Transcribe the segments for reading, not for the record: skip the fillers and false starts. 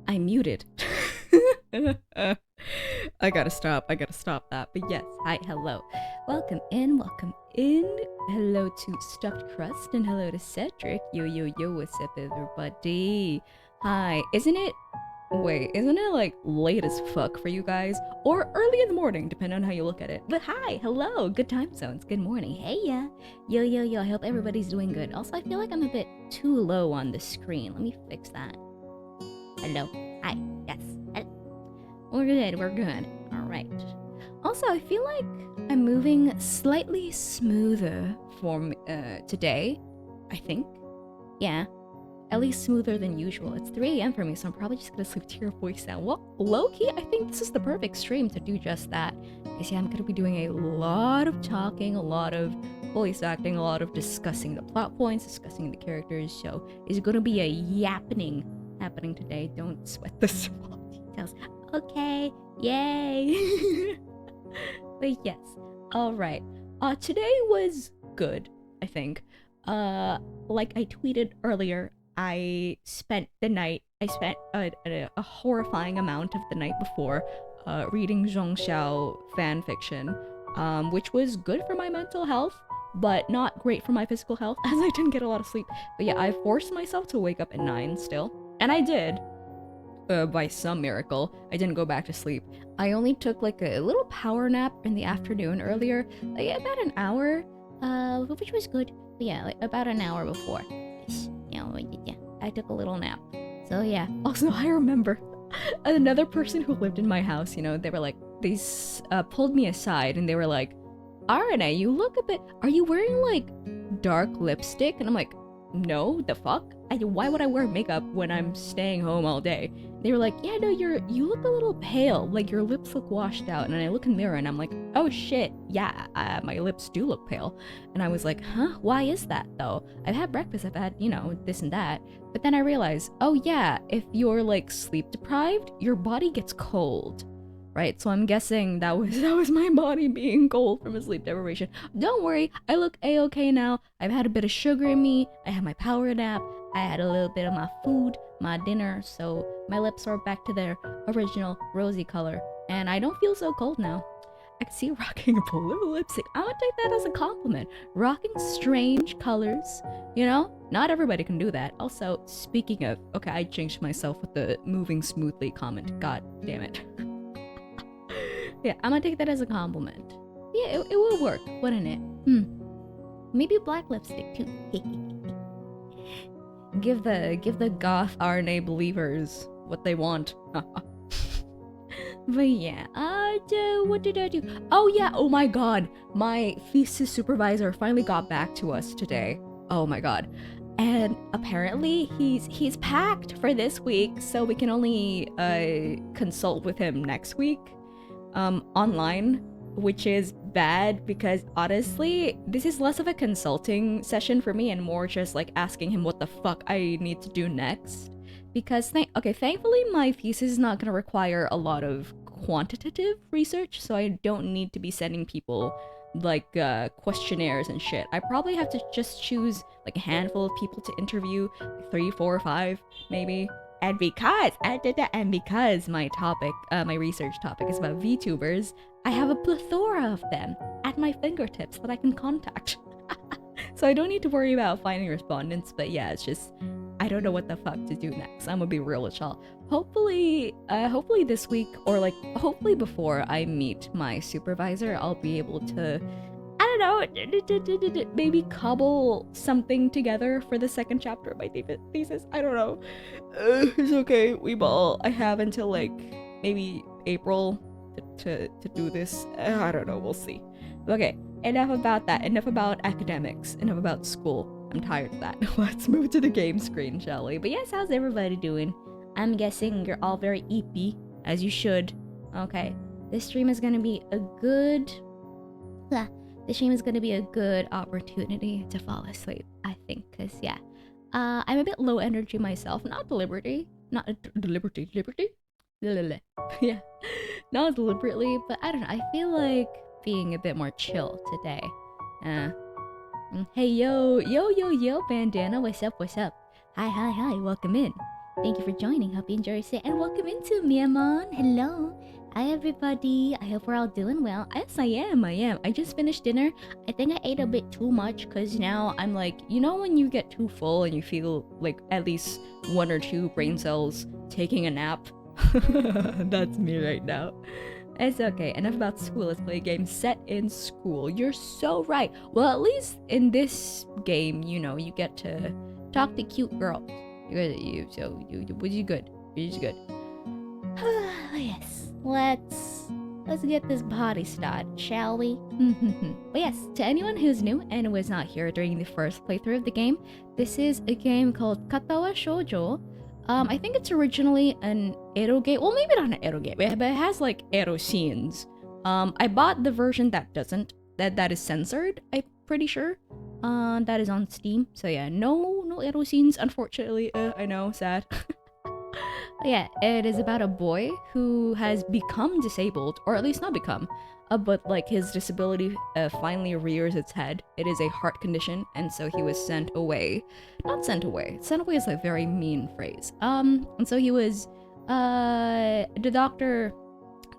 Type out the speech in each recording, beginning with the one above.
I muted. I gotta stop that. But yes, hi, hello. Welcome in. Hello to Stuffed Crust and hello to Cedric. Yo, what's up, everybody? Hi, isn't it like late as fuck for you guys? Or early in the morning, depending on how you look at it. But hi, hello, good time zones, good morning. Hey ya. Yo, I hope everybody's doing good. Also, I feel like I'm a bit too low on the screen. Let me fix that. Hello. Hi. Yes. We're good. Alright. Also, I feel like I'm moving slightly smoother for today, I think. Yeah. At least smoother than usual. It's 3 AM for me, so I'm probably just gonna sleep to your voice now. Well, low-key, I think this is the perfect stream to do just that. Because yeah, I'm gonna be doing a lot of talking, a lot of voice acting, a lot of discussing the plot points, discussing the characters, so it's gonna be a happening today. Don't sweat the small details. Okay, yay! But yes, alright. Today was good, I think. Like I tweeted earlier, I spent a horrifying amount of the night before reading Zhongxiao fanfiction, which was good for my mental health, but not great for my physical health, as I didn't get a lot of sleep. But yeah, I forced myself to wake up at 9 still, and I did. By some miracle, I didn't go back to sleep. I only took like a little power nap in the afternoon earlier, like about an hour, which was good. But yeah, like about an hour before. Yeah, I took a little nap. So yeah. Also, I remember another person who lived in my house, you know, they were like, they pulled me aside and they were like, Arané, you look a bit, are you wearing like dark lipstick? And I'm like, no, the fuck? Why would I wear makeup when I'm staying home all day? They were like, yeah, no, you look a little pale, like your lips look washed out. And I look in the mirror and I'm like, oh shit, yeah, my lips do look pale. And I was like, huh, why is that though? I've had breakfast, I've had, you know, this and that. But then I realized, oh yeah, if you're like sleep deprived, your body gets cold. Right, so I'm guessing that was my body being cold from a sleep deprivation. Don't worry, I look a-okay now. I've had a bit of sugar in me, I had my power nap, I had a little bit of my food, my dinner, so my lips are back to their original rosy color, and I don't feel so cold now. I can see you rocking a blue lipstick. I'm gonna take that as a compliment. Rocking strange colors, you know? Not everybody can do that. Also, speaking of, okay, I jinxed myself with the moving smoothly comment. God damn it. Yeah, I'm gonna take that as a compliment. Yeah, it will work, wouldn't it? Maybe black lipstick too. Give the goth Arané believers what they want. But yeah, what did I do? Oh yeah, oh my god, my thesis supervisor finally got back to us today. Oh my god. And apparently he's packed for this week, so we can only consult with him next week. Online, which is bad because honestly, this is less of a consulting session for me and more just like asking him what the fuck I need to do next. Because thankfully my thesis is not gonna require a lot of quantitative research, so I don't need to be sending people like questionnaires and shit. I probably have to just choose like a handful of people to interview, like 3, 4, 5 maybe. And because my topic, my research topic is about VTubers, I have a plethora of them at my fingertips that I can contact. So I don't need to worry about finding respondents, but yeah, it's just, I don't know what the fuck to do next. I'm gonna be real with y'all. Hopefully this week, or like, hopefully before I meet my supervisor, I'll be able to, I don't know, maybe cobble something together for the second chapter of my thesis. I don't know. It's okay, we ball. I have until like maybe April to do this. I don't know, we'll see. Okay, enough about that. Enough about academics. Enough about school. I'm tired of that. Let's move to the game screen, shall we? But yes, how's everybody doing? I'm guessing you're all very eepy, as you should. Okay, this stream is gonna be a good... This stream is gonna be a good opportunity to fall asleep, I think, because yeah. I'm a bit low energy myself, not deliberately, yeah, not deliberately, but I don't know, I feel like being a bit more chill today. Hey yo, bandana, what's up? Hi, welcome in. Thank you for joining. Hope you enjoy your stay and welcome into Miamon. Hello. Hi everybody. I hope we're all doing well. Yes, I am. I just finished dinner. I think I ate a bit too much because now I'm like, you know when you get too full and you feel like at least 1 or 2 brain cells taking a nap? That's me right now. It's okay. Enough about school. Let's play a game set in school. You're so right. Well, at least in this game, you know, you get to talk to cute girls. Which is good. Which is good. Yes. Let's get this party started, shall we? But yes, to anyone who's new and was not here during the first playthrough of the game, this is a game called Katawa Shoujo. I think it's originally an ero game. Well, maybe not an ero game, but it has like ero scenes. I bought the version that doesn't, that is censored, I'm pretty sure. That is on Steam. So yeah, no ero scenes, unfortunately. I know, sad. Yeah, it is about a boy who has become disabled, or at least not become, but like his disability finally rears its head. It is a heart condition, and so he was sent away. Not sent away. Sent away is a very mean phrase. And so he was, the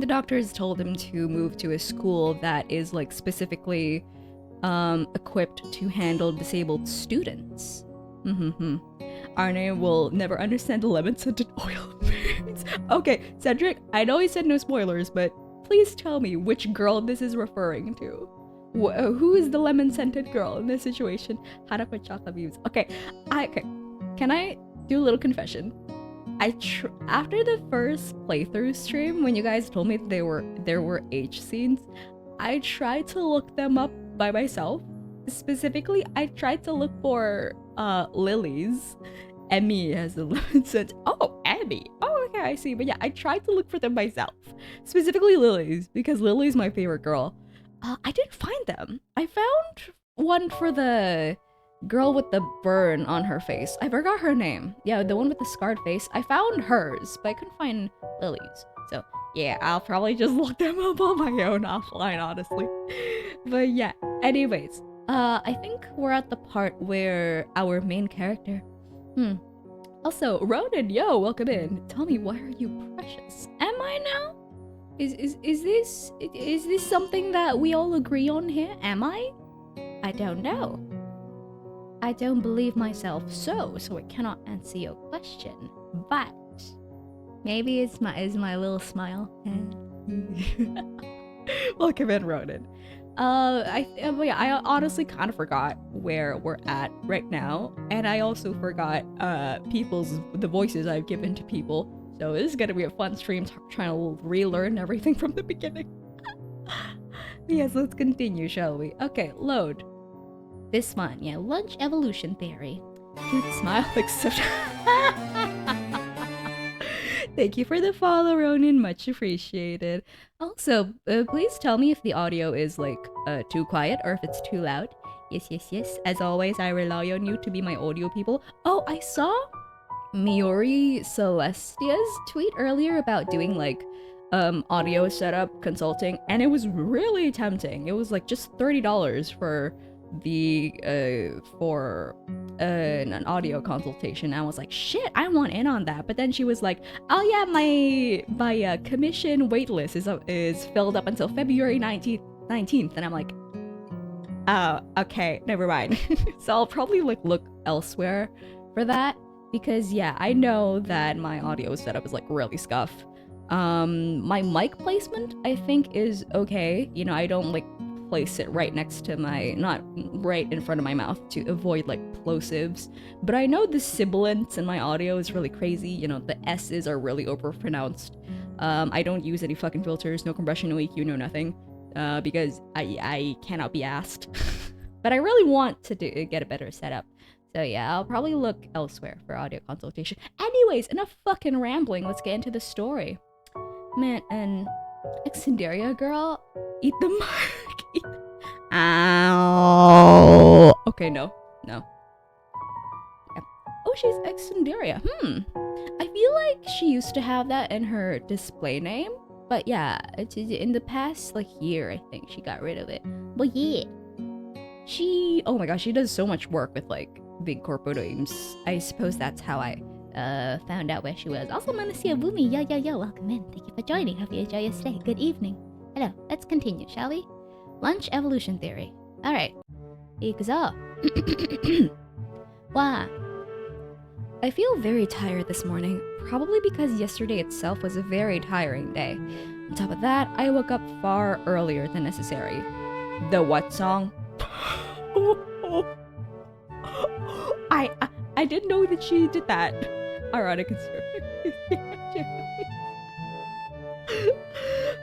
doctors told him to move to a school that is like specifically equipped to handle disabled students. Arané will never understand the lemon-scented oil fairies. Okay, Cedric, I know he said no spoilers, but please tell me which girl this is referring to. Who is the lemon-scented girl in this situation? Harako Chaka views. Okay, can I do a little confession? After the first playthrough stream, when you guys told me there were H scenes, I tried to look them up by myself. Specifically, I tried to look for lilies. Emmy has a lemon scent. Oh, Emmy. Oh, okay, I see. But yeah, I tried to look for them myself. Specifically lilies, because Lily's my favorite girl. I didn't find them. I found one for the girl with the burn on her face. I forgot her name. Yeah, the one with the scarred face. I found hers, but I couldn't find Lily's. So yeah, I'll probably just look them up on my own offline, honestly. But yeah, anyways. I think we're at the part where our main character... Also, Ronan, yo, welcome in. Tell me, why are you precious? Am I now? Is this something that we all agree on here? Am I? I don't know. I don't believe myself so I cannot answer your question. But maybe it's my little smile. Welcome in, Ronan. I honestly kind of forgot where we're at right now, and I also forgot the voices I've given to people. So this is gonna be a fun stream, trying to relearn everything from the beginning. Yes, let's continue, shall we? Okay, load. This one, yeah, lunch evolution theory. Cute smile, except. Thank you for the follow, Ronan. Much appreciated. Also, please tell me if the audio is like too quiet or if it's too loud. Yes. As always, I rely on you to be my audio people. Oh, I saw Miori Celestia's tweet earlier about doing like audio setup consulting, and it was really tempting. It was like just $30 for the an audio consultation. I was like, shit, I want in on that. But then she was like, oh yeah, my commission waitlist is filled up until February 19th, and I'm like, oh, okay, never mind. So I'll probably like look elsewhere for that, because yeah, I know that my audio setup is like really scuff. My mic placement I think is okay. You know, I don't like place it right next to not right in front of my mouth to avoid like plosives, but I know the sibilance in my audio is really crazy. You know, the S's are really overpronounced. I don't use any fucking filters, no compression, no EQ, no nothing, because I cannot be asked. But I really want to get a better setup. So yeah, I'll probably look elsewhere for audio consultation. Anyways, enough fucking rambling, let's get into the story. Man, and Excenderia girl, eat the mic. Ow. Okay, no. Yeah. Oh, she's Excenderia. I feel like she used to have that in her display name, but yeah, it's in the past like year, I think she got rid of it. But yeah, oh my gosh, she does so much work with like big corporate names. I suppose that's how I found out where she was. Also, Manasia Bumi, yo, welcome in. Thank you for joining. Hope you enjoy your stay. Good evening. Hello, let's continue, shall we? Lunch evolution theory. Alright. Ikuzo. Wow. I feel very tired this morning, probably because yesterday itself was a very tiring day. On top of that, I woke up far earlier than necessary. The what song? I didn't know that she did that. Ironic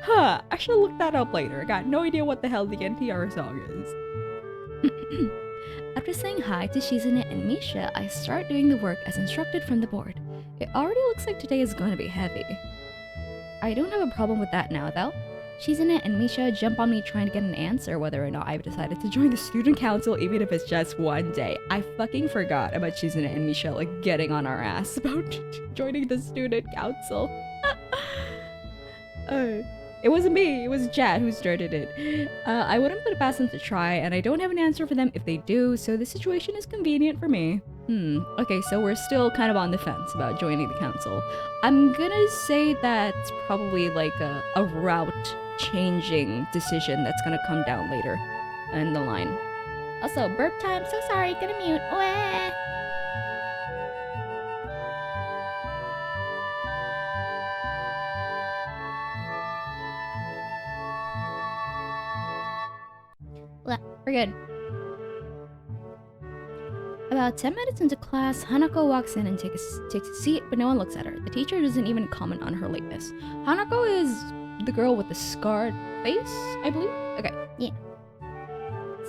Huh, I should look that up later. I got no idea what the hell the NTR song is. After saying hi to Shizune and Misha, I start doing the work as instructed from the board. It already looks like today is going to be heavy. I don't have a problem with that now, though. Shizune and Misha jump on me trying to get an answer whether or not I've decided to join The student council, even if it's just one day. I fucking forgot about Shizune and Misha like getting on our ass about joining the student council. It wasn't me, it was Chad who started it. I wouldn't put it past them to try, and I don't have an answer for them if they do, so the situation is convenient for me. Okay, so we're still kind of on the fence about joining the council. I'm gonna say that's probably like a route changing decision that's gonna come down later in the line. Also, burp time, so sorry, gonna mute. Wah. We're good. About 10 minutes into class, Hanako walks in and takes a seat, but no one looks at her. The teacher doesn't even comment on her lateness. Hanako is the girl with the scarred face, I believe? Okay. Yeah.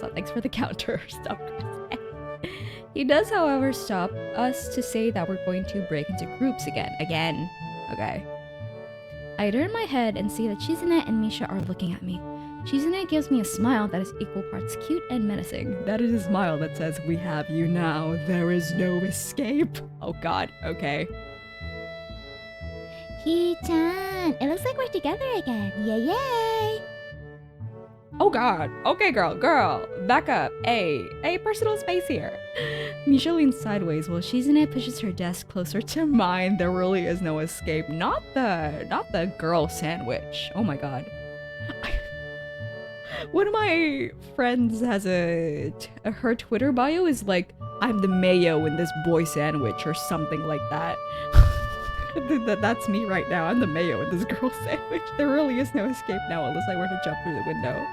So thanks for the counter. Stop. He does, however, stop us to say that we're going to break into groups again. Okay. I turn my head and see that Shizune and Misha are looking at me. Shizune gives me a smile that is equal parts cute and menacing. That is a smile that says, "We have you now. There is no escape." Oh god, okay. Hee-chan, it looks like we're together again. Yay! Oh god. Okay, girl, back up. Hey, personal space here. Misha leans sideways while Shizune pushes her desk closer to mine. There really is no escape. Not the girl sandwich. Oh my god. One of my friends has her Twitter bio is like, "I'm the mayo in this boy sandwich," or something like that. That's me right now. I'm the mayo in this girl sandwich. There really is no escape now unless I were to jump through the window.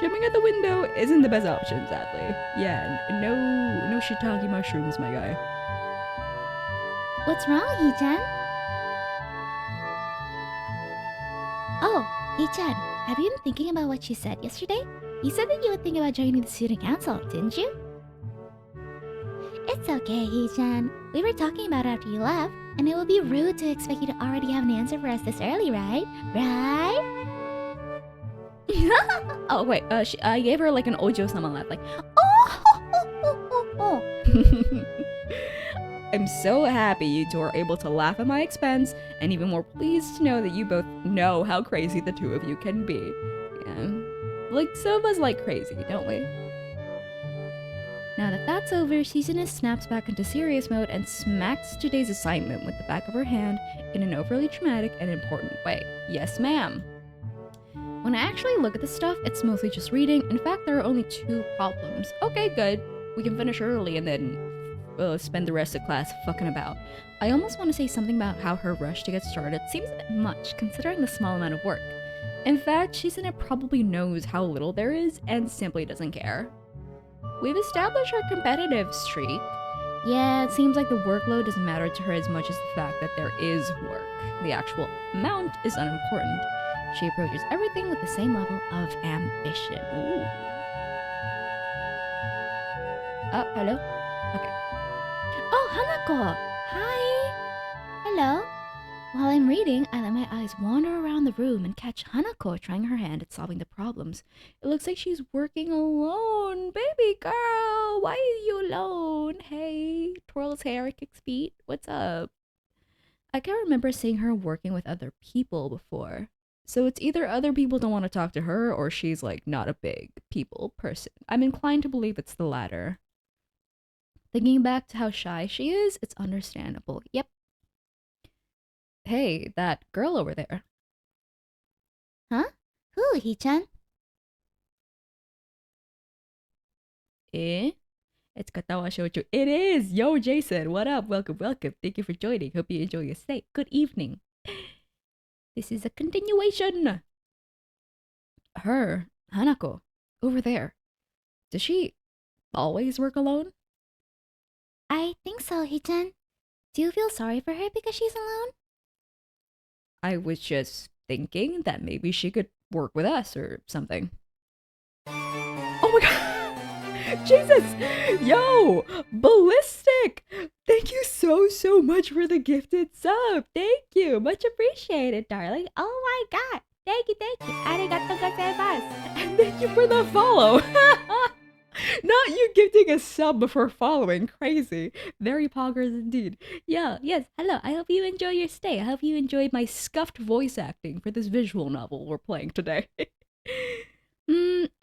Jumping at the window isn't the best option, sadly. Yeah, no shiitake mushrooms, my guy. What's wrong, Hee-chan? Oh, Hee-chan, have you been thinking about what she said yesterday? You said that you would think about joining the student council, didn't you? It's okay, Hee-chan. We were talking about it after you left, and it would be rude to expect you to already have an answer for us this early, right? Right? Oh wait, I gave her like an Ojo-sama laugh, like, oh. I'm so happy you two are able to laugh at my expense, and even more pleased to know that you both know how crazy the two of you can be. Yeah, like some of us like crazy, don't we? Now that that's over, Shizune snaps back into serious mode and smacks today's assignment with the back of her hand in an overly dramatic and important way. Yes, ma'am. When I actually look at the stuff, it's mostly just reading. In fact, there are only 2 problems. Okay, good. We can finish early and then spend the rest of class fucking about. I almost want to say something about how her rush to get started seems a bit much, considering the small amount of work. In fact, Shizune probably knows how little there is and simply doesn't care. We've established our competitive streak. Yeah, it seems like the workload doesn't matter to her as much as the fact that there is work. The actual amount is unimportant. She approaches everything with the same level of ambition. Ooh. Oh, hello? Okay. Oh, Hanako! Hi! Hello? While I'm reading, I let my eyes wander around the room and catch Hanako trying her hand at solving the problems. It looks like she's working alone. Baby girl, why are you alone? Hey, twirls hair, kicks feet. What's up? I can't remember seeing her working with other people before. So it's either other people don't want to talk to her or she's like not a big people person. I'm inclined to believe it's the latter. Thinking back to how shy she is, it's understandable. Yep. Hey, that girl over there. Huh? Who, Hee-chan? Eh? It's Katawa Shoujo. It is! Yo, Jason, what up? Welcome, welcome. Thank you for joining. Hope you enjoy your stay. Good evening. This is a continuation. Her, Hanako, over there. Does she always work alone? I think so, Hee-chan. Do you feel sorry for her because she's alone? I was just thinking that maybe she could work with us or something. Oh my god! Jesus! Yo! Ballistic! Thank you so much for the gifted sub! Thank you! Much appreciated, darling. Oh my god! Thank you, thank you! Arigatou gozaimasu! And thank you for the follow! Not you gifting a sub before following. Crazy. Very poggers indeed. Yeah, yes. Hello. I hope you enjoy your stay. I hope you enjoyed my scuffed voice acting for this visual novel we're playing today.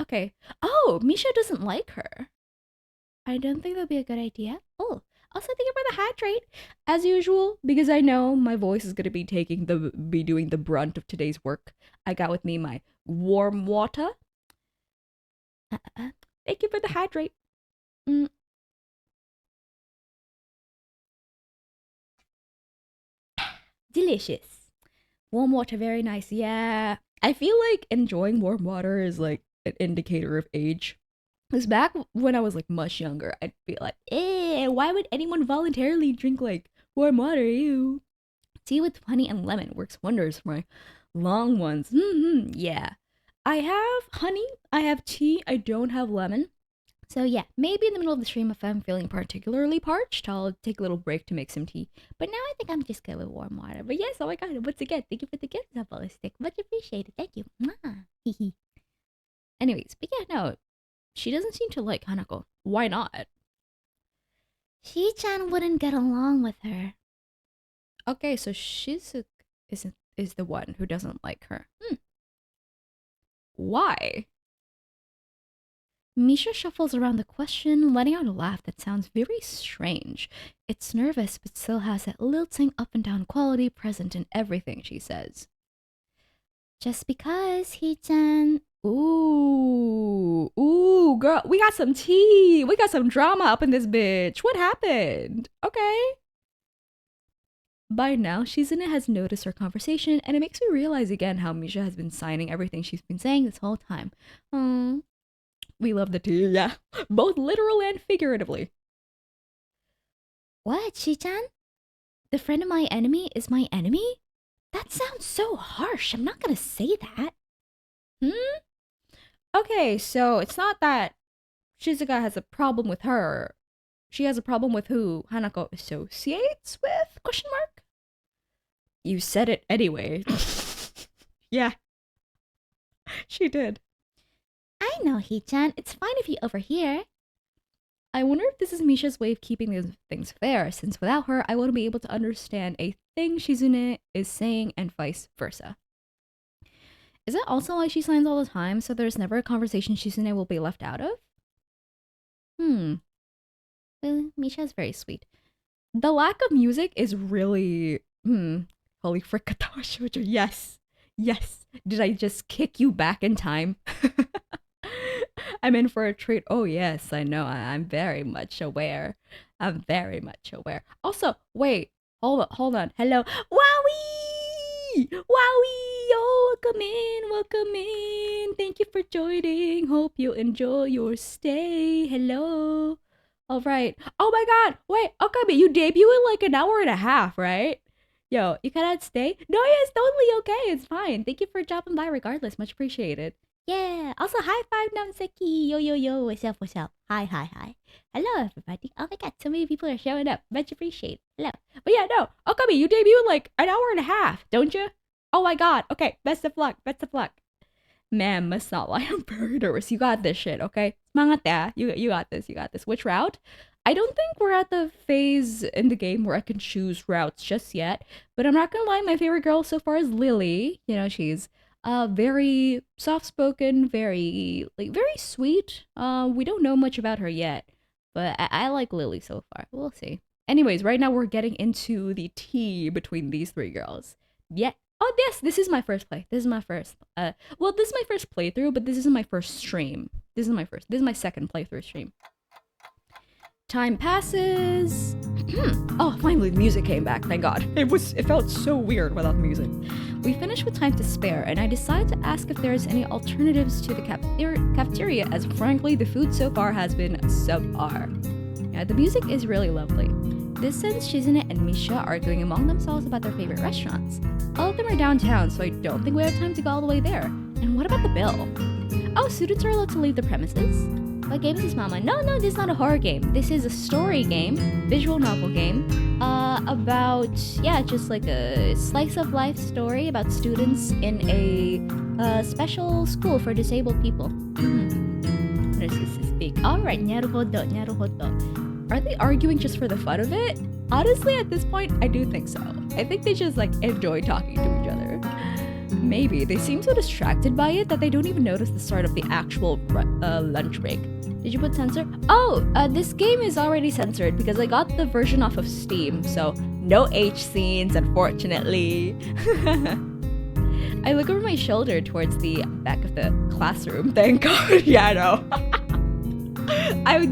Okay. Oh, Misha doesn't like her. I don't think that'd be a good idea. Oh, also thank you for the hydrate. As usual, because I know my voice is gonna be doing the brunt of today's work. I got with me my warm water. Thank you for the hydrate. Delicious. Warm water, very nice. Yeah. I feel like enjoying warm water is like an indicator of age. Because back when I was like much younger, I'd be like, why would anyone voluntarily drink like warm water? Ew. Tea with honey and lemon works wonders for my long ones. Yeah. I have honey, I have tea, I don't have lemon. So yeah, maybe in the middle of the stream if I'm feeling particularly parched, I'll take a little break to make some tea. But now I think I'm just good with warm water. But yes, oh my god, once again, thank you for the gift, Ballistic. Much appreciated. Thank you. Mwah. Anyways, but yeah, no, she doesn't seem to like Hanako. Why not? Hee-chan wouldn't get along with her. Okay, so Shizuka is the one who doesn't like her. Why? Misha shuffles around the question, letting out a laugh that sounds very strange. It's nervous, but still has that lilting up and down quality present in everything she says. Just because, Hee-chan. Ooh, girl, we got some tea. We got some drama up in this bitch. What happened? Okay. By now, Shizune has noticed our conversation, and it makes me realize again how Misha has been signing everything she's been saying this whole time. We love the tea, yeah. Both literal and figuratively. What, Hee-chan? The friend of my enemy is my enemy? That sounds so harsh. I'm not gonna say that. Okay, so it's not that Shizuka has a problem with her. She has a problem with who Hanako associates with? Question mark? You said it anyway. Yeah. She did. I know, Hee-chan. It's fine if you overhear. I wonder if this is Misha's way of keeping these things fair, since without her, I wouldn't be able to understand a thing Shizune is saying and vice versa. Is that also why she signs all the time, so there's never a conversation Shizune will be left out of? Well, Misha's very sweet. The lack of music is really... Holy frick, Katawa Shoujo. Yes. Yes. Did I just kick you back in time? I'm in for a treat. Oh, yes, I know. I'm very much aware. I'm very much aware. Also, wait. Hold on. Hello. Wowie! Wowie! Oh, welcome in. Thank you for joining. Hope you enjoy your stay. Hello. All right. Oh my god. Wait, Okami, you debut in like an hour and a half, right? Yo, you cannot stay? No, yeah, it's totally okay. It's fine. Thank you for dropping by regardless. Much appreciated. Yeah. Also, high five, Namseki. Yo. What's up? Hi. Hello, everybody. Oh my god, so many people are showing up. Much appreciated. Hello. But yeah, no. Okami, you debut in like an hour and a half, don't you? Oh my god. Okay, best of luck. Man, must not lie. I'm very nervous. You got this shit, okay? Mangata. You got this. Which route? I don't think we're at the phase in the game where I can choose routes just yet. But I'm not gonna lie, my favorite girl so far is Lily. You know, she's very soft-spoken, very sweet. We don't know much about her yet. But I like Lily so far. We'll see. Anyways, right now we're getting into the tea between these three girls. Yeah. Oh, yes, this is my first play. This is my first. Well, this is my first playthrough, but this isn't my first stream. This is my second playthrough stream. Time passes. Oh, finally the music came back, thank God. It felt so weird without the music. We finished with time to spare, and I decided to ask if there's any alternatives to the cafeteria, as frankly, the food so far has been subpar. Yeah, the music is really lovely. This sends Shizune and Misha arguing among themselves about their favorite restaurants. All of them are downtown, so I don't think we have time to go all the way there. And what about the bill? Oh, students are allowed to leave the premises? What game is this, Mama? No, this is not a horror game. This is a story game, visual novel game, about, yeah, just like a slice of life story about students in a special school for disabled people. What is this to speak? Alright, naruhodo. Are they arguing just for the fun of it? Honestly, at this point, I do think so. I think they just like enjoy talking to each other. Maybe. They seem so distracted by it that they don't even notice the start of the actual lunch break. Did you put censor? Oh, this game is already censored because I got the version off of Steam, so no H scenes, unfortunately. I look over my shoulder towards the back of the classroom. Thank God. Yeah, I know.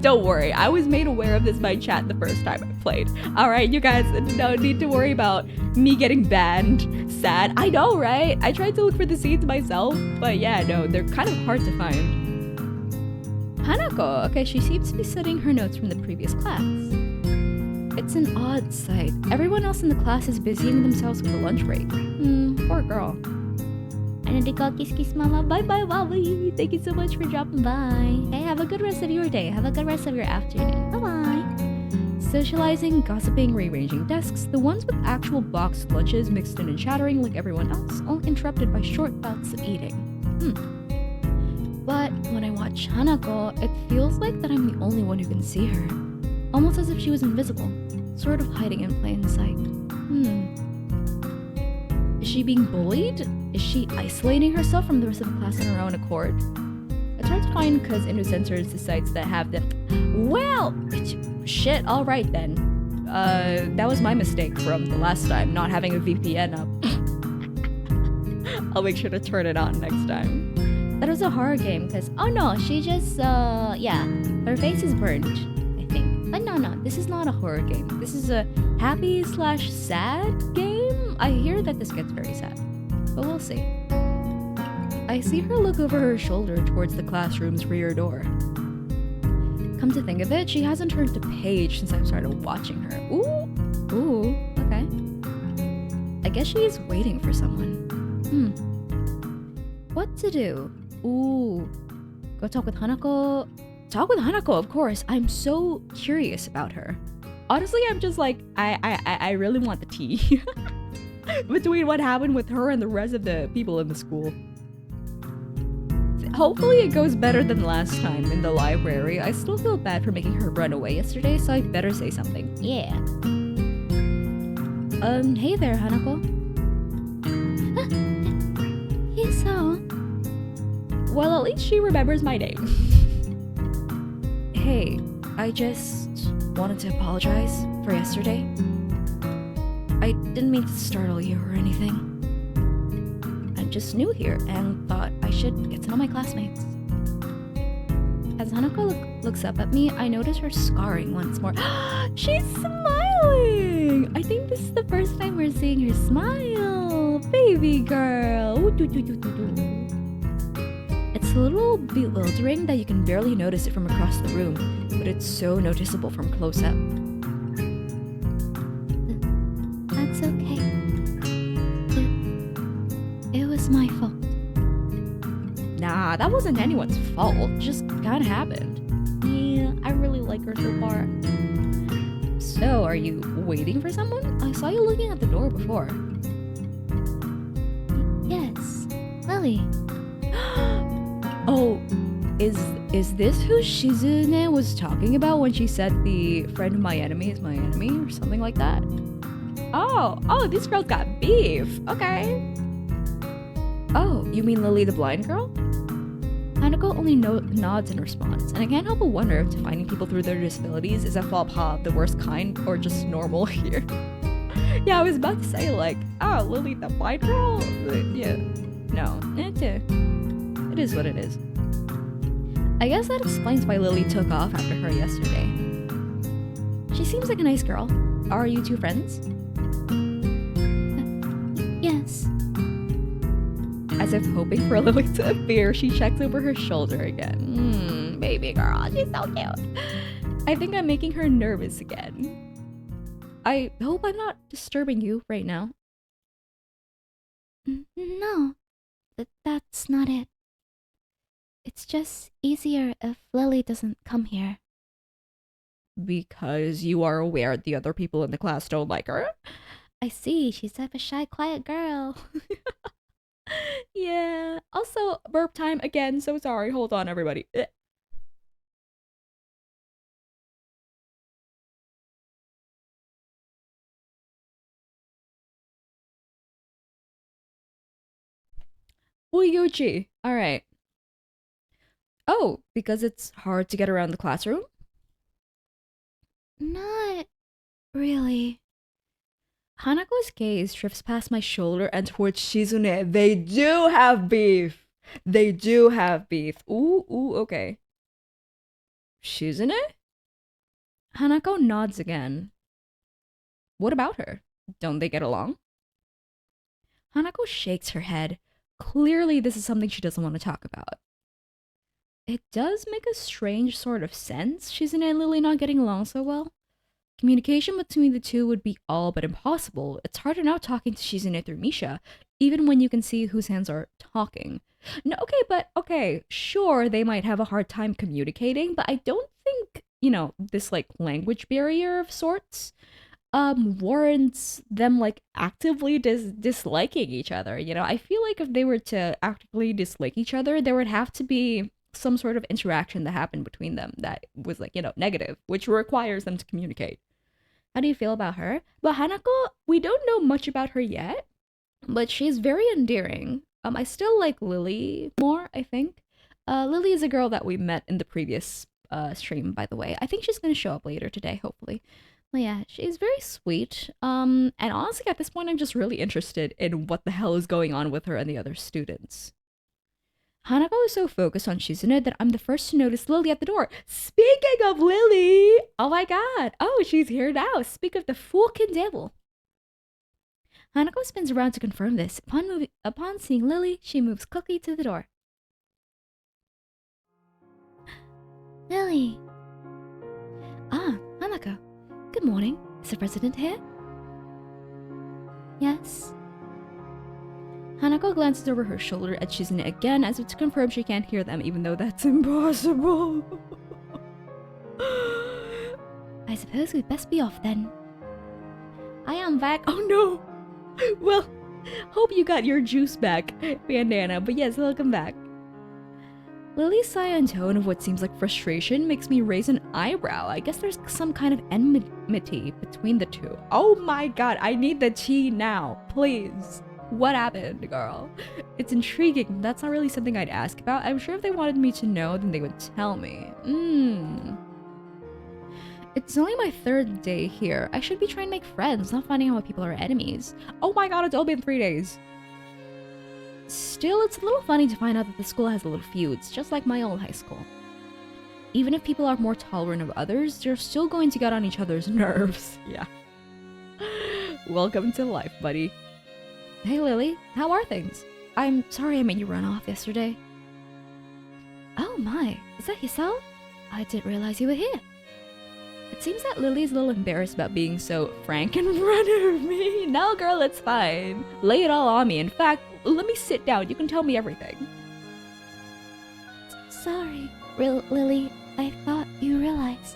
Don't worry. I was made aware of this by chat the first time I played. Alright, you guys don't need to worry about me getting banned. Sad. I know, right? I tried to look for the scenes myself, but yeah, no, they're kind of hard to find. Hanako. Okay, she seems to be studying her notes from the previous class. It's an odd sight. Everyone else in the class is busying themselves with a lunch break. Poor girl. And kiss Mama. Bye bye, Wally. Thank you so much for dropping by. Hey, have a good rest of your day. Have a good rest of your afternoon. Bye bye. Socializing, gossiping, rearranging desks, the ones with actual boxed lunches mixed in and chattering like everyone else, all interrupted by short bouts of eating. But when I watch Hanako, it feels like that I'm the only one who can see her. Almost as if she was invisible, sort of hiding in plain sight. Is she being bullied? Is she isolating herself from the rest of the class on her own accord? It's hard to find because Indu censors the sites that have them. Well, shit, alright then. That was my mistake from the last time, not having a VPN up. I'll make sure to turn it on next time. That was a horror game because, oh no, she just, yeah, her face is burnt, I think. But no, this is not a horror game. This is a happy/sad game. I hear that this gets very sad, but we'll see. I see her look over her shoulder towards the classroom's rear door. Come to think of it, she hasn't turned the page since I started watching her. Ooh, okay. I guess she is waiting for someone. What to do? Ooh, go talk with Hanako. Talk with Hanako, of course. I'm so curious about her. Honestly, I'm just like, I really want the tea. Between what happened with her and the rest of the people in the school. Hopefully it goes better than last time in the library. I still feel bad for making her run away yesterday, so I better say something. Yeah. Hey there, Hanako. So, well, at least she remembers my name. Hey, I just wanted to apologize for yesterday. I didn't mean to startle you or anything. I'm just new here and thought I should get to know my classmates. As Hanako looks up at me, I notice her scarring once more. She's smiling! I think this is the first time we're seeing her smile. Baby girl. It's a little bewildering that you can barely notice it from across the room, but it's so noticeable from close up. That's okay. It was my fault. Nah, that wasn't anyone's fault. It just kinda happened. Yeah, I really like her so far. So, are you waiting for someone? I saw you looking at the door before. Yes, Lily. Oh, is this who Shizune was talking about when she said the friend of my enemy is my enemy or something like that? Oh, this girl's got beef. Okay. Oh, you mean Lily the blind girl? Hanako only nods in response, and I can't help but wonder if defining people through their disabilities is a faux pas, the worst kind, or just normal here. Yeah, I was about to say, like, oh, Lily the white girl? Yeah. No. It is what it is. I guess that explains why Lily took off after her yesterday. She seems like a nice girl. Are you two friends? Yes. As if hoping for Lily to appear, she checks over her shoulder again. Baby girl, she's so cute. I think I'm making her nervous again. I hope I'm not disturbing you right now. No, that's not it. It's just easier if Lily doesn't come here. Because you are aware the other people in the class don't like her? I see, she's type of shy, quiet girl. Yeah. Also, burp time again, so sorry. Hold on, everybody. Uyuchi. Alright. Oh, because it's hard to get around the classroom? Not really. Hanako's gaze drifts past my shoulder and towards Shizune. They do have beef. They do have beef. Ooh, okay. Shizune? Hanako nods again. What about her? Don't they get along? Hanako shakes her head. Clearly, this is something she doesn't want to talk about. It does make a strange sort of sense, Shizune and Lily not getting along so well. Communication between the two would be all but impossible. It's harder now talking to Shizune through Misha, even when you can see whose hands are talking. No, okay, sure, they might have a hard time communicating, but I don't think, this, like, language barrier of sorts, warrants them, like, actively disliking each other, I feel like if they were to actively dislike each other, there would have to be some sort of interaction that happened between them that was, like, negative, which requires them to communicate. How do you feel about her? But Hanako, we don't know much about her yet, but she's very endearing. I still like Lily more, I think. Lily is a girl that we met in the previous stream, by the way. I think she's going to show up later today, hopefully. But yeah, she's very sweet. And honestly, at this point, I'm just really interested in what the hell is going on with her and the other students. Hanako is so focused on Shizune that I'm the first to notice Lily at the door. Speaking of Lily! Oh my god! Oh, she's here now! Speak of the fucking devil! Hanako spins around to confirm this. Upon seeing Lily, she moves quickly to the door. Lily! Ah, Hanako. Good morning. Is the president here? Yes. Hanako glances over her shoulder at Shizune again as if to confirm she can't hear them, even though that's impossible. I suppose we'd best be off then. I am back. Oh no! Well, hope you got your juice back, bandana, but yes, welcome back. Lily's silent tone of what seems like frustration makes me raise an eyebrow. I guess there's some kind of enmity between the two. Oh my god, I need the tea now, please. What happened, girl? It's intriguing. That's not really something I'd ask about. I'm sure if they wanted me to know, then they would tell me. It's only my third day here. I should be trying to make friends, not finding out what people are enemies. Oh my god, it's only been 3 days. Still, it's a little funny to find out that the school has little feuds, just like my old high school. Even if people are more tolerant of others, they're still going to get on each other's nerves. Yeah. Welcome to life, buddy. Hey Lily, how are things? I'm sorry I made you run off yesterday. Oh my, is that Hisao? I didn't realize you were here. It seems that Lily's a little embarrassed about being so frank in front of me. No girl, it's fine. Lay it all on me. In fact, let me sit down, you can tell me everything. Sorry, Lily, I thought you realized.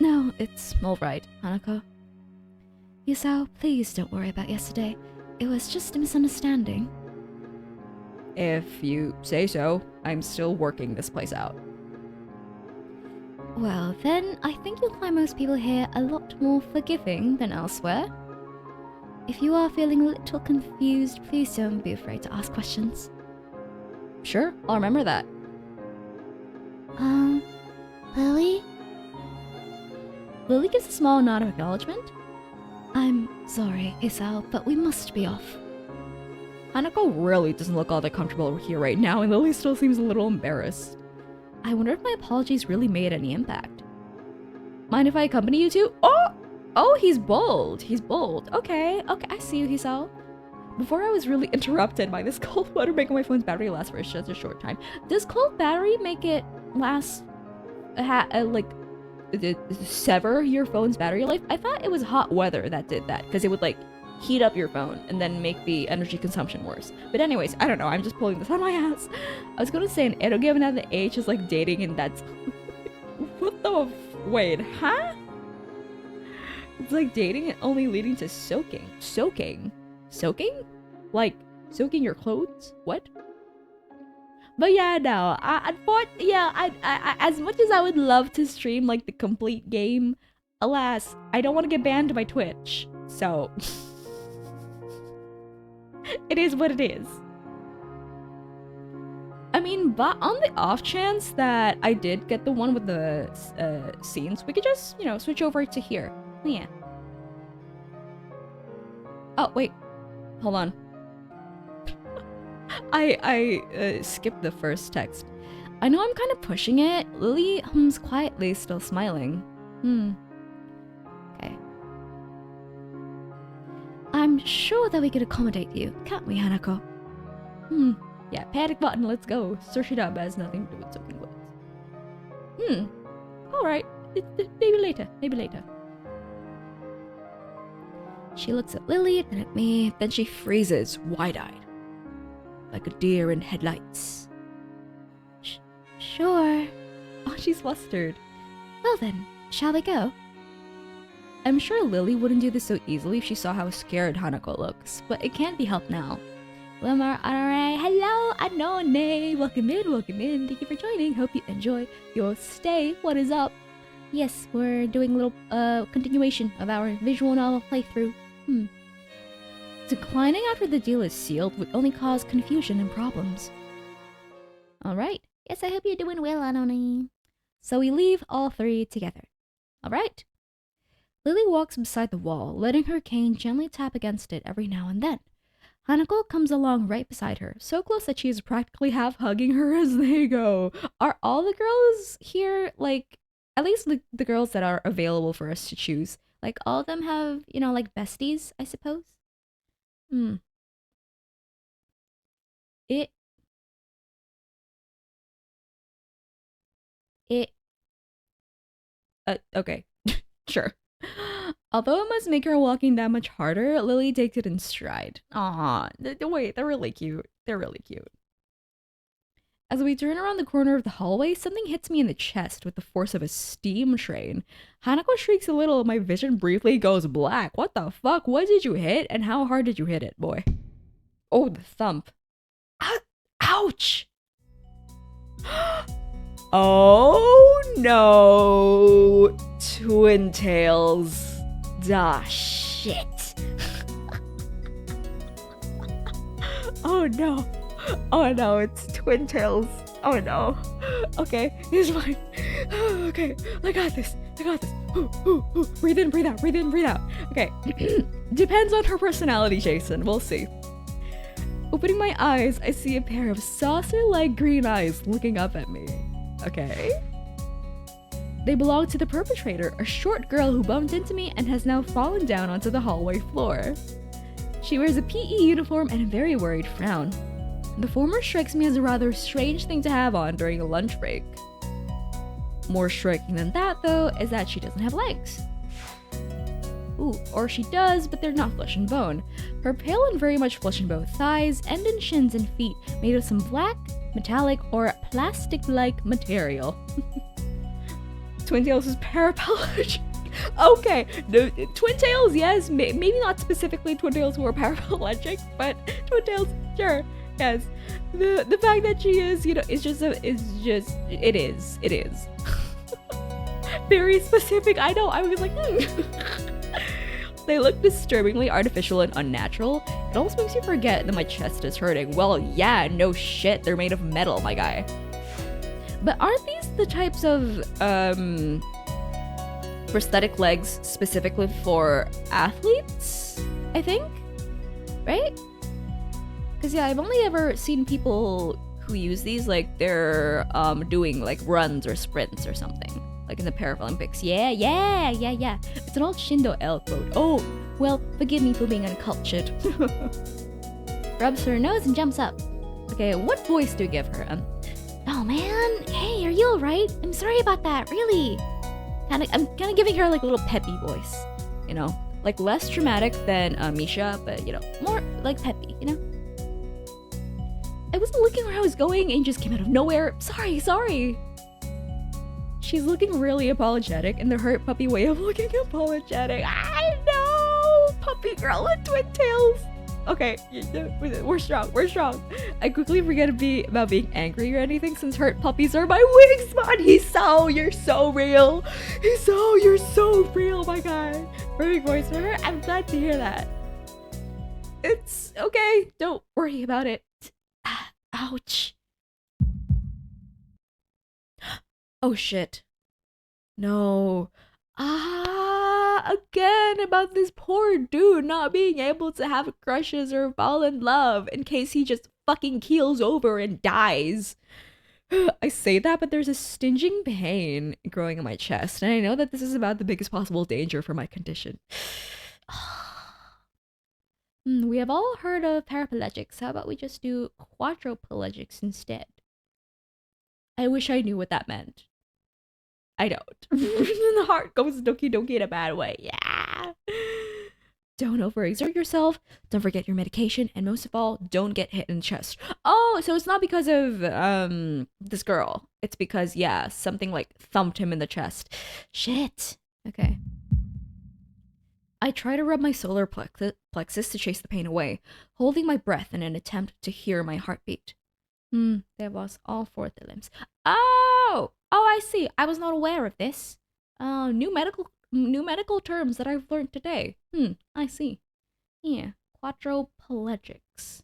No, it's alright, Hanako. Hisao, please don't worry about yesterday. It was just a misunderstanding. If you say so, I'm still working this place out. Well, then, I think you'll find most people here a lot more forgiving than elsewhere. If you are feeling a little confused, please don't be afraid to ask questions. Sure, I'll remember that. Lily? Lily gives a small nod of acknowledgement. I'm sorry, Isao, but we must be off. Hanako really doesn't look all that comfortable here right now, and Lily still seems a little embarrassed. I wonder if my apologies really made any impact. Mind if I accompany you two? Oh, he's bold. He's bold. Okay, I see you, Hisao. Before I was really interrupted by this cold water making my phone's battery last for just a short time. Does cold battery make it last, sever your phone's battery life? I thought it was hot weather that did that, because it would like heat up your phone and then make the energy consumption worse. But anyways, I don't know, I'm just pulling this on my ass. I was gonna say an eroge now the H is like dating, and that's what the wait, huh? It's like dating and only leading to soaking? Like soaking your clothes? What? But yeah, no, I as much as I would love to stream like the complete game, alas, I don't want to get banned by Twitch, so it is what it is. I mean, but on the off chance that I did get the one with the scenes, we could just, switch over to here. Yeah. Oh, wait. Hold on. I skipped the first text. I know I'm kind of pushing it. Lily hums quietly, still smiling. Okay. I'm sure that we could accommodate you, can't we, Hanako? Yeah, panic button, let's go. Search it up has nothing to do with soaking clothes. Alright. Maybe later. She looks at Lily, then at me, then she freezes, wide-eyed. Like a deer in headlights. Sure. Oh, she's flustered. Well then, shall we go? I'm sure Lily wouldn't do this so easily if she saw how scared Hanako looks, but it can't be helped now. Wilmar, Arané, hello, Anone, welcome in, thank you for joining, hope you enjoy your stay, what is up? Yes, we're doing a little, continuation of our visual novel playthrough. Declining after the deal is sealed would only cause confusion and problems. Alright, yes, I hope you're doing well, Anone. So we leave all three together. Alright. Lily walks beside the wall, letting her cane gently tap against it every now and then. Hanako comes along right beside her, so close that she is practically half hugging her as they go. Are all the girls here, like, at least the girls that are available for us to choose, like, all of them have, like, besties, I suppose? Okay. Sure. Although it must make her walking that much harder, Lily takes it in stride. Aw, wait, they're really cute. As we turn around the corner of the hallway, something hits me in the chest with the force of a steam train. Hanako shrieks a little and my vision briefly goes black. What the fuck? What did you hit? And how hard did you hit it, boy? Oh, the thump. Ouch! Oh no! Twin tails. Ah, shit. Oh no, it's twin tails. Oh no. Okay, it's fine. Okay, I got this. Ooh. Breathe in, breathe out. Okay. Depends on her personality, Jason. We'll see. Opening my eyes, I see a pair of saucer-like green eyes looking up at me. Okay. They belong to the perpetrator, a short girl who bumped into me and has now fallen down onto the hallway floor. She wears a PE uniform and a very worried frown. The former strikes me as a rather strange thing to have on during a lunch break. More striking than that, though, is that she doesn't have legs. Ooh, or she does, but they're not flesh and bone. Her pale and very much flesh in both thighs, and in shins and feet, made of some black, metallic, or plastic-like material. Twin tails is paraplegic. Okay, no, twin tails, yes, maybe not specifically twin tails who are paraplegic, but twin tails, sure, yes. The fact that she is, it is. Very specific, I know, I was like, They look disturbingly artificial and unnatural. It almost makes you forget that my chest is hurting. Well, yeah, no shit. They're made of metal, my guy. But aren't these the types of prosthetic legs specifically for athletes? I think, right? Because yeah, I've only ever seen people who use these like they're doing like runs or sprints or something, like in the Paralympics. Yeah. It's an old Shindo L quote. Oh, well, forgive me for being uncultured. Rubs her nose and jumps up. Okay, what voice do you give her? Oh man, hey, are you alright? I'm sorry about that, really. I'm kind of giving her like a little peppy voice, you know, like less dramatic than Misha, but you know, more like peppy, you know. I wasn't looking where I was going and just came out of nowhere. Sorry. She's looking really apologetic in the hurt puppy way of looking apologetic. I know, puppy girl with twin tails. Okay, we're strong. I quickly forget about being angry or anything since hurt puppies are my weak spot. You're so real. You're so real, my guy. Perfect voice for her. I'm glad to hear that. It's okay. Don't worry about it. Ouch. Oh shit. No. Again about this poor dude not being able to have crushes or fall in love in case he just fucking keels over and dies. I say that, but there's a stinging pain growing in my chest, and I know that this is about the biggest possible danger for my condition. We have all heard of paraplegics. How about we just do quadriplegics instead? I wish I knew what that meant. I don't. The heart goes doki doki in a bad way. Yeah. Don't overexert yourself. Don't forget your medication. And most of all, don't get hit in the chest. Oh, so it's not because of this girl. It's because, yeah, something like thumped him in the chest. Shit. Okay. I try to rub my solar plexus to chase the pain away, holding my breath in an attempt to hear my heartbeat. There was all 4 limbs. Oh, I see. I was not aware of this. New medical terms that I've learned today. I see. Yeah, quadriplegics.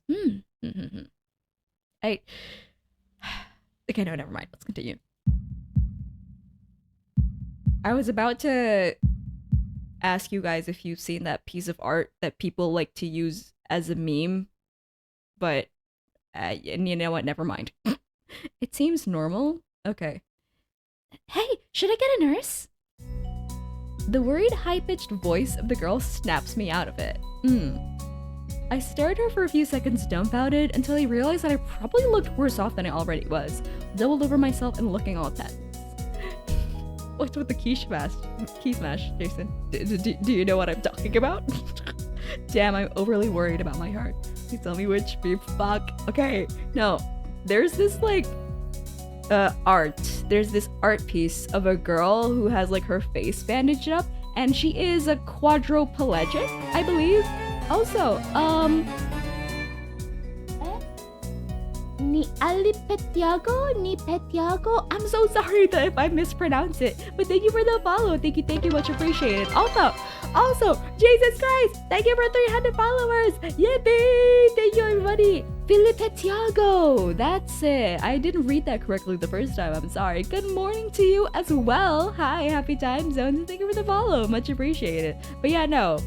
Okay, no, never mind. Let's continue. I was about to ask you guys if you've seen that piece of art that people like to use as a meme, but and you know what? Never mind. It seems normal. Okay. Hey, should I get a nurse? The worried, high-pitched voice of the girl snaps me out of it. I stared at her for a few seconds dumbfounded until I realized that I probably looked worse off than I already was, doubled over myself and looking all tense. What's with the key smash, Jason? Do you know what I'm talking about? Damn, I'm overly worried about my heart. Please tell me which beep. Fuck. Okay, no. There's this like art. There's this art piece of a girl who has like her face bandaged up, and she is a quadriplegic, I believe. Also, Ni Petiago? I'm so sorry that if I mispronounce it, but thank you for the follow. Thank you, much appreciated. Also, Jesus Christ, thank you for 300 followers. Yippee! Thank you, everybody. Petiago, that's it. I didn't read that correctly the first time. I'm sorry. Good morning to you as well. Hi, happy time zones. Thank you for the follow. Much appreciated. But yeah, no,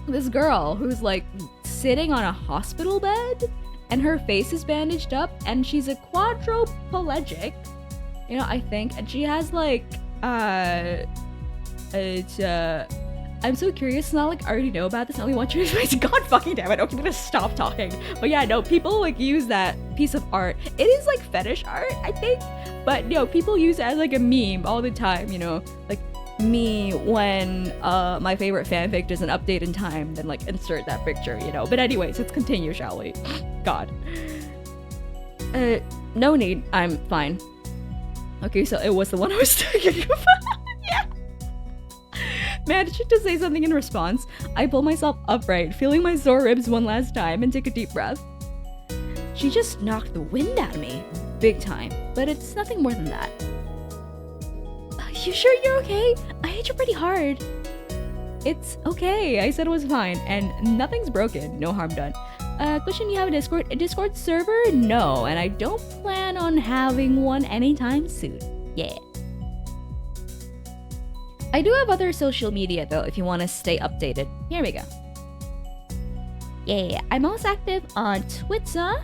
this girl who's like sitting on a hospital bed, and her face is bandaged up, and she's a quadriplegic, you know, I think, and she has like, I'm so curious, it's not like I already know about this, I only want you to explain. God fucking damn it, okay, I'm gonna stop talking. But yeah, no, people like use that piece of art. It is like fetish art, I think, but no, people use it as like a meme all the time, you know, like me when my favorite fanfic doesn't update in time, then like insert that picture, you know. But anyways, let's continue, shall we? God. No need, I'm fine. Okay, so it was the one I was talking about. Yeah. Managing to say something in response, I pull myself upright, feeling my sore ribs one last time, and take a deep breath. She just knocked the wind out of me, big time, but it's nothing more than that. You sure you're okay? I hit you pretty hard. It's okay, I said it was fine, and nothing's broken, no harm done. Question, you have a Discord server? No, and I don't plan on having one anytime soon. Yeah. I do have other social media though, if you want to stay updated. Here we go. Yeah, I'm most active on Twitter,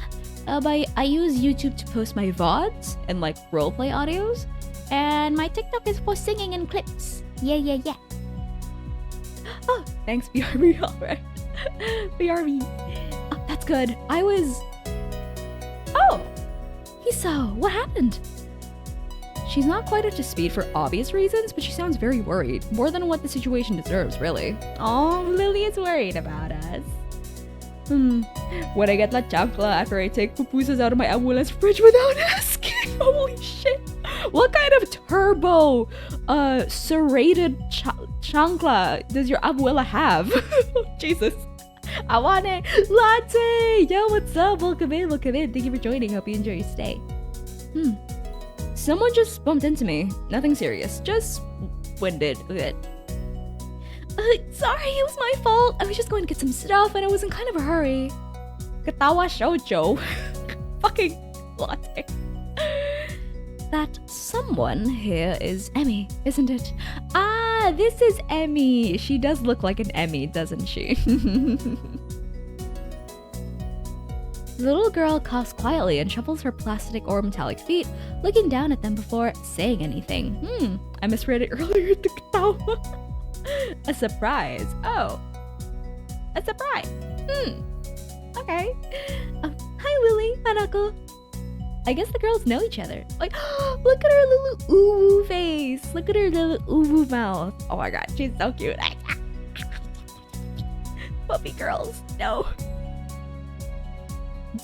but I use YouTube to post my VODs and like roleplay audios. And my TikTok is for singing and clips. Yeah. Oh, thanks, BRB. Alright. BRB. Oh, that's good. Oh! Hiso, what happened? She's not quite up to speed for obvious reasons, but she sounds very worried. More than what the situation deserves, really. Oh, Lily is worried about us. When I get La Chancla after I take pupusas out of my abuela's fridge without asking. Holy shit. What kind of turbo, serrated chancla does your abuela have? Jesus. I want it. Latte! Yo, what's up? Welcome in. Thank you for joining. Hope you enjoy your stay. Someone just bumped into me. Nothing serious. Just winded a bit. Sorry, it was my fault. I was just going to get some stuff and I was in kind of a hurry. Katawa Shoujo. Fucking latte. That someone here is Emmy, isn't it? Ah, this is Emmy. She does look like an Emmy, doesn't she? The little girl coughs quietly and shuffles her plastic or metallic feet, looking down at them before saying anything. I misread it earlier. A surprise. Oh. A surprise. Okay. Hi, Lily. Hanako. I guess the girls know each other. Like, look at her little ooh face. Look at her little ooh mouth. Oh my god, she's so cute. Puppy girls. No.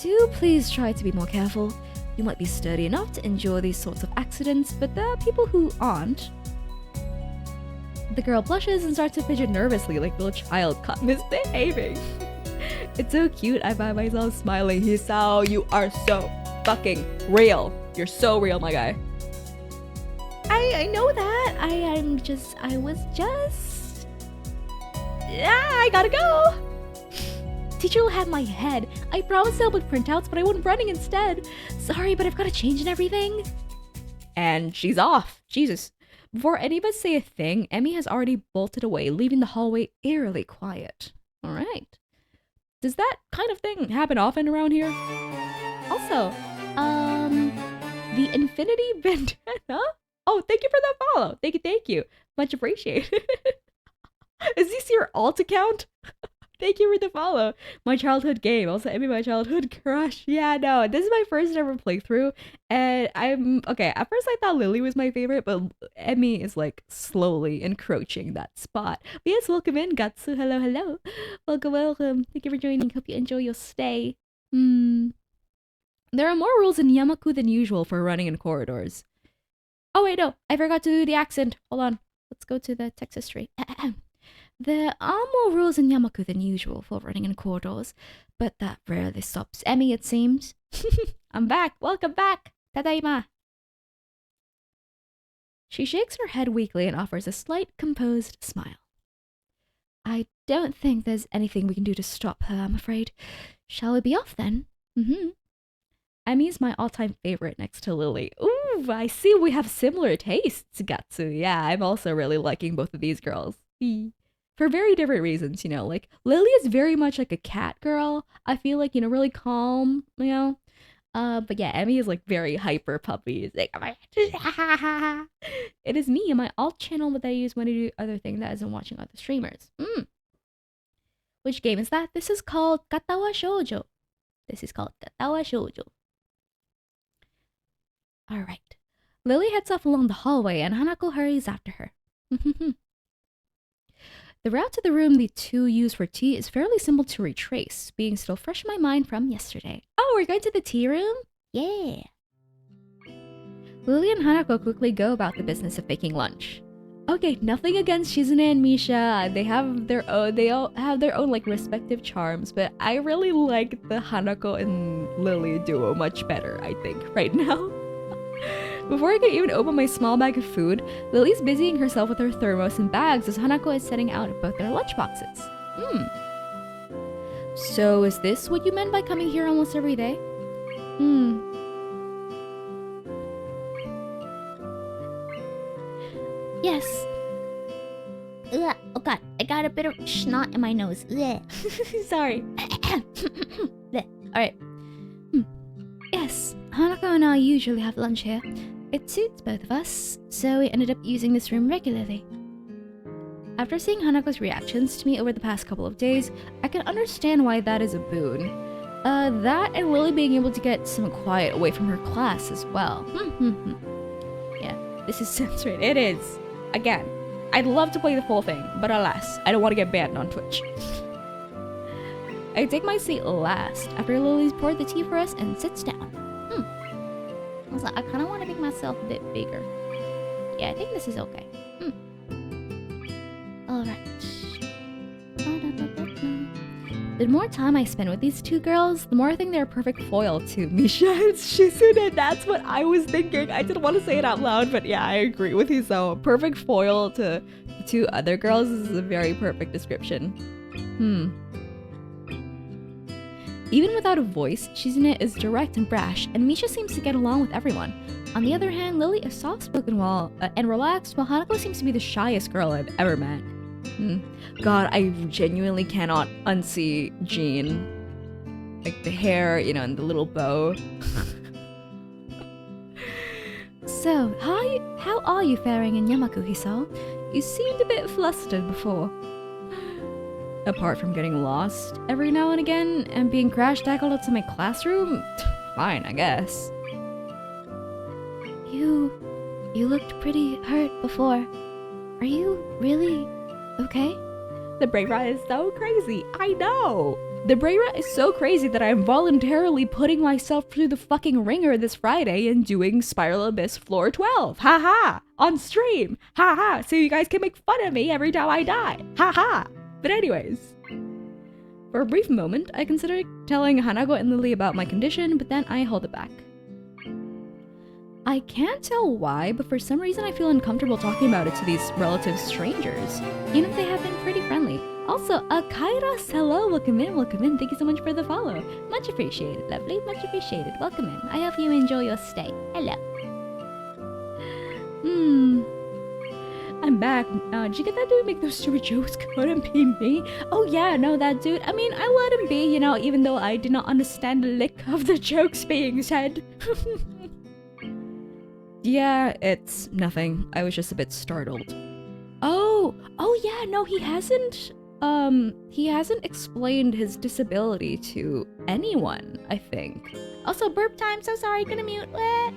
Do please try to be more careful. You might be sturdy enough to endure these sorts of accidents, but there are people who aren't. The girl blushes and starts to fidget nervously like a little child caught misbehaving. It's so cute, I find myself smiling. Hisao, you are so fucking real. You're so real, my guy. I know that. I gotta go. Teacher will have my head. I promised to help with printouts, but I went running instead. Sorry, but I've got to change and everything. And she's off. Jesus. Before any of us say a thing, Emmy has already bolted away, leaving the hallway eerily quiet. All right. Does that kind of thing happen often around here? Also, the Infinity Bandana? Oh, thank you for that follow. Thank you. Much appreciated. Is this your alt account? Thank you for the follow. My childhood game. Also, Emmy, my childhood crush. Yeah, no, this is my first ever playthrough. And okay, at first I thought Lily was my favorite, but Emmy is like slowly encroaching that spot. But yes, welcome in, Gatsu. Hello. Welcome. Thank you for joining. Hope you enjoy your stay. There are more rules in Yamaku than usual for running in corridors. Oh wait, no, I forgot to do the accent. Hold on. Let's go to the text history. There are more rules in Yamaku than usual for running in corridors, but that rarely stops Emmy, it seems. I'm back. Welcome back. Tadaima. She shakes her head weakly and offers a slight, composed smile. I don't think there's anything we can do to stop her, I'm afraid. Shall we be off then? Emmy's my all-time favorite next to Lily. Ooh, I see we have similar tastes, Gatsu. Yeah, I'm also really liking both of these girls. For very different reasons, you know, like Lily is very much like a cat girl. I feel like, you know, really calm, you know. But yeah, Emmy is like very hyper puppy. It's like, it is me and my alt channel that I use when I do other things that isn't watching other streamers. Which game is that? This is called Katawa Shoujo. Alright. Lily heads off along the hallway and Hanako hurries after her. The route to the room the two use for tea is fairly simple to retrace, being still fresh in my mind from yesterday. Oh, we're going to the tea room? Yeah. Lily and Hanako quickly go about the business of making lunch. Okay, nothing against Shizune and Misha. They all have their own like respective charms, but I really like the Hanako and Lily duo much better, I think, right now. Before I can even open my small bag of food, Lily's busying herself with her thermos and bags as Hanako is setting out both their lunchboxes. So is this what you meant by coming here almost every day? Yes. Ugh, oh god, I got a bit of snot in my nose. Ugh. Sorry. Alright. Yes, Hanako and I usually have lunch here. It suits both of us, so we ended up using this room regularly. After seeing Hanako's reactions to me over the past couple of days, I can understand why that is a boon. That and Lily being able to get some quiet away from her class as well. Yeah, this is censored. It is. Again, I'd love to play the full thing, but alas, I don't want to get banned on Twitch. I take my seat last after Lily's poured the tea for us and sits down. I was like, I kind of want to make myself a bit bigger. Yeah, I think this is okay. Alright. The more time I spend with these two girls, the more I think they're a perfect foil to Misha and Shizune. That's what I was thinking. I didn't want to say it out loud, but yeah, I agree with you. So, a perfect foil to the two other girls is a very perfect description. Even without a voice, Shizune is direct and brash, and Misha seems to get along with everyone. On the other hand, Lily is soft-spoken and relaxed, while Hanako seems to be the shyest girl I've ever met. God, I genuinely cannot unsee Jean. Like the hair, you know, and the little bow. So, how are you faring in Yamaku-Hiso? You seemed a bit flustered before. Apart from getting lost every now and again and being crash-tackled into my classroom, fine, I guess. You looked pretty hurt before. Are you really okay? The Breira is so crazy, I know! The Breira is so crazy that I am voluntarily putting myself through the fucking ringer this Friday and doing Spiral Abyss Floor 12, haha! On stream, haha! So you guys can make fun of me every time I die, haha! But anyways, for a brief moment, I considered telling Hanako and Lily about my condition, but then I held it back. I can't tell why, but for some reason I feel uncomfortable talking about it to these relative strangers, even if they have been pretty friendly. Also, Kairos, hello, welcome in, thank you so much for the follow. Much appreciated, lovely, much appreciated, welcome in. I hope you enjoy your stay. Hello. I'm back. Did you get that dude make those stupid jokes? Couldn't be me. Oh yeah, no, that dude. I mean, I let him be, you know, even though I did not understand a lick of the jokes being said. Yeah, it's nothing. I was just a bit startled. Oh yeah, no, he hasn't explained his disability to anyone, I think. Also, burp time, so sorry, gonna mute. What?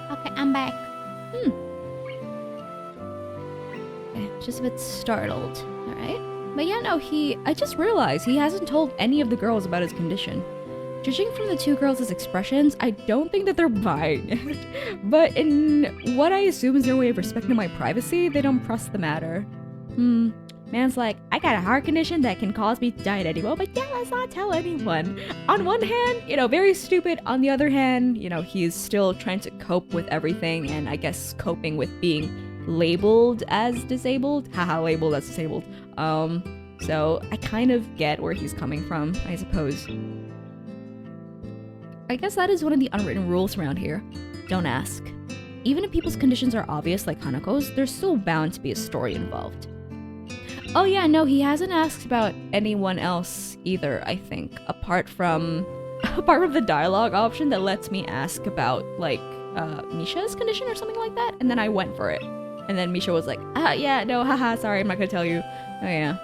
Okay, I'm back. Okay, just a bit startled. Alright. But yeah, no, I just realized he hasn't told any of the girls about his condition. Judging from the two girls' expressions, I don't think that they're buying it. But in what I assume is their way of respecting my privacy, they don't press the matter. Man's like, I got a heart condition that can cause me to die at any moment, but yeah, let's not tell anyone. On one hand, you know, very stupid. On the other hand, you know, he's still trying to cope with everything and I guess coping with being labeled as disabled. Haha, labeled as disabled. So I kind of get where he's coming from, I suppose. I guess that is one of the unwritten rules around here. Don't ask. Even if people's conditions are obvious like Hanako's, there's still bound to be a story involved. Oh yeah, no, he hasn't asked about anyone else either, I think. Apart from the dialogue option that lets me ask about, like, Misha's condition or something like that, and then I went for it. And then Misha was like, yeah, no, haha, sorry, I'm not gonna tell you. Oh yeah,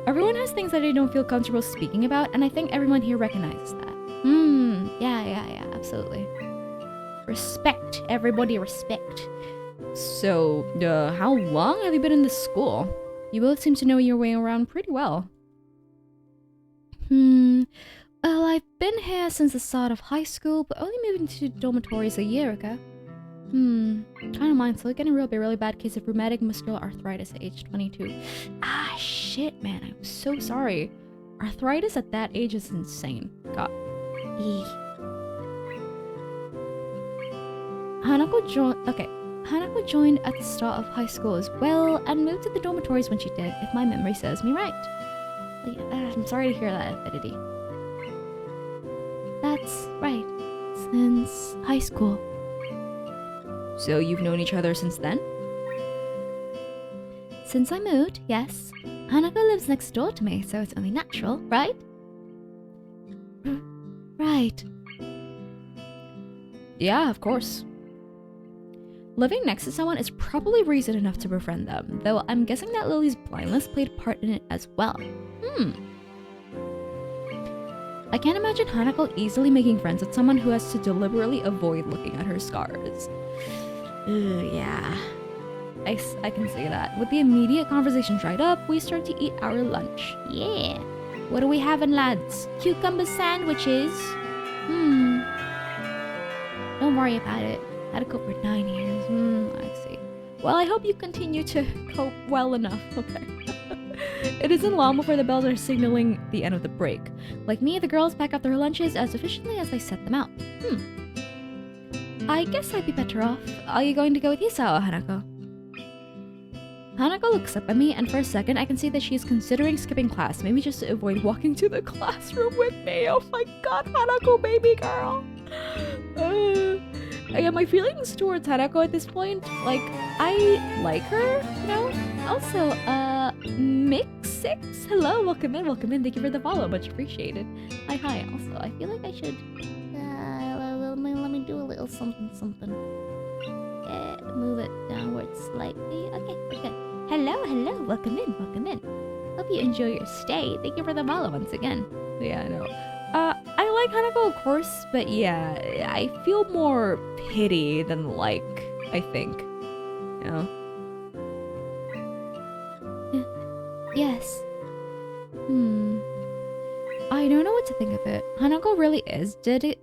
Everyone has things that they don't feel comfortable speaking about, and I think everyone here recognizes that. Yeah, absolutely. Respect, everybody respect. So, how long have you been in this school? You both seem to know your way around pretty well. Well, I've been here since the start of high school, but only moved into dormitories a year ago. Trying to mind, so getting a really bad case of rheumatic muscular arthritis at age 22. Ah, shit, man, I'm so sorry. Arthritis at that age is insane. God. Hanako joined at the start of high school as well and moved to the dormitories when she did, if my memory serves me right. I'm sorry to hear that, Infinity. That's right. Since high school. So you've known each other since then? Since I moved, yes. Hanako lives next door to me, so it's only natural, right? Right. Yeah, of course. Living next to someone is probably reason enough to befriend them, though I'm guessing that Lily's blindness played a part in it as well. I can't imagine Hanako easily making friends with someone who has to deliberately avoid looking at her scars. Yeah. I can see that. With the immediate conversation dried up, we start to eat our lunch. Yeah. What are we having, lads? Cucumber sandwiches? Don't worry about it. Had to cope for 9 years. I see. Well, I hope you continue to cope well enough, okay? It isn't long before the bells are signaling the end of the break. Like me, the girls pack up their lunches as efficiently as they set them out. I guess I'd be better off. Are you going to go with Hisao, Hanako? Hanako looks up at me, and for a second I can see that she is considering skipping class, maybe just to avoid walking to the classroom with me. Oh my god, Hanako, baby girl! My feelings towards Hanako at this point, like, I like her, you know? Also, Mix6? Hello, welcome in, thank you for the follow, much appreciated. Hi, also, I feel like I should, let me do a little something. Move it downwards slightly, okay, we're good. Hello, welcome in. Hope you enjoy your stay, thank you for the follow once again. Yeah, I know. I like Hanako, of course, but yeah, I feel more pity than like, I think. You know? Yes. I don't know what to think of it. Hanako really is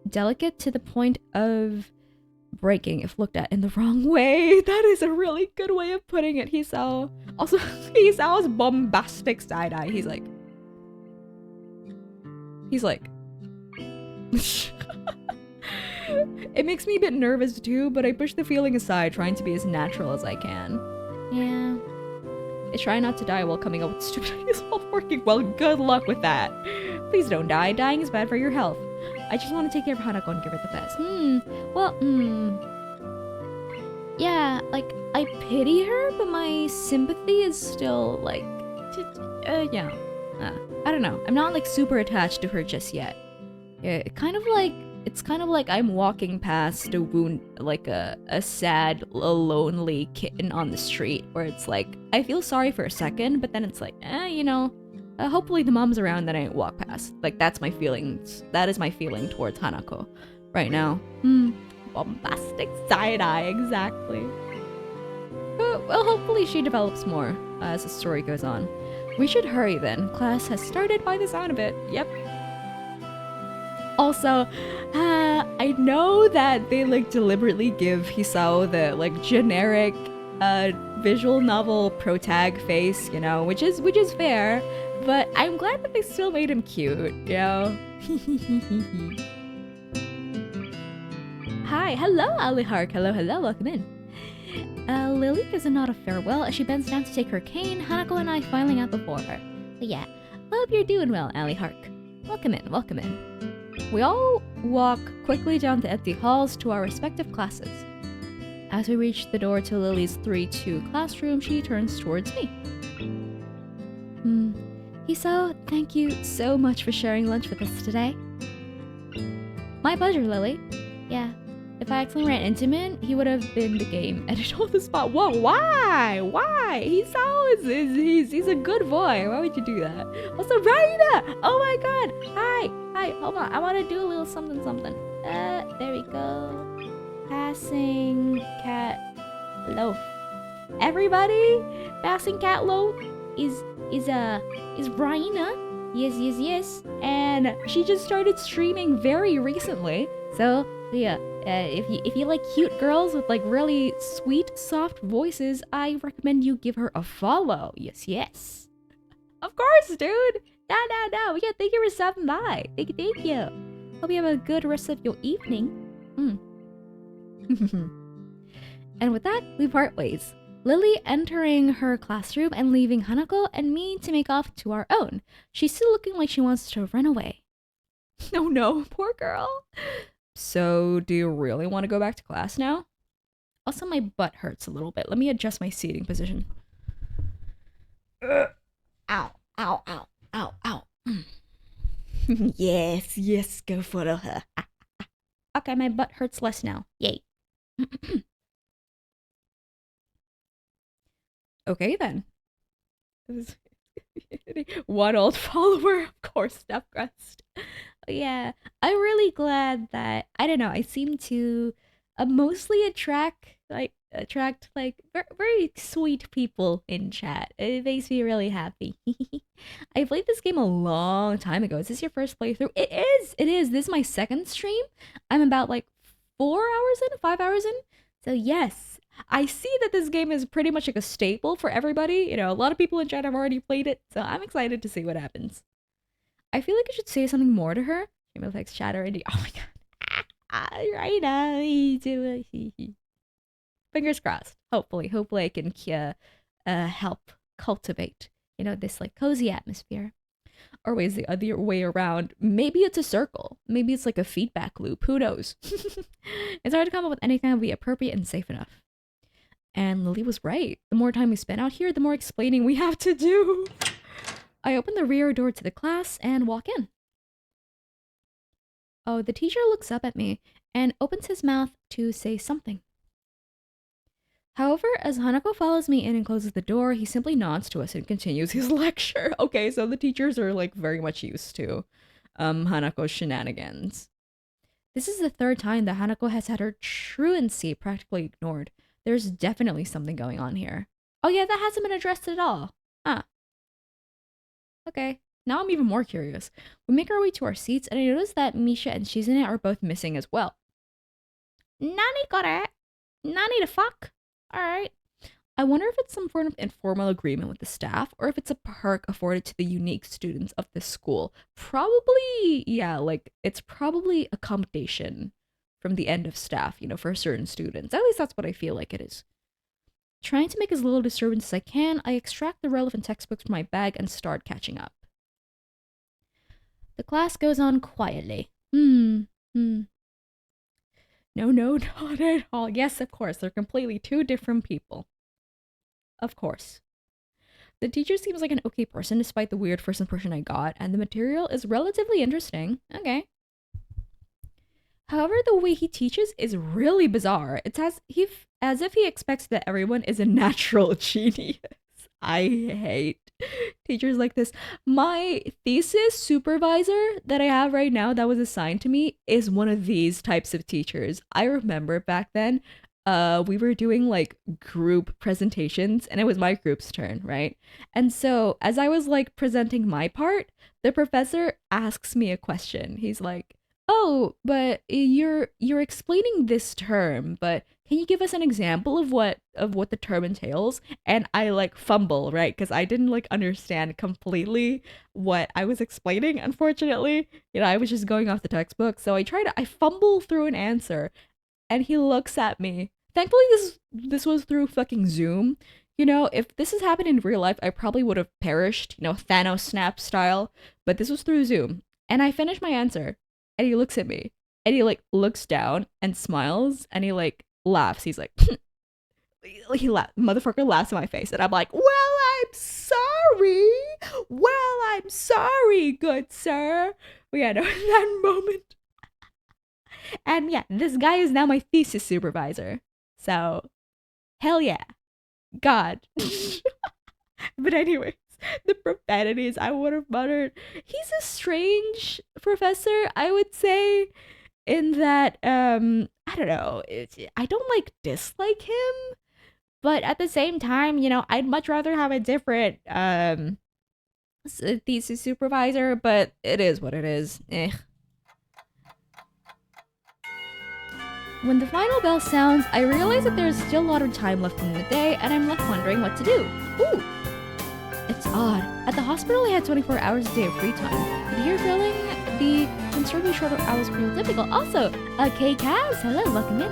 delicate to the point of breaking if looked at in the wrong way. That is a really good way of putting it, Hisao. Also, Hisao's bombastic side-eye. He's like... It makes me a bit nervous too, but I push the feeling aside, trying to be as natural as I can. Yeah. I try not to die while coming up with stupid ideas while working. Well, good luck with that. Please don't die. Dying is bad for your health. I just want to take care of Hanako and give her the best. Yeah, like, I pity her, but my sympathy is still, like, yeah. I don't know. I'm not, like, super attached to her just yet. Yeah, it's kind of like I'm walking past a wound, like a sad, lonely kitten on the street, where it's like, I feel sorry for a second, but then it's like, you know, hopefully the mom's around that I walk past. Like, that's my feelings. That is my feeling towards Hanako right now. Bombastic side-eye, exactly. But, well, hopefully she develops more as the story goes on. We should hurry then. Class has started by the sound of it. Yep. Also, I know that they like deliberately give Hisao the like generic visual novel protag face, you know, which is fair, but I'm glad that they still made him cute, you know. Hi, hello, Alihark. Hello, welcome in. Lily gives a nod of farewell as she bends down to take her cane, Hanako and I filing out before her. But yeah, hope you're doing well, Alihark. Welcome in. We all walk quickly down the empty halls to our respective classes. As we reach the door to Lily's 3-2 classroom, she turns towards me. Hisao, thank you so much for sharing lunch with us today. My pleasure, Lily. Yeah, if I accidentally ran into him, he would have been the game editor on the spot. Whoa, why? Hisao he's a good boy. Why would you do that? Also, Raina! Oh my god! Hi, hold on. I want to do a little something. There we go. Passing cat loaf. Everybody, passing cat loaf is Raina. Yes. And she just started streaming very recently. So yeah, if you like cute girls with like really sweet, soft voices, I recommend you give her a follow. Yes. Of course, dude. No. Yeah, thank you for stopping by. Thank you. Hope you have a good rest of your evening. And with that, we part ways. Lily entering her classroom and leaving Hanako and me to make off to our own. She's still looking like she wants to run away. Oh no, poor girl. So, do you really want to go back to class now? Also, my butt hurts a little bit. Let me adjust my seating position. Ow, ow, ow, ow, ow. Yes, go follow her. Okay, my butt hurts less now. Yay. Okay, then. One old follower, of course, Step Crust. Yeah, I'm really glad that, I don't know, I seem to mostly attract very sweet people in chat. It makes me really happy. I played this game a long time ago. Is this your first playthrough? It is. This is my second stream. I'm about like 5 hours in. So yes, I see that this game is pretty much like a staple for everybody. You know, a lot of people in chat have already played it, so I'm excited to see what happens. I feel like I should say something more to her. She affects chat already. Oh my god. Right now. Fingers crossed. Hopefully I can help cultivate, you know, this like cozy atmosphere. Or ways the other way around. Maybe it's a circle. Maybe it's like a feedback loop. Who knows? It's hard to come up with anything that would be appropriate and safe enough. And Lily was right. The more time we spend out here, the more explaining we have to do. I open the rear door to the class and walk in. Oh, the teacher looks up at me and opens his mouth to say something. However, as Hanako follows me in and closes the door, he simply nods to us and continues his lecture. Okay, so the teachers are like very much used to Hanako's shenanigans. This is the third time that Hanako has had her truancy practically ignored. There's definitely something going on here. Oh yeah, that hasn't been addressed at all. Huh. Okay, now I'm even more curious. We make our way to our seats and I notice that Misha and Shizune are both missing as well. Nani kore? Nani the fuck? Alright. I wonder if it's some form of informal agreement with the staff or if it's a perk afforded to the unique students of this school. Probably, yeah, like it's probably accommodation from the end of staff, you know, for certain students. At least that's what I feel like it is. Trying to make as little disturbance as I can, I extract the relevant textbooks from my bag and start catching up. The class goes on quietly. No, not at all. Yes, of course, they're completely two different people. Of course. The teacher seems like an okay person despite the weird first impression I got, and the material is relatively interesting. Okay. However, the way he teaches is really bizarre. It's as if he expects that everyone is a natural genius. I hate teachers like this. My thesis supervisor that I have right now that was assigned to me is one of these types of teachers. I remember back then, we were doing like group presentations and it was my group's turn, right? And so as I was like presenting my part, the professor asks me a question. He's like, "Oh, but you're explaining this term, but can you give us an example of what the term entails?" And I like fumble, right? Because I didn't like understand completely what I was explaining, unfortunately. You know, I was just going off the textbook. So I fumble through an answer and he looks at me. Thankfully this was through fucking Zoom. You know, if this has happened in real life, I probably would have perished, you know, Thanos snap style, but this was through Zoom. And I finished my answer and he looks at me and he like looks down and smiles and he like laughs. He's like, motherfucker laughs in my face. And I'm like, well, I'm sorry, good sir. Yeah, no, in that moment. And yeah, this guy is now my thesis supervisor. So, hell yeah. God. But anyways, the profanities I would have muttered. He's a strange professor, I would say, in that, I don't know, I don't like dislike him, but at the same time, you know, I'd much rather have a different thesis supervisor, but it is what it is. When the final bell sounds, I realize that there's still a lot of time left in the day, and I'm left wondering what to do. Ooh! It's odd. At the hospital, I had 24 hours a day of free time. But here filling the considerably shorter hours feel difficult. Also, K-Cavs, hello, welcome in.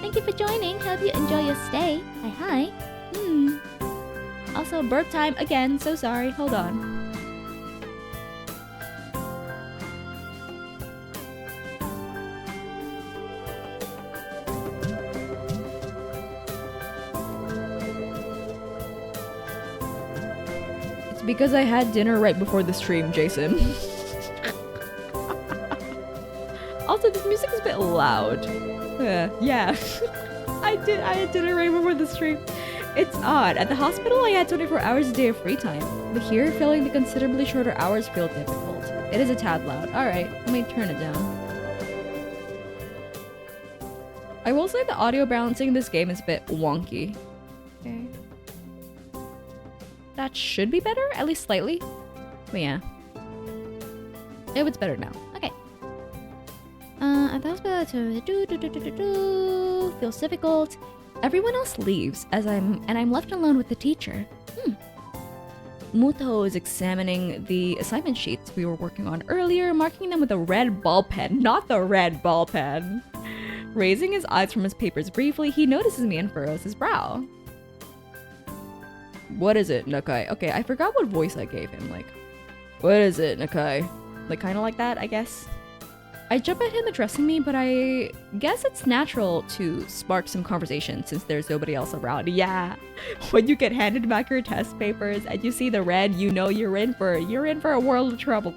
Thank Thank you for joining. Hope you enjoy your stay. Hi. Also, burp time again. So sorry. Hold on. It's because I had dinner right before the stream, Jason. Also, this music is a bit loud. Yeah. I had dinner right before the stream. It's odd. At the hospital, I had 24 hours a day of free time. But here, filling the considerably shorter hours feel difficult. It is a tad loud. Alright, let me turn it down. I will say the audio balancing in this game is a bit wonky. Okay. That should be better, at least slightly. But yeah. It's better now. Okay. At the hospital, feels difficult. Everyone else leaves I'm left alone with the teacher. Muto is examining the assignment sheets we were working on earlier, marking them with a red ball pen, not the red ball pen. Raising his eyes from his papers briefly, he notices me and furrows his brow. What is it, Nakai? Okay, I forgot what voice I gave him. Like, what is it, Nakai? Like, kind of like that, I guess. I jump at him addressing me, but I guess it's natural to spark some conversation since there's nobody else around. Yeah, when you get handed back your test papers and you see the red, you know you're in for a world of trouble.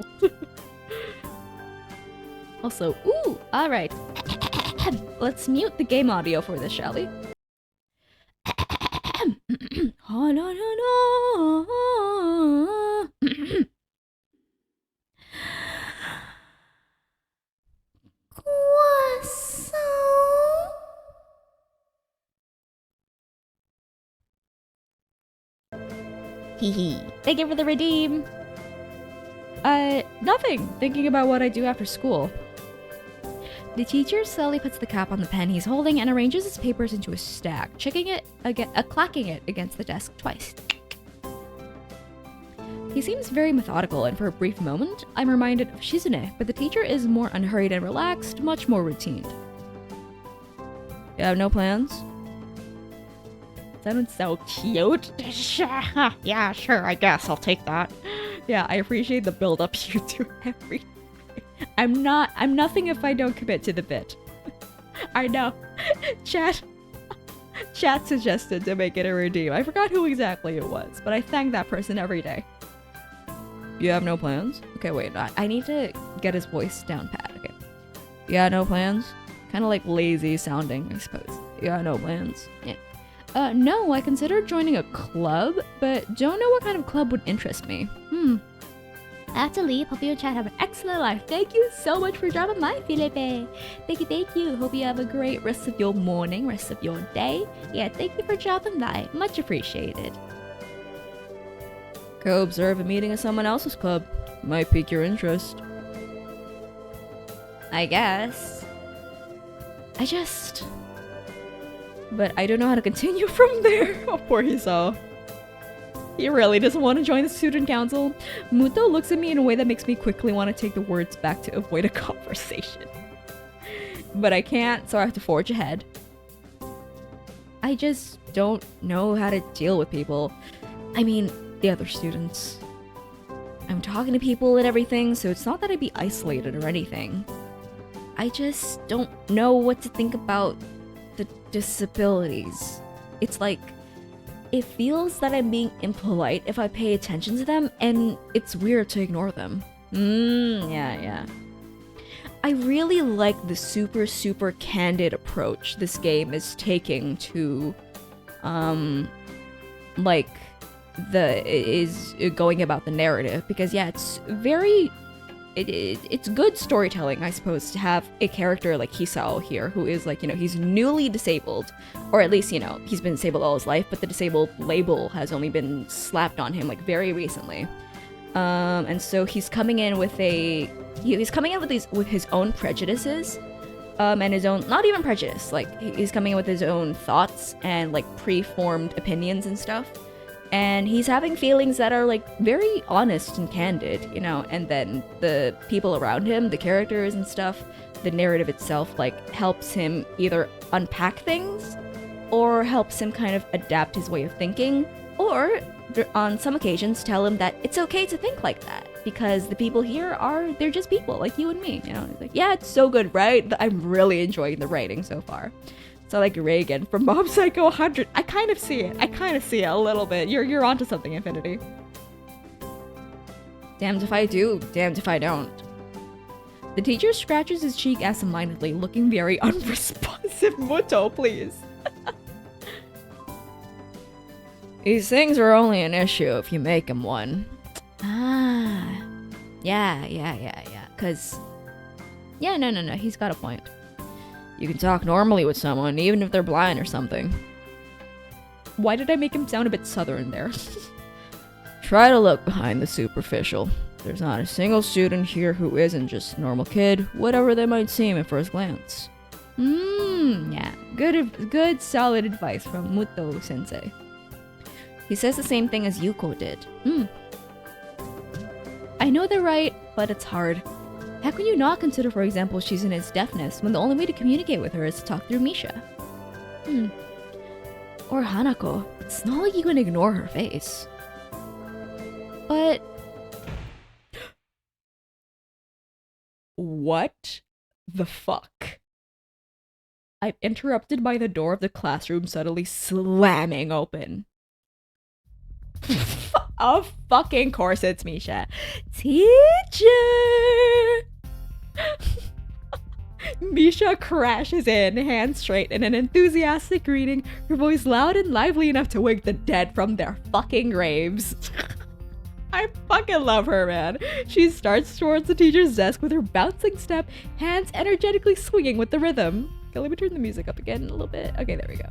Also, ooh, all right. Let's mute the game audio for this, shall we? Oh, no, no, no. Hee. Thank you for the redeem. Nothing. Thinking about what I do after school. The teacher slowly puts the cap on the pen he's holding and arranges his papers into a stack, clacking it against the desk twice. He seems very methodical, and for a brief moment, I'm reminded of Shizune, but the teacher is more unhurried and relaxed, much more routine. You have no plans? Sounds so cute. Yeah, sure, I guess I'll take that. Yeah, I appreciate the build-up you do every day. I'm nothing if I don't commit to the bit. I know. Chat suggested to make it a redeem. I forgot who exactly it was, but I thank that person every day. You have no plans? Okay, wait, I need to get his voice down pat. Okay. Yeah, no plans? Kind of like lazy sounding, I suppose. Yeah, no plans. Yeah. No, I considered joining a club, but don't know what kind of club would interest me. I have to leave. Hope you and chat have an excellent life. Thank you so much for dropping by, Felipe. Thank you. Hope you have a great rest of your morning, rest of your day. Yeah, thank you for dropping by. Much appreciated. Go observe a meeting at someone else's club. Might pique your interest. I guess. But I don't know how to continue from there. Oh, poor Hisao. He really doesn't want to join the student council. Muto looks at me in a way that makes me quickly want to take the words back to avoid a conversation. But I can't, so I have to forge ahead. I just don't know how to deal with people. I mean, the other students. I'm talking to people and everything, so it's not that I'd be isolated or anything. I just don't know what to think about the disabilities. It's like, it feels that I'm being impolite if I pay attention to them, and it's weird to ignore them. Yeah. I really like the super candid approach this game is taking to, is going about the narrative, because yeah, it's very, it's good storytelling, I suppose, to have a character like Hisao here, who is like, he's newly disabled, or at least, he's been disabled all his life, but the disabled label has only been slapped on him like very recently. And so he's coming in with with his own prejudices, and his own, not even prejudice, like he's coming in with his own thoughts and like preformed opinions and stuff. And he's having feelings that are like very honest and candid, and then the people around him, the characters and stuff, the narrative itself like helps him either unpack things or helps him kind of adapt his way of thinking, or on some occasions tell him that it's okay to think like that because the people here they're just people like you and me, you know. He's like, yeah, it's so good, right? I'm really enjoying the writing so far. So like Reagan from Mob Psycho 100, I kind of see it a little bit. You're onto something, Infinity. Damned if I do, damned if I don't. The teacher scratches his cheek absentmindedly, looking very unresponsive. Muto, please. These things are only an issue if you make him one. Ah. Yeah. Cause... Yeah, no, he's got a point. You can talk normally with someone, even if they're blind or something. Why did I make him sound a bit southern there? Try to look behind the superficial. There's not a single student here who isn't just a normal kid, whatever they might seem at first glance. Yeah. Good solid advice from Muto sensei. He says the same thing as Yuko did. I know they're right, but it's hard. How can you not consider, for example, she's in his deafness when the only way to communicate with her is to talk through Misha? Or Hanako. It's not like you can ignore her face. But... What the fuck? I'm interrupted by the door of the classroom suddenly slamming open. Of fucking course it's Misha. Teacher! Misha crashes in, hands straight, in an enthusiastic greeting, her voice loud and lively enough to wake the dead from their fucking graves. I fucking love her, man. She starts towards the teacher's desk with her bouncing step, hands energetically swinging with the rhythm. Okay, let me turn the music up again a little bit. Okay, there we go.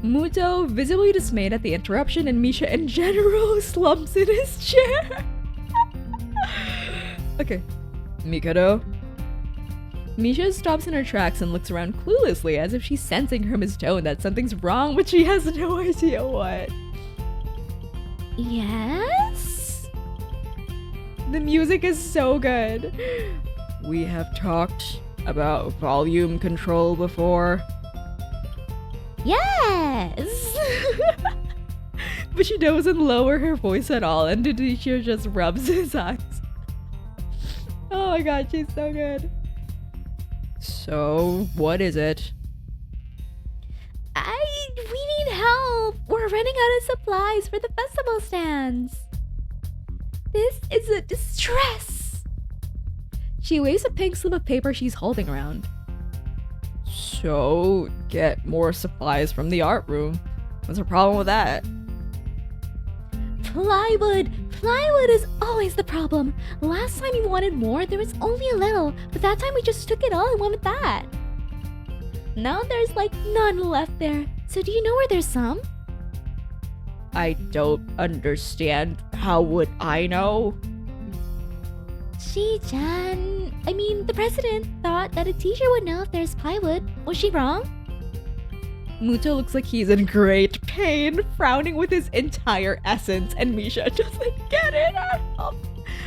Muto, visibly dismayed at the interruption, and Misha in general, slumps in his chair. Okay. Mikado? Misha stops in her tracks and looks around cluelessly as if she's sensing from his tone that something's wrong, but she has no idea what. Yes? The music is so good. We have talked about volume control before. Yes! But she doesn't lower her voice at all, and the teacher just rubs his eyes. Oh my god, she's so good. So, what is it? We need help! We're running out of supplies for the festival stands. This is a distress! She waves a pink slip of paper she's holding around. So, get more supplies from the art room. What's the problem with that? Plywood! Plywood is always the problem. Last time you wanted more, there was only a little, but that time we just took it all and went with that. Now there's like none left there. So do you know where there's some? I don't understand. How would I know? Shi-chan, I mean, the president thought that a teacher would know if there's plywood. Was she wrong? Muto looks like he's in great pain, frowning with his entire essence, and Misha doesn't get it at all.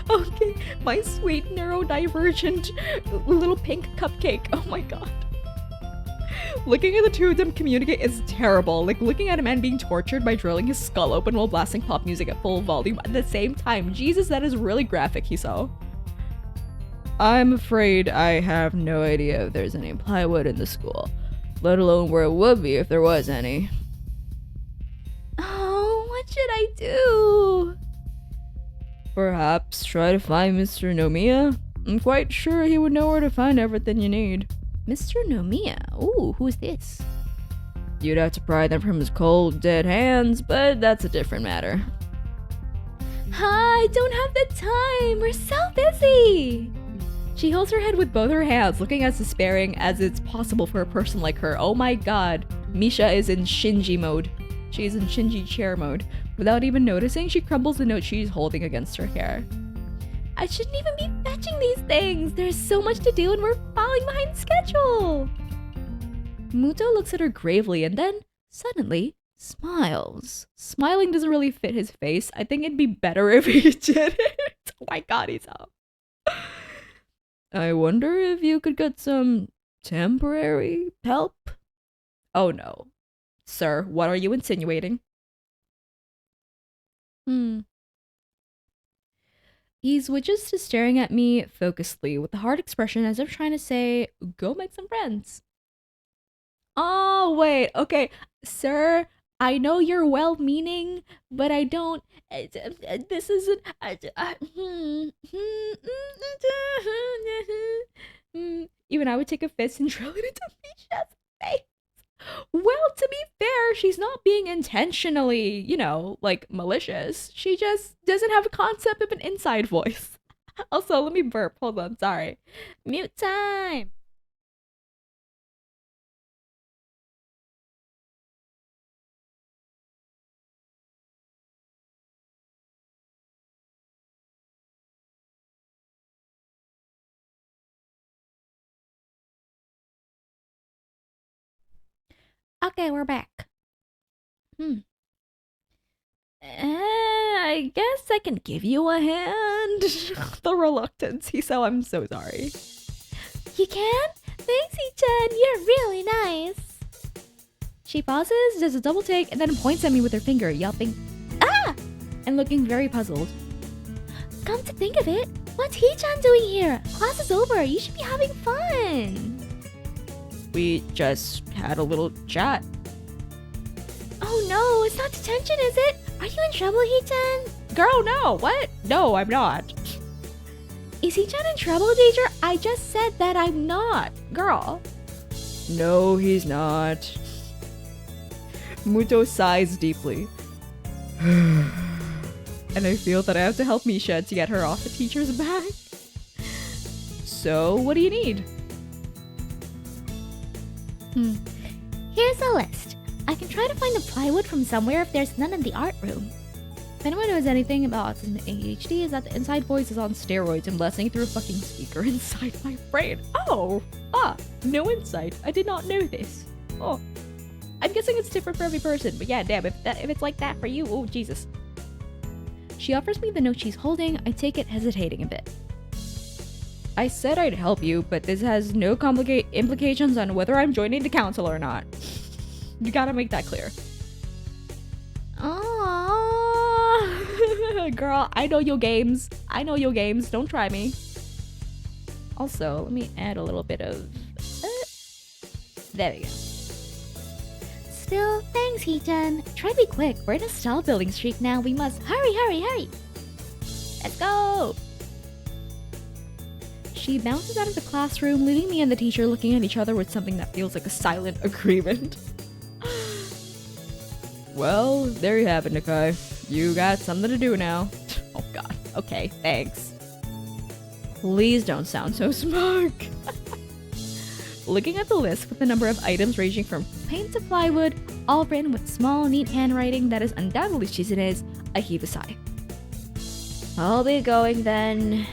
Okay, my sweet neurodivergent little pink cupcake. Oh my god. Looking at the two of them communicate is terrible. Like looking at a man being tortured by drilling his skull open while blasting pop music at full volume at the same time. Jesus, that is really graphic, Hiso. I'm afraid I have no idea if there's any plywood in the school, let alone where it would be if there was any. Oh, what should I do? Perhaps try to find Mr. Nomiya? I'm quite sure he would know where to find everything you need. Mr. Nomiya? Ooh, who is this? You'd have to pry them from his cold, dead hands, but that's a different matter. I don't have the time! We're so busy! She holds her head with both her hands, looking as despairing as it's possible for a person like her. Oh my god. Misha is in Shinji mode. She's in Shinji chair mode. Without even noticing, she crumbles the note she's holding against her hair. I shouldn't even be fetching these things! There's so much to do and we're falling behind schedule! Muto looks at her gravely and then, suddenly, smiles. Smiling doesn't really fit his face. I think it'd be better if he did it. Oh my god, he's up. I wonder if you could get some temporary help? Oh no. Sir, what are you insinuating? He switches to staring at me focusedly with a hard expression as if trying to say, go make some friends. Oh, wait, okay. Sir, I know you're well-meaning, but I don't... this isn't... Even I would take a fist and drill it into Misha's face. Well, to be fair, she's not being intentionally, you know, like, malicious. She just doesn't have a concept of an inside voice. Also, let me burp. Hold on, sorry. Mute time! Okay, we're back. I guess I can give you a hand. The reluctance. So I'm so sorry. You can? Thanks, Hee-chan. You're really nice. She pauses, does a double take, and then points at me with her finger, yelping, "Ah!" and looking very puzzled. Come to think of it, what's Hee-chan doing here? Class is over. You should be having fun. We just had a little chat. Oh no, it's not detention, is it? Are you in trouble, Hee-chan? Girl, no. What? No, I'm not. Is Hee-chan in trouble, teacher? I just said that I'm not. Girl. No, he's not. Muto sighs deeply. And I feel that I have to help Misha to get her off the teacher's back. So, what do you need? Here's a list. I can try to find the plywood from somewhere if there's none in the art room. If anyone knows anything about autism and ADHD, is that the inside voice is on steroids and blasting through a fucking speaker inside my brain. No insight. I did not know this. Oh, I'm guessing it's different for every person, but yeah, damn, if it's like that for you, oh Jesus. She offers me the note she's holding. I take it, hesitating a bit. I said I'd help you, but this has no implications on whether I'm joining the council or not. You gotta make that clear. Aww. Girl, I know your games. Don't try me. Also, let me add a little bit of... there we go. Still, thanks, Hee-chan. Try to be quick. We're in a stall building streak now. We must hurry. Let's go! She bounces out of the classroom, leaving me and the teacher looking at each other with something that feels like a silent agreement. Well, there you have it, Nikai. You got something to do now. Oh god. Okay, thanks. Please don't sound so smug. Looking at the list with the number of items ranging from paint to plywood, all written with small, neat handwriting that is undoubtedly Shizune's, I heave a sigh. I'll be going then.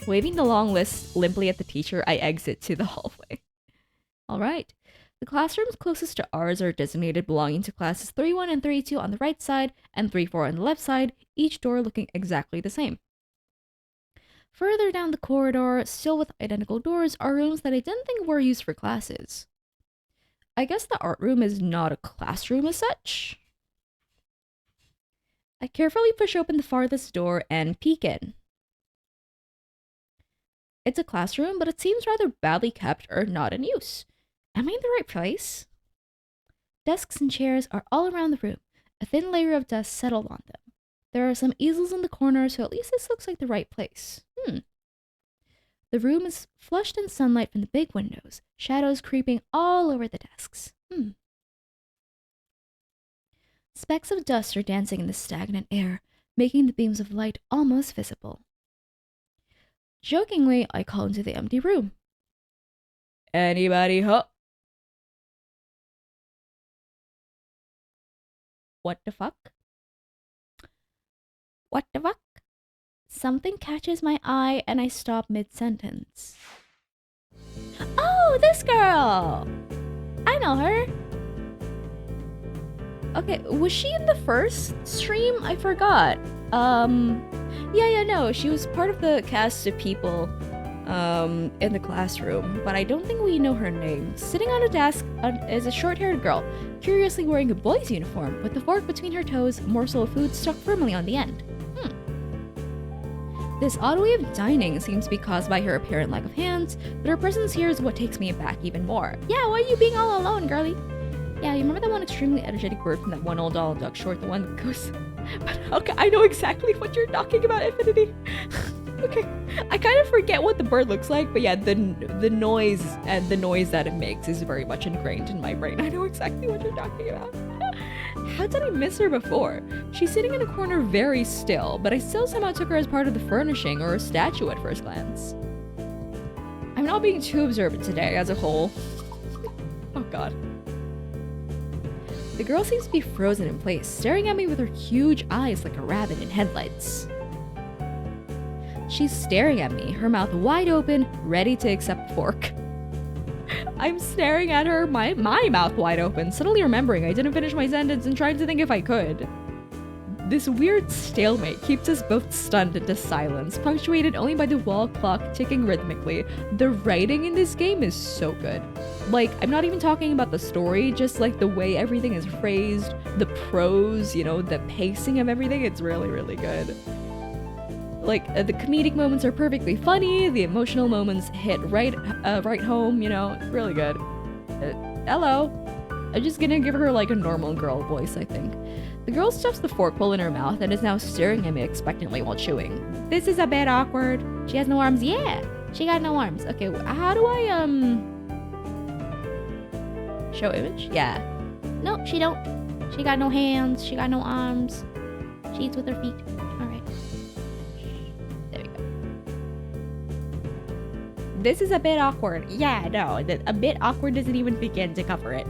Waving the long list limply at the teacher, I exit to the hallway. Alright. The classrooms closest to ours are designated belonging to classes 3-1 and 3-2 on the right side and 3-4 on the left side, each door looking exactly the same. Further down the corridor, still with identical doors, are rooms that I didn't think were used for classes. I guess the art room is not a classroom as such. I carefully push open the farthest door and peek in. It's a classroom, but it seems rather badly kept or not in use. Am I in the right place? Desks and chairs are all around the room. A thin layer of dust settled on them. There are some easels in the corner, so at least this looks like the right place. The room is flushed in sunlight from the big windows, shadows creeping all over the desks. Specks of dust are dancing in the stagnant air, making the beams of light almost visible. Jokingly, I call into the empty room. Anybody home? What the fuck? What the fuck? Something catches my eye and I stop mid-sentence. Oh, this girl! I know her. Okay, was she in the first stream? I forgot. No, she was part of the cast of people in the classroom, but I don't think we know her name. Sitting on a desk is a short-haired girl, curiously wearing a boy's uniform, with the fork between her toes, a morsel of food stuck firmly on the end. This odd way of dining seems to be caused by her apparent lack of hands, but her presence here is what takes me aback even more. Yeah, why are you being all alone, girlie? Yeah, you remember that one extremely energetic bird from that one old Donald Duck short, the one that goes... But okay, I know exactly what you're talking about, Infinity. Okay, I kind of forget what the bird looks like, but yeah, the noise and the noise that it makes is very much ingrained in my brain. I know exactly what you're talking about. How did I miss her before? She's sitting in a corner very still, but I still somehow took her as part of the furnishing or a statue at first glance. I'm not being too observant today as a whole. Oh god. The girl seems to be frozen in place, staring at me with her huge eyes like a rabbit in headlights. She's staring at me, her mouth wide open, ready to accept a fork. I'm staring at her, my mouth wide open, suddenly remembering I didn't finish my sentence and trying to think if I could. This weird stalemate keeps us both stunned into silence, punctuated only by the wall clock ticking rhythmically. The writing in this game is so good. Like, I'm not even talking about the story, just like the way everything is phrased, the prose, you know, the pacing of everything, it's really, really good. Like, the comedic moments are perfectly funny, the emotional moments hit right home, you know, really good. Hello. I'm just gonna give her like a normal girl voice, I think. The girl stuffs the forkful in her mouth and is now staring at me expectantly while chewing. This is a bit awkward. She has no arms. Yeah, she got no arms. Okay, how do I, show image? Yeah. No, she don't. She got no hands. She got no arms. She eats with her feet. Alright. There we go. This is a bit awkward. Yeah, no, a bit awkward doesn't even begin to cover it.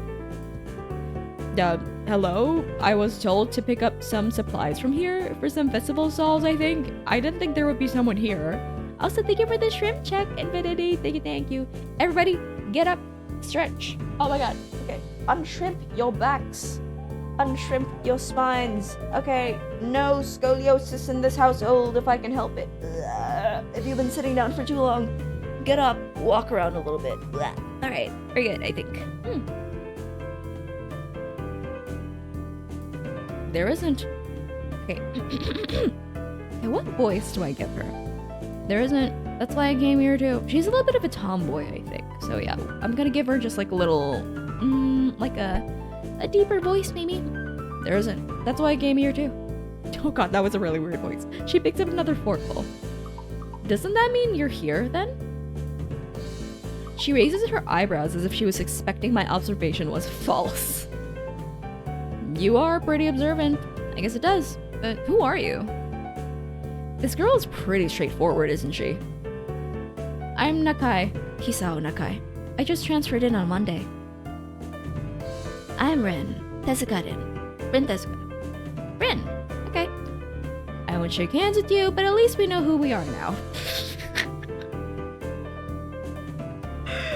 Hello? I was told to pick up some supplies from here for some festival stalls, I think. I didn't think there would be someone here. Also, thank you for the shrimp check, Infinity. Thank you. Everybody, get up, stretch. Oh my god. Okay. Unshrimp your backs. Unshrimp your spines. Okay. No scoliosis in this household if I can help it. If you've been sitting down for too long, get up, walk around a little bit. Alright. Very good, I think. There isn't. Okay. Okay, what voice do I give her? There isn't. That's why I came here too. She's a little bit of a tomboy, I think. So yeah, I'm gonna give her just like a little, like a deeper voice maybe. There isn't. That's why I came here too. Oh god, that was a really weird voice. She picks up another forkful. Doesn't that mean you're here then? She raises her eyebrows as if she was expecting my observation was false. You are pretty observant. I guess it does. But who are you? This girl is pretty straightforward, isn't she? I'm Nakai. Hisao Nakai. I just transferred in on Monday. I'm Rin. Tezuka Rin. Rin Tezuka. Rin. Okay. I won't shake hands with you, but at least we know who we are now.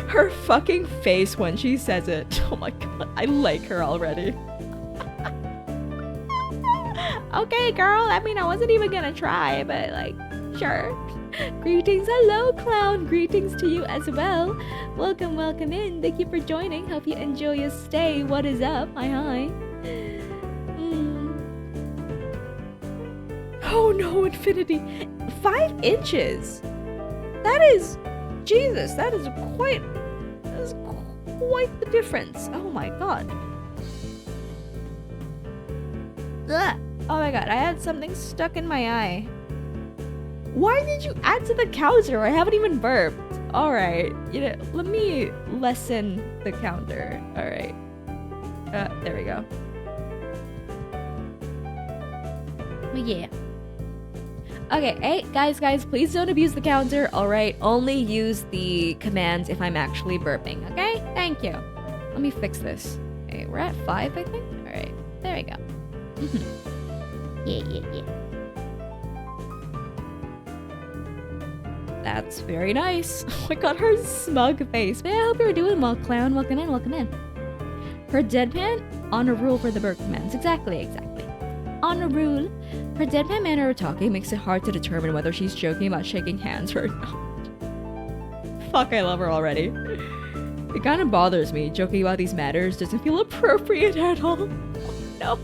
Her fucking face when she says it. Oh my god, I like her already. Okay, girl, I mean, I wasn't even gonna try, but like, sure. Greetings, hello, clown. Greetings to you as well. Welcome in. Thank you for joining. Hope you enjoy your stay. What is up? Hi. Oh no, Infinity. 5 inches. That is, Jesus, that is quite the difference. Oh my god. Ugh. Oh my god, I had something stuck in my eye. Why did you add to the counter? I haven't even burped. Alright, you know, let me lessen the counter. Alright. There we go. Oh yeah. Okay, hey, guys, please don't abuse the counter, alright? Only use the commands if I'm actually burping, okay? Thank you. Let me fix this. Okay, we're at 5, I think? Alright, there we go. Yeah. That's very nice. Oh my god, her smug face. Man, I hope you're doing well, clown. Welcome in. Her deadpan? On a rule for the burp commands. Exactly. On a rule. Her deadpan manner of talking makes it hard to determine whether she's joking about shaking hands or not. fuck, I love her already. It kind of bothers me. Joking about these matters doesn't feel appropriate at all. No.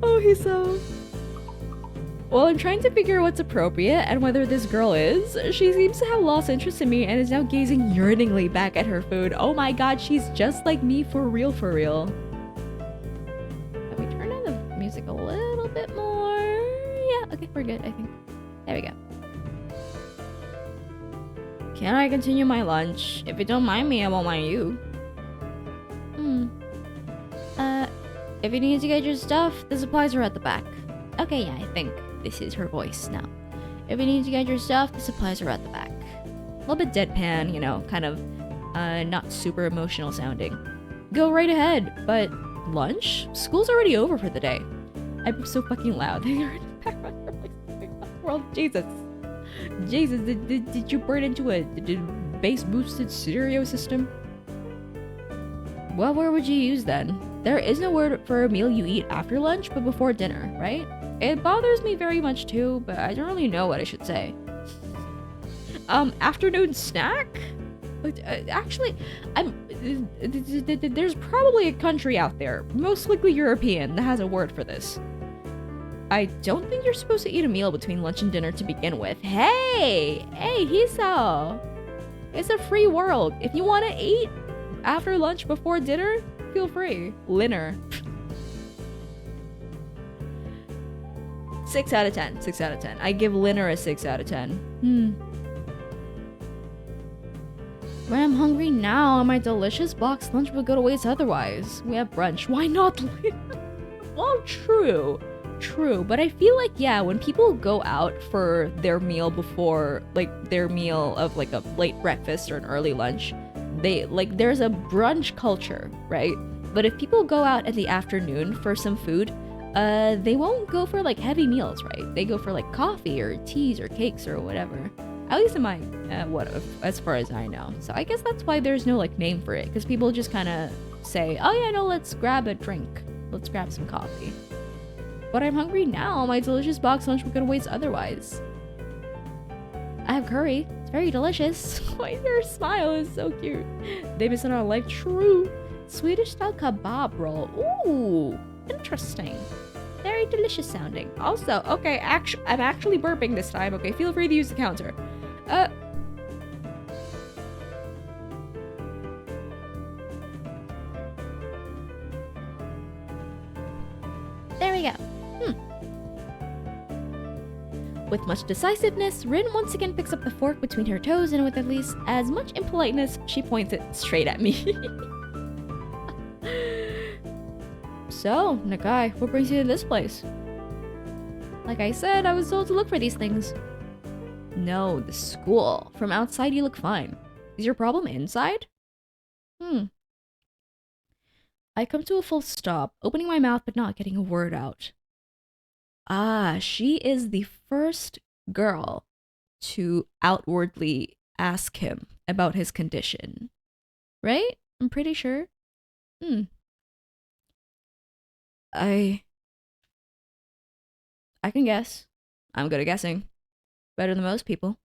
Oh, he's so... Well, I'm trying to figure what's appropriate and whether this girl is. She seems to have lost interest in me and is now gazing yearningly back at her food. Oh my god, she's just like me for real, for real. Can we turn down the music a little bit more? Yeah, okay, we're good, I think. There we go. Can I continue my lunch? If you don't mind me, I won't mind you. If you need to get your stuff, the supplies are at the back. Okay, yeah, I think this is her voice now. If you need to get your stuff, the supplies are at the back. A little bit deadpan, you know, kind of not super emotional sounding. Go right ahead, but lunch? School's already over for the day. I'm so fucking loud. They are in the background. World, Jesus. Jesus, did you burn into a base boosted stereo system? What word would you use then? There is no word for a meal you eat after lunch but before dinner, right? It bothers me very much too, but I don't really know what I should say. Afternoon snack? Actually, there's probably a country out there, most likely European, that has a word for this. I don't think you're supposed to eat a meal between lunch and dinner to begin with. Hey, Hiso! It's a free world. If you want to eat after lunch before dinner, feel free. Linner. 6 out of 10. 6 out of 10. I give Linner a 6 out of 10. When I'm hungry now, and my delicious boxed lunch would go to waste otherwise. We have brunch. Why not Linner? Well, true, but I feel like, yeah, when people go out for their meal before, like, their meal of, like, a late breakfast or an early lunch, they, like, there's a brunch culture, right? But if people go out in the afternoon for some food, they won't go for, like, heavy meals, right? They go for, like, coffee or teas or cakes or whatever. At least in my, as far as I know. So I guess that's why there's no, like, name for it, because people just kind of say, oh yeah, no, let's grab a drink. Let's grab some coffee. But I'm hungry now. My delicious box lunch would go to waste otherwise. I have curry. It's very delicious. Your smile is so cute. They miss out on life. True. Swedish style kebab roll. Ooh, interesting. Very delicious sounding. Also, okay, I'm actually burping this time. Okay, feel free to use the counter. There we go. With much decisiveness, Rin once again picks up the fork between her toes and with at least as much impoliteness, she points it straight at me. So, Nakai, what brings you to this place? Like I said, I was told to look for these things. No, the school. From outside you look fine. Is your problem inside? I come to a full stop, opening my mouth but not getting a word out. Ah, she is the first girl to outwardly ask him about his condition. Right? I'm pretty sure. I can guess. I'm good at guessing. Better than most people.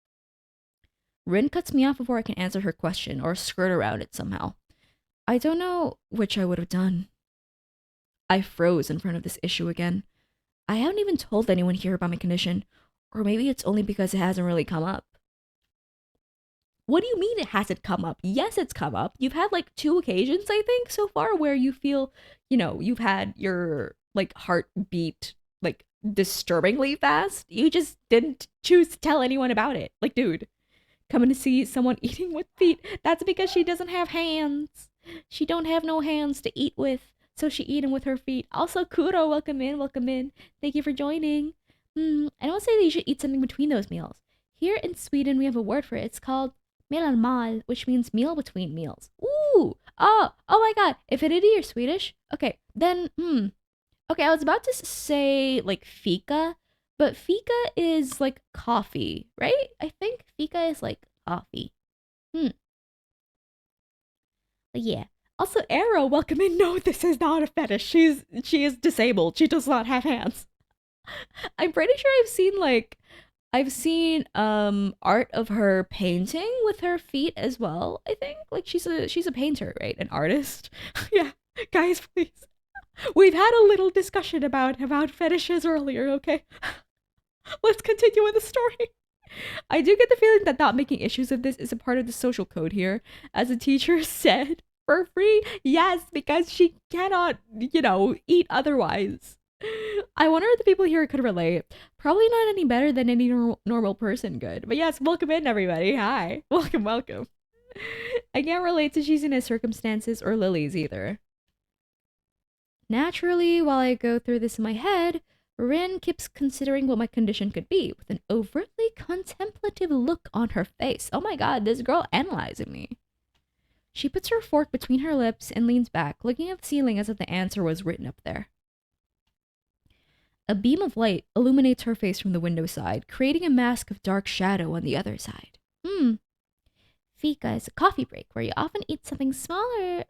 Rin cuts me off before I can answer her question or skirt around it somehow. I don't know which I would have done. I froze in front of this issue again. I haven't even told anyone here about my condition, or maybe it's only because it hasn't really come up. What do you mean it hasn't come up? Yes, it's come up. You've had like 2 occasions, I think, so far where you feel, you know, you've had your like heart beat like disturbingly fast. You just didn't choose to tell anyone about it. Like, dude, coming to see someone eating with feet, that's because she doesn't have hands. She don't have no hands to eat with, so she eating with her feet. Also, Kuro, welcome in, welcome in. Thank you for joining. I don't say that you should eat something between those meals. Here in Sweden, we have a word for it. It's called mellanmål, which means meal between meals. Ooh! Oh my god. If you're Swedish, okay, then, okay, I was about to say, like, fika, but fika is, like, coffee, right? I think fika is, like, coffee. But yeah. Also, Arrow, welcome in. No, this is not a fetish. She is disabled. She does not have hands. I'm pretty sure I've seen, like, I've seen art of her painting with her feet as well, I think. Like she's a painter, right? An artist. Yeah. Guys, please. We've had a little discussion about fetishes earlier, okay? Let's continue with the story. I do get the feeling that not making issues of this is a part of the social code here. As the teacher said, for free? Yes, because she cannot, eat otherwise. I wonder if the people here could relate. Probably not any better than any normal person could. But yes, welcome in, everybody. Hi. Welcome. I can't relate to Shizune's circumstances or Lily's either. Naturally, while I go through this in my head, Rin keeps considering what my condition could be, with an overtly contemplative look on her face. Oh my god, this girl analyzing me. She puts her fork between her lips and leans back, looking at the ceiling as if the answer was written up there. A beam of light illuminates her face from the window side, creating a mask of dark shadow on the other side. Fika is a coffee break where you often eat something smaller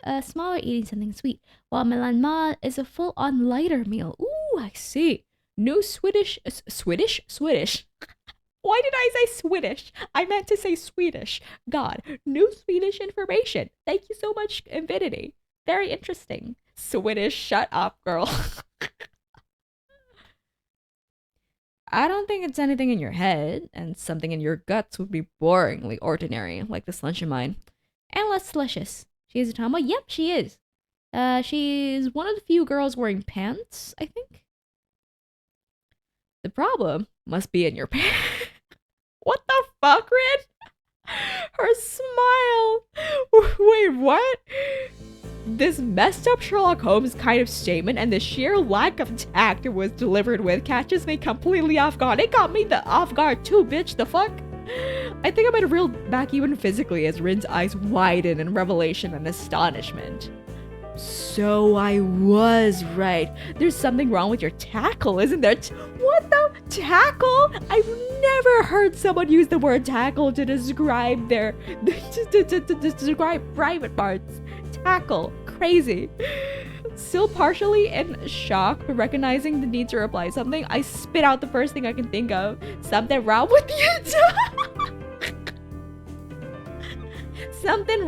eating something sweet, while melanma is a full-on lighter meal. Ooh, I see. No Swedish. Why did I say Swedish? I meant to say Swedish. God, new Swedish information. Thank you so much, Infinity. Very interesting. Swedish, shut up, girl. I don't think it's anything in your head, and something in your guts would be boringly ordinary, like this lunch of mine. And less delicious. She is a tomboy? Yep, she is. She's one of the few girls wearing pants, I think. The problem must be in your pants. What the fuck, Rin? Her smile. Wait, what? This messed up Sherlock Holmes kind of statement and the sheer lack of tact it was delivered with catches me completely off guard. It got me the off guard too, bitch. The fuck? I think I might have reeled back even physically as Rin's eyes widen in revelation and astonishment. So I was right. There's something wrong with your tackle, isn't there? What the? Tackle? I've never heard someone use the word tackle to describe their to describe private parts. Tackle. Crazy. Still partially in shock, but recognizing the need to reply something, I spit out the first thing I can think of. Something wrong with you? Something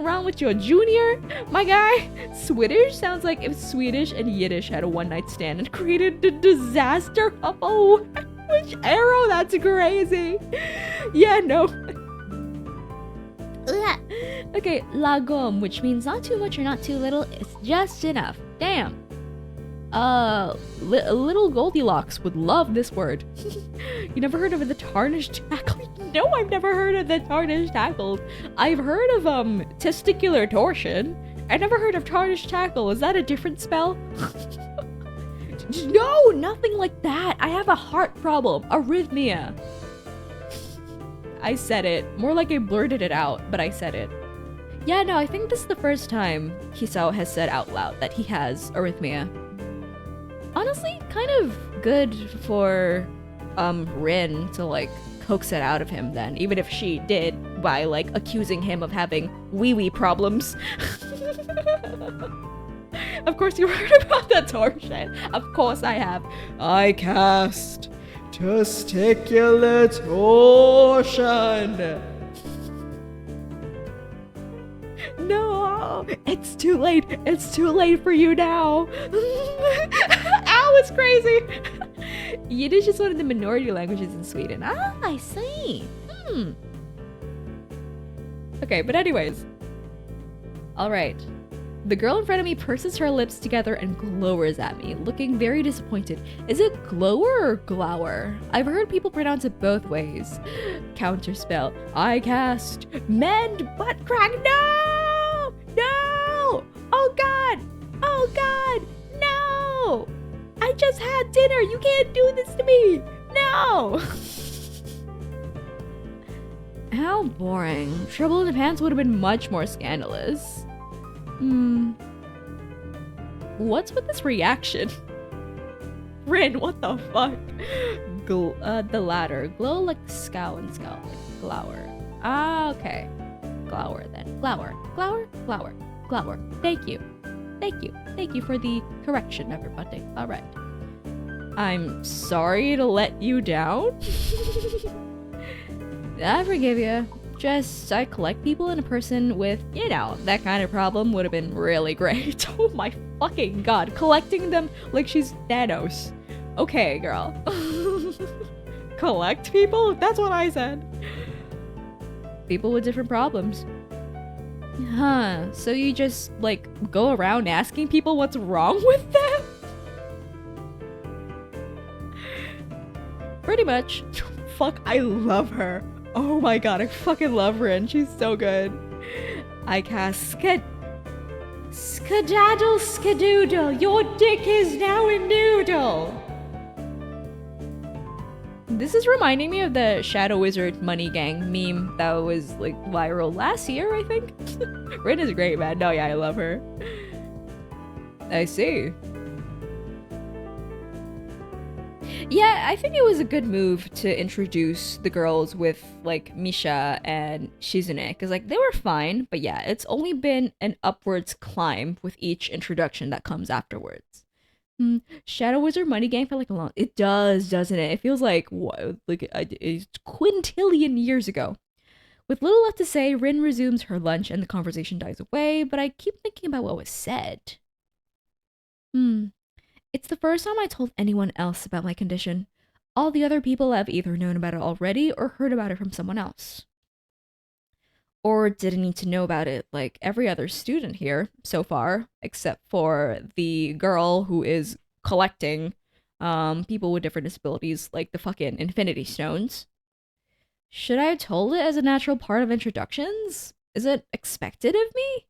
wrong with your junior, my guy. Swedish sounds like if Swedish and Yiddish had a one-night stand and created a disaster. Oh, which arrow? That's crazy. Yeah, no. Okay, lagom, which means not too much or not too little, it's just enough. Damn. Little Goldilocks would love this word. You never heard of the tarnished tackle? No, I've never heard of the tarnished tackle. I've heard of testicular torsion. I never heard of tarnished tackle. Is that a different spell? No, nothing like that. I have a heart problem, arrhythmia. I said it. More like I blurted it out, but I said it. Yeah, no, I think this is the first time Hisao has said out loud that he has arrhythmia. Honestly, kind of good for Rin to like coax it out of him then, even if she did by like accusing him of having wee-wee problems. Of course you heard about the torsion. Of course I have. I cast testicular torsion. No, it's too late. It's too late for you now. Ow, it's crazy. Yiddish is one of the minority languages in Sweden. Ah, I see. Okay, but anyways. All right. The girl in front of me purses her lips together and glowers at me, looking very disappointed. Is it glower or glower? I've heard people pronounce it both ways. Counterspell. I cast mend butt crack. No! No! Oh god! Oh god! No! I just had dinner. You can't do this to me. No! How boring. Trouble in the Pants would have been much more scandalous. What's with this reaction? Rin, what the fuck? The latter. Glow like scowl and scowl like glower. Ah, okay. Glower then. Glower. Glower? Glower. Glower. Thank you. Thank you. Thank you for the correction, everybody. Alright. I'm sorry to let you down. I forgive you. Just, I collect people, and a person with, you know, that kind of problem would have been really great. Oh my fucking god. Collecting them like she's Thanos. Okay, girl. Collect people? That's what I said. People with different problems. Huh. So you just, like, go around asking people what's wrong with them? Pretty much. Fuck, I love her. Oh my god, I fucking love Rin. She's so good. I cast Skedaddle Skedoodle, your dick is now a noodle. This is reminding me of the Shadow Wizard Money Gang meme that was like viral last year, I think. Rin is great, man. No, yeah, I love her. I see. Yeah, I think it was a good move to introduce the girls with, like, Misha and Shizune, because, like, they were fine, but yeah, it's only been an upwards climb with each introduction that comes afterwards. Shadow Wizard Money Gang for, like, a long... It does, doesn't it? It feels like, what, like, a quintillion years ago. With little left to say, Rin resumes her lunch and the conversation dies away, but I keep thinking about what was said. It's the first time I told anyone else about my condition. All the other people have either known about it already or heard about it from someone else. Or didn't need to know about it like every other student here so far, except for the girl who is collecting people with different disabilities like the fucking Infinity Stones. Should I have told it as a natural part of introductions? Is it expected of me?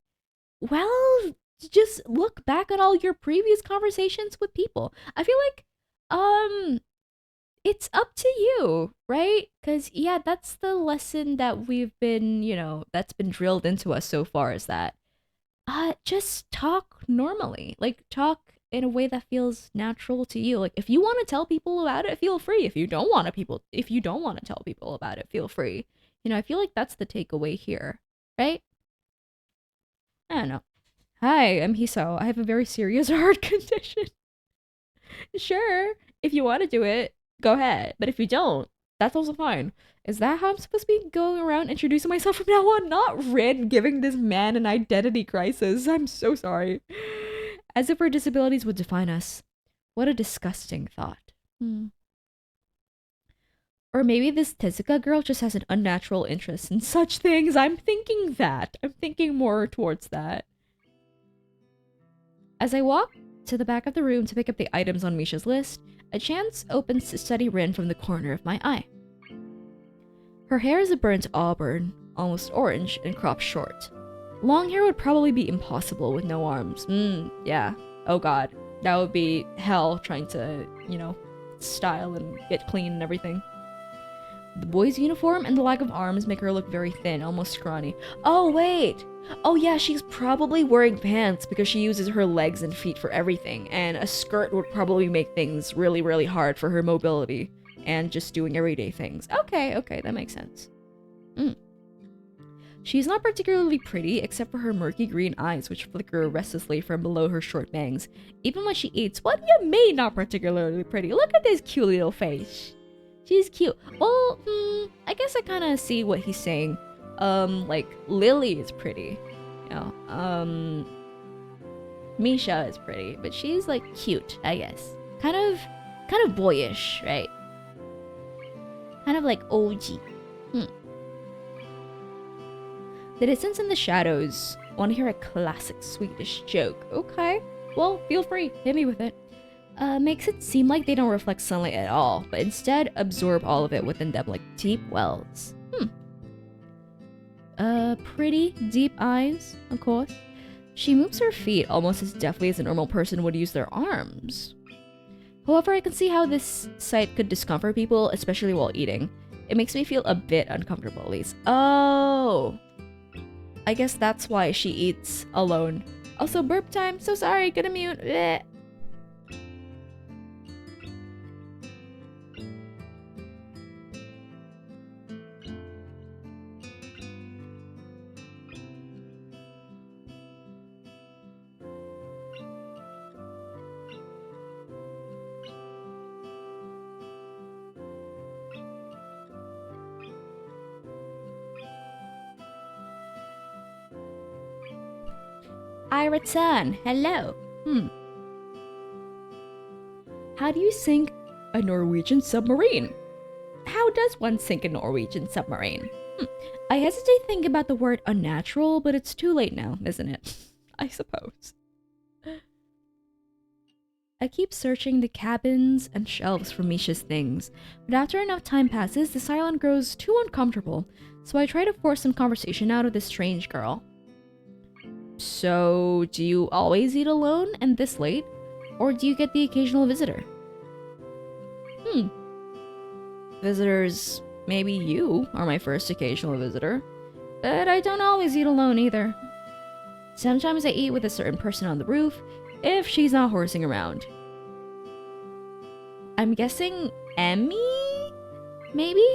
Well, just look back at all your previous conversations with people. I feel like it's up to you, right? Because yeah, that's the lesson that we've been, you know, that's been drilled into us so far, is that just talk normally. Like, talk in a way that feels natural to you. Like, if you want to tell people about it, feel free. If you don't want to tell people about it, feel free. You know, I feel like that's the takeaway here, right? I don't know. Hi, I'm Hiso. I have a very serious heart condition. Sure, if you want to do it, go ahead. But if you don't, that's also fine. Is that how I'm supposed to be going around introducing myself from now on? Not Rin giving this man an identity crisis. I'm so sorry. As if our disabilities would define us. What a disgusting thought. Or maybe this Tezuka girl just has an unnatural interest in such things. I'm thinking that. I'm thinking more towards that. As I walk to the back of the room to pick up the items on Misha's list, a chance opens to study Rin from the corner of my eye. Her hair is a burnt auburn, almost orange, and cropped short. Long hair would probably be impossible with no arms. Yeah. Oh god. That would be hell trying to, you know, style and get clean and everything. The boy's uniform and the lack of arms make her look very thin, almost scrawny. Oh, wait! Oh yeah, she's probably wearing pants because she uses her legs and feet for everything, and a skirt would probably make things really, really hard for her mobility and just doing everyday things. Okay, that makes sense. She's not particularly pretty, except for her murky green eyes, which flicker restlessly from below her short bangs. Even when she eats, what do you mean not particularly pretty? Look at this cute little face. She's cute. Well, I guess I kind of see what he's saying. Like, Lily is pretty. You know, Misha is pretty, but she's, like, cute, I guess. Kind of boyish, right? Kind of like OG. The distance in the shadows. Want to hear a classic Swedish joke? Okay. Well, feel free. Hit me with it. Makes it seem like they don't reflect sunlight at all, but instead absorb all of it within them like deep wells. Pretty deep eyes, of course. She moves her feet almost as deftly as a normal person would use their arms. However, I can see how this sight could discomfort people, especially while eating. It makes me feel a bit uncomfortable, at least. Oh! I guess that's why she eats alone. Also, burp time. So sorry, gonna mute. Bleh. I return. Hello. How do you sink a Norwegian submarine? How does one sink a Norwegian submarine? I hesitate to think about the word unnatural, but it's too late now, isn't it? I suppose. I keep searching the cabins and shelves for Misha's things, but after enough time passes, the silence grows too uncomfortable, so I try to force some conversation out of this strange girl. So, do you always eat alone and this late? Or do you get the occasional visitor? Visitors, maybe you are my first occasional visitor. But I don't always eat alone either. Sometimes I eat with a certain person on the roof, if she's not horsing around. I'm guessing Emmy? Maybe?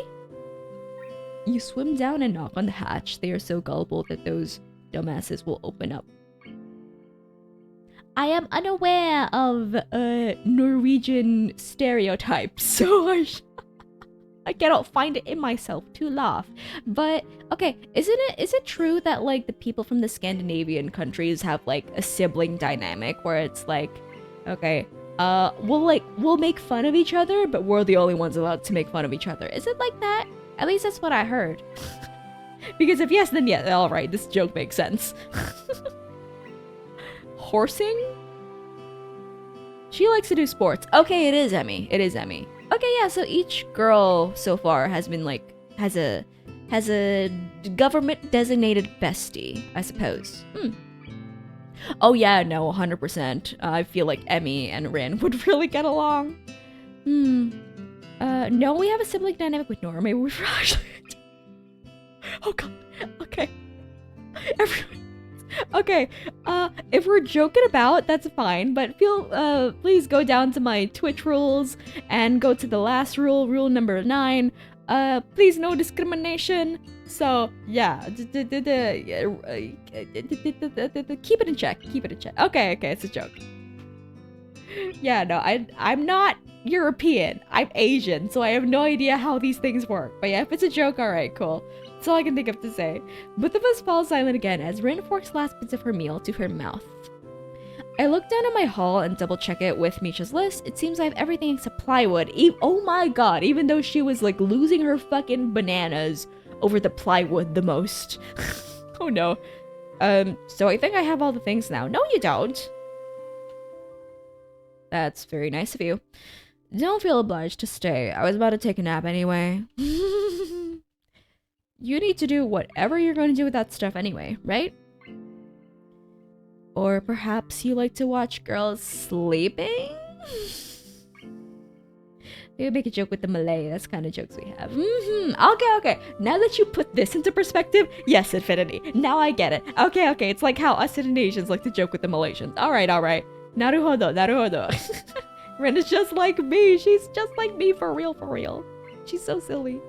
You swim down and knock on the hatch. They are so gullible that those dumbasses will open up. I am unaware of Norwegian stereotypes, so I cannot find it in myself to laugh. But okay, is it true that like the people from the Scandinavian countries have like a sibling dynamic where it's like, okay, we'll make fun of each other, but we're the only ones allowed to make fun of each other. Is it like that? At least that's what I heard. Because if yes, then yeah, all right, this joke makes sense. Horsing? She likes to do sports. Okay, it is Emmy. It is Emmy. Okay, yeah, so each girl so far has been like has a government designated bestie, I suppose. Oh yeah, no, 100%. I feel like Emmy and Rin would really get along. No, we have a sibling dynamic with Nora. Maybe we've actually. Oh god. Okay. Everyone. Okay, if we're joking about, that's fine, but please go down to my Twitch rules and go to the last rule, rule number 9. Please no discrimination. So, yeah, keep it in check, keep it in check. Okay, it's a joke. Yeah, no, I'm not European, I'm Asian, so I have no idea how these things work. But yeah, if it's a joke, alright, cool. That's all I can think of to say. Both of us fall silent again as Rin forks last bits of her meal to her mouth. I look down at my haul and double check it with Misha's list. It seems I have everything except plywood. Oh my god, even though she was like losing her fucking bananas over the plywood the most. Oh no. So I think I have all the things now. No, you don't. That's very nice of you. Don't feel obliged to stay. I was about to take a nap anyway. You need to do whatever you're going to do with that stuff anyway, right? Or perhaps you like to watch girls sleeping? Maybe make a joke with the Malay. That's the kind of jokes we have. Okay. Now that you put this into perspective, yes, Infinity. Now I get it. Okay. It's like how us Indonesians like to joke with the Malaysians. All right. Naruhodo. Ren is just like me. She's just like me for real. She's so silly.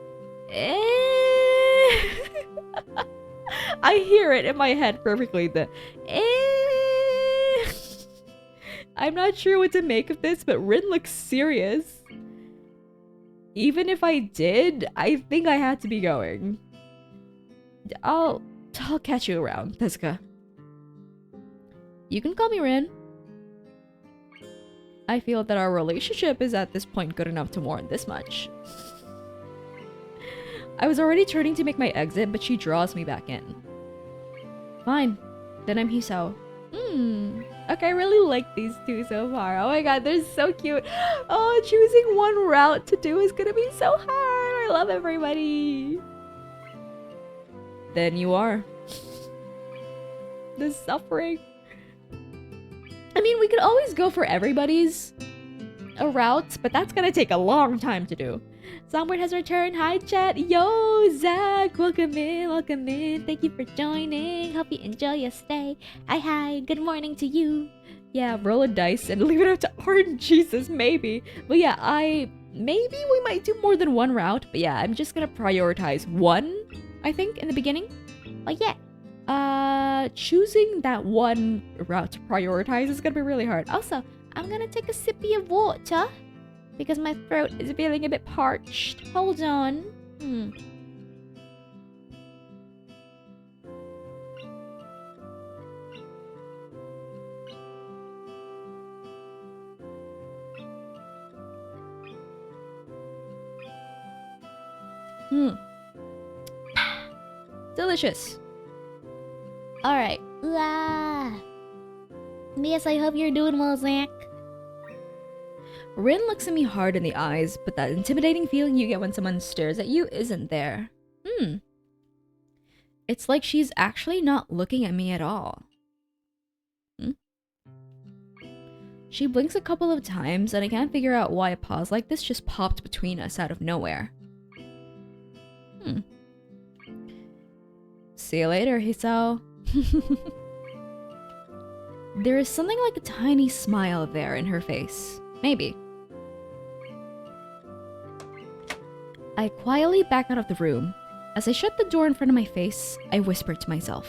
I hear it in my head perfectly. I'm not sure what to make of this, but Rin looks serious. Even if I did, I think I had to be going. I'll catch you around, Tezuka. You can call me Rin. I feel that our relationship is at this point good enough to warrant this much. I was already turning to make my exit, but she draws me back in. Fine. Then I'm Hisao. Okay, I really like these two so far. Oh my god, they're so cute. Oh, choosing one route to do is gonna be so hard. I love everybody. Then you are. The suffering. I mean, we could always go for everybody's route, but that's gonna take a long time to do. Songbird has returned. Hi, chat. Yo, Zach. Welcome in. Thank you for joining. Hope you enjoy your stay. Hi. Good morning to you. Yeah, roll a dice and leave it up to art. Jesus, maybe. But yeah, maybe we might do more than one route. But yeah, I'm just gonna prioritize one, I think, in the beginning. But yeah, choosing that one route to prioritize is gonna be really hard. Also, I'm gonna take a sippy of water, because my throat is feeling a bit parched. Hold on. Delicious. Alright. Yes, I hope you're doing well, Zach. Rin looks at me hard in the eyes, but that intimidating feeling you get when someone stares at you isn't there. It's like she's actually not looking at me at all. She blinks a couple of times, and I can't figure out why a pause like this just popped between us out of nowhere. See you later, Hisao. There is something like a tiny smile there in her face. Maybe. I quietly back out of the room. As I shut the door in front of my face, I whispered to myself,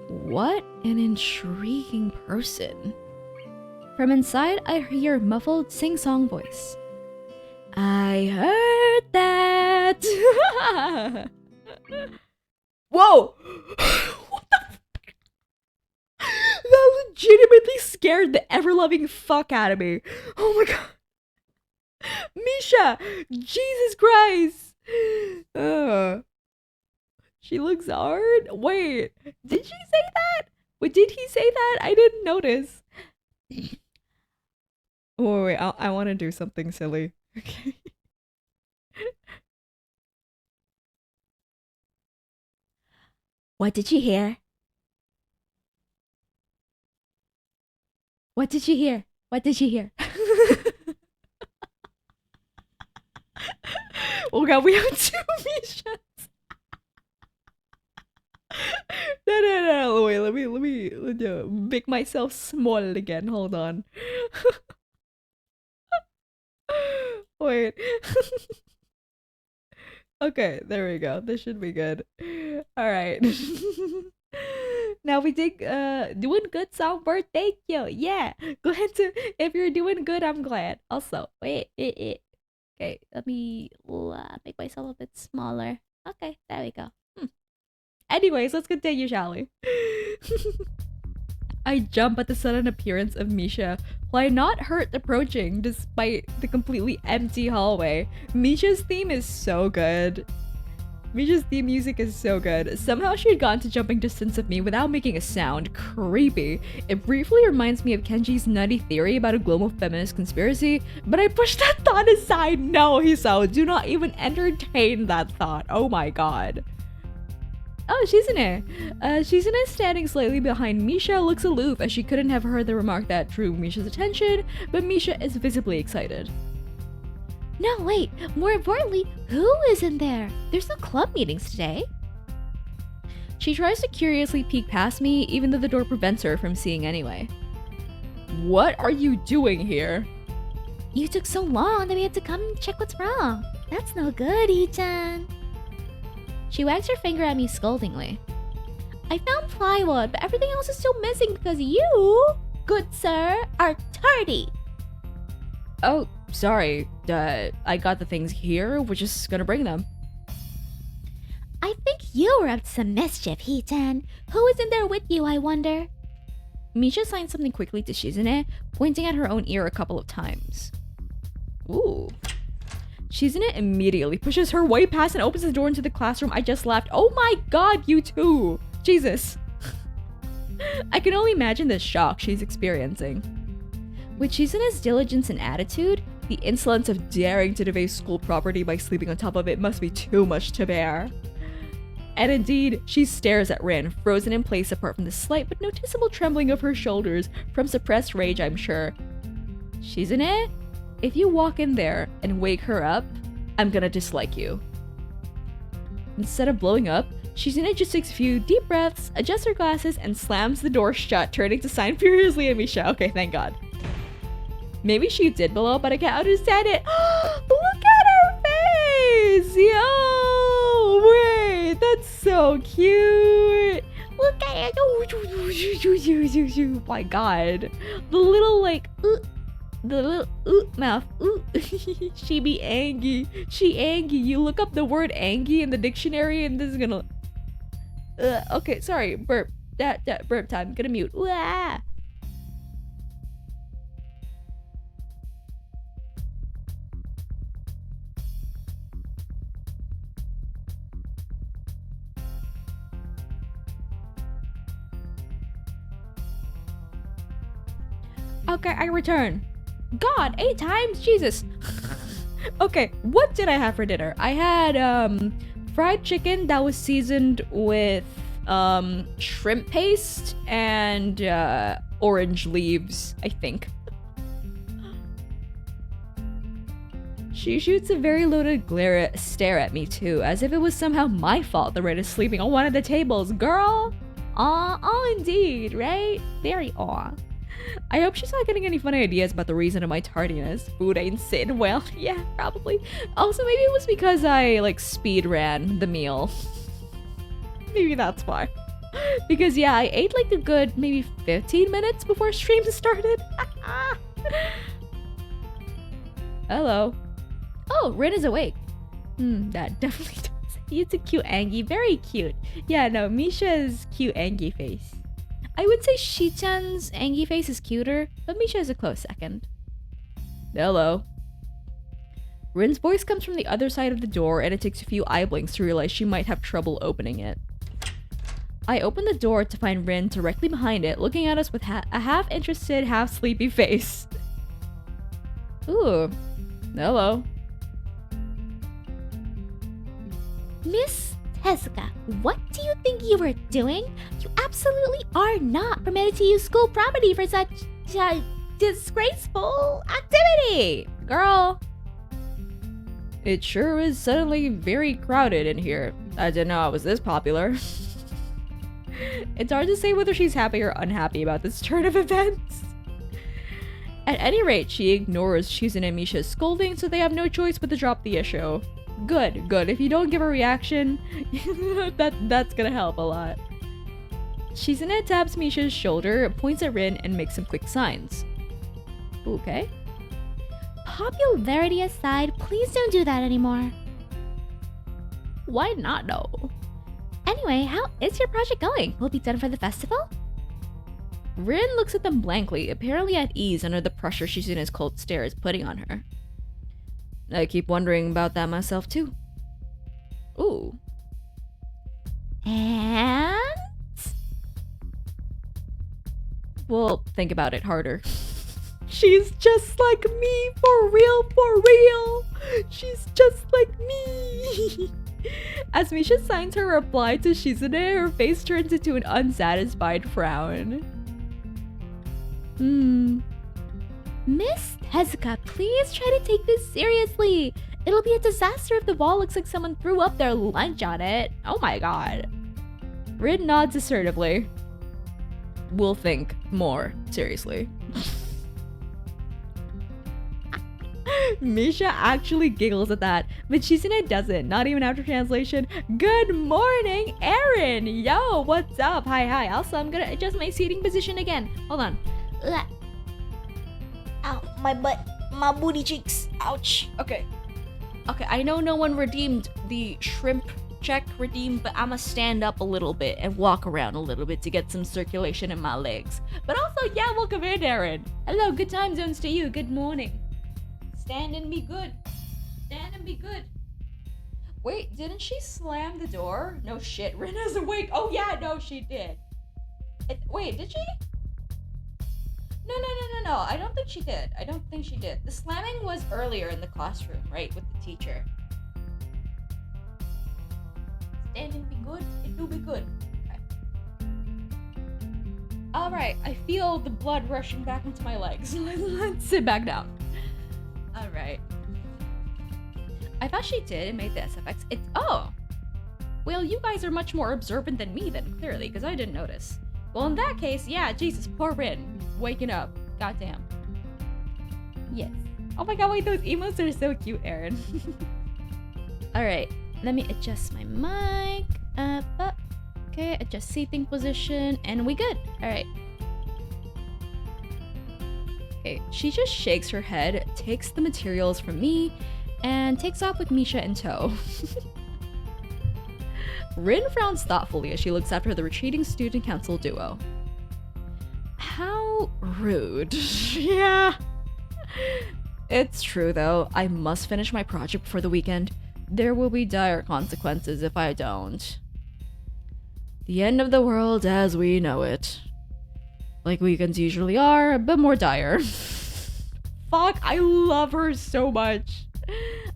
"What an intriguing person." From inside, I hear a muffled sing-song voice. "I heard that." Whoa! What the f- That legitimately scared the ever-loving fuck out of me. Oh my god. Misha! Jesus Christ! She looks hard? Wait, did she say that? Wait, did he say that? I didn't notice. Oh, wait, I want to do something silly. Okay. What did you hear? What did you hear? What did you hear? Oh god, we have two Mishas. No, wait, let me make myself small again. Hold on. Wait. Okay, there we go. This should be good. Alright. Now we did doing good soundboard. Thank you. Yeah. Glad to, if you're doing good, I'm glad. Also, wait. Okay, let me make myself a bit smaller. Okay, there we go. Anyways, let's continue, shall we? I jump at the sudden appearance of Misha, who I not hurt approaching despite the completely empty hallway. Misha's theme is so good. Misha's theme music is so good. Somehow she had gotten to jumping distance of me without making a sound. Creepy. It briefly reminds me of Kenji's nutty theory about a global feminist conspiracy, but I pushed that thought aside. No, Hisao, do not even entertain that thought. Oh my god. Oh, Shizune. Shizune, standing slightly behind Misha, looks aloof as she couldn't have heard the remark that drew Misha's attention, but Misha is visibly excited. No, wait. More importantly, who is in there? There's no club meetings today. She tries to curiously peek past me, even though the door prevents her from seeing anyway. What are you doing here? You took so long that we had to come and check what's wrong. That's no good, Ichan. She wags her finger at me scoldingly. I found plywood, but everything else is still missing because you, good sir, are tardy. Oh, sorry. I got the things here. We're just gonna bring them. I think you were up to some mischief, Hichan. Who is in there with you, I wonder? Misha signs something quickly to Shizune, pointing at her own ear a couple of times. Ooh. Shizune immediately pushes her way past and opens the door into the classroom I just left. Oh my god, you two! Jesus. I can only imagine the shock she's experiencing. With Shizune's diligence and attitude, the insolence of daring to devase school property by sleeping on top of it must be too much to bear. And indeed, she stares at Rin, frozen in place apart from the slight but noticeable trembling of her shoulders, from suppressed rage, I'm sure. Shizune? If you walk in there and wake her up, I'm gonna dislike you. Instead of blowing up, Shizune just takes a few deep breaths, adjusts her glasses, and slams the door shut, turning to sign furiously at Misha. Okay, thank god. Maybe she did blow up, but I can't understand it. Look at her face! Yo! Wait, that's so cute! Look at it! Oh my god. The little, like, the little mouth. She be angry. She angry. You look up the word angry in the dictionary and this is gonna... okay, sorry. Burp. That burp time. Gonna mute. Wah! Okay, I return. God, 8 times? Jesus. Okay, what did I have for dinner? I had fried chicken that was seasoned with shrimp paste and orange leaves, I think. She shoots a very loaded stare at me too, as if it was somehow my fault the Red is sleeping on one of the tables. Girl! Aw, indeed, right? Very aw. I hope she's not getting any funny ideas about the reason of my tardiness. Food ain't sitting well. Yeah, probably. Also, maybe it was because I, like, speed ran the meal. Maybe that's why. Because, yeah, I ate, like, a good maybe 15 minutes before stream started. Hello. Oh, Rin is awake. That definitely does. It's a cute Angie. Very cute. Yeah, no, Misha's cute Angie face. I would say Shi-chan's Angie face is cuter, but Misha is a close second. Hello. Rin's voice comes from the other side of the door, and it takes a few eye blinks to realize she might have trouble opening it. I open the door to find Rin directly behind it, looking at us with a half-interested, half-sleepy face. Ooh. Hello. Miss Tezuka, what do you think you were doing? You absolutely are not permitted to use school property for such disgraceful activity, girl. It sure is suddenly very crowded in here. I didn't know I was this popular. It's hard to say whether she's happy or unhappy about this turn of events. At any rate, she ignores Shizune and Misha's scolding, so they have no choice but to drop the issue. Good. If you don't give a reaction, that's gonna help a lot. Shizune taps Misha's shoulder, points at Rin, and makes some quick signs. Okay. Popularity aside, please don't do that anymore. Why not, though? Anyway, how is your project going? Will it be done for the festival? Rin looks at them blankly, apparently at ease under the pressure Shizune's cold stare is putting on her. I keep wondering about that myself, too. Ooh. And? Well, think about it harder. She's just like me, for real. She's just like me. As Misha signs her reply to Shizune, her face turns into an unsatisfied frown. Miss Tezuka, please try to take this seriously. It'll be a disaster if the wall looks like someone threw up their lunch on it. Oh my god. Rin nods assertively. We'll think more seriously. Misha actually giggles at that, but Shizune doesn't, not even after translation. Good morning, Aaron! Yo, what's up? Hi. Also, I'm gonna adjust my seating position again. Hold on. Ow, my butt, my booty cheeks, ouch. Okay, I know no one redeemed the shrimp check redeemed, but I'ma stand up a little bit and walk around a little bit to get some circulation in my legs. But also, yeah, welcome in, Aaron. Hello, good time zones to you. Good morning. Stand and be good. Wait, didn't she slam the door? No shit, Rin is awake. Oh yeah, no, she did. Wait, did she? No, I don't think she did. The slamming was earlier in the classroom, right, with the teacher. Stand and be good, it will be good. Okay. Alright, I feel the blood rushing back into my legs. Let's sit back down. Alright. I thought she did, it made the SFX. Oh! Well, you guys are much more observant than me then, clearly, because I didn't notice. Well, in that case, yeah, Jesus, poor Rin. Waking up. Goddamn. Yes. Oh my god, wait, those emotes are so cute, Aaron. Alright, let me adjust my mic. Okay, adjust seating position, and we good. Alright. Okay, she just shakes her head, takes the materials from me, and takes off with Misha in tow. Rin frowns thoughtfully as she looks after the retreating student council duo. How rude. Yeah. It's true though, I must finish my project before the weekend. There will be dire consequences if I don't. The end of the world as we know it. like weekends usually are, but more dire. Fuck, I love her so much.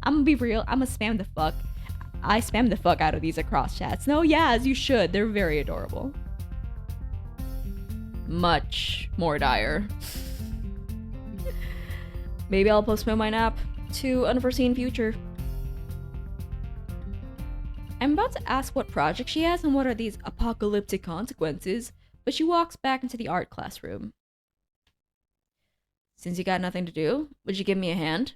I'm gonna be real, I'm gonna spam the fuck. I spam the fuck out of these across chats. No, yeah, as you should. They're very adorable. Much more dire. Maybe I'll postpone my nap to unforeseen future. I'm about to ask what project she has and what are these apocalyptic consequences, but she walks back into the art classroom. Since you got nothing to do, would you give me a hand?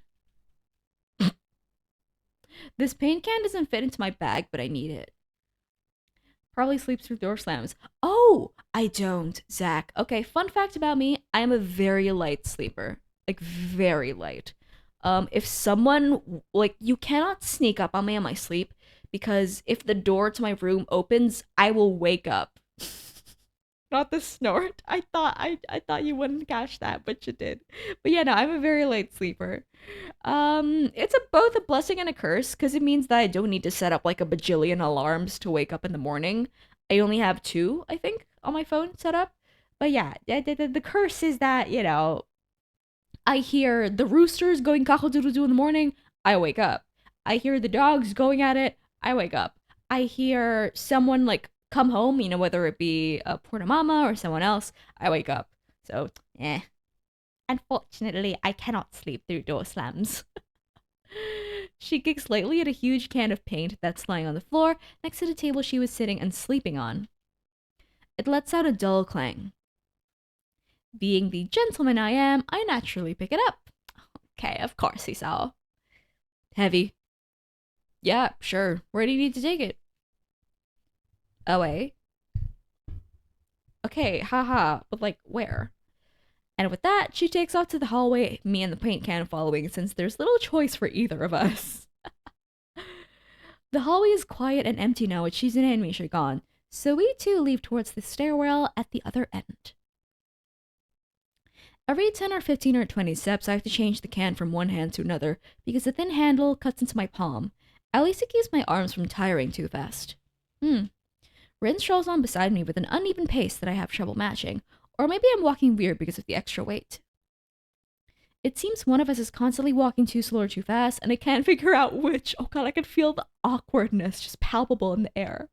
This paint can doesn't fit into my bag, but I need it. Probably sleeps through door slams. Oh, I don't, Zach. Okay, fun fact about me, I am a very light sleeper. Like, very light. If someone, like, you cannot sneak up on me in my sleep, because if the door to my room opens, I will wake up. Not the snort. I thought you wouldn't catch that, but you did. But yeah, no, I'm a very light sleeper. It's both a blessing and a curse, because it means that I don't need to set up like a bajillion alarms to wake up in the morning. I only have 2, I think, on my phone set up. But yeah, the curse is that, you know, I hear the roosters going cock-a-doodle-doo in the morning, I wake up. I hear the dogs going at it, I wake up. I hear someone like come home, you know, whether it be a Purnama or someone else, I wake up. So, Unfortunately, I cannot sleep through door slams. She kicks lightly at a huge can of paint that's lying on the floor next to the table she was sitting and sleeping on. It lets out a dull clang. Being the gentleman I am, I naturally pick it up. Okay, of course, Isao. Heavy. Yeah, sure. Where do you need to take it? Away. Okay, haha, but like, where? And with that, she takes off to the hallway, me and the paint can following since there's little choice for either of us. The hallway is quiet and empty now with Shizen and Misha gone, so we too leave towards the stairwell at the other end. Every 10 or 15 or 20 steps, I have to change the can from one hand to another because the thin handle cuts into my palm. At least it keeps my arms from tiring too fast. Rin strolls on beside me with an uneven pace that I have trouble matching, or maybe I'm walking weird because of the extra weight. It seems one of us is constantly walking too slow or too fast, and I can't figure out which. Oh god, I can feel the awkwardness just palpable in the air.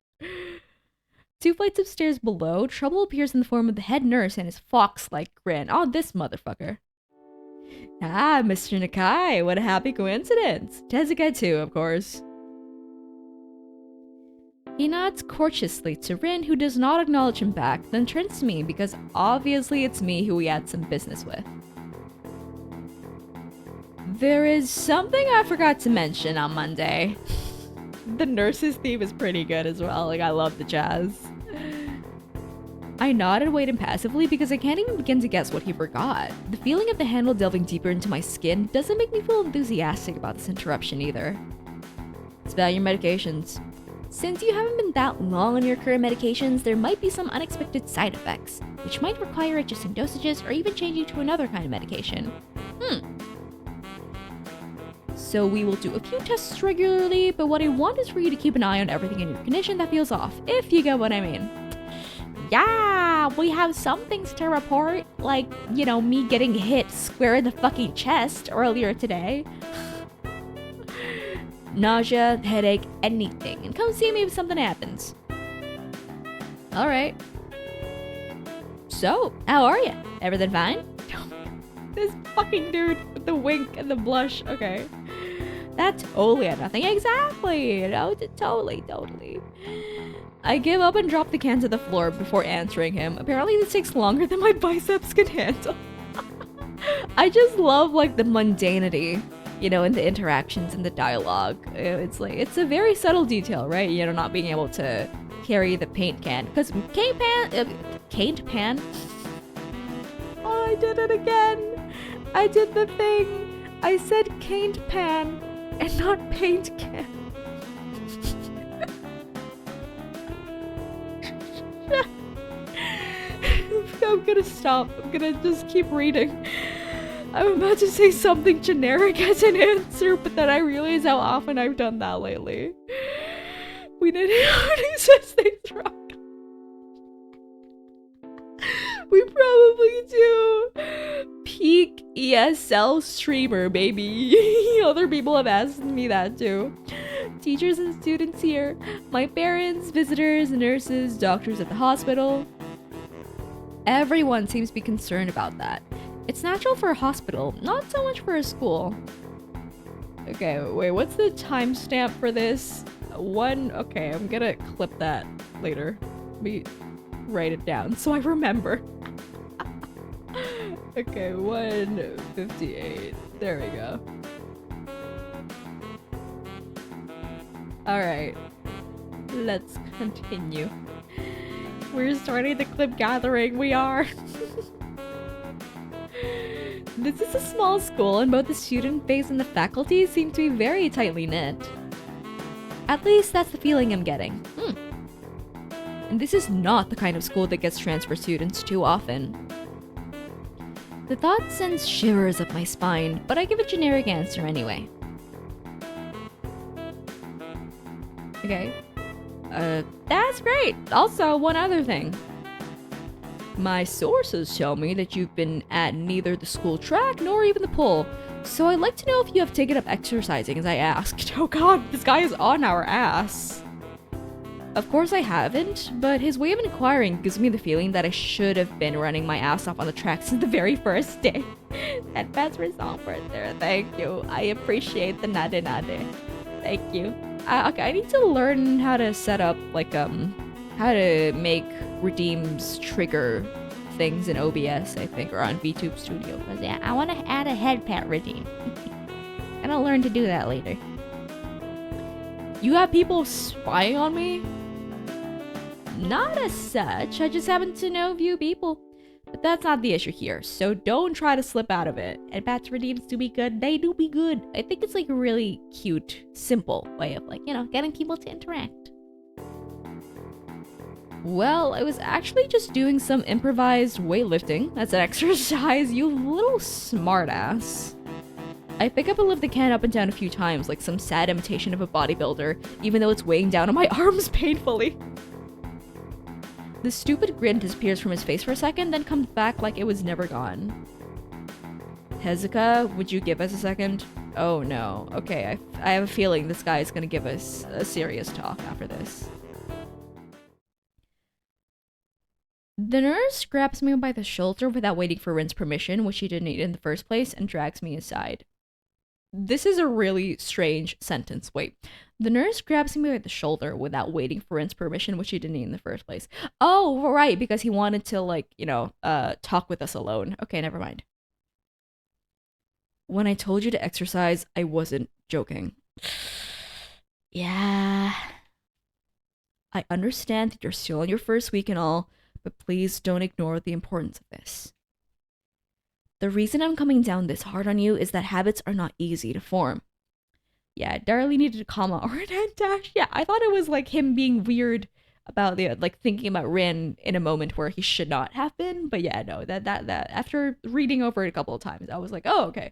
2 flights of stairs below, trouble appears in the form of the head nurse and his fox-like grin. Oh, this motherfucker. Ah, Mr. Nakai, what a happy coincidence. Tezuka too, of course. He nods courteously to Rin, who does not acknowledge him back, then turns to me because obviously it's me who he had some business with. There is something I forgot to mention on Monday. The nurse's theme is pretty good as well, like I love the jazz. I nod and wait impassively because I can't even begin to guess what he forgot. The feeling of the handle delving deeper into my skin doesn't make me feel enthusiastic about this interruption either. It's about your medications. Since you haven't been that long on your current medications, there might be some unexpected side effects, which might require adjusting dosages or even changing to another kind of medication. So we will do a few tests regularly, but what I want is for you to keep an eye on everything in your condition that feels off, if you get what I mean. Yeah, we have some things to report, like, you know, me getting hit square in the fucking chest earlier today. Nausea, headache, anything, and come see me if something happens. Alright. So, how are you? Everything fine? This fucking dude with the wink and the blush, okay. That totally had nothing. Exactly! No, totally. I give up and drop the can to the floor before answering him. Apparently this takes longer than my biceps can handle. I just love, like, the mundanity, you know, in the interactions and the dialogue. It's like, it's a very subtle detail, right? You know, not being able to carry the paint can. Because paint pan? Oh, I did it again! I did the thing! I said caned pan and not paint can. I'm gonna stop. I'm gonna just keep reading. I'm about to say something generic as an answer, but then I realize how often I've done that lately. We didn't know he says things wrong. We probably do. Peak ESL streamer, baby. Other people have asked me that too. Teachers and students here. My parents, visitors, nurses, doctors at the hospital. Everyone seems to be concerned about that. It's natural for a hospital, not so much for a school. Okay, wait, what's the timestamp for this? Okay, I'm gonna clip that later. Let me write it down so I remember. Okay, 1:58. There we go. Alright. Let's continue. We're starting the clip gathering, we are. This is a small school and both the student base and the faculty seem to be very tightly knit. At least that's the feeling I'm getting. And this is not the kind of school that gets transfer students too often. The thought sends shivers up my spine, but I give a generic answer anyway. Okay. That's great! Also, one other thing. My sources tell me that you've been at neither the school track nor even the pool, so I'd like to know if you have taken up exercising as I asked. Oh god, this guy is on our ass. Of course I haven't, but his way of inquiring gives me the feeling that I should have been running my ass off on the track since the very first day. That best result right there, thank you. I appreciate the nade nade. Thank you. Okay, I need to learn how to set up, like, how to make redeems trigger things in OBS, I think, or on VTube Studio. Because, yeah, I want to add a head pat redeem. And I'll learn to do that later. You have people spying on me? Not as such, I just happen to know a few people. But that's not the issue here, so don't try to slip out of it. And bats redeems do be good, they do be good. I think it's like a really cute, simple way of, like, you know, getting people to interact. Well, I was actually just doing some improvised weightlifting as an exercise, you little smartass. I pick up and lift the can up and down a few times, like some sad imitation of a bodybuilder, even though it's weighing down on my arms painfully. The stupid grin disappears from his face for a second, then comes back like it was never gone. Hezuka, would you give us a second? Oh no. Okay, I have a feeling this guy is gonna give us a serious talk after this. The nurse grabs me by the shoulder without waiting for Rin's permission, which she didn't need in the first place, and drags me aside. This is a really strange sentence. Wait. The nurse grabs me by the shoulder without waiting for Rin's permission, which he didn't need in the first place. Oh, right, because he wanted to, like, you know, talk with us alone. Okay, never mind. When I told you to exercise, I wasn't joking. Yeah. I understand that you're still in your first week and all, but please don't ignore the importance of this. The reason I'm coming down this hard on you is that habits are not easy to form. Yeah, Darlie needed a comma or an end dash. Yeah, I thought it was like him being weird about the, like, thinking about Rin in a moment where he should not have been. But yeah, no, that after reading over it a couple of times, I was like, oh, okay.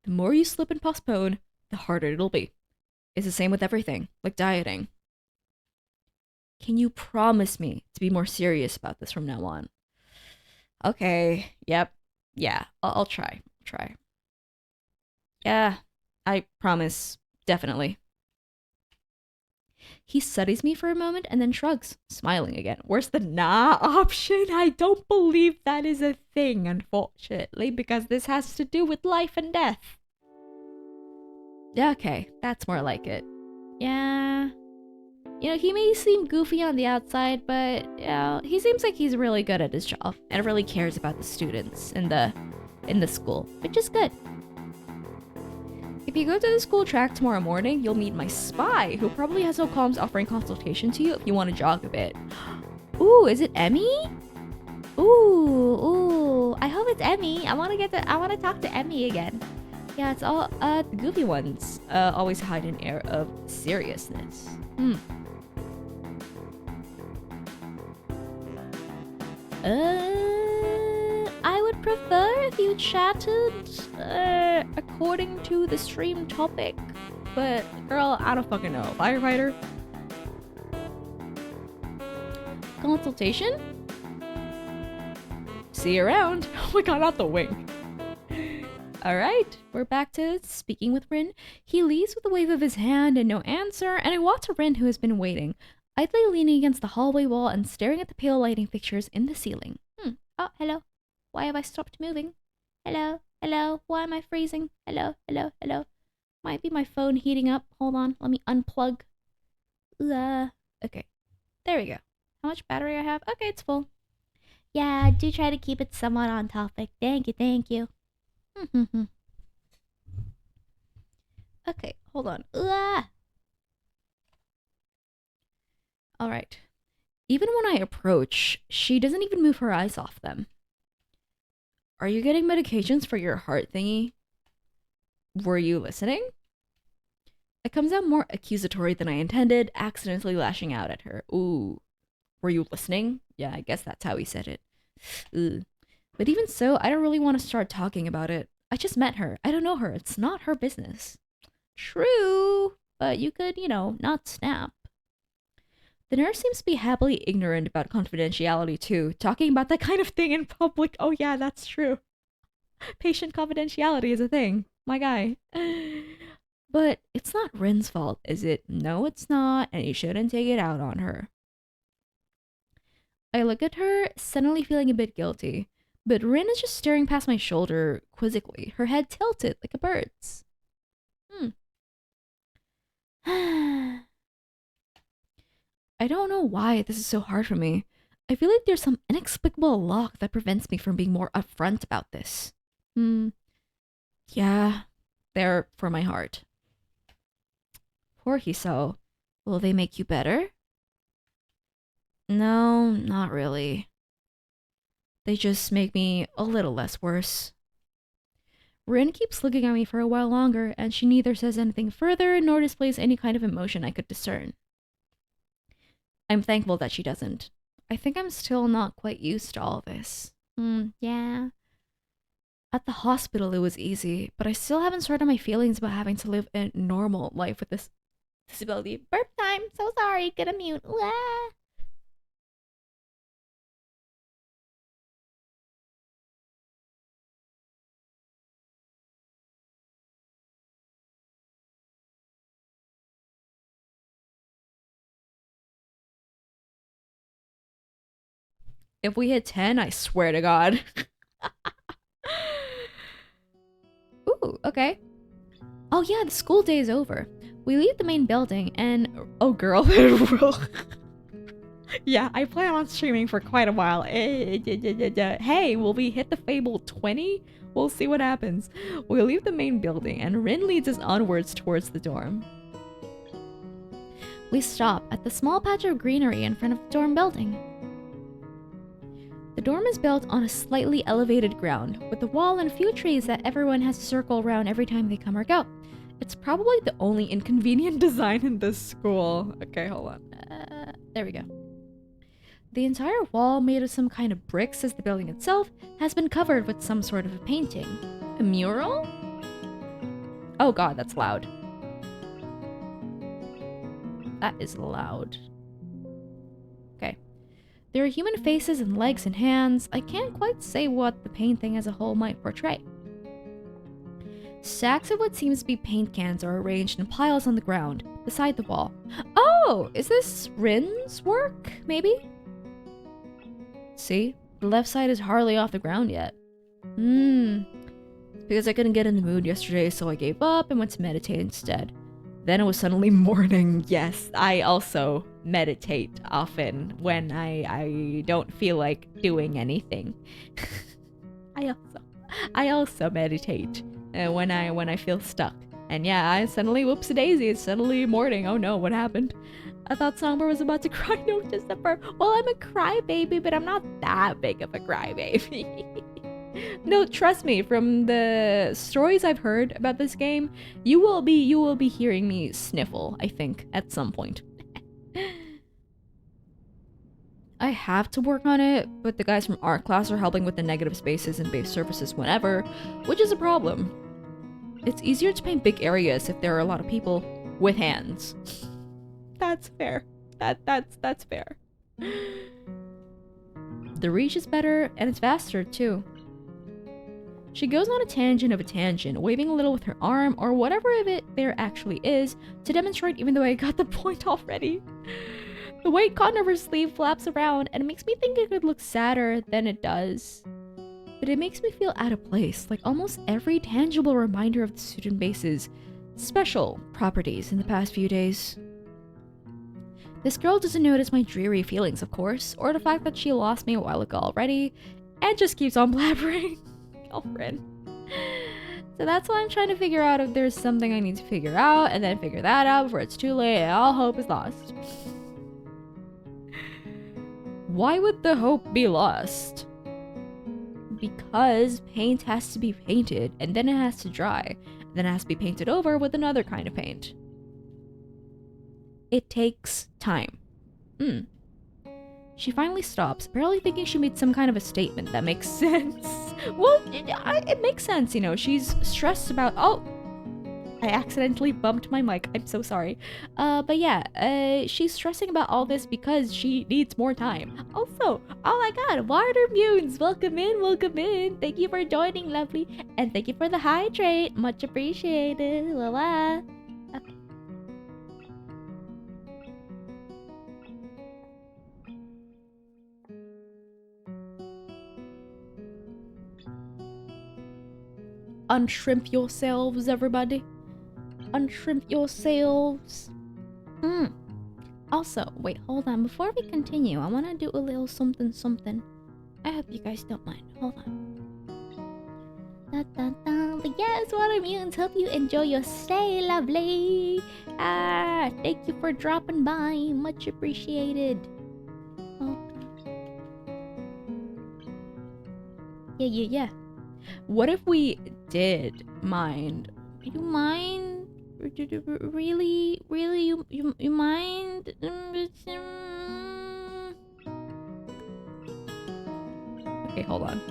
The more you slip and postpone, the harder it'll be. It's the same with everything, like dieting. Can you promise me to be more serious about this from now on? Okay, yep, yeah, I'll try. Yeah, I promise, definitely. He studies me for a moment and then shrugs, smiling again. Where's the nah option? I don't believe that is a thing, unfortunately, because this has to do with life and death. Yeah, okay, that's more like it. Yeah. You know, he may seem goofy on the outside, but, you know, he seems like he's really good at his job and really cares about the students in the school, which is good. If you go to the school track tomorrow morning, you'll meet my spy, who probably has no qualms offering consultation to you if you want to jog a bit. Ooh, is it Emmy? Ooh, I hope it's Emmy. I want to talk to Emmy again. Yeah, it's all, the goofy ones, always hide an air of seriousness. I would prefer if you chatted, according to the stream topic. But, girl, I don't fucking know. Firefighter? Consultation? See you around. Oh my god, not the wink. Alright, we're back to speaking with Rin. He leaves with a wave of his hand and no answer, and I walk to Rin, who has been waiting, idly leaning against the hallway wall and staring at the pale lighting fixtures in the ceiling. Oh, hello. Why have I stopped moving? Hello? Hello? Why am I freezing? Hello? Hello? Hello? Might be my phone heating up. Hold on. Let me unplug. Okay. There we go. How much battery I have? Okay, it's full. Yeah, do try to keep it somewhat on topic. Thank you, thank you. Okay, hold on. Alright. Even when I approach, she doesn't even move her eyes off them. Are you getting medications for your heart thingy? Were you listening? It comes out more accusatory than I intended, accidentally lashing out at her. Ooh. Were you listening? Yeah, I guess that's how he said it. Ugh. But even so, I don't really want to start talking about it. I just met her. I don't know her. It's not her business. True. But you could, not snap. The nurse seems to be happily ignorant about confidentiality too, talking about that kind of thing in public. Oh yeah, that's true. Patient confidentiality is a thing. My guy. But it's not Rin's fault, is it? No, it's not, and you shouldn't take it out on her. I look at her, suddenly feeling a bit guilty, but Rin is just staring past my shoulder quizzically, her head tilted like a bird's. I don't know why this is so hard for me. I feel like there's some inexplicable lock that prevents me from being more upfront about this. Yeah, they're for my heart. Poor Hiso. Will they make you better? No, not really. They just make me a little less worse. Rin keeps looking at me for a while longer, and she neither says anything further nor displays any kind of emotion I could discern. I'm thankful that she doesn't. I think I'm still not quite used to all this. Yeah. At the hospital it was easy, but I still haven't sorted my feelings about having to live a normal life with this disability. Burp time. So sorry. Gonna mute. If we hit 10, I swear to God. Ooh, okay. Oh yeah, the school day is over. We leave the main building and... Oh girl. Yeah, I plan on streaming for quite a while. Hey, will we hit the Fable 20? We'll see what happens. We leave the main building and Rin leads us onwards towards the dorm. We stop at the small patch of greenery in front of the dorm building. The dorm is built on a slightly elevated ground, with a wall and a few trees that everyone has to circle around every time they come or go. It's probably the only inconvenient design in this school. Okay, hold on. There we go. The entire wall, made of some kind of bricks as the building itself, has been covered with some sort of a painting. A mural? Oh god, that's loud. That is loud. Okay. There are human faces and legs and hands. I can't quite say what the painting as a whole might portray. Stacks of what seems to be paint cans are arranged in piles on the ground, beside the wall. Oh, is this Rin's work, maybe? See? The left side is hardly off the ground yet. Because I couldn't get in the mood yesterday, so I gave up and went to meditate instead. Then it was suddenly morning. Yes, I also meditate often when I don't feel like doing anything. I also meditate when I feel stuck. And yeah, I suddenly, whoopsie-daisy, it's suddenly morning. Oh no, what happened? I thought Songbird was about to cry. No, just a burp. Well, I'm a crybaby, but I'm not that big of a crybaby. No, trust me, from the stories I've heard about this game, you will be hearing me sniffle, I think, at some point. I have to work on it, but the guys from art class are helping with the negative spaces and base surfaces whenever, which is a problem. It's easier to paint big areas if there are a lot of people with hands. That's fair. That's fair. the reach is better and it's faster too. She goes on a tangent of a tangent, waving a little with her arm or whatever of it there actually is to demonstrate even though I got the point already. The white cotton of her sleeve flaps around and it makes me think it could look sadder than it does. But it makes me feel out of place, like almost every tangible reminder of the student base's special properties in the past few days. This girl doesn't notice my dreary feelings, of course, or the fact that she lost me a while ago already, and just keeps on blabbering. Girlfriend. So that's why I'm trying to figure out if there's something I need to figure out, and then figure that out before it's too late and all hope is lost. Why would the hope be lost? Because paint has to be painted, and then it has to dry, and then it has to be painted over with another kind of paint. It takes time. She finally stops, barely thinking she made some kind of a statement that makes sense. Well, it makes sense, you know. She's stressed about... Oh! I accidentally bumped my mic. I'm so sorry. But yeah, she's stressing about all this because she needs more time. Also, oh my god, Water Munes! Welcome in, welcome in. Thank you for joining, lovely. And thank you for the hydrate. Much appreciated. Voila. Okay. Unshrimp yourselves, everybody. Unshrimp yourselves. Also, wait, hold on. Before we continue, I want to do a little something. I hope you guys don't mind. Hold on. But yes, Water Mutants, hope you enjoy your stay, lovely. Thank you for dropping by. Much appreciated. Oh. Yeah. What if we did mind? You mind? Really, you mind? Okay, hold on.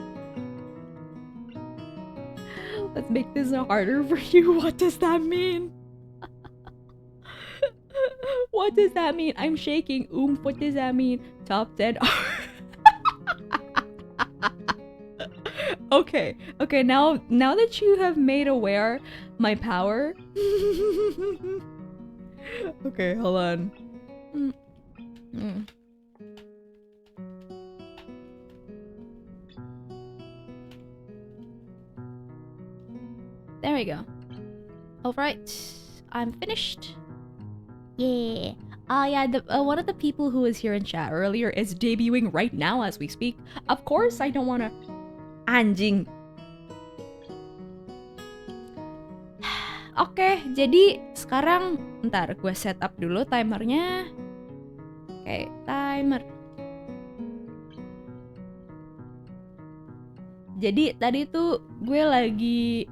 Let's make this harder for you. What does that mean? What does that mean? I'm shaking. What does that mean? Top 10. Okay, now that you have made aware my power. Okay, hold on. There we go. Alright, I'm finished. Yeah. Yeah, one of the people who was here in chat earlier is debuting right now as we speak. Of course, I don't want to... Anjing. Oke, jadi sekarang ntar gue setup dulu timernya. Oke, timer. Jadi tadi tuh gue lagi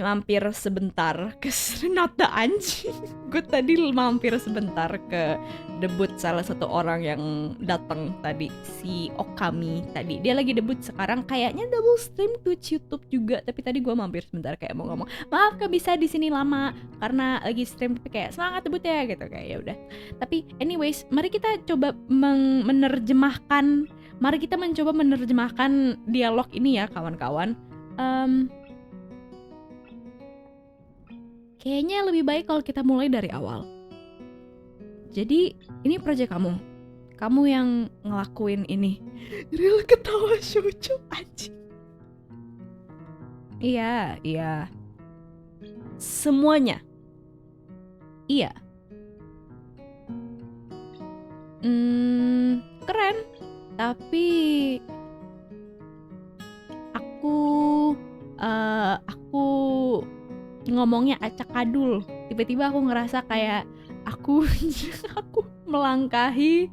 mampir sebentar ke not the anjing. Gue tadi mampir sebentar ke debut salah satu orang yang datang tadi, si Okami tadi. Dia lagi debut sekarang, kayaknya double stream Twitch YouTube juga. Tapi tadi gue mampir sebentar kayak mau ngomong, maaf gak bisa di sini lama karena lagi stream, tapi kayak semangat debut ya gitu, kayak ya udah. Tapi anyways, mari kita coba menerjemahkan, mari kita mencoba menerjemahkan dialog ini ya kawan-kawan. Kayaknya lebih baik kalau kita mulai dari awal. Jadi, ini proyek kamu. Kamu yang ngelakuin ini. Real Katawa Shoujo, anjing. Iya. Semuanya. Iya. Keren. Tapi aku ngomongnya acak-adul. Tiba-tiba aku ngerasa kayak aku melangkahi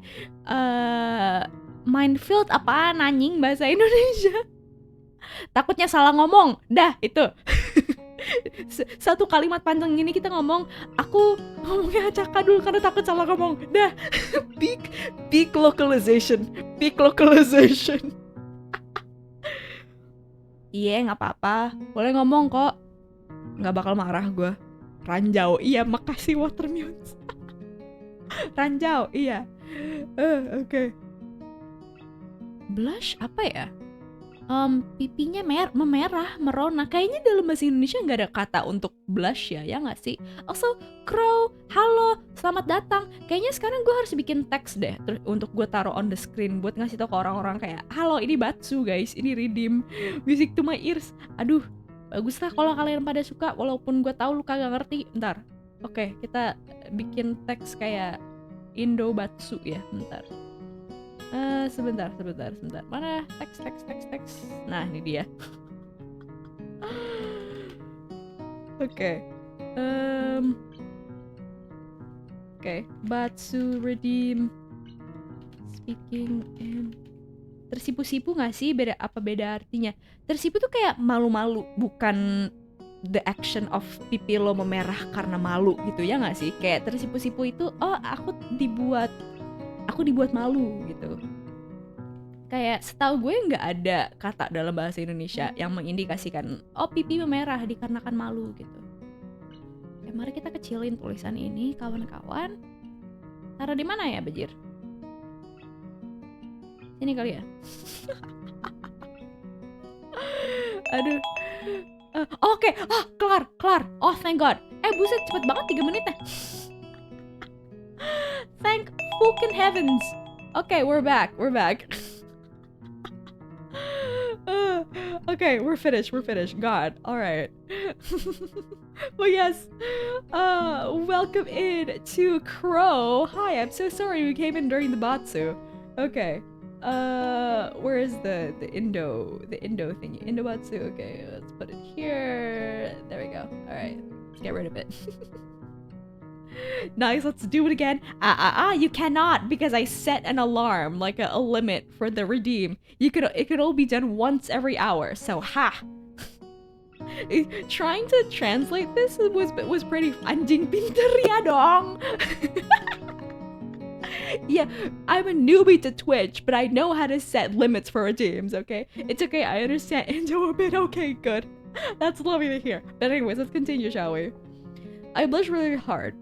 minefield apaan anjing bahasa Indonesia. Takutnya salah ngomong. Dah, itu. Satu kalimat panjang ini kita ngomong, aku ngomongnya acak-adul karena takut salah ngomong. Dah. Peak localization. Iya, nggak apa-apa. Boleh ngomong kok. Nggak bakal marah gue. Ranjau. Iya, makasih Watermuse. Ranjau, iya. Oke. Blush apa ya? Pipinya memerah, merona. Kayaknya dalam bahasa Indonesia nggak ada kata untuk blush ya nggak sih? Also, Crow, halo, selamat datang. Kayaknya sekarang gue harus bikin teks deh untuk gue taruh on the screen buat ngasih tau ke orang-orang kayak, halo, ini Batsu guys, ini redeem music to my ears. Aduh, bagus lah kalau kalian pada suka, walaupun gue tahu lu kagak ngerti. Bentar, oke, kita bikin teks kayak Indo Batsu ya, bentar. Sebentar. Mana teks. Nah, ini dia. Oke. Oke, Batsu redeem speaking and tersipu-sipu nggak sih? Beda artinya? Tersipu tuh kayak malu-malu, bukan the action of pipi lo memerah karena malu gitu ya nggak sih? Kayak tersipu-sipu itu, oh aku dibuat malu gitu. Kayak setahu gue nggak ada kata dalam bahasa Indonesia yang mengindikasikan oh pipi memerah dikarenakan malu gitu. Oke, mari kita kecilin tulisan ini kawan-kawan. Taruh di mana ya, Bejir? Sini kali ya. Aduh. Oke. Kelar. Oh, thank God. Buset, cepet banget 3 menit ya. Thank fucking heavens. Okay, we're back. Okay, we're finished. God, all right. Well, yes. Welcome in to Crow. Hi, I'm so sorry we came in during the Batsu. Okay. Where is the Indo thingy? Indo Batsu. Okay, let's put it here. There we go. All right, let's get rid of it. Nice, let's do it again. You cannot, because I set an alarm, like a limit for the redeem. It could all be done once every hour, so ha! Trying to translate this was pretty anjing pinter ya dong. Yeah, I'm a newbie to Twitch, but I know how to set limits for redeems, okay? It's okay, I understand Indo a bit, okay, good. That's lovely to hear. But anyways, let's continue, shall we? I blush really hard.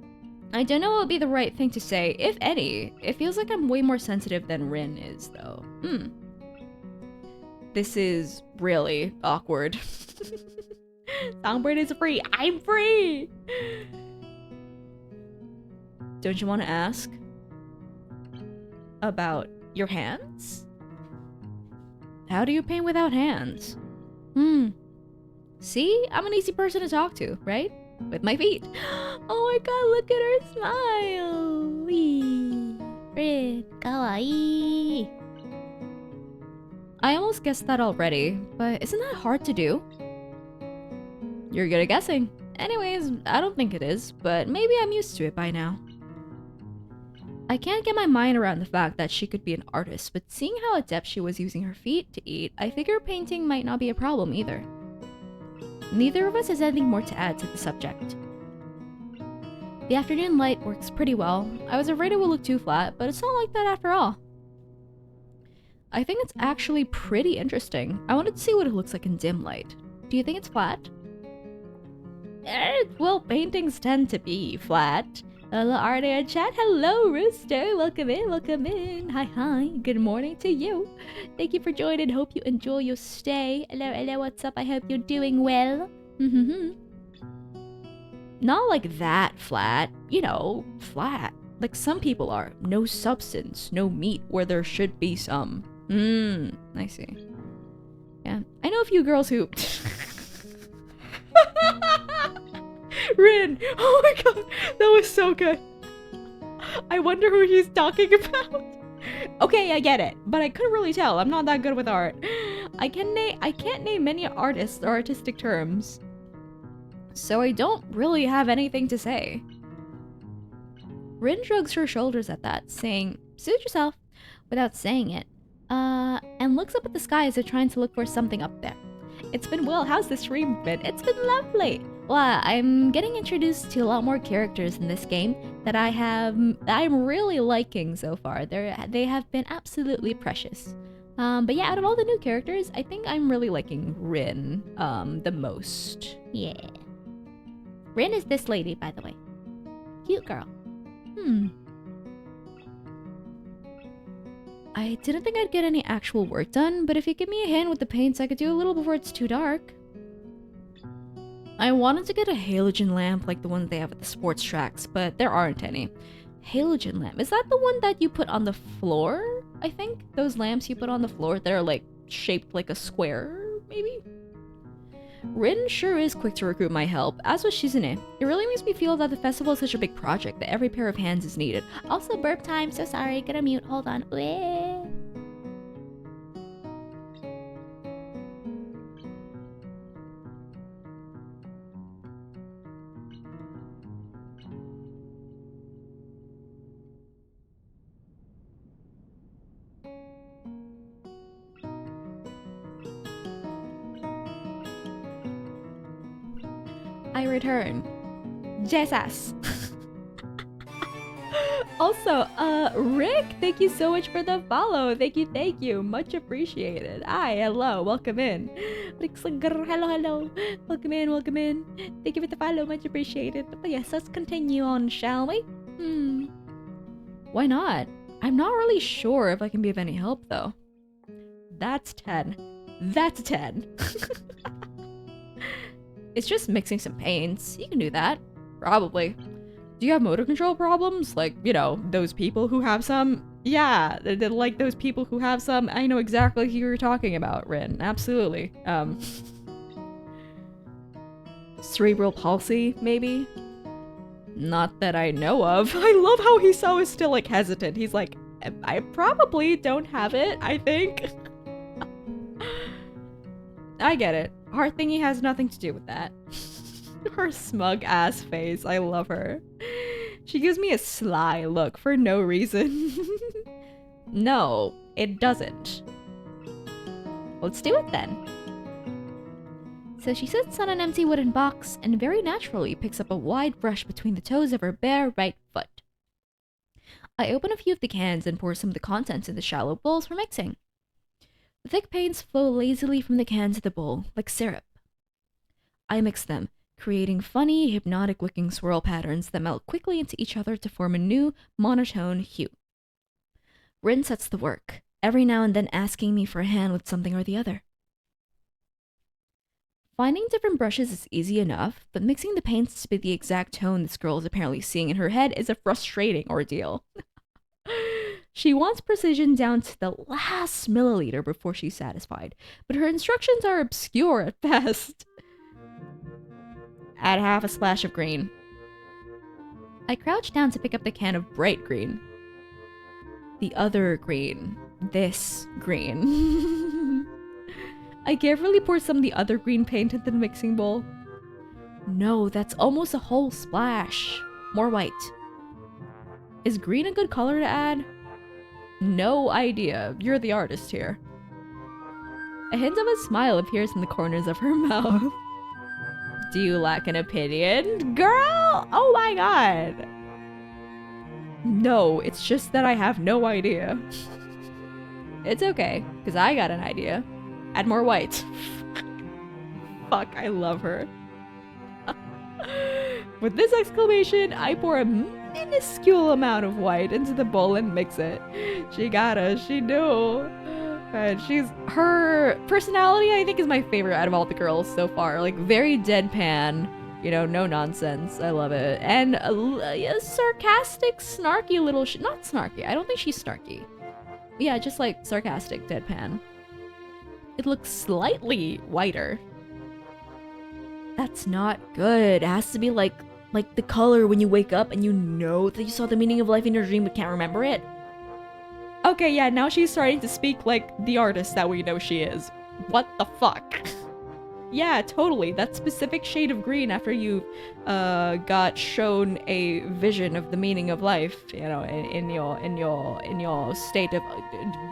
I don't know what would be the right thing to say, if any. It feels like I'm way more sensitive than Rin is, though. This is really awkward. Songbird is free. I'm free! Don't you want to ask about your hands? How do you paint without hands? See? I'm an easy person to talk to, right? With my feet. Oh my god, look at her smile. Wee. Rin, kawaii. I almost guessed that already, but isn't that hard to do? You're good at guessing. Anyways, I don't think it is, but maybe I'm used to it by now. I can't get my mind around the fact that she could be an artist, but seeing how adept she was using her feet to eat, I figure painting might not be a problem either. Neither of us has anything more to add to the subject. The afternoon light works pretty well. I was afraid it would look too flat, but it's not like that after all. I think it's actually pretty interesting. I wanted to see what it looks like in dim light. Do you think it's flat? Well, paintings tend to be flat. Hello, Arané chat. Hello, Rooster. Welcome in. Hi. Good morning to you. Thank you for joining. Hope you enjoy your stay. Hello, what's up? I hope you're doing well. Not like that flat. You know, flat. Like some people are. No substance, no meat where there should be some. I see. Yeah, I know a few girls who... Rin! Oh my god, that was so good. I wonder who he's talking about. Okay, I get it, but I couldn't really tell. I'm not that good with art. I can't name many artists or artistic terms, so I don't really have anything to say. Rin shrugs her shoulders at that, saying, "Suit yourself," without saying it, and looks up at the sky as if trying to look for something up there. It's been well. How's the stream been? It's been lovely. Well, I'm getting introduced to a lot more characters in this game that I'm really liking so far. They have been absolutely precious. But yeah, out of all the new characters, I think I'm really liking Rin the most. Yeah. Rin is this lady, by the way. Cute girl. I didn't think I'd get any actual work done, but if you give me a hand with the paints, I could do a little before it's too dark. I wanted to get a halogen lamp like the ones they have at the sports tracks, but there aren't any. Halogen lamp, is that the one that you put on the floor? I think those lamps you put on the floor, they're like shaped like a square, maybe? Rin sure is quick to recruit my help, as was Shizune. It really makes me feel that the festival is such a big project that every pair of hands is needed. Also, burp time. So sorry. Gotta mute. Hold on. I return. Jesus. Also, Rick, thank you so much for the follow. Thank you. Much appreciated. Hi, hello, welcome in. Rick's like, hello. Welcome in. Thank you for the follow, much appreciated. But yes, let's continue on, shall we? Why not? I'm not really sure if I can be of any help, though. That's 10. That's 10. It's just mixing some paints. You can do that. Probably. Do you have motor control problems? Like, you know, those people who have some? Yeah, like those people who have some. I know exactly who you're talking about, Rin. Absolutely. Cerebral palsy, maybe? Not that I know of. I love how he's still, like, hesitant. He's like, I probably don't have it, I think. I get it. Heart thingy has nothing to do with that. Her smug ass face. I love her. She gives me a sly look for no reason. No, it doesn't. Let's do it then. So she sits on an empty wooden box and very naturally picks up a wide brush between the toes of her bare right foot. I open a few of the cans and pour some of the contents into shallow bowls for mixing. The thick paints flow lazily from the can to the bowl, like syrup. I mix them, creating funny, hypnotic wicking swirl patterns that melt quickly into each other to form a new, monotone hue. Rin sets the work, every now and then asking me for a hand with something or the other. Finding different brushes is easy enough, but mixing the paints to be the exact tone this girl is apparently seeing in her head is a frustrating ordeal. She wants precision down to the last milliliter before she's satisfied, but her instructions are obscure at best. Add half a splash of green. I crouch down to pick up the can of bright green. The other green. This green. I carefully pour some of the other green paint into the mixing bowl. No, that's almost a whole splash. More white. Is green a good color to add? No idea. You're the artist here. A hint of a smile appears in the corners of her mouth. Do you lack an opinion? Girl! Oh my god! No, it's just that I have no idea. It's okay, because I got an idea. Add more white. Fuck, I love her. With this exclamation, I pour a minuscule amount of white into the bowl and mix it. She knew. And her personality, I think, is my favorite out of all the girls so far. Like, very deadpan, you know, no nonsense. I love it. And a sarcastic, snarky little, not snarky, I don't think she's snarky. Yeah, just like sarcastic, deadpan. It looks slightly whiter. That's not good. It has to be like the color when you wake up and you know that you saw the meaning of life in your dream but can't remember it. Okay, yeah, now she's starting to speak like the artist that we know she is. What the fuck? Yeah, totally. That specific shade of green after you got shown a vision of the meaning of life, you know, in your state of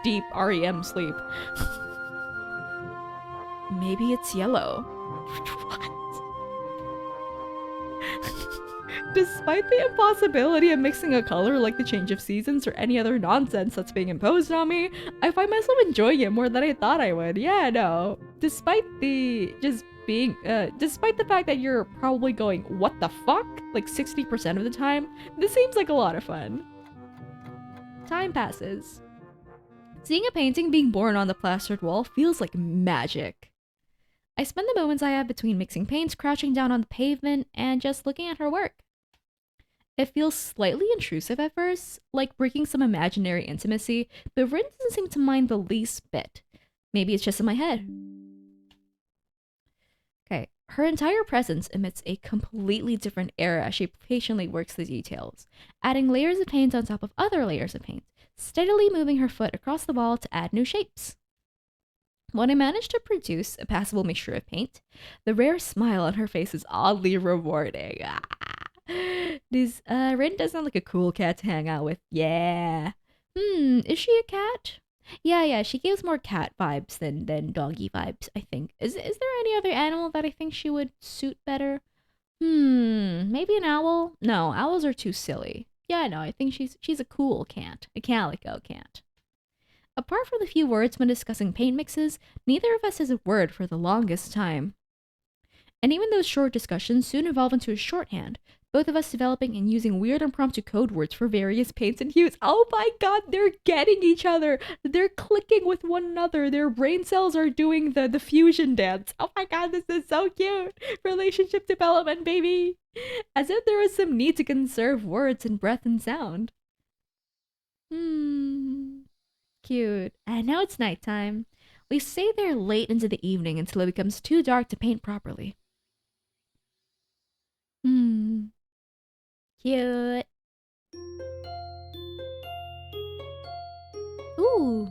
deep REM sleep. Maybe it's yellow. What? Despite the impossibility of mixing a color like the change of seasons or any other nonsense that's being imposed on me, I find myself enjoying it more than I thought I would. Yeah, no. Despite the fact that you're probably going, what the fuck? Like 60% of the time, this seems like a lot of fun. Time passes. Seeing a painting being born on the plastered wall feels like magic. I spend the moments I have between mixing paints, crouching down on the pavement, and just looking at her work. It feels slightly intrusive at first, like breaking some imaginary intimacy, but Rin doesn't seem to mind the least bit. Maybe it's just in my head. Okay, her entire presence emits a completely different aura as she patiently works the details, adding layers of paint on top of other layers of paint, steadily moving her foot across the wall to add new shapes. When I manage to produce a passable mixture of paint, the rare smile on her face is oddly rewarding. This Rin does sound like a cool cat to hang out with. Yeah. Is she a cat? Yeah, she gives more cat vibes than doggy vibes, I think. Is there any other animal that I think she would suit better? Maybe an owl? No, owls are too silly. Yeah, no, I think she's a cool cat. A calico cat. Apart from the few words when discussing paint mixes, neither of us has a word for the longest time. And even those short discussions soon evolve into a shorthand, both of us developing and using weird impromptu code words for various paints and hues. Oh my god, they're getting each other! They're clicking with one another. Their brain cells are doing the fusion dance. Oh my god, this is so cute! Relationship development, baby! As if there was some need to conserve words and breath and sound. Cute. And now it's nighttime. We stay there late into the evening until it becomes too dark to paint properly. Cute. Ooh.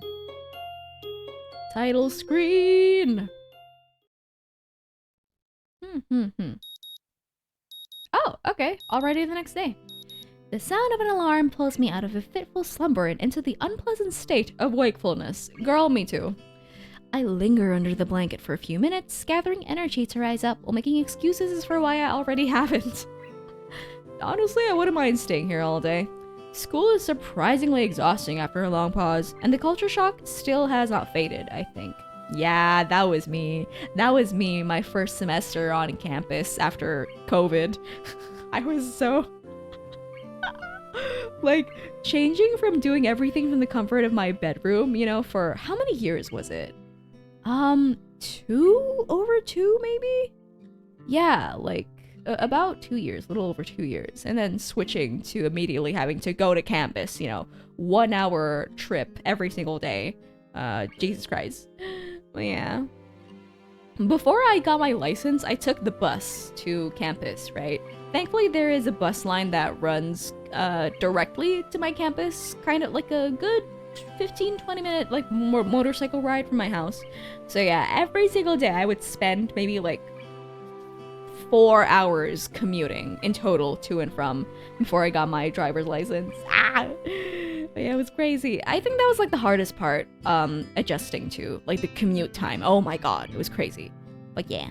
Title screen. Oh, okay. Already the next day. The sound of an alarm pulls me out of a fitful slumber and into the unpleasant state of wakefulness. Girl, me too. I linger under the blanket for a few minutes, gathering energy to rise up while making excuses as for why I already haven't. Honestly, I wouldn't mind staying here all day. School is surprisingly exhausting after a long pause, and the culture shock still has not faded, I think. Yeah, that was me. That was me my first semester on campus after COVID. I was so... like, changing from doing everything from the comfort of my bedroom, you know, for how many years was it? Over two, maybe? Yeah, like, about 2 years, a little over 2 years. And then switching to immediately having to go to campus, you know, 1 hour trip every single day. Jesus Christ. Well, yeah. Before I got my license, I took the bus to campus, right? Thankfully, there is a bus line that runs directly to my campus, kind of like a good 15-20 minute like motorcycle ride from my house. So yeah, every single day I would spend maybe like 4 hours commuting in total to and from before I got my driver's license. But yeah, it was crazy. I think that was like the hardest part, adjusting to like the commute time. Oh my god, it was crazy. But yeah.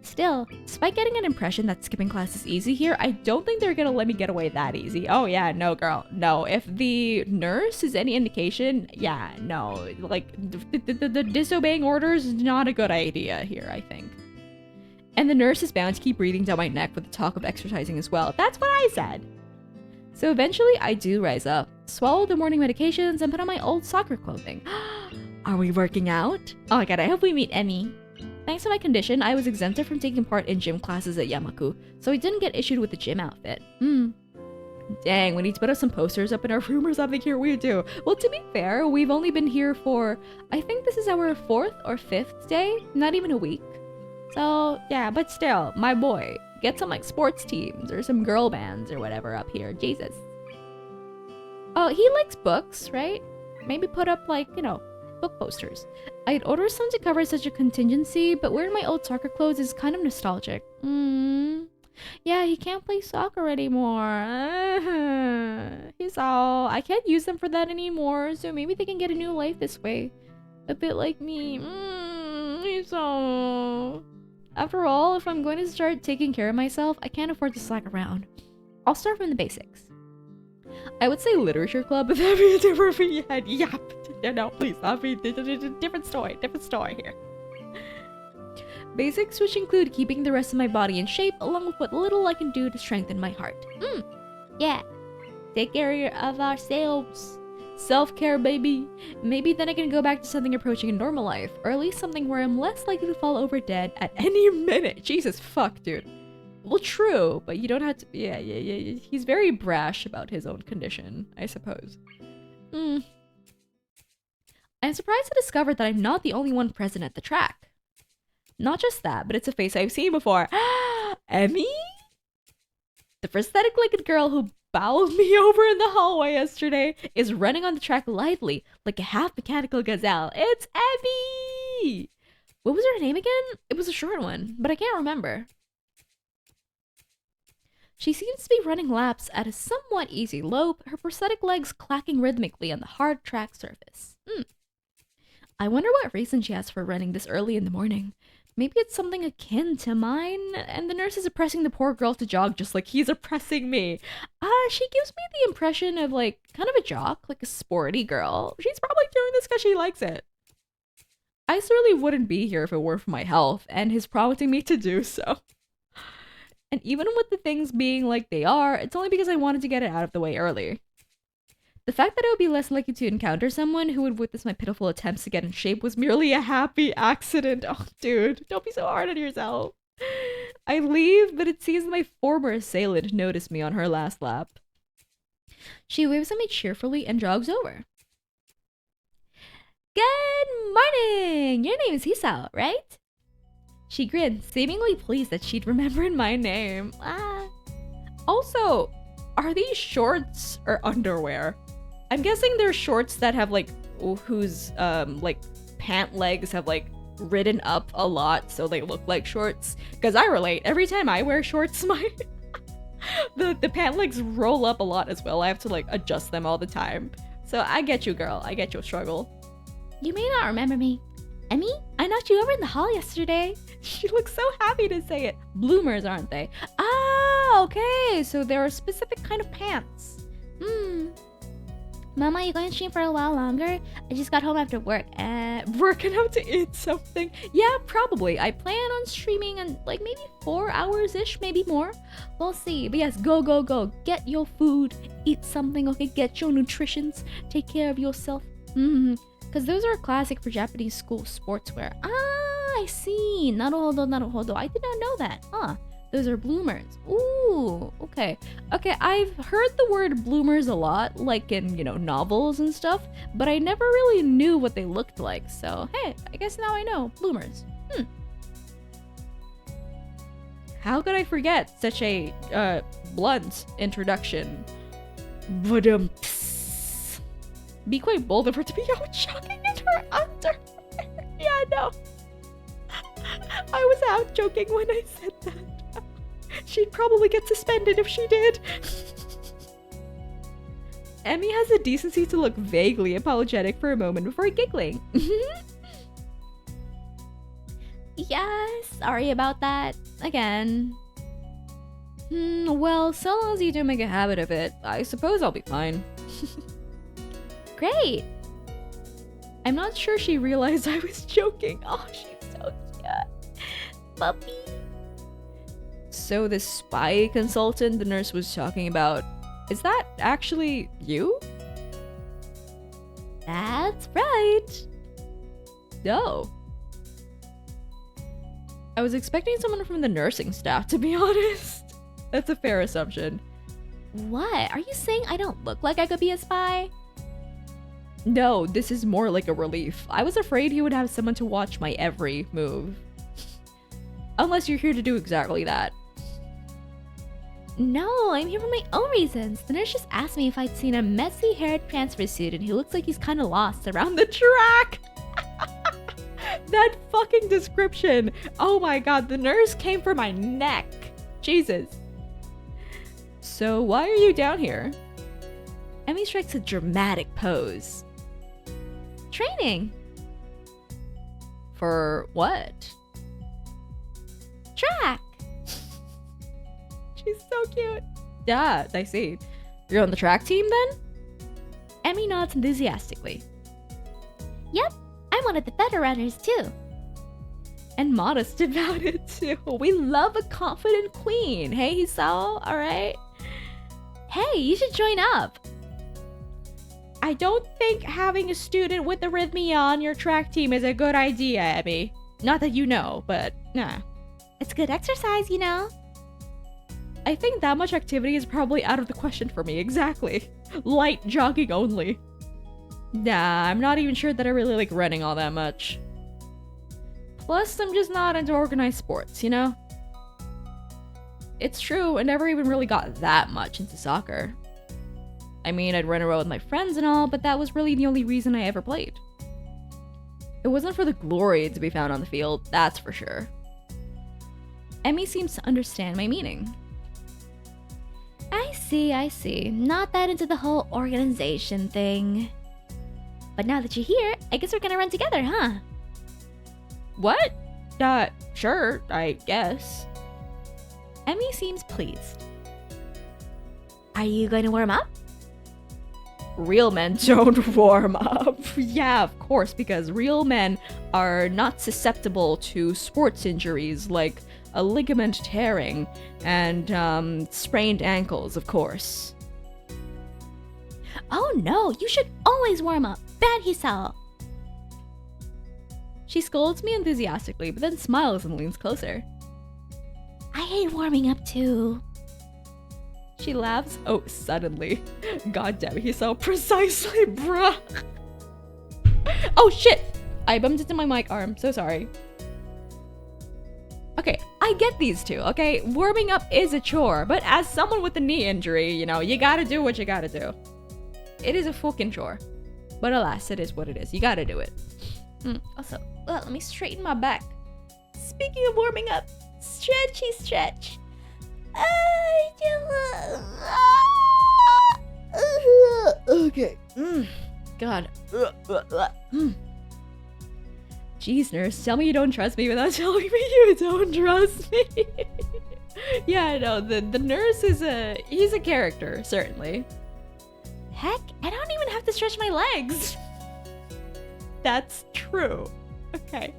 Still, despite getting an impression that skipping class is easy here, I don't think they're gonna let me get away that easy. Oh yeah, no girl, no. If the nurse is any indication, yeah, no. Like, the disobeying orders is not a good idea here, I think. And the nurse is bound to keep breathing down my neck with the talk of exercising as well. That's what I said. So eventually, I do rise up, swallow the morning medications, and put on my old soccer clothing. Are we working out? Oh my god, I hope we meet Emmy. Thanks to my condition, I was exempted from taking part in gym classes at Yamaku, so I didn't get issued with a gym outfit. Dang, we need to put up some posters up in our room or something here. We do. Well, to be fair, we've only been here for, I think this is our 4th or 5th day, not even a week. So, yeah, but still, my boy, get some like sports teams or some girl bands or whatever up here. Jesus. Oh, he likes books, right? Maybe put up like, you know, book posters. I'd order some to cover such a contingency, but wearing my old soccer clothes is kind of nostalgic. Yeah, he can't play soccer anymore. He's all, I can't use them for that anymore, so maybe they can get a new life this way. A bit like me. He's all... After all, if I'm going to start taking care of myself, I can't afford to slack around. I'll start from the basics. I would say literature club, but that'd be a different thing. Yeah, no, please, that'd be a different story here. Basics, which include keeping the rest of my body in shape, along with what little I can do to strengthen my heart. Yeah. Take care of ourselves. Self-care, baby. Maybe then I can go back to something approaching a normal life, or at least something where I'm less likely to fall over dead at any minute. Jesus fuck, dude. Well, true, but you don't have to. Yeah. He's very brash about his own condition, I suppose. I'm surprised to discover that I'm not the only one present at the track. Not just that, but it's a face I've seen before. Emmy? The prosthetic-legged girl who bowled me over in the hallway yesterday is running on the track lightly, like a half-mechanical gazelle. It's Emmy! What was her name again? It was a short one, but I can't remember. She seems to be running laps at a somewhat easy lope, her prosthetic legs clacking rhythmically on the hard track surface. I wonder what reason she has for running this early in the morning. Maybe it's something akin to mine, and the nurse is oppressing the poor girl to jog just like he's oppressing me. She gives me the impression of, like, kind of a jock, like a sporty girl. She's probably doing this because she likes it. I certainly wouldn't be here if it weren't for my health, and his prompting me to do so. And even with the things being like they are, it's only because I wanted to get it out of the way early. The fact that I would be less likely to encounter someone who would witness my pitiful attempts to get in shape was merely a happy accident. Oh, dude, don't be so hard on yourself. I leave, but it seems my former assailant noticed me on her last lap. She waves at me cheerfully and jogs over. Good morning! Your name is Hisao, right? She grinned, seemingly pleased that she'd remembered my name. Also, are these shorts or underwear? I'm guessing they're shorts that have, like, whose, like, pant legs have, like, ridden up a lot so they look like shorts. Because I relate. Every time I wear shorts, my... the pant legs roll up a lot as well. I have to, like, adjust them all the time. So I get you, girl. I get your struggle. You may not remember me. Emmy, I knocked you over in the hall yesterday. She looks so happy to say it. Bloomers, aren't they? Ah, okay. So they're a specific kind of pants. Mama, you going to stream for a while longer? I just got home after work. Working out to eat something? Yeah, probably. I plan on streaming in like maybe 4 hours-ish, maybe more. We'll see. But yes, go. Get your food. Eat something, okay? Get your nutritions. Take care of yourself. Because those are classic for Japanese school sportswear. I see. Naruhodo. I did not know that. Those are bloomers. Ooh, okay. Okay, I've heard the word bloomers a lot, like in, you know, novels and stuff, but I never really knew what they looked like. So, hey, I guess now I know. Bloomers. How could I forget such a, blunt introduction? Be quite bold of her to be out jogging in her underwear. Yeah, no. I was out joking when I said that. She'd probably get suspended if she did. Emmy has the decency to look vaguely apologetic for a moment before giggling. Yes, sorry about that. Again. Well, so long as you don't make a habit of it, I suppose I'll be fine. Great. I'm not sure she realized I was joking. Oh, she's so cute. Puppy. So this spy consultant the nurse was talking about, is that actually you? That's right. No. I was expecting someone from the nursing staff, to be honest. That's a fair assumption. What? Are you saying I don't look like I could be a spy? No, this is more like a relief. I was afraid he would have someone to watch my every move. Unless you're here to do exactly that. No, I'm here for my own reasons. The nurse just asked me if I'd seen a messy-haired transfer student who looks like he's kind of lost around the track. That fucking description. Oh my god, the nurse came for my neck. Jesus. So why are you down here? Emmy strikes a dramatic pose. Training. For what? Track. She's so cute. Yeah, I see. You're on the track team then? Emmy nods enthusiastically. Yep, I'm one of the better runners too. And modest about it too. We love a confident queen. Hey, Hisao, alright? Hey, you should join up. I don't think having a student with arrhythmia on your track team is a good idea, Emmy. Not that you know, but nah. It's good exercise, you know? I think that much activity is probably out of the question for me, exactly. Light jogging only. Nah, I'm not even sure that I really like running all that much. Plus, I'm just not into organized sports, you know? It's true, I never even really got that much into soccer. I mean, I'd run around with my friends and all, but that was really the only reason I ever played. It wasn't for the glory to be found on the field, that's for sure. Emmy seems to understand my meaning. I see. Not that into the whole organization thing. But now that you're here, I guess we're gonna run together, huh? What? Sure, I guess. Emmy seems pleased. Are you going to warm up? Real men don't warm up. Yeah, of course, because real men are not susceptible to sports injuries like a ligament tearing and sprained ankles, of course. Oh no, you should always warm up. Bad Hisao. She scolds me enthusiastically, but then smiles and leans closer. I hate warming up too. She laughs. Oh, suddenly. God damn it, he's so precisely, bruh. Oh shit! I bumped into my mic arm, so sorry. Okay, I get these two, okay? Warming up is a chore, but as someone with a knee injury, you know, you gotta do what you gotta do. It is a fucking chore. But alas, it is what it is. You gotta do it. Also, let me straighten my back. Speaking of warming up, stretchy stretch. Okay. God. Jeez, nurse, tell me you don't trust me without telling me you don't trust me. Yeah, no, the nurse is he's a character, certainly. Heck, I don't even have to stretch my legs. That's true. Okay.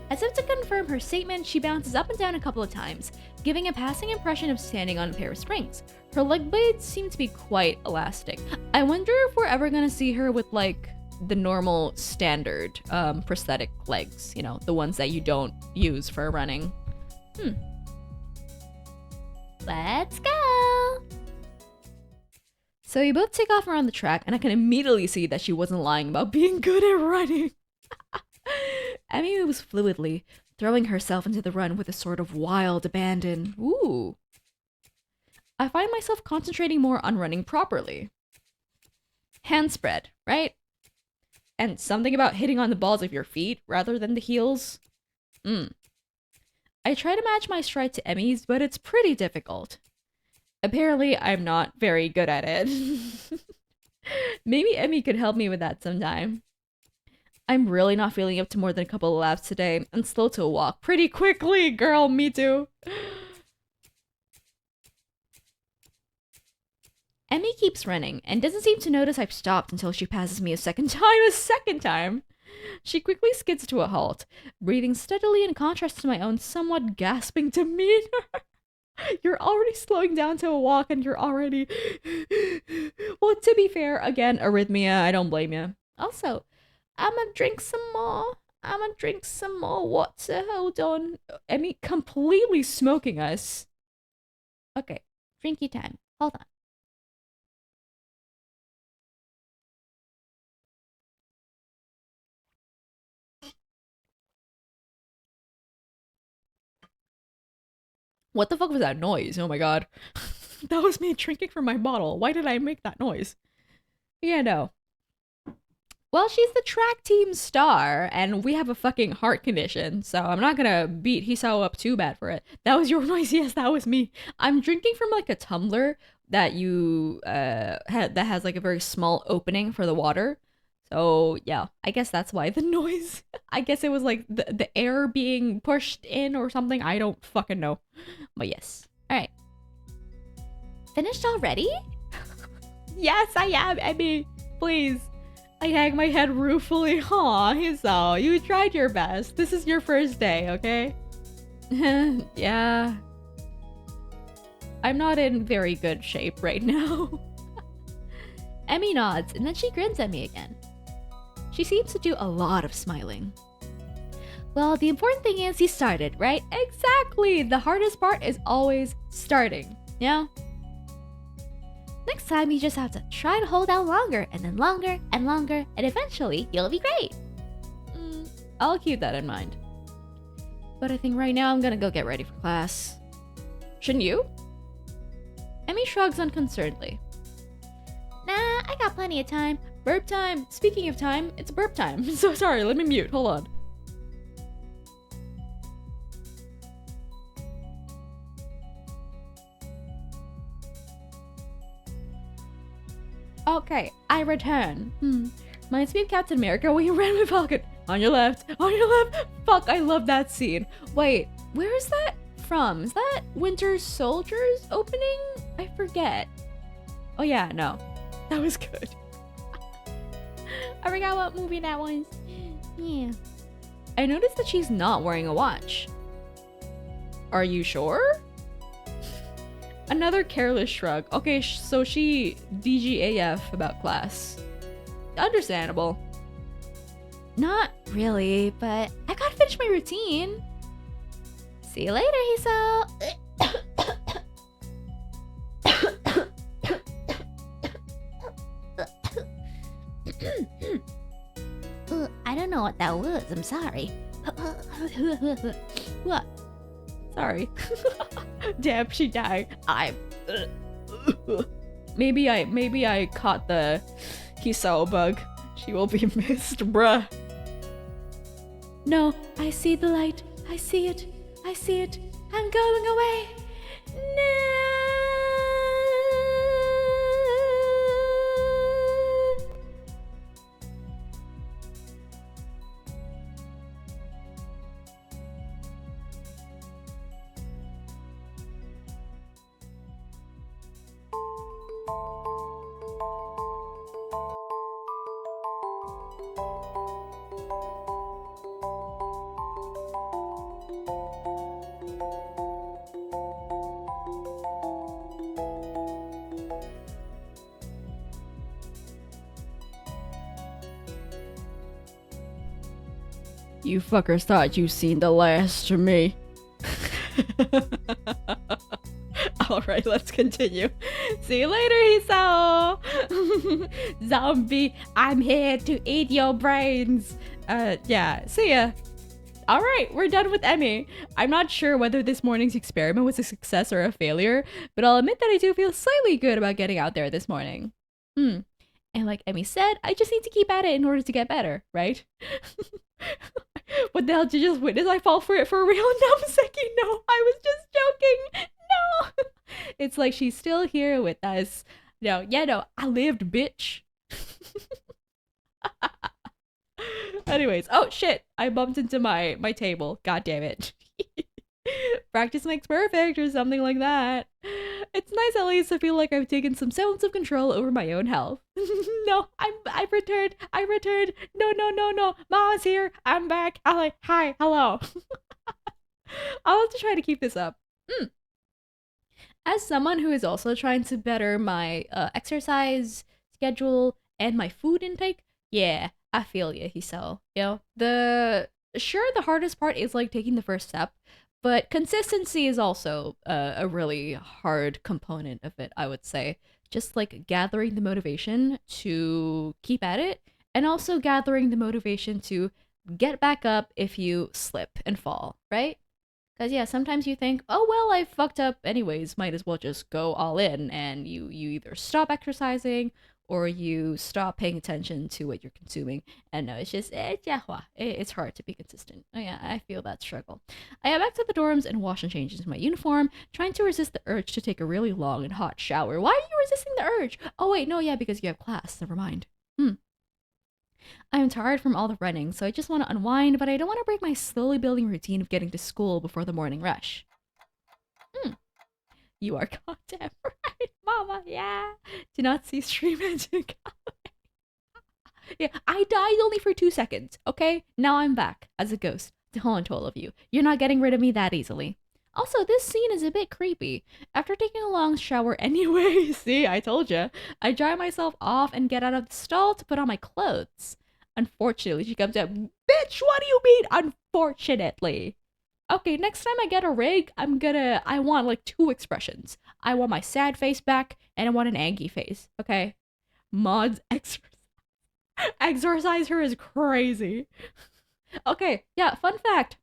As if to confirm her statement, she bounces up and down a couple of times, giving a passing impression of standing on a pair of springs. Her leg blades seem to be quite elastic. I wonder if we're ever gonna see her with, like, the normal standard prosthetic legs, you know, the ones that you don't use for running. Let's go! So we both take off around the track, and I can immediately see that she wasn't lying about being good at running. Emmy moves fluidly, throwing herself into the run with a sort of wild abandon. Ooh. I find myself concentrating more on running properly. Hand spread, right? And something about hitting on the balls of your feet rather than the heels. I try to match my stride to Emmy's, but it's pretty difficult. Apparently, I'm not very good at it. Maybe Emmy could help me with that sometime. I'm really not feeling up to more than a couple of laps today, and slow to a walk pretty quickly, girl, me too. Emmy keeps running, and doesn't seem to notice I've stopped until she passes me a second time. She quickly skids to a halt, breathing steadily in contrast to my own somewhat gasping demeanor. You're already slowing down to a walk, and you're already... Well, to be fair, again, arrhythmia, I don't blame you. Also, I'ma drink some more. Water, hold on. Emmy completely smoking us. Okay, drinky time. Hold on. What the fuck was that noise? Oh my god. That was me drinking from my bottle. Why did I make that noise? Yeah, no. Well, she's the track team star, and we have a fucking heart condition, so I'm not gonna beat Hisao up too bad for it. That was your noise? Yes, that was me. I'm drinking from like a tumbler that that has like a very small opening for the water. So yeah, I guess that's why the noise. I guess it was like the air being pushed in or something. I don't fucking know. But yes. Alright. Finished already? Yes, I am, Emmy. Please. I hang my head ruefully. Aw, Hisao, you tried your best. This is your first day, okay? Yeah. I'm not in very good shape right now. Emmy nods, and then she grins at me again. She seems to do a lot of smiling. Well, the important thing is he started, right? Exactly! The hardest part is always starting, yeah? Next time, you just have to try to hold out longer, and then longer, and longer, and eventually, you'll be great. I'll keep that in mind. But I think right now I'm gonna go get ready for class. Shouldn't you? Emmy shrugs unconcernedly. Nah, I got plenty of time. Burp time! Speaking of time, it's burp time. So sorry, let me mute, hold on. Okay, I return. Reminds me of Captain America when he ran with Falcon. On your left, on your left. Fuck, I love that scene. Wait, where is that from? Is that Winter Soldier's opening? I forget. Oh yeah, no. That was good. I forgot what movie that was. Yeah. I noticed that she's not wearing a watch. Are you sure? Another careless shrug. Okay, so she DGAF about class. Understandable. Not really, but I gotta finish my routine. See you later, Hiso. I don't know what that was. I'm sorry. What? Sorry. Damn, she died. Maybe I caught the Hisao bug. She will be missed, bruh. No, I see the light. I see it. I see it. I'm going away. No. You fuckers thought you seen the last of me. Alright, let's continue. See you later, Hisao! Zombie, I'm here to eat your brains. Yeah, see ya. Alright, we're done with Emmy. I'm not sure whether this morning's experiment was a success or a failure, but I'll admit that I do feel slightly good about getting out there this morning. And like Emmy said, I just need to keep at it in order to get better, right? What the hell did you just witness? I fall for it for real, Namaseki. No, I was just joking. No. It's like she's still here with us. No, yeah, no, I lived, bitch. Anyways, oh shit, I bumped into my table. God damn it. Practice makes perfect or something like that. It's nice at least to feel like I've taken some semblance of control over my own health. No, I've returned. I returned. No. Mama's here. I'm back. Hi, hello. I'll have to try to keep this up. As someone who is also trying to better my exercise schedule and my food intake, yeah, I feel you, Hiso. You know, the hardest part is like taking the first step, but consistency is also a really hard component of it, I would say. Just like gathering the motivation to keep at it, and also gathering the motivation to get back up if you slip and fall, right? Because yeah, sometimes you think, oh well, I fucked up anyways, might as well just go all in, and you either stop exercising or you stop paying attention to what you're consuming. And no, it's just, it's hard to be consistent. Oh yeah, I feel that struggle. I head back to the dorms and wash and change into my uniform, trying to resist the urge to take a really long and hot shower. Why are you resisting the urge? Oh wait, no, yeah, because you have class, never mind. I am tired from all the running, so I just want to unwind, but I don't want to break my slowly building routine of getting to school before the morning rush. You are goddamn right, mama, yeah. Do not see stream engine. Yeah, I died only for 2 seconds, okay? Now I'm back as a ghost to haunt all of you. You're not getting rid of me that easily. Also, this scene is a bit creepy. After taking a long shower anyway, see, I told you, I dry myself off and get out of the stall to put on my clothes. Unfortunately, she comes out, bitch, what do you mean, unfortunately? Okay, next time I get a rig, I want like 2 expressions. I want my sad face back, and I want an angry face, okay? Mods exorcise her is crazy. Okay, yeah, fun fact.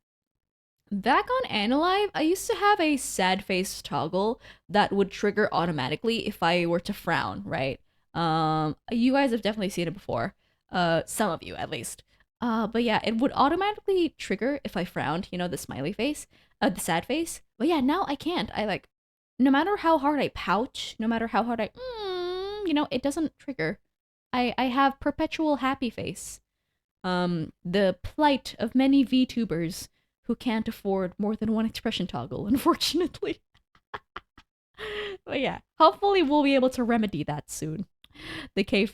Back on Analive, I used to have a sad face toggle that would trigger automatically if I were to frown, right? You guys have definitely seen it before. Some of you at least. But yeah, it would automatically trigger if I frowned, you know, the smiley face, the sad face. But yeah, now I can't. I like, no matter how hard I pouch, no matter how hard you know, it doesn't trigger. I have perpetual happy face. The plight of many VTubers who can't afford more than 1 expression toggle, unfortunately. But yeah, hopefully we'll be able to remedy that soon. The cave.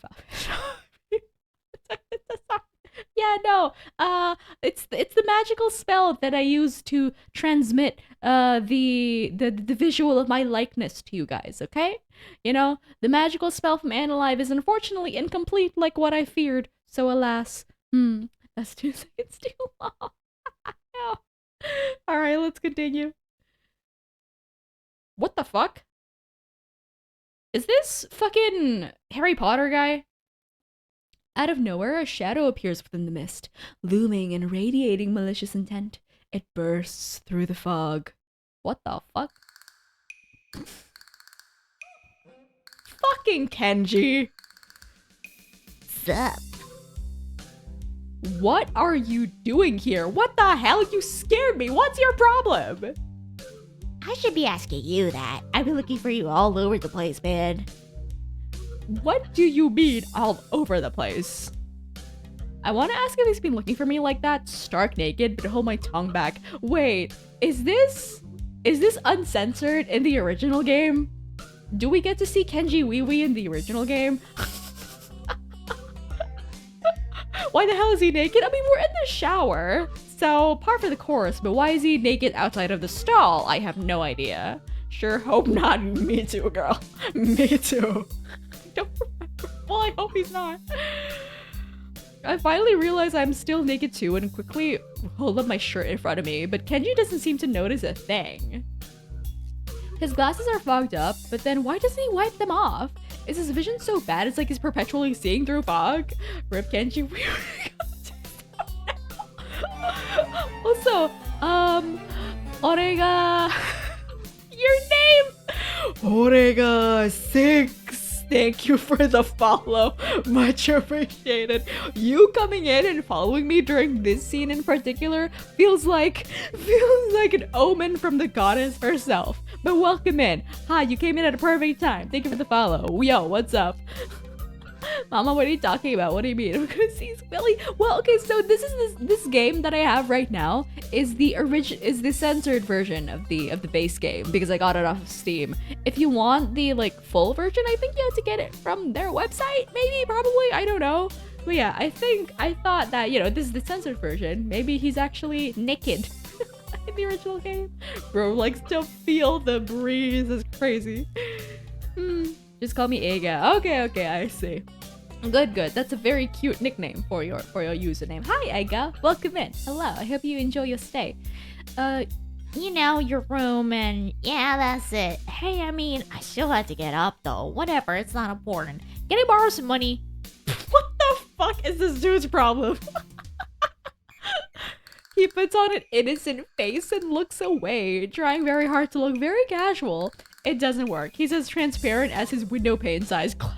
Yeah, no. It's the magical spell that I use to transmit the visual of my likeness to you guys, okay? You know, the magical spell from Analive is unfortunately incomplete like what I feared. So alas, that's 2 seconds too long. No. Alright, let's continue. What the fuck? Is this fucking Harry Potter guy? Out of nowhere, a shadow appears within the mist, looming and radiating malicious intent. It bursts through the fog. What the fuck? Fucking Kenji! Sup? What are you doing here? What the hell? You scared me. What's your problem? I should be asking you that. I've been looking for you all over the place, man. What do you mean all over the place? I want to ask if he's been looking for me like that, stark naked, but hold my tongue back. Wait, is this uncensored in the original game? Do we get to see Kenji Wee Wee in the original game? Why the hell is he naked? I mean, we're in the shower, so par for the course, but why is he naked outside of the stall? I have no idea. Sure hope not. Me too, girl. Me too. Don't remember. Well, I hope he's not. I finally realize I'm still naked too and quickly hold up my shirt in front of me, but Kenji doesn't seem to notice a thing. His glasses are fogged up, but then why doesn't he wipe them off? Is his vision so bad it's like he's perpetually seeing through fog? Rip Kenji. Also, Orega... Your name! Orega6! Thank you for the follow. Much appreciated. You coming in and following me during this scene in particular feels like an omen from the goddess herself. But welcome in. Hi, you came in at a perfect time. Thank you for the follow. Yo, what's up? Mama, what are you talking about? What do you mean? I'm gonna see Squilly. Well, okay, so this game that I have right now is the censored version of the base game because I got it off of Steam. If you want the like full version, I think you have to get it from their website, maybe, probably, I don't know. But yeah, I thought that, you know, this is the censored version. Maybe he's actually naked in the original game. Bro likes to feel the breeze. It's crazy. Just call me Ega. Okay, I see. Good. That's a very cute nickname for your username. Hi, Ega. Welcome in. Hello. I hope you enjoy your stay. You know, your room and yeah, that's it. Hey, I mean, I still had to get up though. Whatever, it's not important. Can I borrow some money? What the fuck is this dude's problem? He puts on an innocent face and looks away, trying very hard to look very casual. It doesn't work. He's as transparent as his window pane size glass.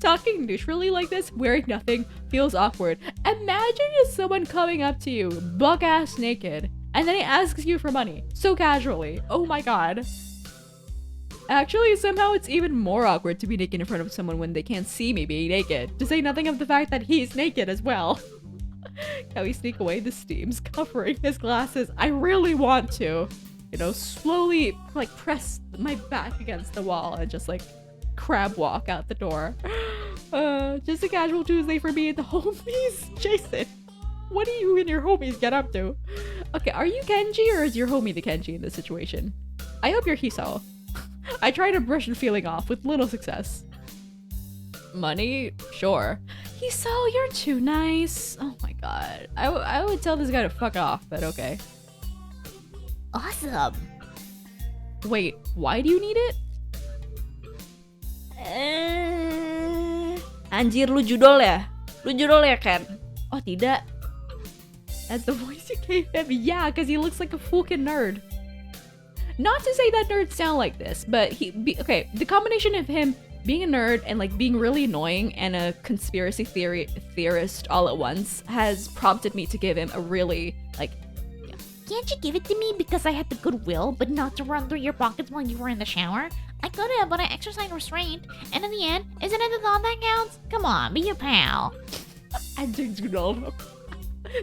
Talking neutrally like this, wearing nothing, feels awkward. Imagine just someone coming up to you, buck-ass naked, and then he asks you for money, so casually. Oh my god. Actually, somehow it's even more awkward to be naked in front of someone when they can't see me being naked, to say nothing of the fact that he's naked as well. Can we sneak away? The steam's covering his glasses. I really want to. You know, slowly, like, press my back against the wall and just, like, crab walk out the door. Just a casual Tuesday for me and the homies. Jason, what do you and your homies get up to? Okay, are you Kenji or is your homie the Kenji in this situation? I hope you're Hisao. I try to brush the feeling off with little success. Money? Sure. Hisao, you're too nice. Oh my god. I would tell this guy to fuck off, but okay. Awesome. Wait, why do you need it? Anjir, lu judol ya? Lu judol ya, Ken? Oh, tidak. That's the voice you gave him. Yeah, because he looks like a fucking nerd. Not to say that nerds sound like this, but okay, the combination of him being a nerd and like being really annoying and a conspiracy theorist all at once has prompted me to give him a really like. Can't you give it to me because I had the goodwill, but not to run through your pockets while you were in the shower? I could have, but I exercised restraint. And in the end, isn't it the thought that counts? Come on, be a pal. I do not know.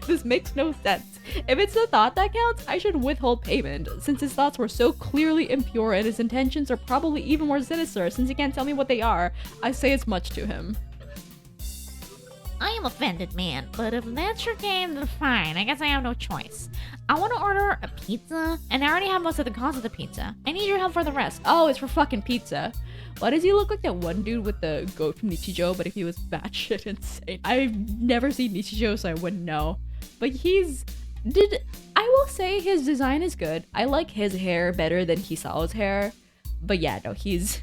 This makes no sense. If it's the thought that counts, I should withhold payment, since his thoughts were so clearly impure and his intentions are probably even more sinister since he can't tell me what they are. I say as much to him. I am offended, man, but if that's your game, then fine. I guess I have no choice. I want to order a pizza, and I already have most of the cost of the pizza. I need your help for the rest. Oh, it's for fucking pizza. Why does he look like that one dude with the goat from Nichijou, but if he was batshit insane? I've never seen Nichijou, so I wouldn't know. But I will say his design is good. I like his hair better than Hisao's hair. But yeah, no, he's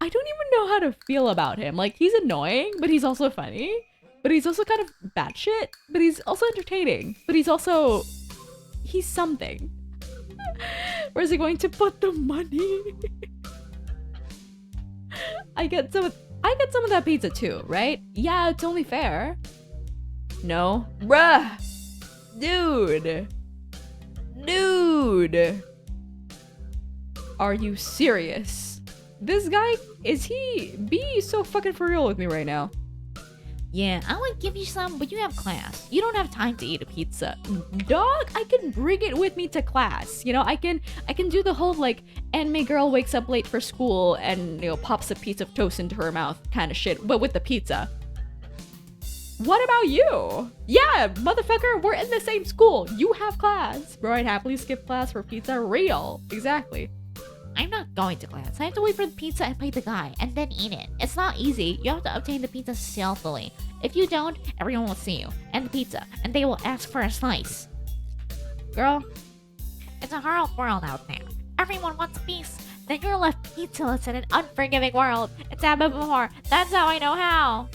I don't even know how to feel about him. Like, he's annoying, but he's also funny. But he's also kind of batshit, but he's also entertaining. But he's something. Where's he going to put the money? I get some of that pizza too, right? Yeah, it's only fair. No. Bruh. Dude. Are you serious? This guy, be so fucking for real with me right now. Yeah, I would give you some, but you have class. You don't have time to eat a pizza. Dog, I can bring it with me to class. You know, I can do the whole like anime girl wakes up late for school and, you know, pops a piece of toast into her mouth kind of shit, but with the pizza. What about you? Yeah, motherfucker, we're in the same school. You have class. Bro, I'd happily skip class for pizza. Real. Exactly. I'm not going to class. I have to wait for the pizza and pay the guy, and then eat it. It's not easy. You have to obtain the pizza stealthily. If you don't, everyone will see you, and the pizza, and they will ask for a slice. Girl, it's a hard world out there. Everyone wants a piece. Then you're left pizzaless in an unforgiving world. It's happened before. That's how I know how.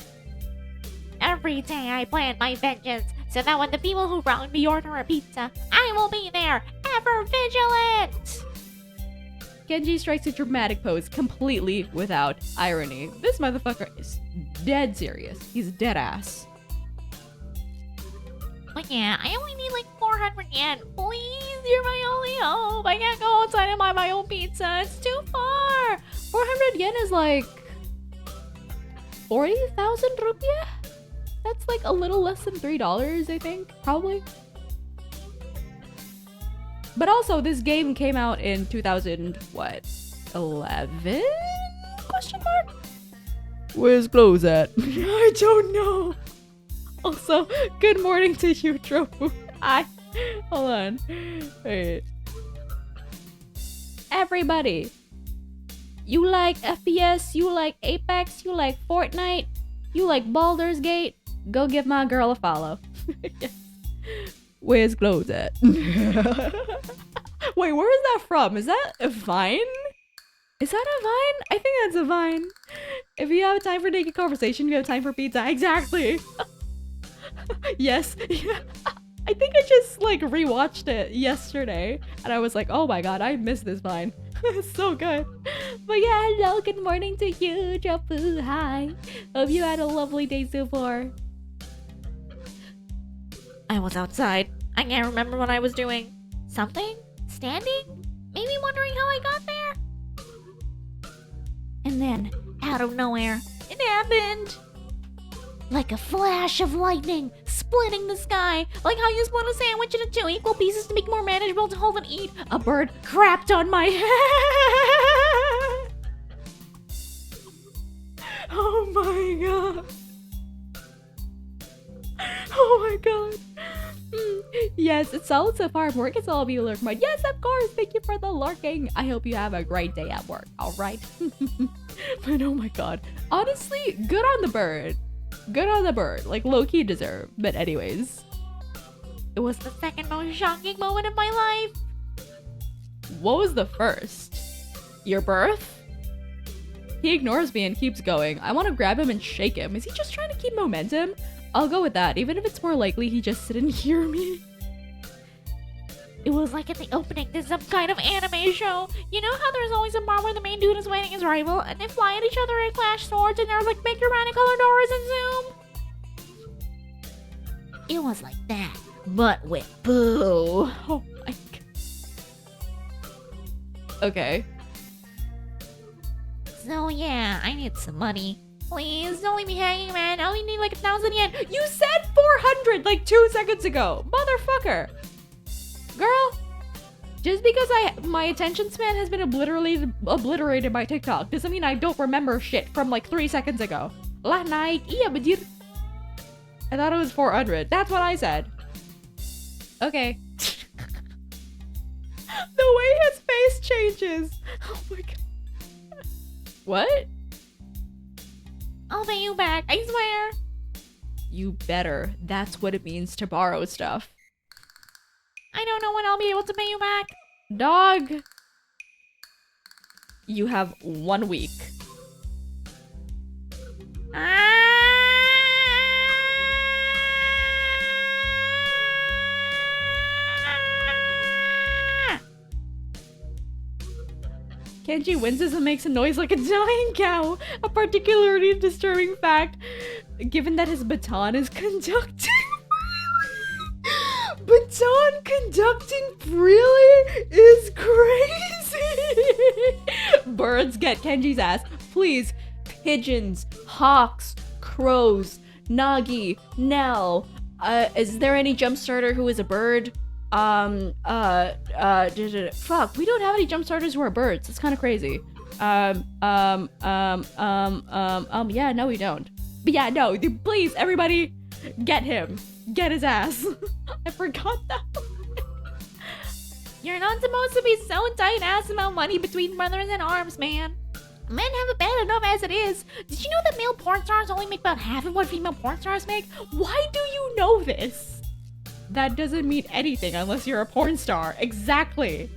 Every day I plan my vengeance, so that when the people who wronged me order a pizza, I will be there, ever vigilant! Genji strikes a dramatic pose completely without irony. This motherfucker is dead serious. He's dead ass. But yeah, I only need like 400 yen. Please, you're my only hope. I can't go outside and buy my own pizza. It's too far. 400 yen is like 40,000 rupiah? That's like a little less than $3, I think, probably. But also, this game came out in 2011? Question mark? Where's clothes at? I don't know. Also, good morning to you, Tropu. Hold on. Wait. Everybody, you like FPS, you like Apex, you like Fortnite, you like Baldur's Gate, go give my girl a follow. Yes. Where's clothes at? Wait, where is that from? Is that a Vine? Is that a Vine? I think that's a Vine. If you have time for naked conversation, you have time for pizza. Exactly. Yes. Yeah. I think I just like rewatched it yesterday and I was like, oh my god, I miss this Vine. It's so good. But yeah, hello, good morning to you, Jopu. Hi. Hope you had a lovely day so far. I was outside. I can't remember what I was doing. Something? Standing? Maybe wondering how I got there? And then, out of nowhere, it happened! Like a flash of lightning, splitting the sky, like how you split a sandwich into 2 equal pieces to make it more manageable to hold and eat. A bird crapped on my head! Oh my god. Oh my god. Yes, it's solid so far. Work is all of you lurk mode. Yes, of course. Thank you for the lurking. I hope you have a great day at work. All right. But oh my god. Honestly, good on the bird. Good on the bird. Like low-key deserved. But anyways. It was the second most shocking moment of my life. What was the first? Your birth? He ignores me and keeps going. I want to grab him and shake him. Is he just trying to keep momentum? I'll go with that, even if it's more likely he just didn't hear me. It was like at the opening to some kind of anime show. You know how there's always a bar where the main dude is fighting his rival, and they fly at each other and clash swords, and there's like big Arané color doors and zoom? It was like that, but with boo. Oh my god. Okay. So yeah, I need some money. Please, don't leave me hanging, man. I only need like 1,000 yen. You said 400 like 2 seconds ago. Motherfucker. Girl, just because my attention span has been obliterated by TikTok doesn't mean I don't remember shit from like 3 seconds ago. Lah naik. Iya, bajir. I thought it was 400. That's what I said. Okay. The way his face changes. Oh my god. What? I'll pay you back, I swear. You better. That's what it means to borrow stuff. I don't know when I'll be able to pay you back. Dog. You have 1 week. Kenji winces and makes a noise like a dying cow, a particularly disturbing fact, given that his baton is conducting. Baton conducting really is crazy. Birds get Kenji's ass. Please, pigeons, hawks, crows, Nagi, Nell. Is there any jump starter who is a bird? Fuck, we don't have any jump starters who are birds. It's kind of crazy. Yeah, no, we don't. But yeah, no, please, everybody, get him. Get his ass. I forgot that. You're not supposed to be so tight-ass about money between brothers in arms, man. Men have it bad enough as it is. Did you know that male porn stars only make about half of what female porn stars make? Why do you know this? That doesn't mean anything unless you're a porn star. Exactly.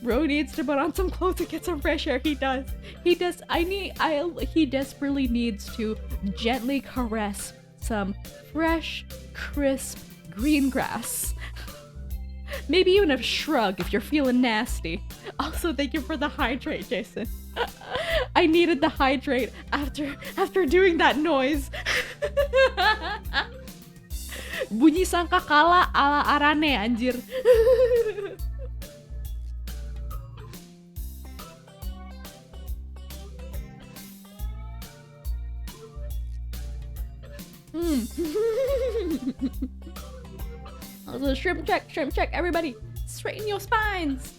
Bro needs to put on some clothes and get some fresh air. He does. He desperately needs to gently caress some fresh, crisp green grass. Maybe even a shrug if you're feeling nasty. Also, thank you for the hydrate, Jason. I needed the hydrate after doing that noise. Bunyi sangkakala ala Arané, anjir. Also, shrimp check, everybody. Straighten your spines.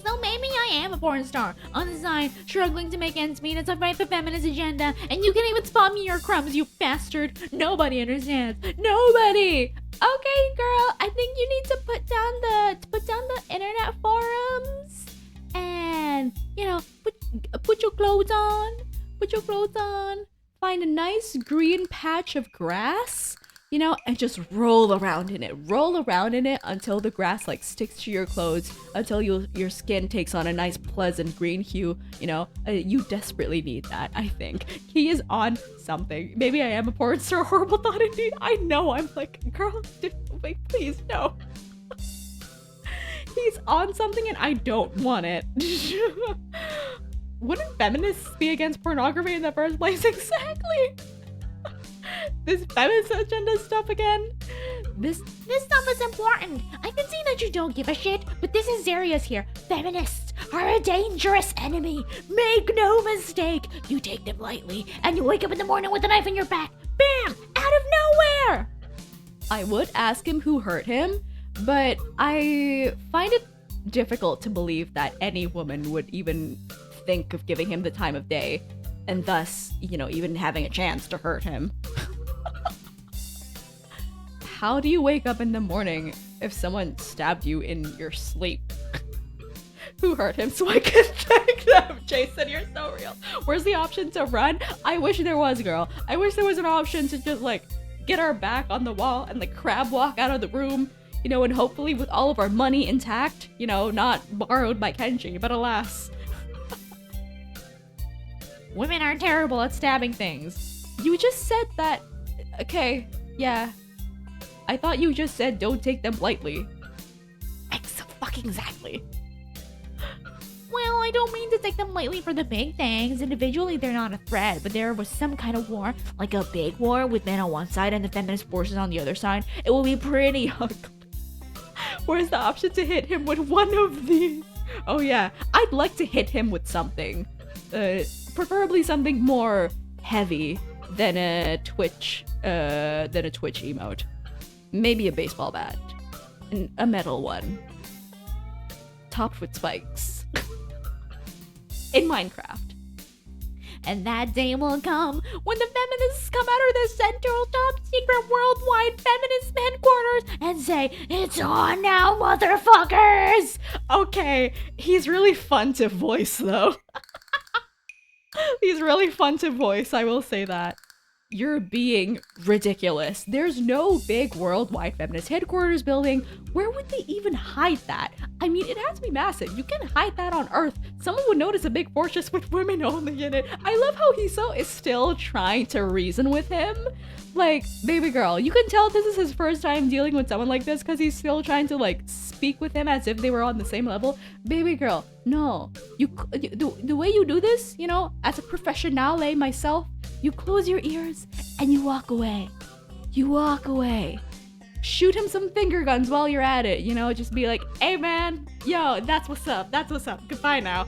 So maybe I am a porn star, on the side, struggling to make ends meet as I fight the feminist agenda, and you can even spot me your crumbs, you bastard. Nobody understands. Nobody. Okay, girl, I think you need to put down the internet forums and, you know, put your clothes on. Put your clothes on. Find a nice green patch of grass, you know, and just roll around in it. Roll around in it until the grass like sticks to your clothes, until your skin takes on a nice pleasant green hue, you know. You desperately need that, I think. He is on something. Maybe I am a porn star. Horrible thought indeed. I know, I'm like, girl, wait, please, no. He's on something and I don't want it. Wouldn't feminists be against pornography in the first place? Exactly. This feminist agenda stuff again. This stuff is important. I can see that you don't give a shit, but this is serious here. Feminists are a dangerous enemy. Make no mistake. You take them lightly, and you wake up in the morning with a knife in your back. Bam! Out of nowhere! I would ask him who hurt him, but I find it difficult to believe that any woman would even think of giving him the time of day, and thus, you know, even having a chance to hurt him. how do you wake up in the morning if someone stabbed you in your sleep? Who hurt him so I can thank them? Jason, you're so real. Where's the option to run? I wish there was, girl. I wish there was an option to just like get our back on the wall and like crab walk out of the room, you know, and hopefully with all of our money intact, you know, not borrowed by Kenji, but alas. Women are terrible at stabbing things. You just said that. Okay, yeah. I thought you just said don't take them lightly. Exactly. Well, I don't mean to take them lightly for the big things. Individually, they're not a threat, but there was some kind of war, like a big war with men on one side and the feminist forces on the other side, it will be pretty ugly. Where's the option to hit him with one of these? Oh yeah, I'd like to hit him with something. Preferably something more heavy than a Twitch emote. Maybe a baseball bat. A metal one. Topped with spikes. In Minecraft. And that day will come when the feminists come out of their central top secret worldwide feminist headquarters and say, "It's on now, motherfuckers!" Okay, he's really fun to voice though. He's really fun to voice, I will say that. You're being ridiculous. There's no big worldwide feminist headquarters building. Where would they even hide that? I mean, it has to be massive. You can hide that on Earth. Someone would notice a big fortress with women only in it. I love how Hiso is still trying to reason with him. Like, baby girl, you can tell this is his first time dealing with someone like this because he's still trying to like speak with him as if they were on the same level. Baby girl, no. The way you do this, you know, as a professionale myself, you close your ears and you walk away. You walk away. Shoot him some finger guns while you're at it, you know, just be like, "Hey man, yo, that's what's up, that's what's up, goodbye now."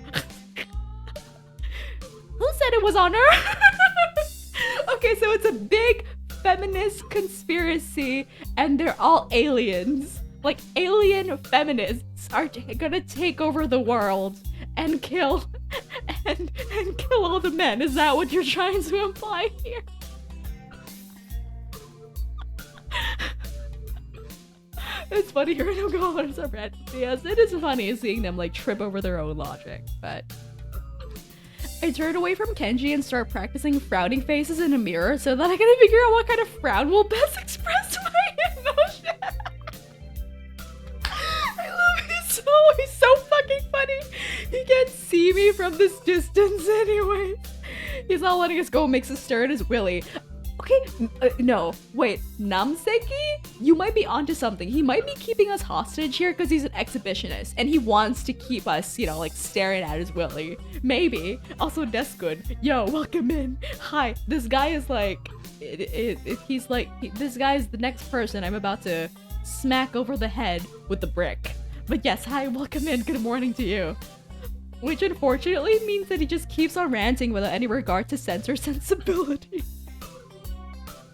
Who said it was on Earth? Okay, so it's a big feminist conspiracy and they're all aliens. Like, alien feminists are gonna take over the world and kill and kill all the men. Is that what you're trying to imply here? It's funny hearing them go on some rant. Yes, it is funny seeing them like trip over their own logic, but I turn away from Kenji and start practicing frowning faces in a mirror so that I can figure out what kind of frown will best express my emotion. I love Hiso. He's so fucking funny. He can't see me from this distance anyway. He's not letting us go and makes a stir in his willy. Okay, no, wait, Namseki? You might be onto something. He might be keeping us hostage here because he's an exhibitionist and he wants to keep us, you know, like staring at his willy. Maybe. Also, Deskun. Yo, welcome in. Hi, this guy is like, this guy is the next person I'm about to smack over the head with the brick. But yes, hi, welcome in. Good morning to you. Which unfortunately means that he just keeps on ranting without any regard to sense or sensibility.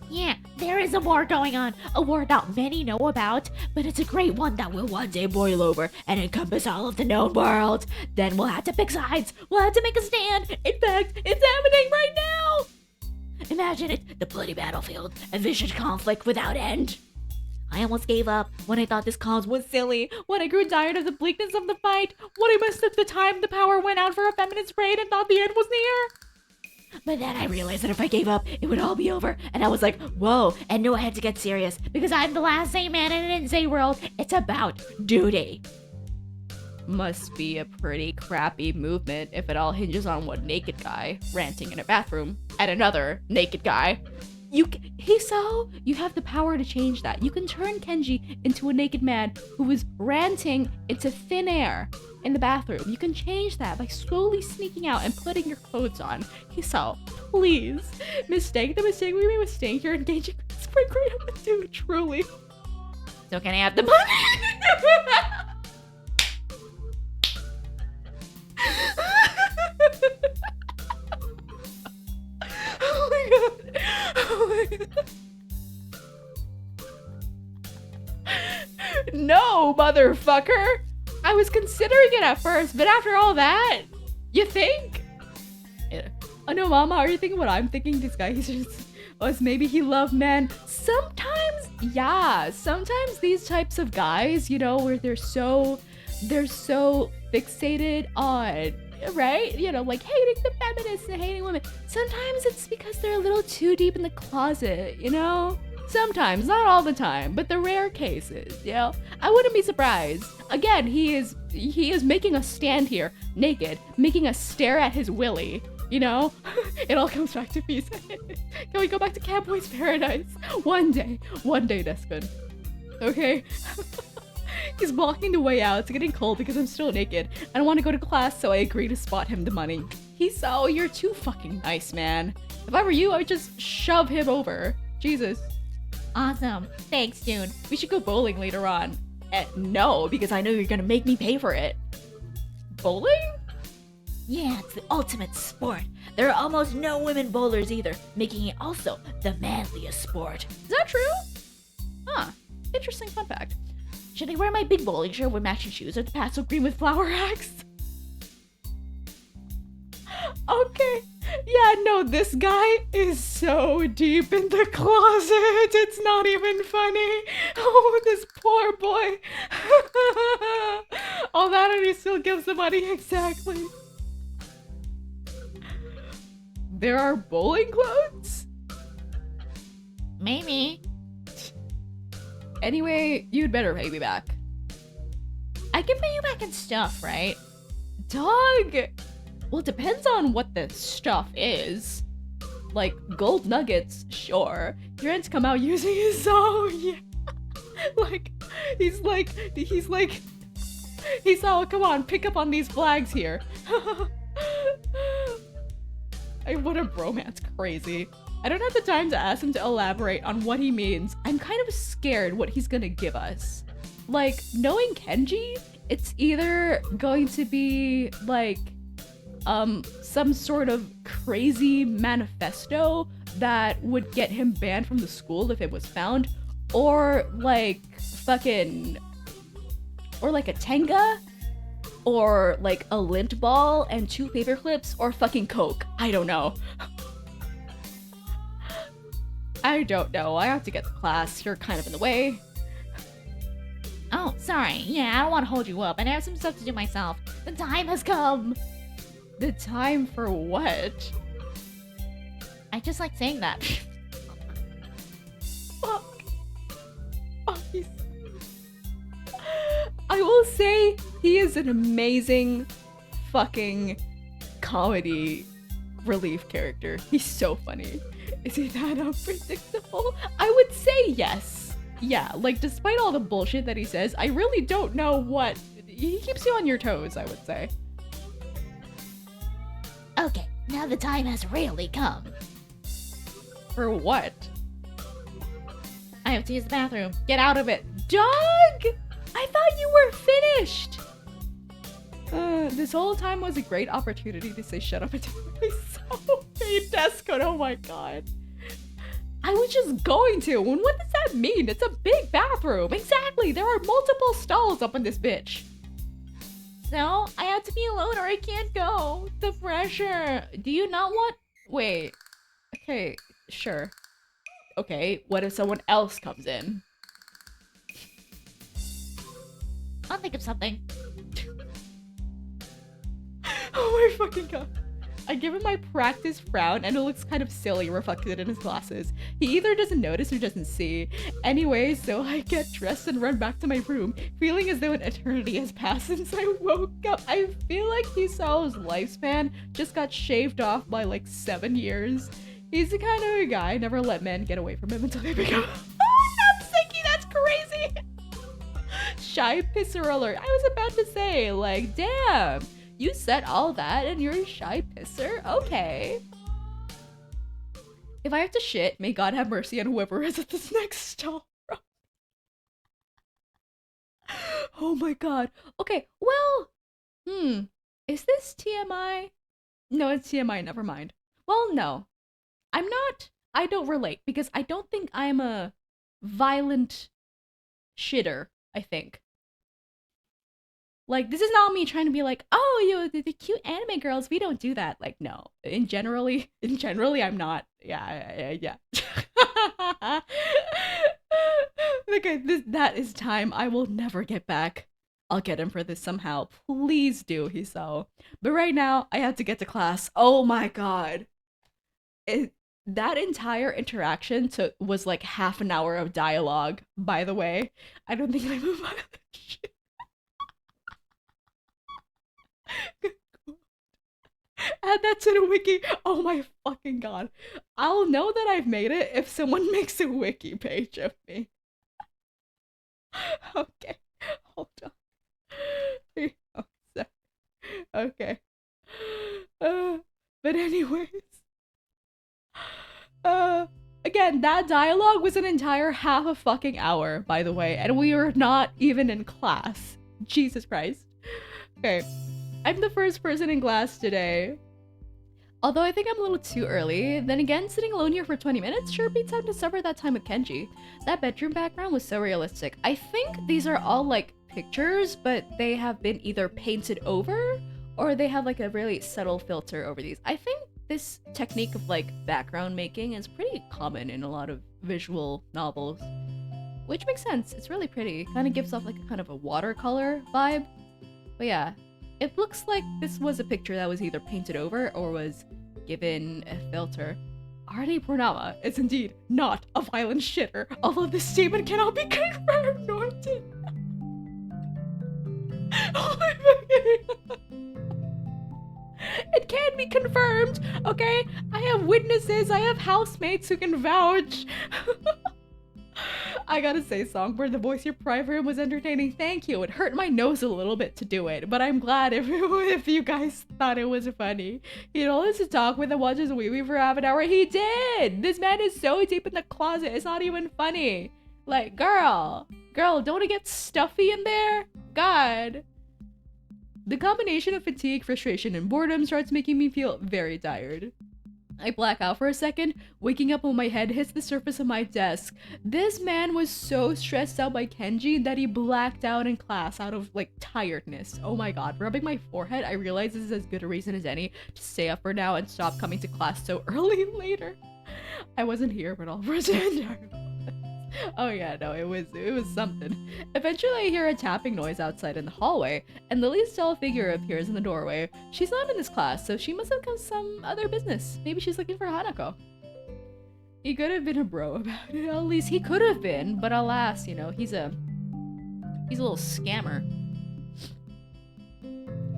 Yeah, there is a war going on. A war not many know about, but it's a great one that will one day boil over and encompass all of the known world. Then we'll have to pick sides. We'll have to make a stand. In fact, it's happening right now. Imagine it, the bloody battlefield, a vicious conflict without end. I almost gave up when I thought this cause was silly, when I grew tired of the bleakness of the fight, when I missed the time the power went out for a feminist raid and thought the end was near. But then I realized that if I gave up, it would all be over. And I was like, whoa, and knew I had to get serious. Because I'm the last sane man in an insane world. It's about duty. Must be a pretty crappy movement if it all hinges on one naked guy ranting in a bathroom at another naked guy. Hiso, you have the power to change that. You can turn Kenji into a naked man who is ranting into thin air in the bathroom. You can change that by slowly sneaking out and putting your clothes on. Hiso, please. The mistake we made was staying here engaging with this great dude, truly. So can I have the money? Oh my god. Oh my god. No, motherfucker! I was considering it at first, but after all that, you think? Yeah. Oh no, Mama, are you thinking what I'm thinking? This guy, he's just, maybe he loved men. Sometimes yeah, sometimes these types of guys, you know, where they're so fixated on, right? You know, like hating the feminists and hating women. Sometimes it's because they're a little too deep in the closet, you know? Sometimes, not all the time, but the rare cases, you know? I wouldn't be surprised. Again, he is making us stand here, naked, making us stare at his willy, you know? It all comes back to peace. Can we go back to Catboy's Paradise? One day, Deskun. Okay? He's blocking the way out. It's getting cold because I'm still naked. I don't want to go to class, so I agree to spot him the money. He's so, you're too fucking nice, man. If I were you, I would just shove him over. Jesus. Awesome. Thanks, dude. We should go bowling later on. No, because I know you're gonna make me pay for it. Bowling? Yeah, it's the ultimate sport. There are almost no women bowlers either, making it also the manliest sport. Is that true? Huh. Interesting fun fact. Should I wear my big bowling shirt with matching shoes or the pastel green with flower hacks? Okay. Yeah, no, this guy is so deep in the closet. It's not even funny. Oh, this poor boy. All that and he still gives the money, exactly. There are bowling clothes? Maybe. Anyway, you'd better pay me back. I can pay you back in stuff, right? Dog! Well, it depends on what the stuff is. Like, gold nuggets, sure. Your aunt's come out using his own, yeah. He's all, come on, pick up on these flags here. What a bromance, crazy. I don't have the time to ask him to elaborate on what he means. I'm kind of scared what he's gonna give us. Like, knowing Kenji, it's either going to be, like, some sort of crazy manifesto that would get him banned from the school if it was found, or like or like a Tenga, or like a lint ball and 2 paper clips, or fucking Coke. I don't know. I don't know. I have to get to class. You're kind of in the way. Oh, sorry. Yeah, I don't want to hold you up, and I have some stuff to do myself. The time has come. The time for what? I just like saying that. Fuck. Oh, I will say he is an amazing fucking comedy relief character. He's so funny. Is he that unpredictable? I would say yes. Yeah, like despite all the bullshit that he says, I really don't know what... He keeps you on your toes, I would say. Okay, now the time has really come. For what? I have to use the bathroom. Get out of it. Dog! I thought you were finished! This whole time was a great opportunity to say shut up and take myself. Hey, Descon, oh my god. I was just going to, and what does that mean? It's a big bathroom. Exactly, there are multiple stalls up in this bitch. So, I have to be alone or I can't go. The pressure. Do you not want... Wait. Okay, sure. Okay, what if someone else comes in? I'll think of something. Oh my fucking god. I give him my practice frown and it looks kind of silly reflected in his glasses. He either doesn't notice or doesn't see. Anyway, so I get dressed and run back to my room, feeling as though an eternity has passed since I woke up. I feel like Hisao's lifespan just got shaved off by like 7 years. He's the kind of guy never let men get away from him until they become... Oh, Natsuki, that's crazy! Shy pisser alert. I was about to say, like, damn. You said all that and you're a shy pisser? Okay. If I have to shit, may God have mercy on whoever is at this next stall. Oh my god. Okay, well, is this TMI? No, it's TMI, never mind. Well, no. I don't relate because I don't think I'm a violent shitter, I think. Like, this is not me trying to be like, oh, the cute anime girls, we don't do that. Like, no. In generally, I'm not. Yeah. Okay, that is time I will never get back. I'll get him for this somehow. Please do, Hisao. But right now, I have to get to class. Oh my god. That entire interaction was like half an hour of dialogue, by the way. I don't think I move out of that shit. Add that to the wiki. Oh my fucking god. I'll know that I've made it if someone makes a wiki page of me. Okay, hold on. Okay. But anyways. Again, that dialogue was an entire half a fucking hour, by the way, and we were not even in class. Jesus Christ. Okay. I'm the first person in class today. Although I think I'm a little too early, then again, sitting alone here for 20 minutes sure beats time to suffer that time with Kenji. That bedroom background was so realistic. I think these are all like pictures, but they have been either painted over or they have like a really subtle filter over these. I think this technique of like background making is pretty common in a lot of visual novels, which makes sense. It's really pretty. Kind of gives off like a kind of a watercolor vibe. But yeah, it looks like this was a picture that was either painted over or was given a filter. Arané Purnama is indeed not a violent shitter, although this statement cannot be confirmed nor denied. Oh my fucking... It can be confirmed, okay? I have witnesses, I have housemates who can vouch. I gotta say, Songbird, the voice your private room was entertaining. Thank you. It hurt my nose a little bit to do it, but I'm glad if you guys thought it was funny. He told us to talk with and watch his wee-wee for half an hour. He did! This man is so deep in the closet, it's not even funny. Like, girl, don't it get stuffy in there? God. The combination of fatigue, frustration, and boredom starts making me feel very tired. I black out for a second, waking up when my head hits the surface of my desk. This man was so stressed out by Kenji that he blacked out in class out of, like, tiredness. Oh my god, rubbing my forehead, I realize this is as good a reason as any to stay up for now and stop coming to class so early later. I wasn't here, but I'll pretend. Oh yeah, no, it was something. Eventually I hear a tapping noise outside in the hallway, and Lily's tall figure appears in the doorway. She's not in this class, so she must have come some other business. Maybe she's looking for Hanako. He could have been a bro about it, at least he could have been, but alas, you know, he's a little scammer.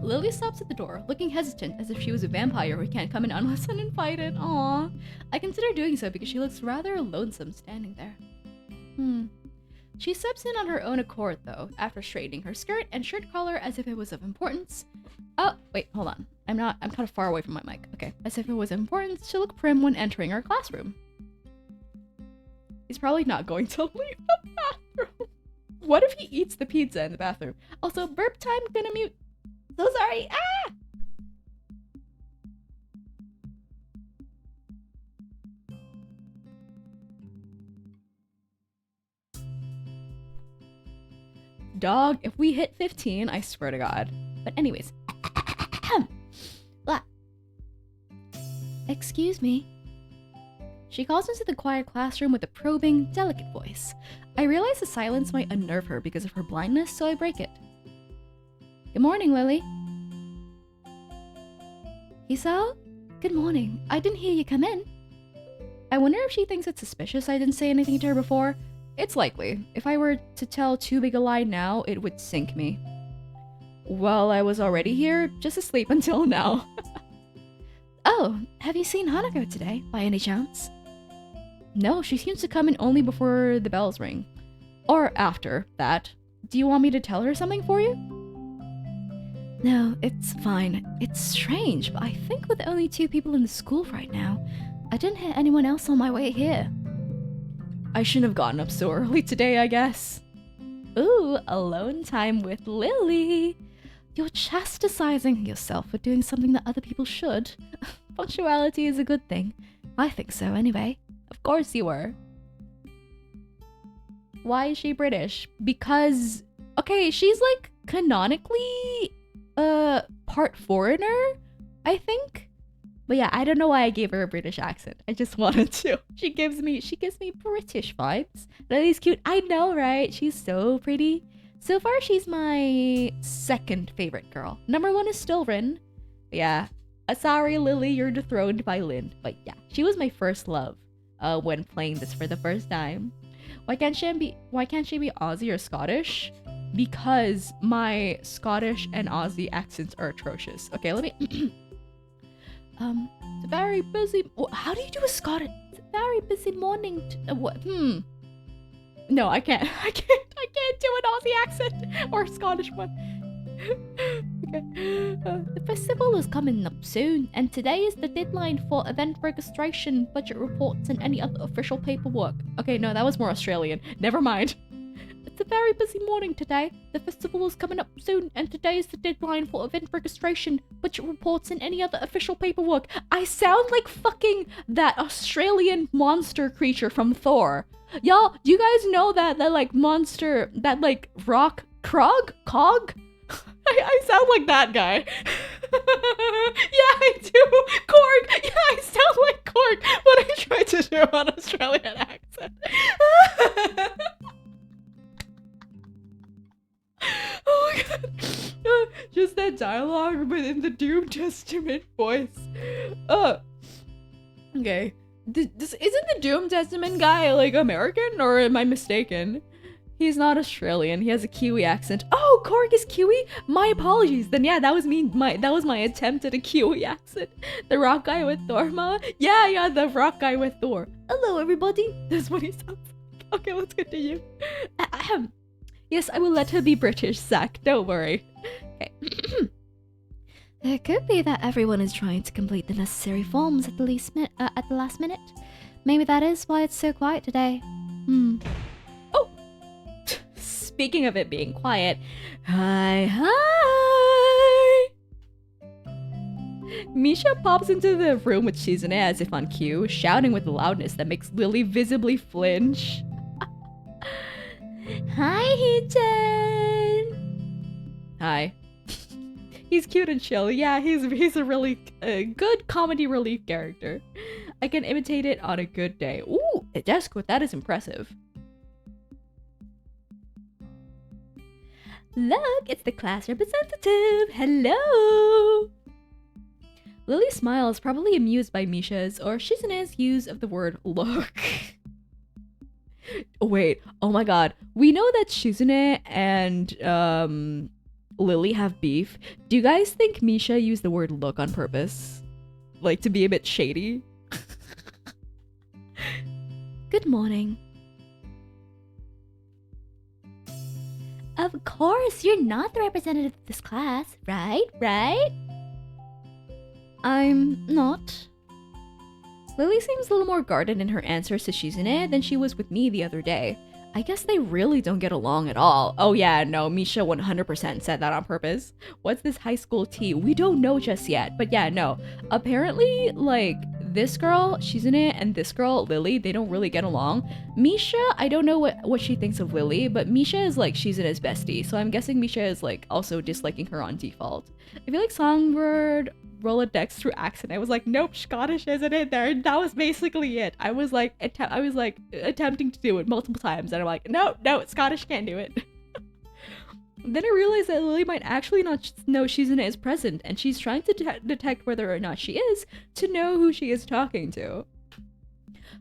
Lily stops at the door, looking hesitant as if she was a vampire who can't come in unless uninvited. Aww. I consider doing so because she looks rather lonesome standing there. She steps in on her own accord, though, after straightening her skirt and shirt collar as if it was of importance. Oh, wait, hold on. I'm kind of far away from my mic. Okay, as if it was of importance to look prim when entering our classroom. He's probably not going to leave the bathroom. What if he eats the pizza in the bathroom? Also, burp time, gonna mute. So sorry. Ah! Dog, if we hit 15, I swear to God. But anyways. Excuse me. She calls into the quiet classroom with a probing, delicate voice. I realize the silence might unnerve her because of her blindness, so I break it. Good morning, Lily. Hisao? Good morning. I didn't hear you come in. I wonder if she thinks it's suspicious I didn't say anything to her before. It's likely. If I were to tell too big a lie now, it would sink me. Well, I was already here, just asleep until now. Oh, have you seen Hanako today, by any chance? No, she seems to come in only before the bells ring. Or after that. Do you want me to tell her something for you? No, it's fine. It's strange, but I think with only 2 people in the school right now, I didn't hear anyone else on my way here. I shouldn't have gotten up so early today, I guess. Ooh, alone time with Lily. You're chastising yourself for doing something that other people should. Punctuality is a good thing. I think so, anyway. Of course you were. Why is she British? Because, okay, she's like canonically, part foreigner, I think. But yeah, I don't know why I gave her a British accent. I just wanted to. She gives me British vibes. Lily's cute. I know, right? She's so pretty. So far, she's my second favorite girl. Number 1 is still Rin. Yeah. Sorry, Lily, you're dethroned by Lynn. But yeah, she was my first love when playing this for the first time. Why can't she be Aussie or Scottish? Because my Scottish and Aussie accents are atrocious. Okay, let me it's a very busy how do you do a Scottish? It's a very busy morning what No, I can't do an Aussie accent or a Scottish one. Okay. The festival is coming up soon, and today is the deadline for event registration, budget reports, and any other official paperwork. Okay, no, that was more Australian. Never mind. It's a very busy morning today. The festival is coming up soon, and today is the deadline for event registration, budget reports, and any other official paperwork. I sound like fucking that Australian monster creature from Thor. Y'all, do you guys know that like monster, that like rock cog? I sound like that guy. Yeah, I do. Korg. Yeah, I sound like Korg when I try to do an Australian accent. Oh my god. Just that dialogue, but in the Doom Testament voice. Okay. Isn't the Doom Testament guy like American, or am I mistaken? He's not Australian. He has a Kiwi accent. Oh, Korg is Kiwi? My apologies. Then yeah, that was me. That was my attempt at a Kiwi accent. The rock guy with Thor, ma? Yeah, the rock guy with Thor. Hello, everybody. That's what he sounds like. Okay, let's continue. Yes, I will let her be British, Zach. Don't worry. Okay. It could be that everyone is trying to complete the necessary forms at the last minute. Maybe that is why it's so quiet today. Oh! Speaking of it being quiet, hi! Misha pops into the room with Shizune as if on cue, shouting with a loudness that makes Lily visibly flinch. Hi, Hee-chan! Hi. He's cute and chill. Yeah, he's a really good comedy relief character. I can imitate it on a good day. Ooh, a desk with that is impressive. Look, it's the class representative. Hello. Lily smiles, probably amused by Misha's or Shizune's use of the word look. Wait, oh my god. We know that Shizune and Lily have beef. Do you guys think Misha used the word look on purpose? Like to be a bit shady? Good morning. Of course, you're not the representative of this class, right? I'm not. Lily seems a little more guarded in her answers to Shizune than she was with me the other day. I guess they really don't get along at all. Oh yeah, no, Misha 100% said that on purpose. What's this high school tea? We don't know just yet, but yeah, no. Apparently, like, this girl, Shizune, and this girl, Lily, they don't really get along. Misha, I don't know what she thinks of Lily, but Misha is like Shizune's bestie, so I'm guessing Misha is like also disliking her on default. I feel like Songbird Rolodex through accent. I was like, nope, Scottish isn't in there. And that was basically it. I was like attempting to do it multiple times, and I'm like, no, Scottish can't do it. Then I realized that Lily might actually not know Shizune is present, and she's trying to detect whether or not she is to know who she is talking to.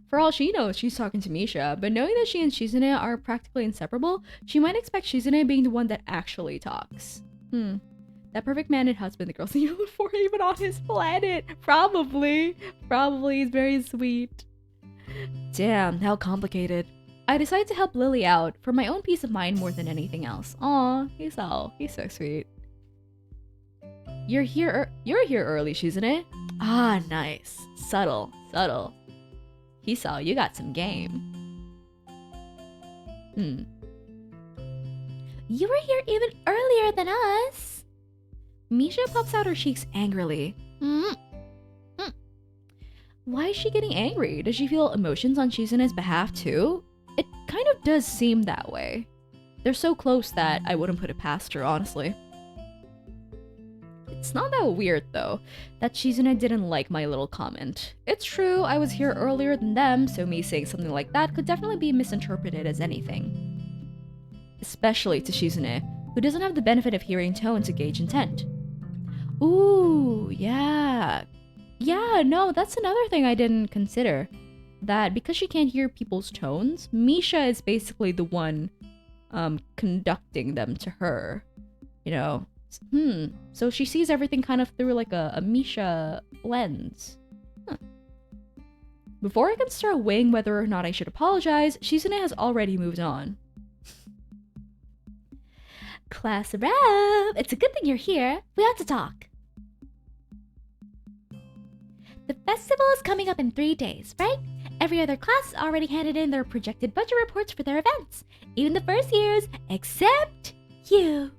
For all she knows, she's talking to Misha, but knowing that she and Shizune are practically inseparable, she might expect Shizune being the one that actually talks. That perfect man and husband the girl's seen before even on his planet. Probably. He's very sweet. Damn, how complicated. I decided to help Lily out for my own peace of mind more than anything else. Aw, he's so sweet. You're here early, Shizune. Ah, nice. Subtle. Hisao, you got some game. You were here even earlier than us. Misha pops out her cheeks angrily. Why is she getting angry? Does she feel emotions on Shizune's behalf too? It kind of does seem that way. They're so close that I wouldn't put it past her, honestly. It's not that weird, though, that Shizune didn't like my little comment. It's true, I was here earlier than them, so me saying something like that could definitely be misinterpreted as anything. Especially to Shizune, who doesn't have the benefit of hearing tone to gauge intent. Ooh, yeah. Yeah, no, that's another thing I didn't consider. That because she can't hear people's tones, Misha is basically the one conducting them to her. You know, so she sees everything kind of through like a Misha lens. Huh. Before I can start weighing whether or not I should apologize, Shizune has already moved on. Class rep! It's a good thing you're here. We ought to talk. The festival is coming up in 3 days, right? Every other class already handed in their projected budget reports for their events. Even the first years, except you.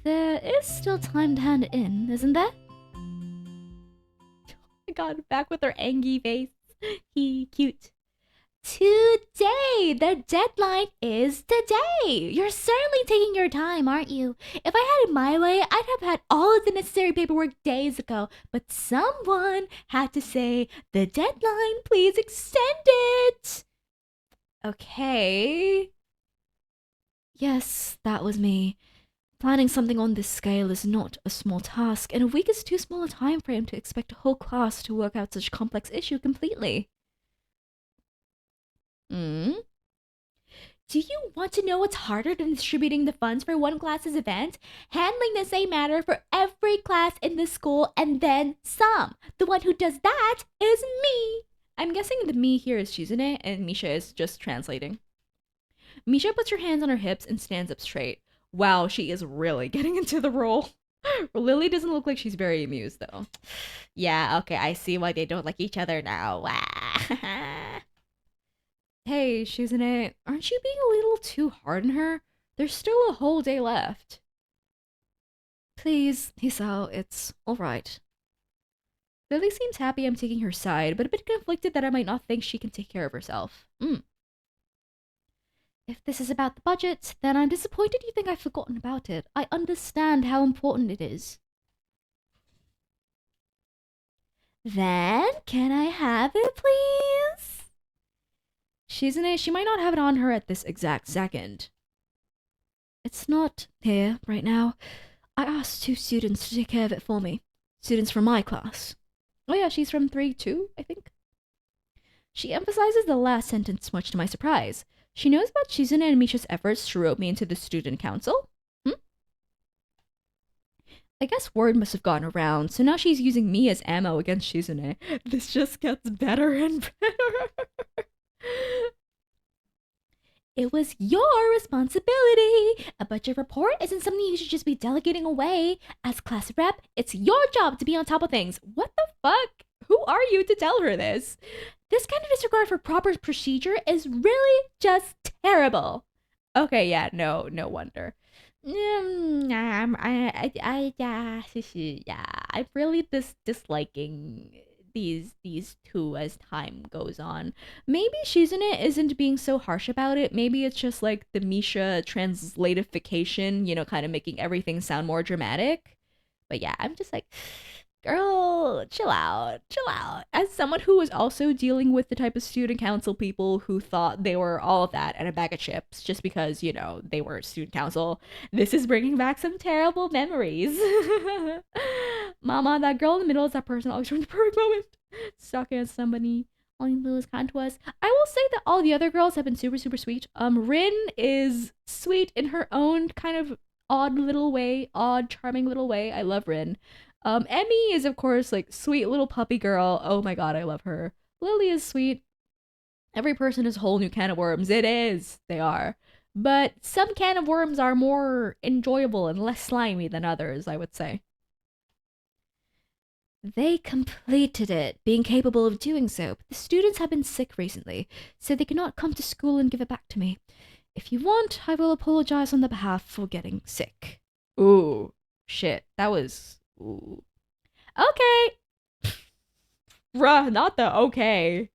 There is still time to hand it in, isn't there? Oh my god, back with her angry face. He cute. Today! The deadline is today! You're certainly taking your time, aren't you? If I had it my way, I'd have had all of the necessary paperwork days ago, but someone had to say, the deadline, please extend it! Okay. Yes, that was me. Planning something on this scale is not a small task, and a week is too small a time frame to expect a whole class to work out such a complex issue completely. Hmm? Do you want to know what's harder than distributing the funds for one class's event? Handling the same matter for every class in the school and then some. The one who does that is me. I'm guessing the me here is Shizune and Misha is just translating. Misha puts her hands on her hips and stands up straight. Wow, she is really getting into the role. Lily doesn't look like she's very amused though. Yeah, okay, I see why they don't like each other now. Hey, Shizune, aren't you being a little too hard on her? There's still a whole day left. Please, Hisao, it's alright. Lily seems happy I'm taking her side, but a bit conflicted that I might not think she can take care of herself. If this is about the budget, then I'm disappointed you think I've forgotten about it. I understand how important it is. Then, can I have it, please? Shizune, she might not have it on her at this exact second. It's not here right now. I asked 2 students to take care of it for me. Students from my class. Oh yeah, she's from 3-2, I think. She emphasizes the last sentence much to my surprise. She knows about Shizune and Misha's efforts to rope me into the student council? I guess word must have gotten around, so now she's using me as ammo against Shizune. This just gets better and better. It was your responsibility. A budget report isn't something you should just be delegating away. As class rep, it's your job to be on top of things. What the fuck? Who are you to tell her this? This kind of disregard for proper procedure is really just terrible. Okay, yeah, no wonder. I'm really disliking these two as time goes on. Maybe Shizune isn't being so harsh about it. Maybe it's just like the Misha translatification, you know, kind of making everything sound more dramatic. But yeah, I'm just like, girl, chill out. As someone who was also dealing with the type of student council people who thought they were all of that and a bag of chips just because, you know, they were student council, this is bringing back some terrible memories. Mama, that girl in the middle is that person always from the perfect moment. Stalking at somebody. All you do is kind to us. I will say that all the other girls have been super, super sweet. Rin is sweet in her own kind of odd, charming little way. I love Rin. Emmy is, of course, like, sweet little puppy girl. Oh my god, I love her. Lily is sweet. Every person is a whole new can of worms. It is. They are. But some can of worms are more enjoyable and less slimy than others, I would say. They completed it, being capable of doing so, but the students have been sick recently, so they cannot come to school and give it back to me. If you want, I will apologize on their behalf for getting sick. Ooh, shit. That was... Ooh. Okay. Bruh, not the okay.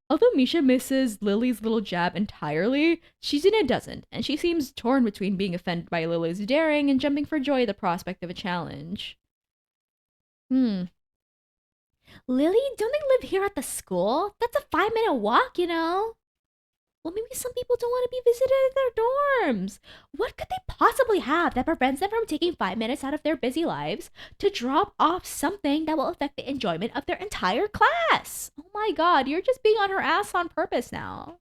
Although Misha misses Lily's little jab entirely, Shizune doesn't, and she seems torn between being offended by Lily's daring and jumping for joy at the prospect of a challenge. Lily, don't they live here at the school? That's a 5-minute walk, you know? Well, maybe some people don't want to be visited at their dorms. What could they possibly have that prevents them from taking 5 minutes out of their busy lives to drop off something that will affect the enjoyment of their entire class? Oh my god, you're just being on her ass on purpose now.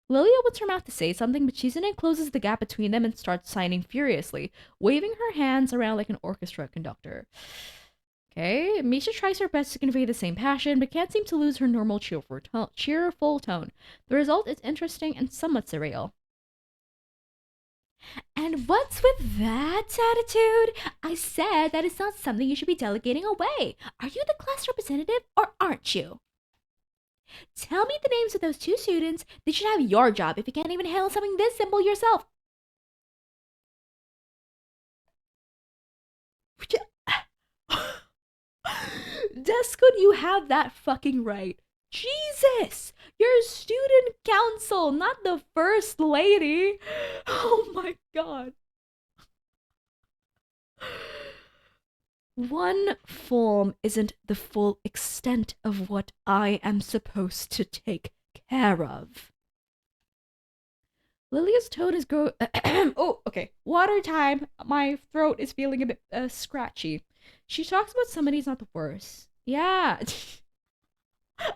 Lily opens her mouth to say something, but Shizune closes the gap between them and starts signing furiously, waving her hands around like an orchestra conductor. Okay, Misha tries her best to convey the same passion, but can't seem to lose her normal cheerful tone. The result is interesting and somewhat surreal. And what's with that attitude? I said that it's not something you should be delegating away. Are you the class representative or aren't you? Tell me the names of those 2 students. They should have your job if you can't even handle something this simple yourself. Deskun, you have that fucking right. Jesus! You're student council, not the first lady. Oh my god. One form isn't the full extent of what I am supposed to take care of. Lilia's tone is oh, okay. Water time. My throat is feeling a bit scratchy. She talks about somebody's not the worst. Yeah.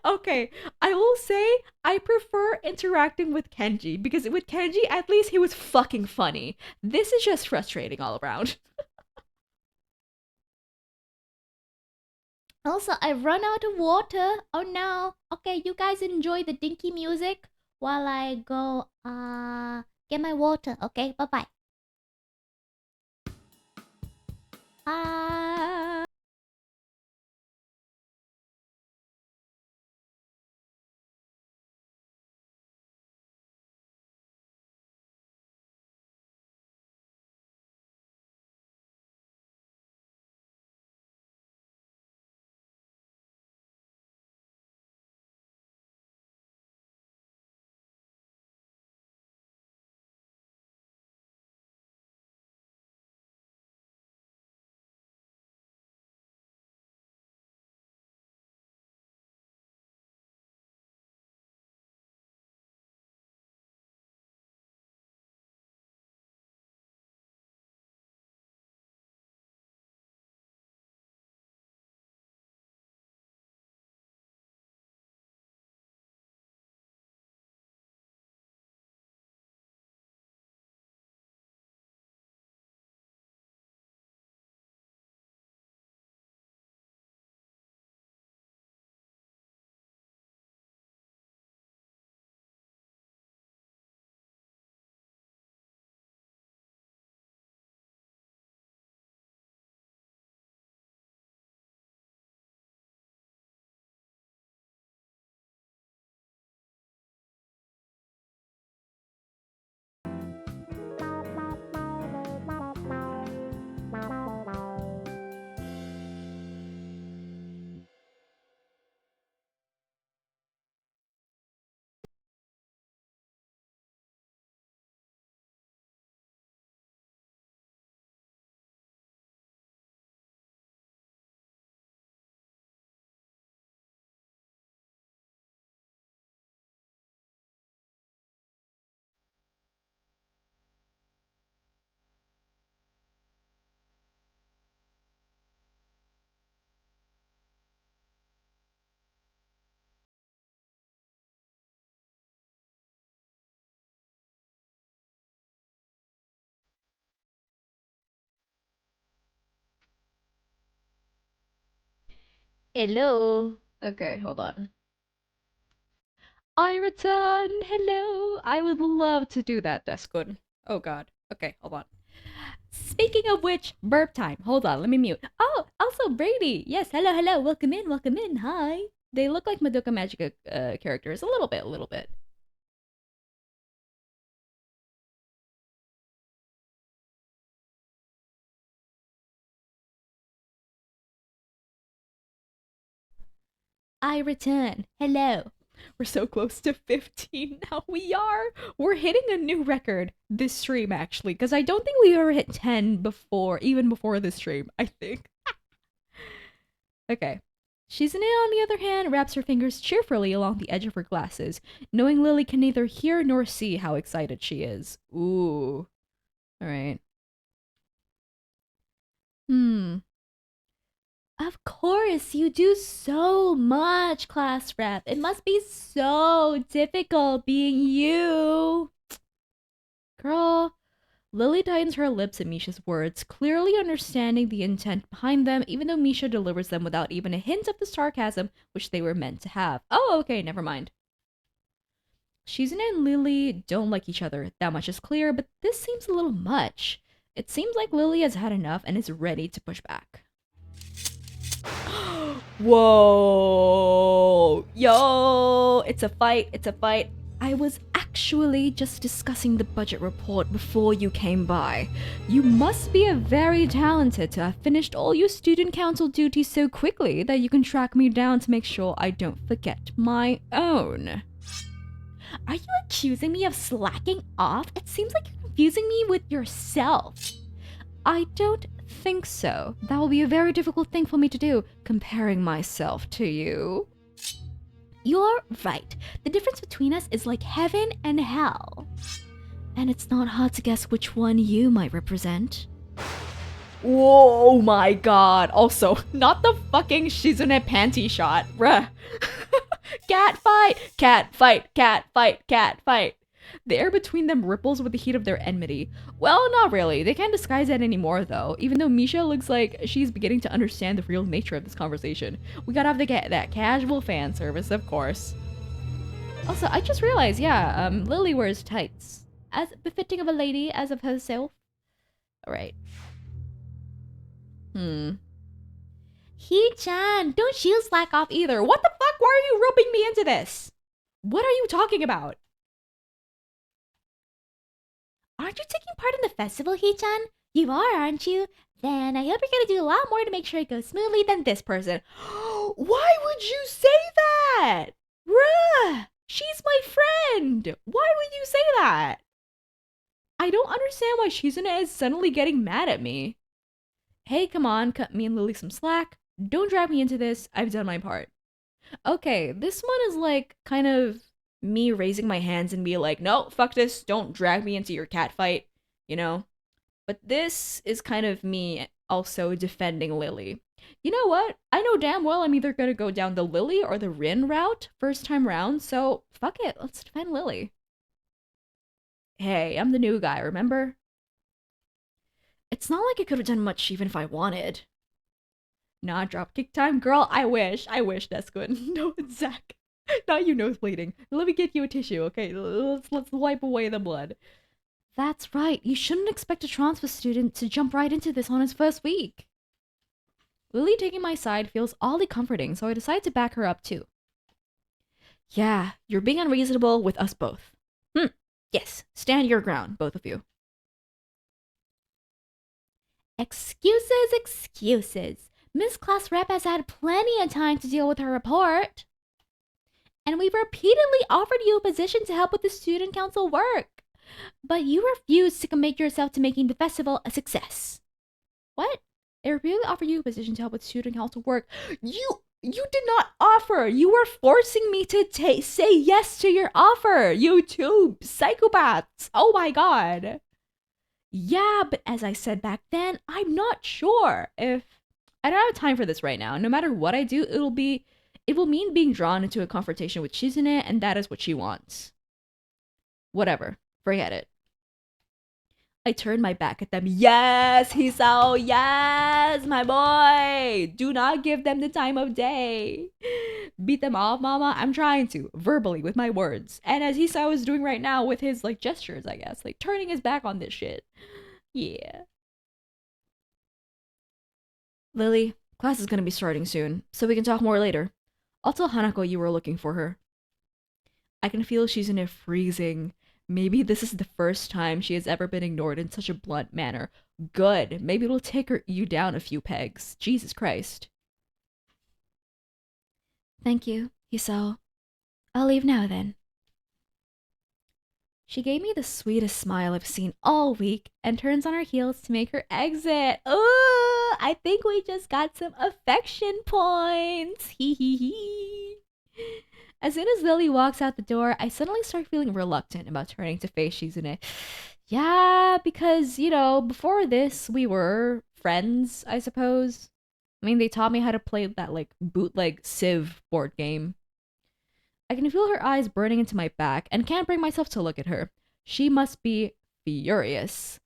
Okay, I will say I prefer interacting with Kenji because with Kenji, at least he was fucking funny. This is just frustrating all around. Also, I've run out of water. Oh no. Okay, you guys enjoy the dinky music while I go get my water. Okay, bye-bye. Hello. Okay, hold on. I return. Hello. I would love to do that, Deskun. Oh god. Okay, hold on. Speaking of which, burp time. Hold on, let me mute. Oh, also Brady. Yes, hello, hello. Welcome in, welcome in. Hi. They look like Madoka Magica characters. A little bit, a little bit. I return. Hello. We're so close to 15 now. We are. We're hitting a new record this stream, actually, because I don't think we ever hit 10 before, even before this stream, I think. Okay. Shizune, on the other hand, wraps her fingers cheerfully along the edge of her glasses, knowing Lily can neither hear nor see how excited she is. Ooh. Alright. Of course, you do so much, class rep. It must be so difficult being you. Girl. Lily tightens her lips at Misha's words, clearly understanding the intent behind them, even though Misha delivers them without even a hint of the sarcasm which they were meant to have. Oh, okay, never mind. Shizune and Lily don't like each other, that much is clear, but this seems a little much. It seems like Lily has had enough and is ready to push back. Whoa! Yo! It's a fight, it's a fight. I was actually just discussing the budget report before you came by. You must be a very talented to have finished all your student council duties so quickly that you can track me down to make sure I don't forget my own. Are you accusing me of slacking off? It seems like you're confusing me with yourself. I don't think so. That will be a very difficult thing for me to do, comparing myself to you. You're right. The difference between us is like heaven and hell. And it's not hard to guess which one you might represent. Whoa, my god. Also, not the fucking Shizune panty shot. Bruh. Cat fight, cat fight, cat fight, cat fight. The air between them ripples with the heat of their enmity. Well, not really. They can't disguise that anymore, though, even though Misha looks like she's beginning to understand the real nature of this conversation. We gotta have that casual fan service, of course. Also, I just realized, yeah, Lily wears tights. As befitting of a lady as of herself. Alright. Hee-chan, don't you slack off either. What the fuck? Why are you roping me into this? What are you talking about? Aren't you taking part in the festival, Hee-chan? You are, aren't you? Then I hope you're gonna do a lot more to make sure it goes smoothly than this person. Why would you say that? Bruh! She's my friend! Why would you say that? I don't understand why Shizune is suddenly getting mad at me. Hey, come on, cut me and Lily some slack. Don't drag me into this. I've done my part. Okay, this one is like kind of me raising my hands and be like, no, fuck this. Don't drag me into your cat fight, you know? But this is kind of me also defending Lily. You know what? I know damn well I'm either gonna go down the Lily or the Rin route first time round, so fuck it. Let's defend Lily. Hey, I'm the new guy, remember? It's not like I could have done much even if I wanted. Nah, dropkick time? Girl, I wish. That's good. No, Zach. Now you nose bleeding. Let me get you a tissue, okay? Let's wipe away the blood. That's right. You shouldn't expect a transfer student to jump right into this on his first week. Lily taking my side feels oddly comforting, so I decide to back her up too. Yeah, you're being unreasonable with us both. Yes, stand your ground, both of you. Excuses. Miss Class Rep has had plenty of time to deal with her report. And we've repeatedly offered you a position to help with the student council work. But you refused to commit yourself to making the festival a success. What? I repeatedly offered you a position to help with student council work. You did not offer. You were forcing me to say yes to your offer. You two psychopaths. Oh my god. Yeah, but as I said back then, I'm not sure if... I don't have time for this right now. No matter what I do, it will mean being drawn into a confrontation with Shizune, and that is what she wants. Whatever. Forget it. I turned my back at them. Yes, Hisao, yes, my boy. Do not give them the time of day. Beat them off, mama. I'm trying to, verbally, with my words. And as Hisao is doing right now with his, like, gestures, I guess. Like, turning his back on this shit. Yeah. Lily, class is gonna be starting soon, so we can talk more later. I'll tell Hanako you were looking for her. I can feel Shizune freezing. Maybe this is the first time she has ever been ignored in such a blunt manner. Good. Maybe it'll take you down a few pegs. Jesus Christ. Thank you, Hisao. I'll leave now then. She gave me the sweetest smile I've seen all week and turns on her heels to make her exit. Ooh, I think we just got some affection points. Hee hee hee. As soon as Lily walks out the door, I suddenly start feeling reluctant about turning to face Shizune. Yeah, because, you know, before this, we were friends, I suppose. I mean, they taught me how to play that, like, bootleg Civ board game. I can feel her eyes burning into my back and can't bring myself to look at her. She must be furious.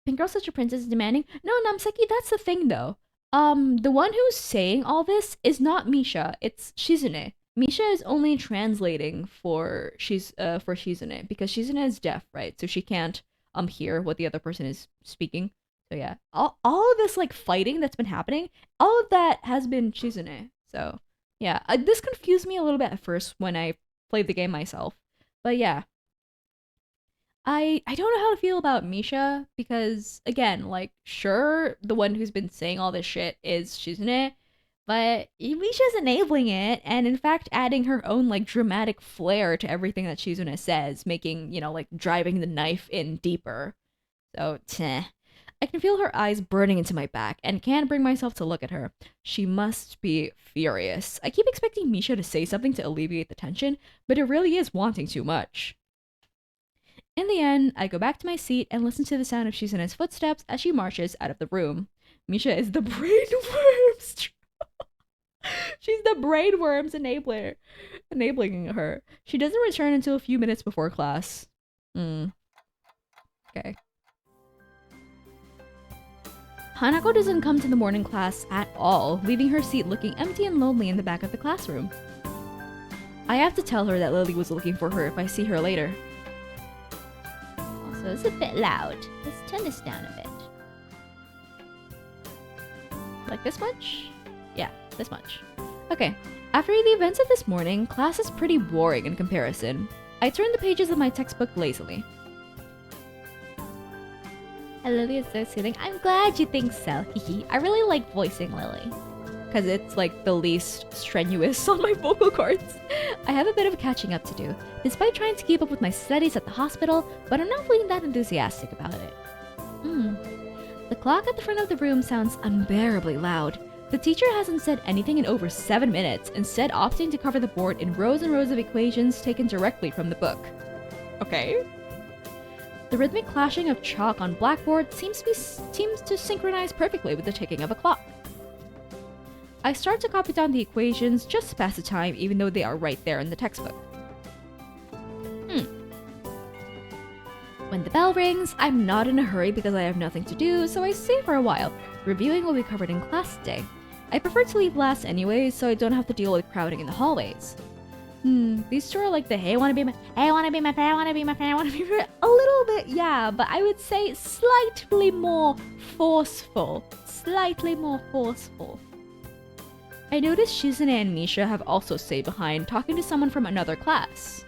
Pink Girl's such a princess demanding. No, Namseki, that's the thing though. The one who's saying all this is not Misha, it's Shizune. Misha is only translating for Shizune because Shizune is deaf, right? So she can't hear what the other person is speaking. So yeah, all of this like fighting that's been happening, all of that has been Shizune. So yeah, this confused me a little bit at first when I played the game myself. But yeah. I don't know how to feel about Misha because, again, like, sure, the one who's been saying all this shit is Shizune, but Misha's enabling it and, in fact, adding her own, like, dramatic flair to everything that Shizune says, making, you know, like, driving the knife in deeper. So, I can feel her eyes burning into my back and can't bring myself to look at her. She must be furious. I keep expecting Misha to say something to alleviate the tension, but it really is wanting too much. In the end, I go back to my seat and listen to the sound of Shizune's footsteps as she marches out of the room. Misha is the brainworms. She's the brainworms enabling her. She doesn't return until a few minutes before class. Okay. Hanako doesn't come to the morning class at all, leaving her seat looking empty and lonely in the back of the classroom. I have to tell her that Lily was looking for her if I see her later. Also, it's a bit loud. Let's turn this down a bit. Like this much? Yeah, this much. Okay, after the events of this morning, class is pretty boring in comparison. I turn the pages of my textbook lazily. Lily is so soothing. I'm glad you think so. I really like voicing Lily. Because it's like the least strenuous on my vocal cords. I have a bit of catching up to do, despite trying to keep up with my studies at the hospital, but I'm not feeling that enthusiastic about it. The clock at the front of the room sounds unbearably loud. The teacher hasn't said anything in over 7 minutes, instead opting to cover the board in rows and rows of equations taken directly from the book. Okay. The rhythmic clashing of chalk on blackboard seems to synchronize perfectly with the ticking of a clock. I start to copy down the equations just to pass the time, even though they are right there in the textbook. When the bell rings, I'm not in a hurry because I have nothing to do, so I stay for a while, reviewing what we covered in class today. I prefer to leave last anyways, so I don't have to deal with crowding in the hallways. These two are like the hey, wanna be my friend, I wanna be my friend. A little bit, yeah, but I would say slightly more forceful. I noticed Shizune and Misha have also stayed behind, talking to someone from another class.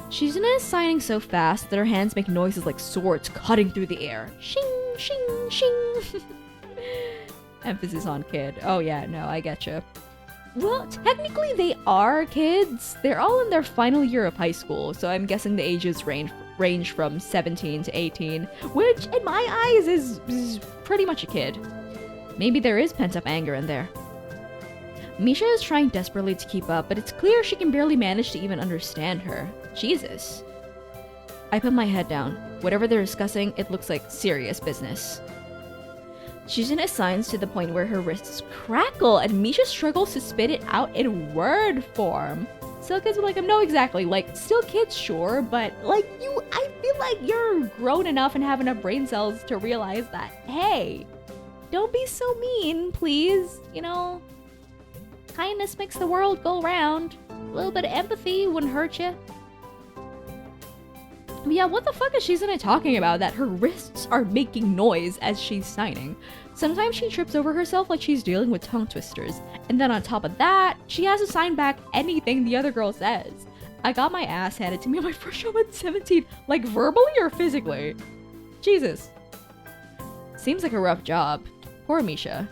Shizune is signing so fast that her hands make noises like swords cutting through the air. Shing, shing, shing. Emphasis on kid. Oh yeah, no, I getcha. Well, technically they are kids. They're all in their final year of high school, so I'm guessing the ages range from 17 to 18, which in my eyes is pretty much a kid. Maybe there is pent-up anger in there. Misha is trying desperately to keep up, but it's clear she can barely manage to even understand her. Jesus. I put my head down. Whatever they're discussing, it looks like serious business. Shizune signs to the point where her wrists crackle and Misha struggles to spit it out in word form. Still kids are like, no, exactly, like, still kids, sure, but, like, I feel like you're grown enough and have enough brain cells to realize that, hey, don't be so mean, please, you know? Kindness makes the world go round. A little bit of empathy wouldn't hurt you. Yeah, what the fuck is Shizune talking about that her wrists are making noise as she's signing? Sometimes she trips over herself like she's dealing with tongue twisters, and then on top of that, she has to sign back anything the other girl says. I got my ass handed to me on my first show at 17, like verbally or physically? Jesus. Seems like a rough job. Poor Misha.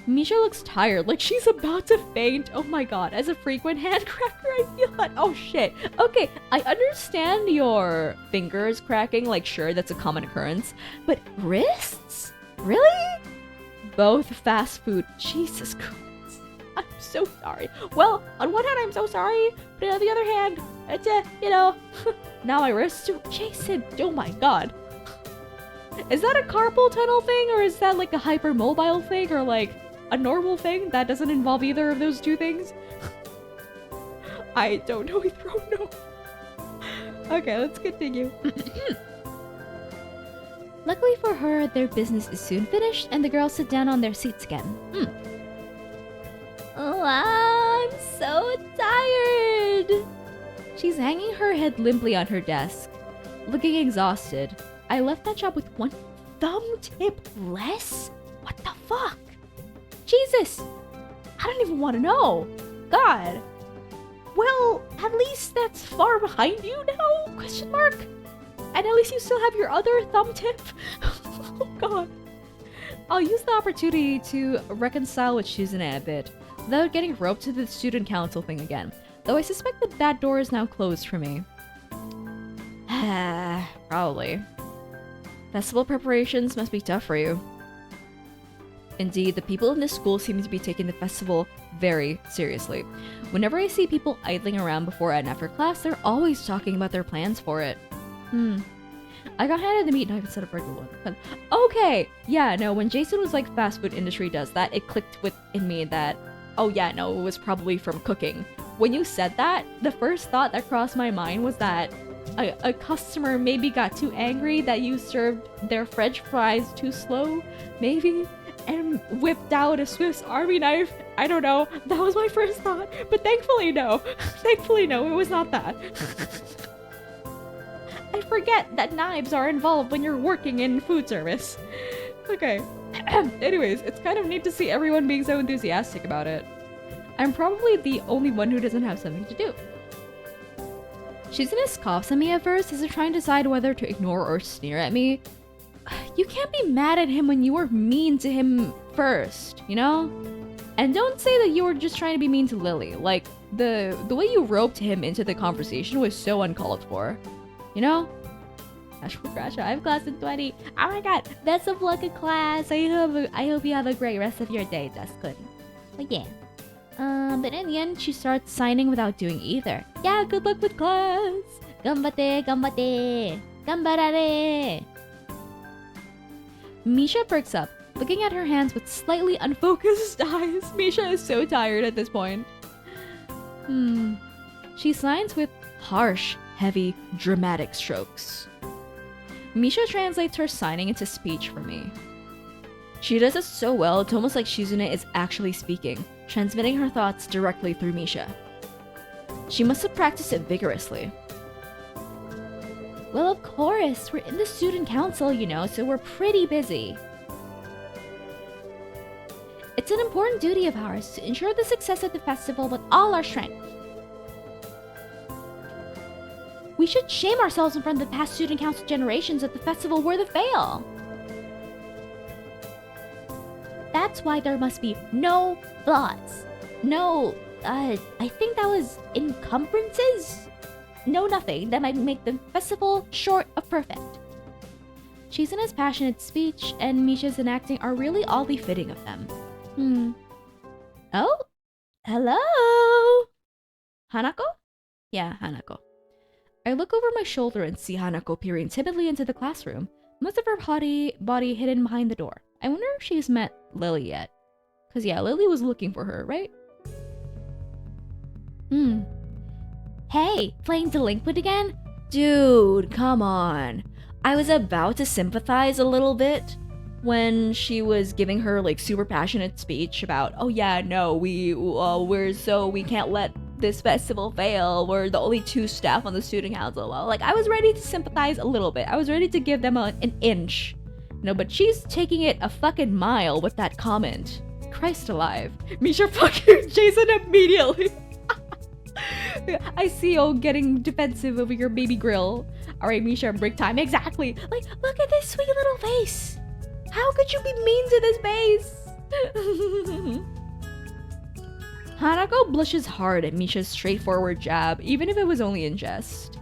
Misha looks tired, like she's about to faint. Oh my god, as a frequent hand cracker, I feel that. Oh shit. Okay, I understand your fingers cracking, like sure, that's a common occurrence. But wrists? Really? Both fast food. Jesus Christ. I'm so sorry. Well, on one hand, I'm so sorry, but on the other hand, it's now my wrist too. Jason, oh my god. Is that a carpal tunnel thing, or is that like a hypermobile thing, or like a normal thing that doesn't involve either of those two things? I don't know either. Oh no. Okay, let's continue. Luckily for her, their business is soon finished, and the girls sit down on their seats again. Oh, I'm so tired. She's hanging her head limply on her desk, looking exhausted. I left that job with one thumb tip less? What the fuck? Jesus! I don't even want to know. God. Well, at least that's far behind you now? Question mark? And at least you still have your other thumb tip? Oh god. I'll use the opportunity to reconcile with Shizune a bit, without getting roped to the student council thing again. Though I suspect that door is now closed for me. Probably. Festival preparations must be tough for you. Indeed, the people in this school seem to be taking the festival very seriously. Whenever I see people idling around before and after class, they're always talking about their plans for it. I got handed the meat knife instead of regular one. But okay, yeah, no, when Jason was like, fast food industry does that, it clicked in me that, oh yeah, no, it was probably from cooking. When you said that, the first thought that crossed my mind was that a customer maybe got too angry that you served their french fries too slow, maybe, and whipped out a Swiss Army knife. I don't know, that was my first thought, but thankfully no. Thankfully no, it was not that. I forget that knives are involved when you're working in food service. Okay. Anyways, it's kind of neat to see everyone being so enthusiastic about it. I'm probably the only one who doesn't have something to do. Shizune scoffs at me at first as if trying to decide whether to ignore or sneer at me. You can't be mad at him when you were mean to him first, you know? And don't say that you were just trying to be mean to Lily. Like, the way you roped him into the conversation was so uncalled for. You know? I have class in 20. Oh my god, best of luck in class. I hope you have a great rest of your day, Dustin. But yeah. But in the end, she starts signing without doing either. Yeah, good luck with class. Ganbate, ganbate, ganbarare. Misha perks up, looking at her hands with slightly unfocused eyes. Misha is so tired at this point. She signs with harsh, heavy, dramatic strokes. Misha translates her signing into speech for me. She does it so well, it's almost like Shizune is actually speaking, transmitting her thoughts directly through Misha. She must have practiced it vigorously. Well, of course, we're in the student council, you know, so we're pretty busy. It's an important duty of ours to ensure the success of the festival with all our strength. We should shame ourselves in front of the past student council generations if the festival were to fail. That's why there must be no flaws. No, I think that was encumbrances? No, nothing that might make the festival short of perfect. Shizune's passionate speech and Misha's enacting are really oddly fitting of them. Oh? Hello? Hanako? Yeah, Hanako. I look over my shoulder and see Hanako peering timidly into the classroom, most of her body hidden behind the door. I wonder if she's met Lily yet. Cause yeah, Lily was looking for her, right? Hey, playing delinquent again? Dude, come on. I was about to sympathize a little bit when she was giving her like super passionate speech about, oh yeah, no, we can't let this festival fail. We're the only 2 staff on the student council. Well, like I was ready to sympathize a little bit. I was ready to give them an inch. No, but she's taking it a fucking mile with that comment. Christ alive. Misha fucking Jason immediately. I see you getting defensive over your baby grill. Alright, Misha, break time. Exactly. Like, look at this sweet little face. How could you be mean to this face? Hanako blushes hard at Misha's straightforward jab, even if it was only in jest.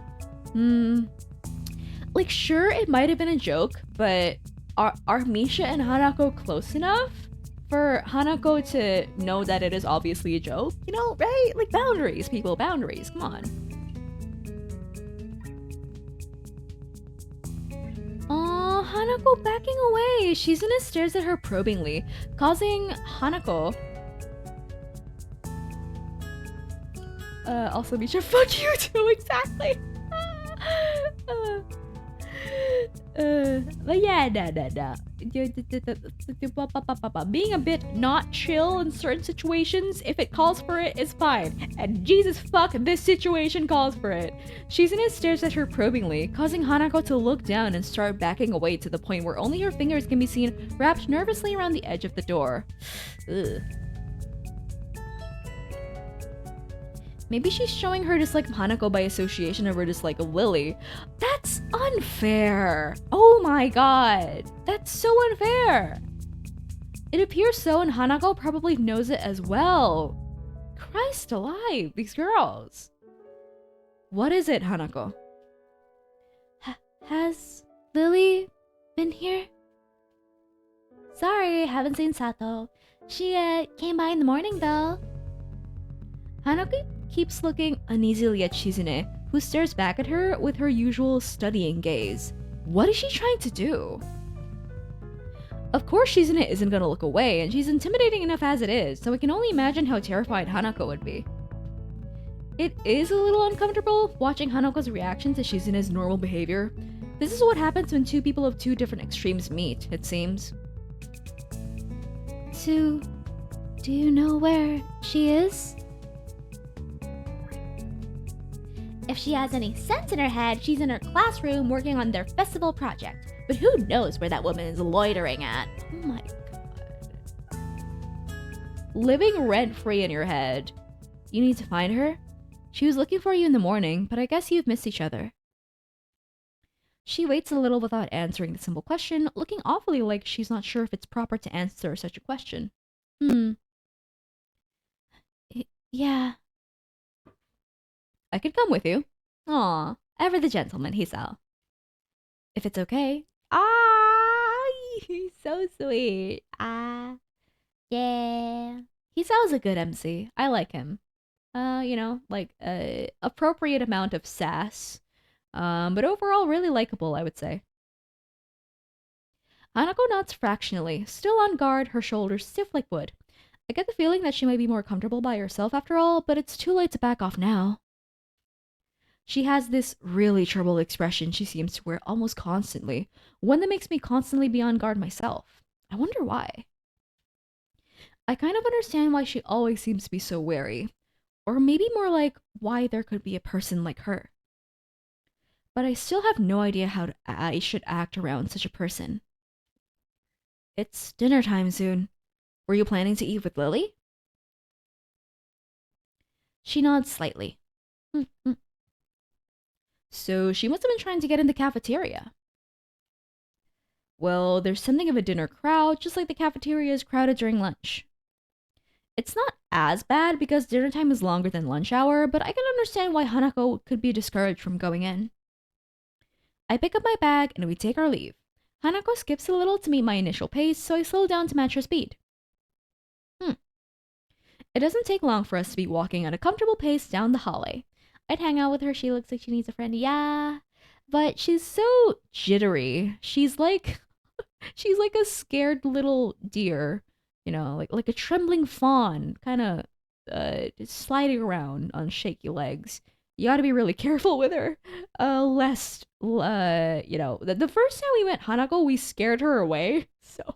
Like, sure, it might have been a joke, but are Misha and Hanako close enough for Hanako to know that it is obviously a joke? You know, right? Like, boundaries, people, boundaries. Come on. Oh, Hanako backing away. Shizune stares at her probingly, causing Hanako... also Misha, fuck you too, exactly. But yeah, nah. Being a bit not chill in certain situations, if it calls for it, is fine. And Jesus fuck, this situation calls for it. Shizune stares at her probingly, causing Hanako to look down and start backing away to the point where only her fingers can be seen wrapped nervously around the edge of the door. Ugh. Maybe she's showing her dislike of Hanako by association of her dislike of Lily. That's unfair. Oh my god. That's so unfair. It appears so, and Hanako probably knows it as well. Christ alive, these girls. What is it, Hanako? Has Lily been here? Sorry, haven't seen Sato. She came by in the morning though. Hanako keeps looking uneasily at Shizune, who stares back at her with her usual studying gaze. What is she trying to do? Of course Shizune isn't gonna look away, and she's intimidating enough as it is, so I can only imagine how terrified Hanako would be. It is a little uncomfortable watching Hanako's reaction to Shizune's normal behavior. This is what happens when two people of two different extremes meet, it seems. Do you know where she is? If she has any sense in her head, she's in her classroom working on their festival project. But who knows where that woman is loitering at? Oh my god. Living rent-free in your head. You need to find her? She was looking for you in the morning, but I guess you've missed each other. She waits a little without answering the simple question, looking awfully like she's not sure if it's proper to answer such a question. Yeah. I could come with you. Aw, ever the gentleman, Hisao. If it's okay. Ah, he's so sweet. Ah, yeah. Hisao's a good MC. I like him. You know, like, appropriate amount of sass. But overall really likable, I would say. Hanako nods fractionally, still on guard, her shoulders stiff like wood. I get the feeling that she might be more comfortable by herself after all, but it's too late to back off now. She has this really troubled expression she seems to wear almost constantly, one that makes me constantly be on guard myself. I wonder why. I kind of understand why she always seems to be so wary, or maybe more like why there could be a person like her. But I still have no idea how I should act around such a person. It's dinner time soon. Were you planning to eat with Lily? She nods slightly. So she must have been trying to get in the cafeteria. Well, there's something of a dinner crowd, just like the cafeteria is crowded during lunch. It's not as bad because dinner time is longer than lunch hour, but I can understand why Hanako could be discouraged from going in. I pick up my bag and we take our leave. Hanako skips a little to meet my initial pace, so I slow down to match her speed. It doesn't take long for us to be walking at a comfortable pace down the hallway. I'd hang out with her, she looks like she needs a friend, yeah. But she's so jittery. She's like a scared little deer, you know, like a trembling fawn, kind of sliding around on shaky legs. You gotta be really careful with her, lest, you know, the first time we met Hanako, we scared her away, so,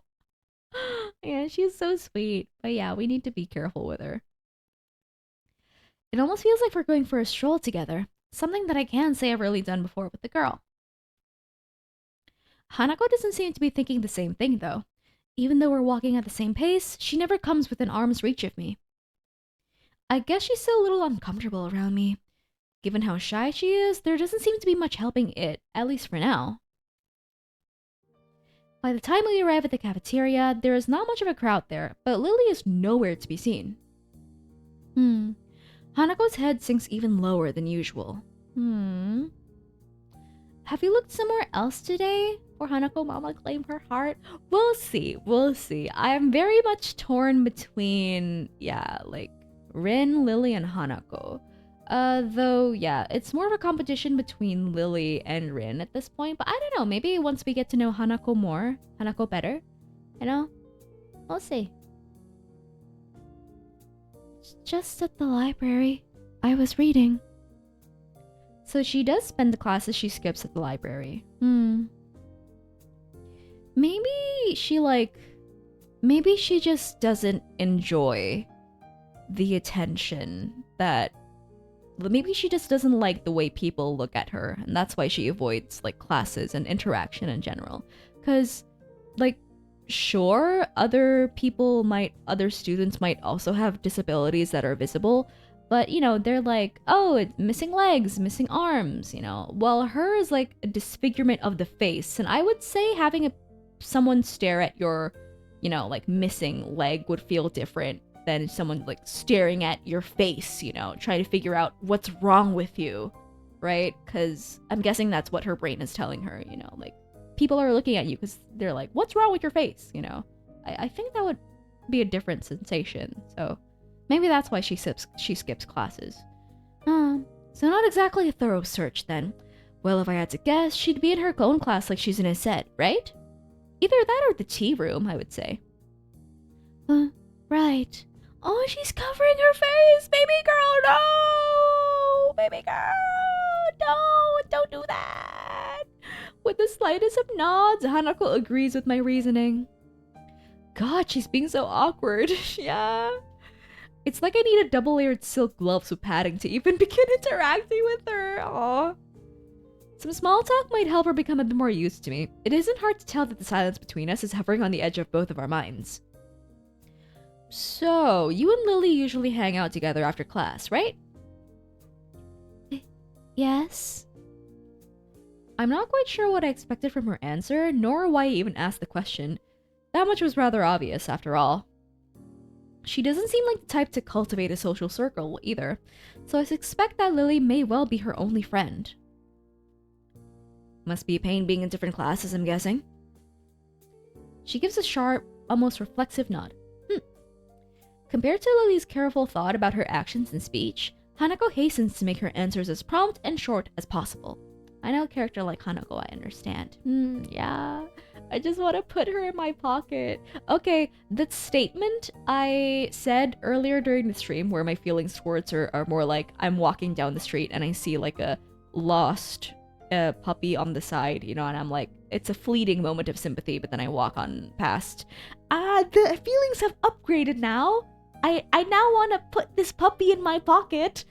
yeah, she's so sweet, but yeah, we need to be careful with her. It almost feels like we're going for a stroll together, something that I can't say I've really done before with the girl. Hanako doesn't seem to be thinking the same thing, though. Even though we're walking at the same pace, she never comes within arm's reach of me. I guess she's still a little uncomfortable around me. Given how shy she is, there doesn't seem to be much helping it, at least for now. By the time we arrive at the cafeteria, there is not much of a crowd there, but Lily is nowhere to be seen. Hanako's head sinks even lower than usual. Have you looked somewhere else today? Or Hanako Mama claimed her heart? We'll see. I am very much torn between, like, Rin, Lily, and Hanako. Though, it's more of a competition between Lily and Rin at this point. But I don't know, maybe once we get to know Hanako better, we'll see. Just at the library. I was reading. So she does spend the classes she skips at the library. Maybe she just doesn't enjoy the attention that... Maybe she just doesn't like the way people look at her, and that's why she avoids, like, classes and interaction in general. Because, like, sure, other students might also have disabilities that are visible, but, they're like, oh, it's missing legs, missing arms, While her is like a disfigurement of the face, and I would say having someone stare at your, like, missing leg would feel different than someone, like, staring at your face, trying to figure out what's wrong with you, right? Because I'm guessing that's what her brain is telling her, like, people are looking at you because they're like, what's wrong with your face, I think that would be a different sensation, so maybe that's why she skips classes. So not exactly a thorough search then. Well, if I had to guess, she'd be in her own class like she's in a set, right? Either that or the tea room, I would say. Right. Oh, she's covering her face! Baby girl, no! Baby girl, no! Don't do that! With the slightest of nods, Hanako agrees with my reasoning. God, she's being so awkward. Yeah. It's like I need a double-layered silk gloves with padding to even begin interacting with her. Aww. Some small talk might help her become a bit more used to me. It isn't hard to tell that the silence between us is hovering on the edge of both of our minds. So, you and Lily usually hang out together after class, right? Yes. I'm not quite sure what I expected from her answer, nor why I even asked the question. That much was rather obvious, after all. She doesn't seem like the type to cultivate a social circle, either, so I suspect that Lily may well be her only friend. Must be a pain being in different classes, I'm guessing. She gives a sharp, almost reflexive nod. Compared to Lily's careful thought about her actions and speech, Hanako hastens to make her answers as prompt and short as possible. I know a character like Hanako, I understand. Yeah. I just want to put her in my pocket. Okay, that statement I said earlier during the stream where my feelings towards her are more like I'm walking down the street and I see like a lost puppy on the side, and I'm like, it's a fleeting moment of sympathy, but then I walk on past. The feelings have upgraded now. I now want to put this puppy in my pocket.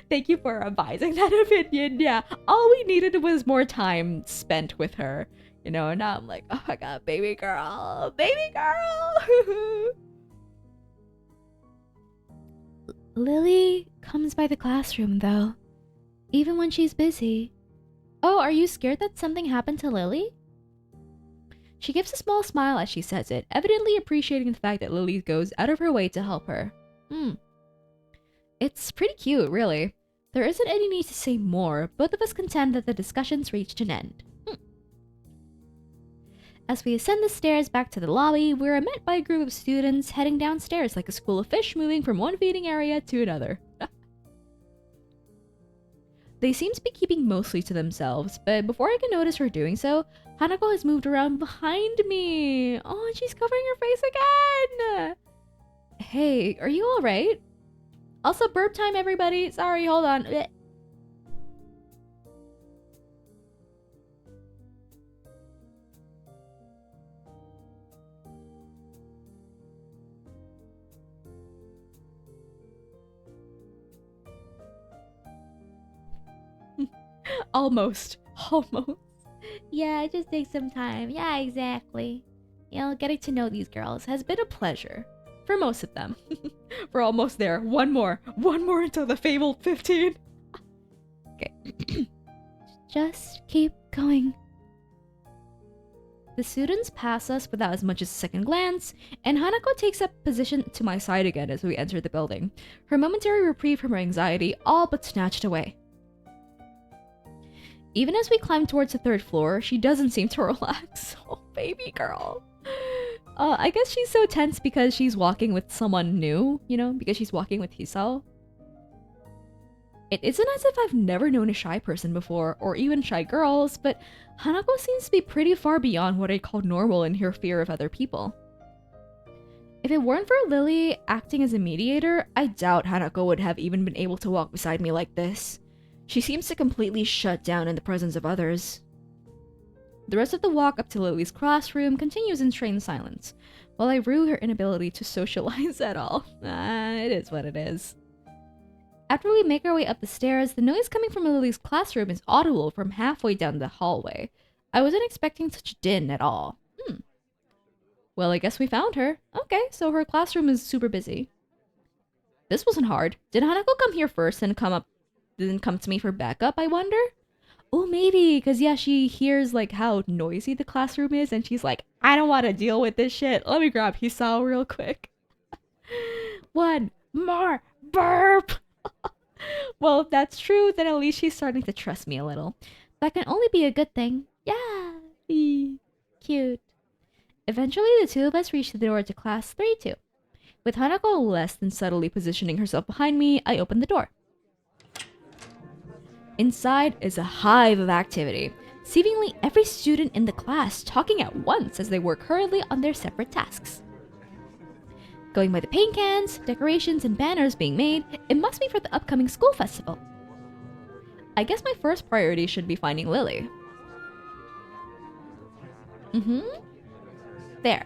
Thank you for advising that opinion. Yeah, all we needed was more time spent with her, and now I'm like, oh my god, baby girl. Lily comes by the classroom, though, even when she's busy. Oh, are you scared that something happened to Lily? She gives a small smile as she says it, evidently appreciating the fact that Lily goes out of her way to help her. It's pretty cute, really. There isn't any need to say more, both of us contend that the discussion's reached an end. As we ascend the stairs back to the lobby, we are met by a group of students heading downstairs like a school of fish moving from one feeding area to another. They seem to be keeping mostly to themselves, but before I can notice her doing so, Hanako has moved around behind me. Oh, and she's covering her face again! Hey, are you alright? Also, burp time, everybody. Sorry, hold on. Almost. Yeah, it just takes some time. Yeah, exactly. Getting to know these girls has been a pleasure. For most of them. We're almost there. One more until the fabled 15. Okay. Just keep going. The students pass us without as much as a second glance, and Hanako takes up position to my side again as we enter the building, her momentary reprieve from her anxiety all but snatched away. Even as we climb towards the 3rd floor, she doesn't seem to relax. Oh, baby girl. I guess she's so tense because she's walking with someone new, you know, because she's walking with Hisao. It isn't as if I've never known a shy person before, or even shy girls, but Hanako seems to be pretty far beyond what I'd call normal in her fear of other people. If it weren't for Lily acting as a mediator, I doubt Hanako would have even been able to walk beside me like this. She seems to completely shut down in the presence of others. The rest of the walk up to Lily's classroom continues in strained silence, while I rue her inability to socialize at all. It is what it is. After we make our way up the stairs, the noise coming from Lily's classroom is audible from halfway down the hallway. I wasn't expecting such a din at all. Well, I guess we found her. Okay, so her classroom is super busy. This wasn't hard. Did Hanako come here first and didn't come to me for backup, I wonder? Oh, maybe, because yeah, she hears like how noisy the classroom is and she's like, I don't want to deal with this shit. Let me grab Hisao real quick. One more burp! Well, if that's true, then at least she's starting to trust me a little. That can only be a good thing. Yeah, cute. Eventually, the two of us reach the door to class 3-2. With Hanako less than subtly positioning herself behind me, I open the door. Inside is a hive of activity, seemingly every student in the class talking at once as they work hurriedly on their separate tasks. Going by the paint cans, decorations, and banners being made, it must be for the upcoming school festival. I guess my first priority should be finding Lily. There.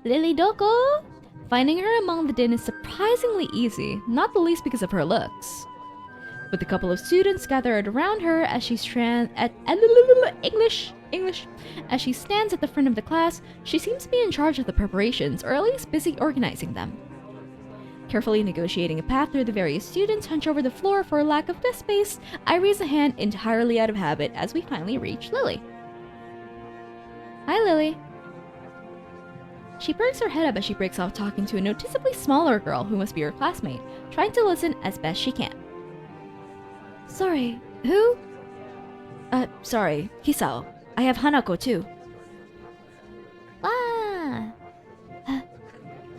Lily Doko! Finding her among the din is surprisingly easy, not the least because of her looks. With a couple of students gathered around her as she stands at English. As she stands at the front of the class, she seems to be in charge of the preparations, or at least busy organizing them. Carefully negotiating a path through the various students hunched over the floor for lack of desk space, I raise a hand entirely out of habit as we finally reach Lily. Hi, Lily. She perks her head up as she breaks off talking to a noticeably smaller girl who must be her classmate, trying to listen as best she can. Sorry, who? Sorry, Hisao. I have Hanako too.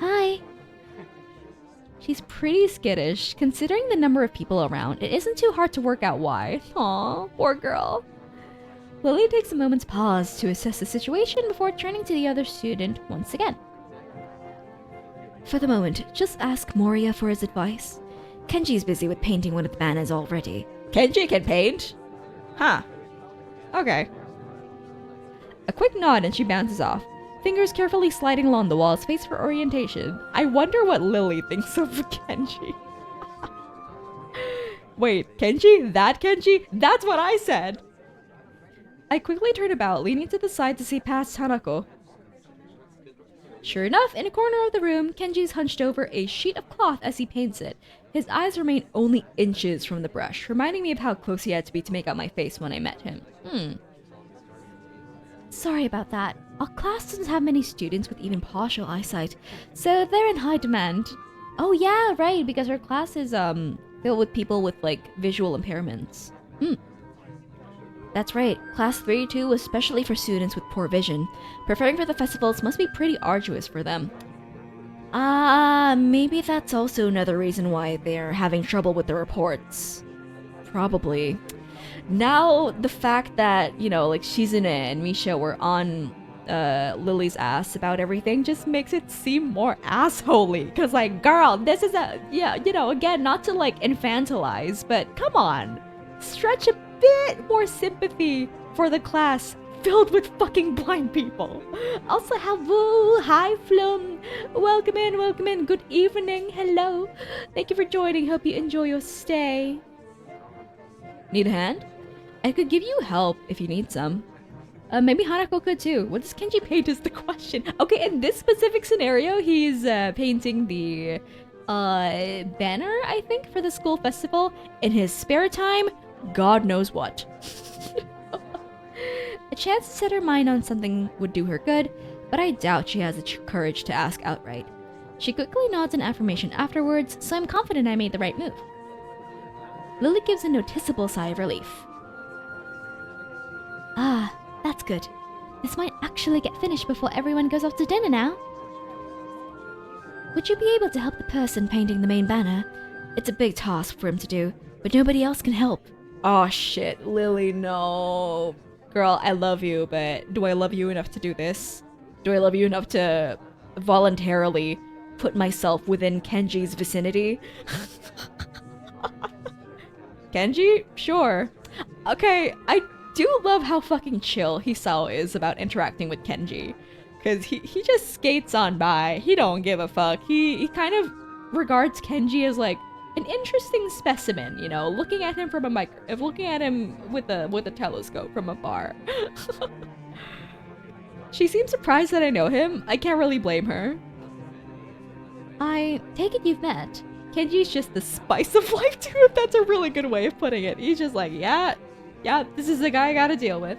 Hi. She's pretty skittish. Considering the number of people around, it isn't too hard to work out why. Aw, poor girl. Lily takes a moment's pause to assess the situation before turning to the other student once again. For the moment, just ask Moria for his advice. Kenji's busy with painting one of the banners already. Kenji can paint? Huh. Okay. A quick nod and she bounces off, fingers carefully sliding along the wall's face for orientation. I wonder what Lily thinks of Kenji. Wait, Kenji? That Kenji? That's what I said! I quickly turn about, leaning to the side to see past Hanako. Sure enough, in a corner of the room, Kenji's hunched over a sheet of cloth as he paints it. His eyes remain only inches from the brush, reminding me of how close he had to be to make out my face when I met him. Sorry about that. Our class doesn't have many students with even partial eyesight, so they're in high demand. Oh yeah, right, because our class is filled with people with, like, visual impairments. That's right, Class 3-2 was specially for students with poor vision. Preparing for the festivals must be pretty arduous for them. Maybe that's also another reason why they're having trouble with the reports. Probably. Now, the fact that, you know, like, Shizune and Misha were on Lily's ass about everything just makes it seem more assholey. Cause, like, girl, this is again, not to, like, infantilize, but come on. Stretch a bit more sympathy for the class filled with fucking blind people. Also, hi Flum, welcome in, good evening, hello. Thank you for joining, hope you enjoy your stay. Need a hand? I could give you help if you need some. Maybe Hanako could too. What does Kenji paint is the question. Okay, in this specific scenario, he's painting the banner, I think, for the school festival. In his spare time, God knows what. A chance to set her mind on something would do her good, but I doubt she has the courage to ask outright. She quickly nods in affirmation afterwards, so I'm confident I made the right move. Lily gives a noticeable sigh of relief. Ah, that's good. This might actually get finished before everyone goes off to dinner now. Would you be able to help the person painting the main banner? It's a big task for him to do, but nobody else can help. Oh shit, Lily, no. Girl, I love you, but do I love you enough to do this? Do I love you enough to voluntarily put myself within Kenji's vicinity? Kenji? Sure. Okay, I do love how fucking chill Hisao is about interacting with Kenji. Because he just skates on by. He don't give a fuck. He kind of regards Kenji as like an interesting specimen, you know, looking at him from a looking at him with a telescope from afar. She seems surprised that I know him. I can't really blame her. I take it you've met. Kenji's just the spice of life too, if that's a really good way of putting it. He's just like, yeah, this is the guy I gotta deal with.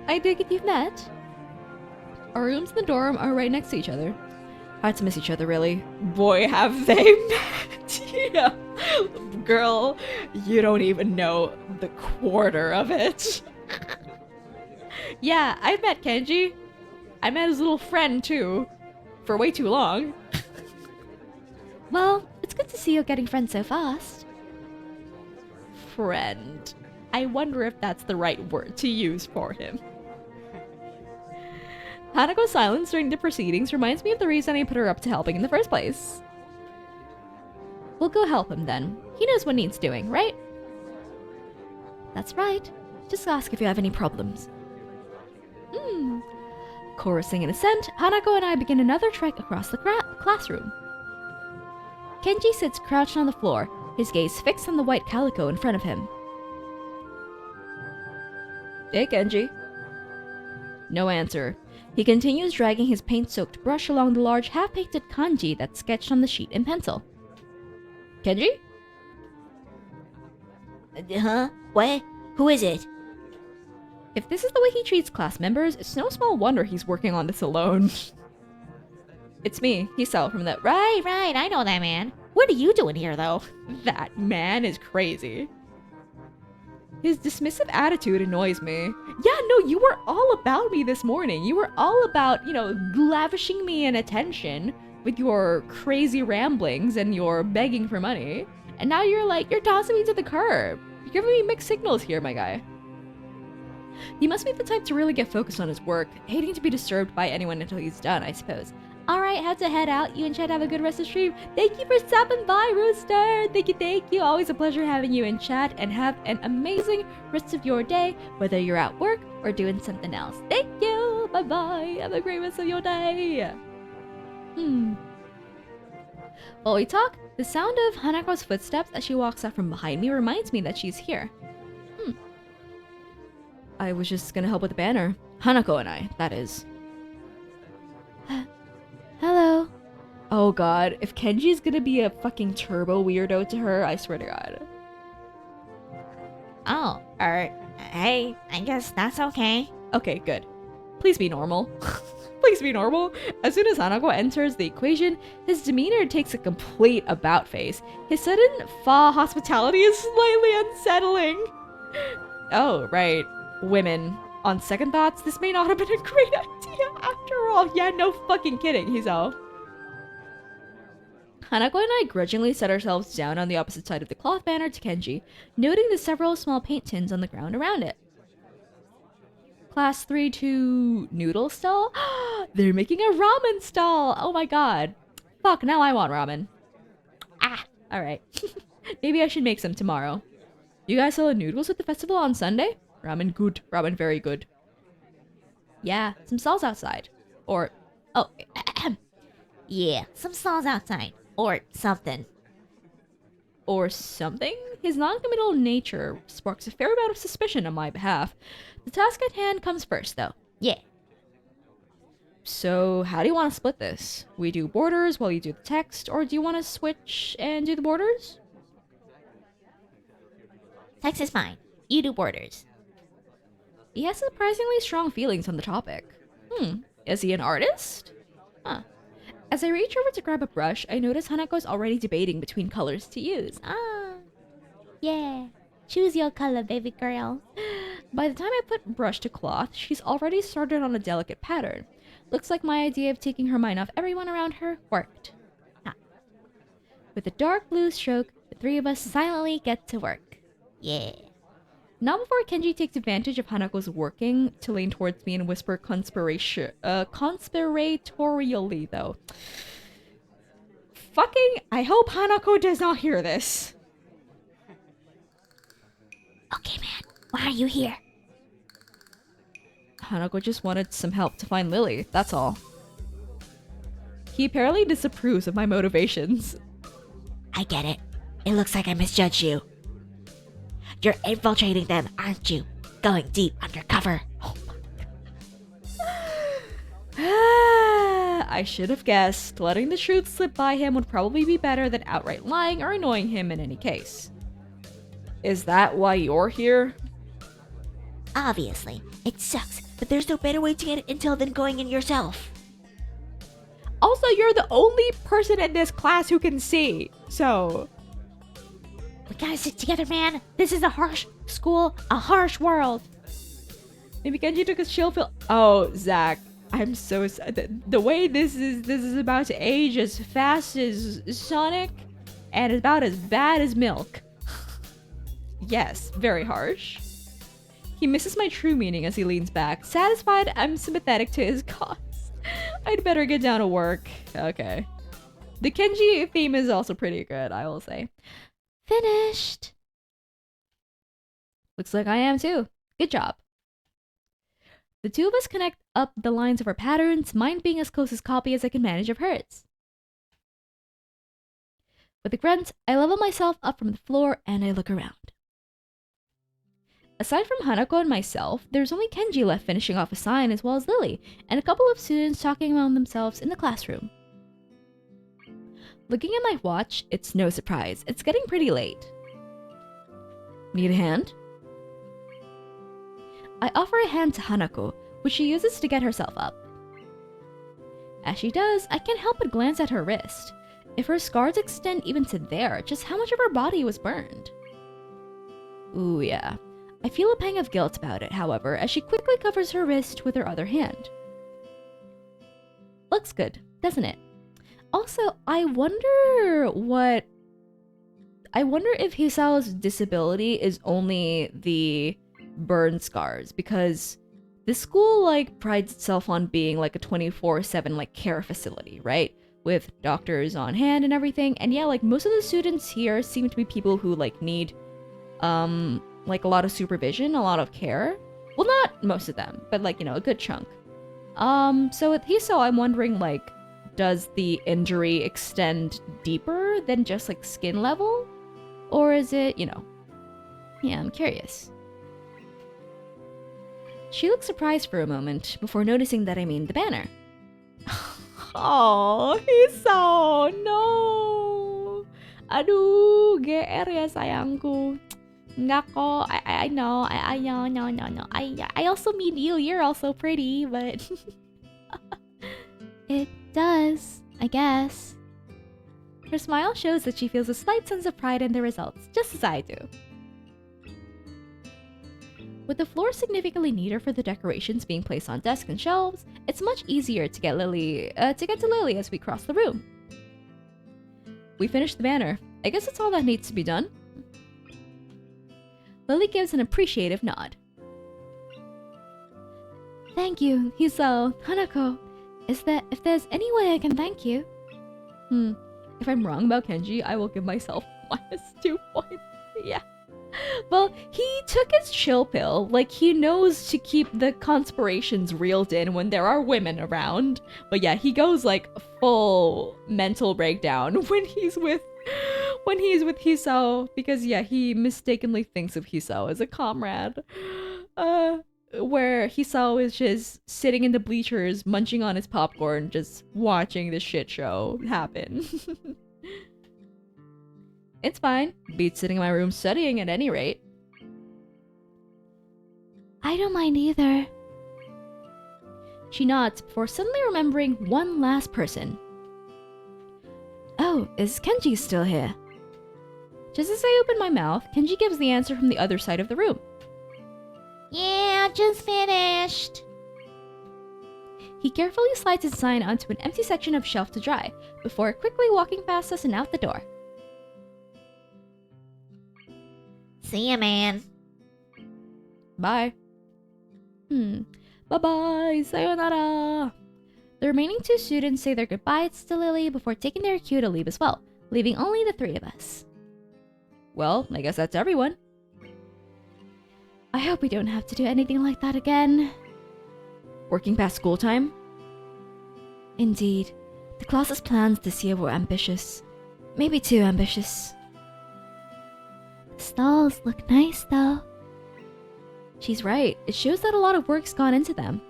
I take it you've met. Our rooms in the dorm are right next to each other. Hard to miss each other, really. Boy, have they met! Yeah. Girl, you don't even know the quarter of it. Yeah, I've met Kenji. I met his little friend, too. For way too long. Well, it's good to see you're getting friends so fast. Friend. I wonder if that's the right word to use for him. Hanako's silence during the proceedings reminds me of the reason I put her up to helping in the first place. We'll go help him then. He knows what needs doing, right? That's right. Just ask if you have any problems. Chorusing in assent, Hanako and I begin another trek across the classroom. Kenji sits crouched on the floor, his gaze fixed on the white calico in front of him. Hey, Kenji. No answer. He continues dragging his paint-soaked brush along the large half-painted kanji that's sketched on the sheet in pencil. Kenji? Huh? What? Who is it? If this is the way he treats class members, it's no small wonder he's working on this alone. It's me, Hisao from the— Right, I know that man. What are you doing here, though? That man is crazy. His dismissive attitude annoys me. Yeah, no, you were all about me this morning. You were all about, you know, lavishing me in attention with your crazy ramblings and your begging for money. And now you're tossing me to the curb. You're giving me mixed signals here, my guy. He must be the type to really get focused on his work, hating to be disturbed by anyone until he's done, I suppose. Alright, have to head out. You and Chad have a good rest of the stream. Thank you for stopping by, Rooster. Thank you. Always a pleasure having you in chat, and have an amazing rest of your day, whether you're at work or doing something else. Thank you. Bye-bye. Have a great rest of your day. While we talk, the sound of Hanako's footsteps as she walks out from behind me reminds me that she's here. I was just gonna help with the banner. Hanako and I, that is. Hello. Oh god, if Kenji's gonna be a fucking turbo weirdo to her, I swear to god. Oh, hey, I guess that's okay. Okay, good. Please be normal. Please be normal. As soon as Hanako enters the equation, his demeanor takes a complete about face. His sudden hospitality is slightly unsettling. Oh, right. Women. On second thoughts, this may not have been a great idea after all. Yeah, no fucking kidding, Hisao. Hanako and I grudgingly set ourselves down on the opposite side of the cloth banner to Kenji, noting the several small paint tins on the ground around it. Class 3-2 noodle stall? They're making a ramen stall! Oh my god. Fuck, now I want ramen. Alright. Maybe I should make some tomorrow. You guys sell noodles at the festival on Sunday? Ramen good. Ramen very good. Yeah, some stalls outside. Or, oh, Yeah, some stalls outside. Or something. or something? His non-committal nature sparks a fair amount of suspicion on my behalf. The task at hand comes first, though. Yeah. So, how do you want to split this? We do borders while you do the text, or do you want to switch and do the borders? Text is fine. You do borders. He has surprisingly strong feelings on the topic. Is he an artist? Huh. As I reach over to grab a brush, I notice Hanako's already debating between colors to use. Ah, yeah. Choose your color, baby girl. By the time I put brush to cloth, she's already started on a delicate pattern. Looks like my idea of taking her mind off everyone around her worked. With a dark blue stroke, the three of us silently get to work. Yeah. Not before Kenji takes advantage of Hanako's working to lean towards me and whisper conspiratorially, though. Fucking, I hope Hanako does not hear this. Okay, man. Why are you here? Hanako just wanted some help to find Lily, that's all. He apparently disapproves of my motivations. I get it. It looks like I misjudged you. You're infiltrating them, aren't you? Going deep undercover. I should have guessed. Letting the truth slip by him would probably be better than outright lying or annoying him in any case. Is that why you're here? Obviously. It sucks, but there's no better way to get intel than going in yourself. Also, you're the only person in this class who can see, so... We gotta stick together, man. This is a harsh school, a harsh world. Maybe Kenji took his chill pill. Oh, Zach, I'm so sad. The way this is about to age as fast as Sonic, and about as bad as milk. Yes, very harsh. He misses my true meaning as he leans back. Satisfied, I'm sympathetic to his cause. I'd better get down to work. Okay. The Kenji theme is also pretty good, I will say. Finished. Looks like I am too. Good job. The two of us connect up the lines of our patterns, mine being as close as copy as I can manage of hers. With a grunt, I level myself up from the floor and I look around. Aside from Hanako and myself, there's only Kenji left finishing off a sign as well as Lily, and a couple of students talking among themselves in the classroom. Looking at my watch, it's no surprise. It's getting pretty late. Need a hand? I offer a hand to Hanako, which she uses to get herself up. As she does, I can't help but glance at her wrist. If her scars extend even to there, just how much of her body was burned? Ooh, yeah. I feel a pang of guilt about it, however, as she quickly covers her wrist with her other hand. Looks good, doesn't it? Also, I wonder if Hisao's disability is only the burn scars, because the school prides itself on being a 24/7 care facility, right? With doctors on hand and everything. And yeah, most of the students here seem to be people who need a lot of supervision, a lot of care. Well, not most of them, but a good chunk. So with Hisao, I'm wondering does the injury extend deeper than just skin level? Or is it, yeah, I'm curious. She looks surprised for a moment before noticing that I mean the banner. Oh, Hisao, no! Aduh, GR ya sayangku. Enggak kok, I know, I know, no. I also mean you, you're also pretty, but... It does, I guess. Her smile shows that she feels a slight sense of pride in the results, just as I do. With the floor significantly neater for the decorations being placed on desks and shelves, it's much easier to get to Lily as we cross the room. We finished the banner. I guess that's all that needs to be done. Lily gives an appreciative nod. Thank you, Hisao, Hanako. If there's any way I can thank you? If I'm wrong about Kenji, I will give myself -2 points. Yeah. Well, he took his chill pill. He knows to keep the conspirations reeled in when there are women around. But yeah, he goes full mental breakdown when he's with Hisao, because yeah, he mistakenly thinks of Hisao as a comrade. Where Hisao is just sitting in the bleachers, munching on his popcorn, just watching the shit show happen. It's fine. Beats sitting in my room studying at any rate. I don't mind either. She nods before suddenly remembering one last person. Oh, is Kenji still here? Just as I open my mouth, Kenji gives the answer from the other side of the room. Yeah, just finished. He carefully slides his sign onto an empty section of shelf to dry, before quickly walking past us and out the door. See ya, man. Bye. Bye-bye, sayonara. The remaining 2 students say their goodbyes to Lily before taking their cue to leave as well, leaving only the 3 of us. Well, I guess that's everyone. I hope we don't have to do anything like that again. Working past school time? Indeed. The class's plans this year were ambitious. Maybe too ambitious. The stalls look nice though. She's right. It shows that a lot of work's gone into them.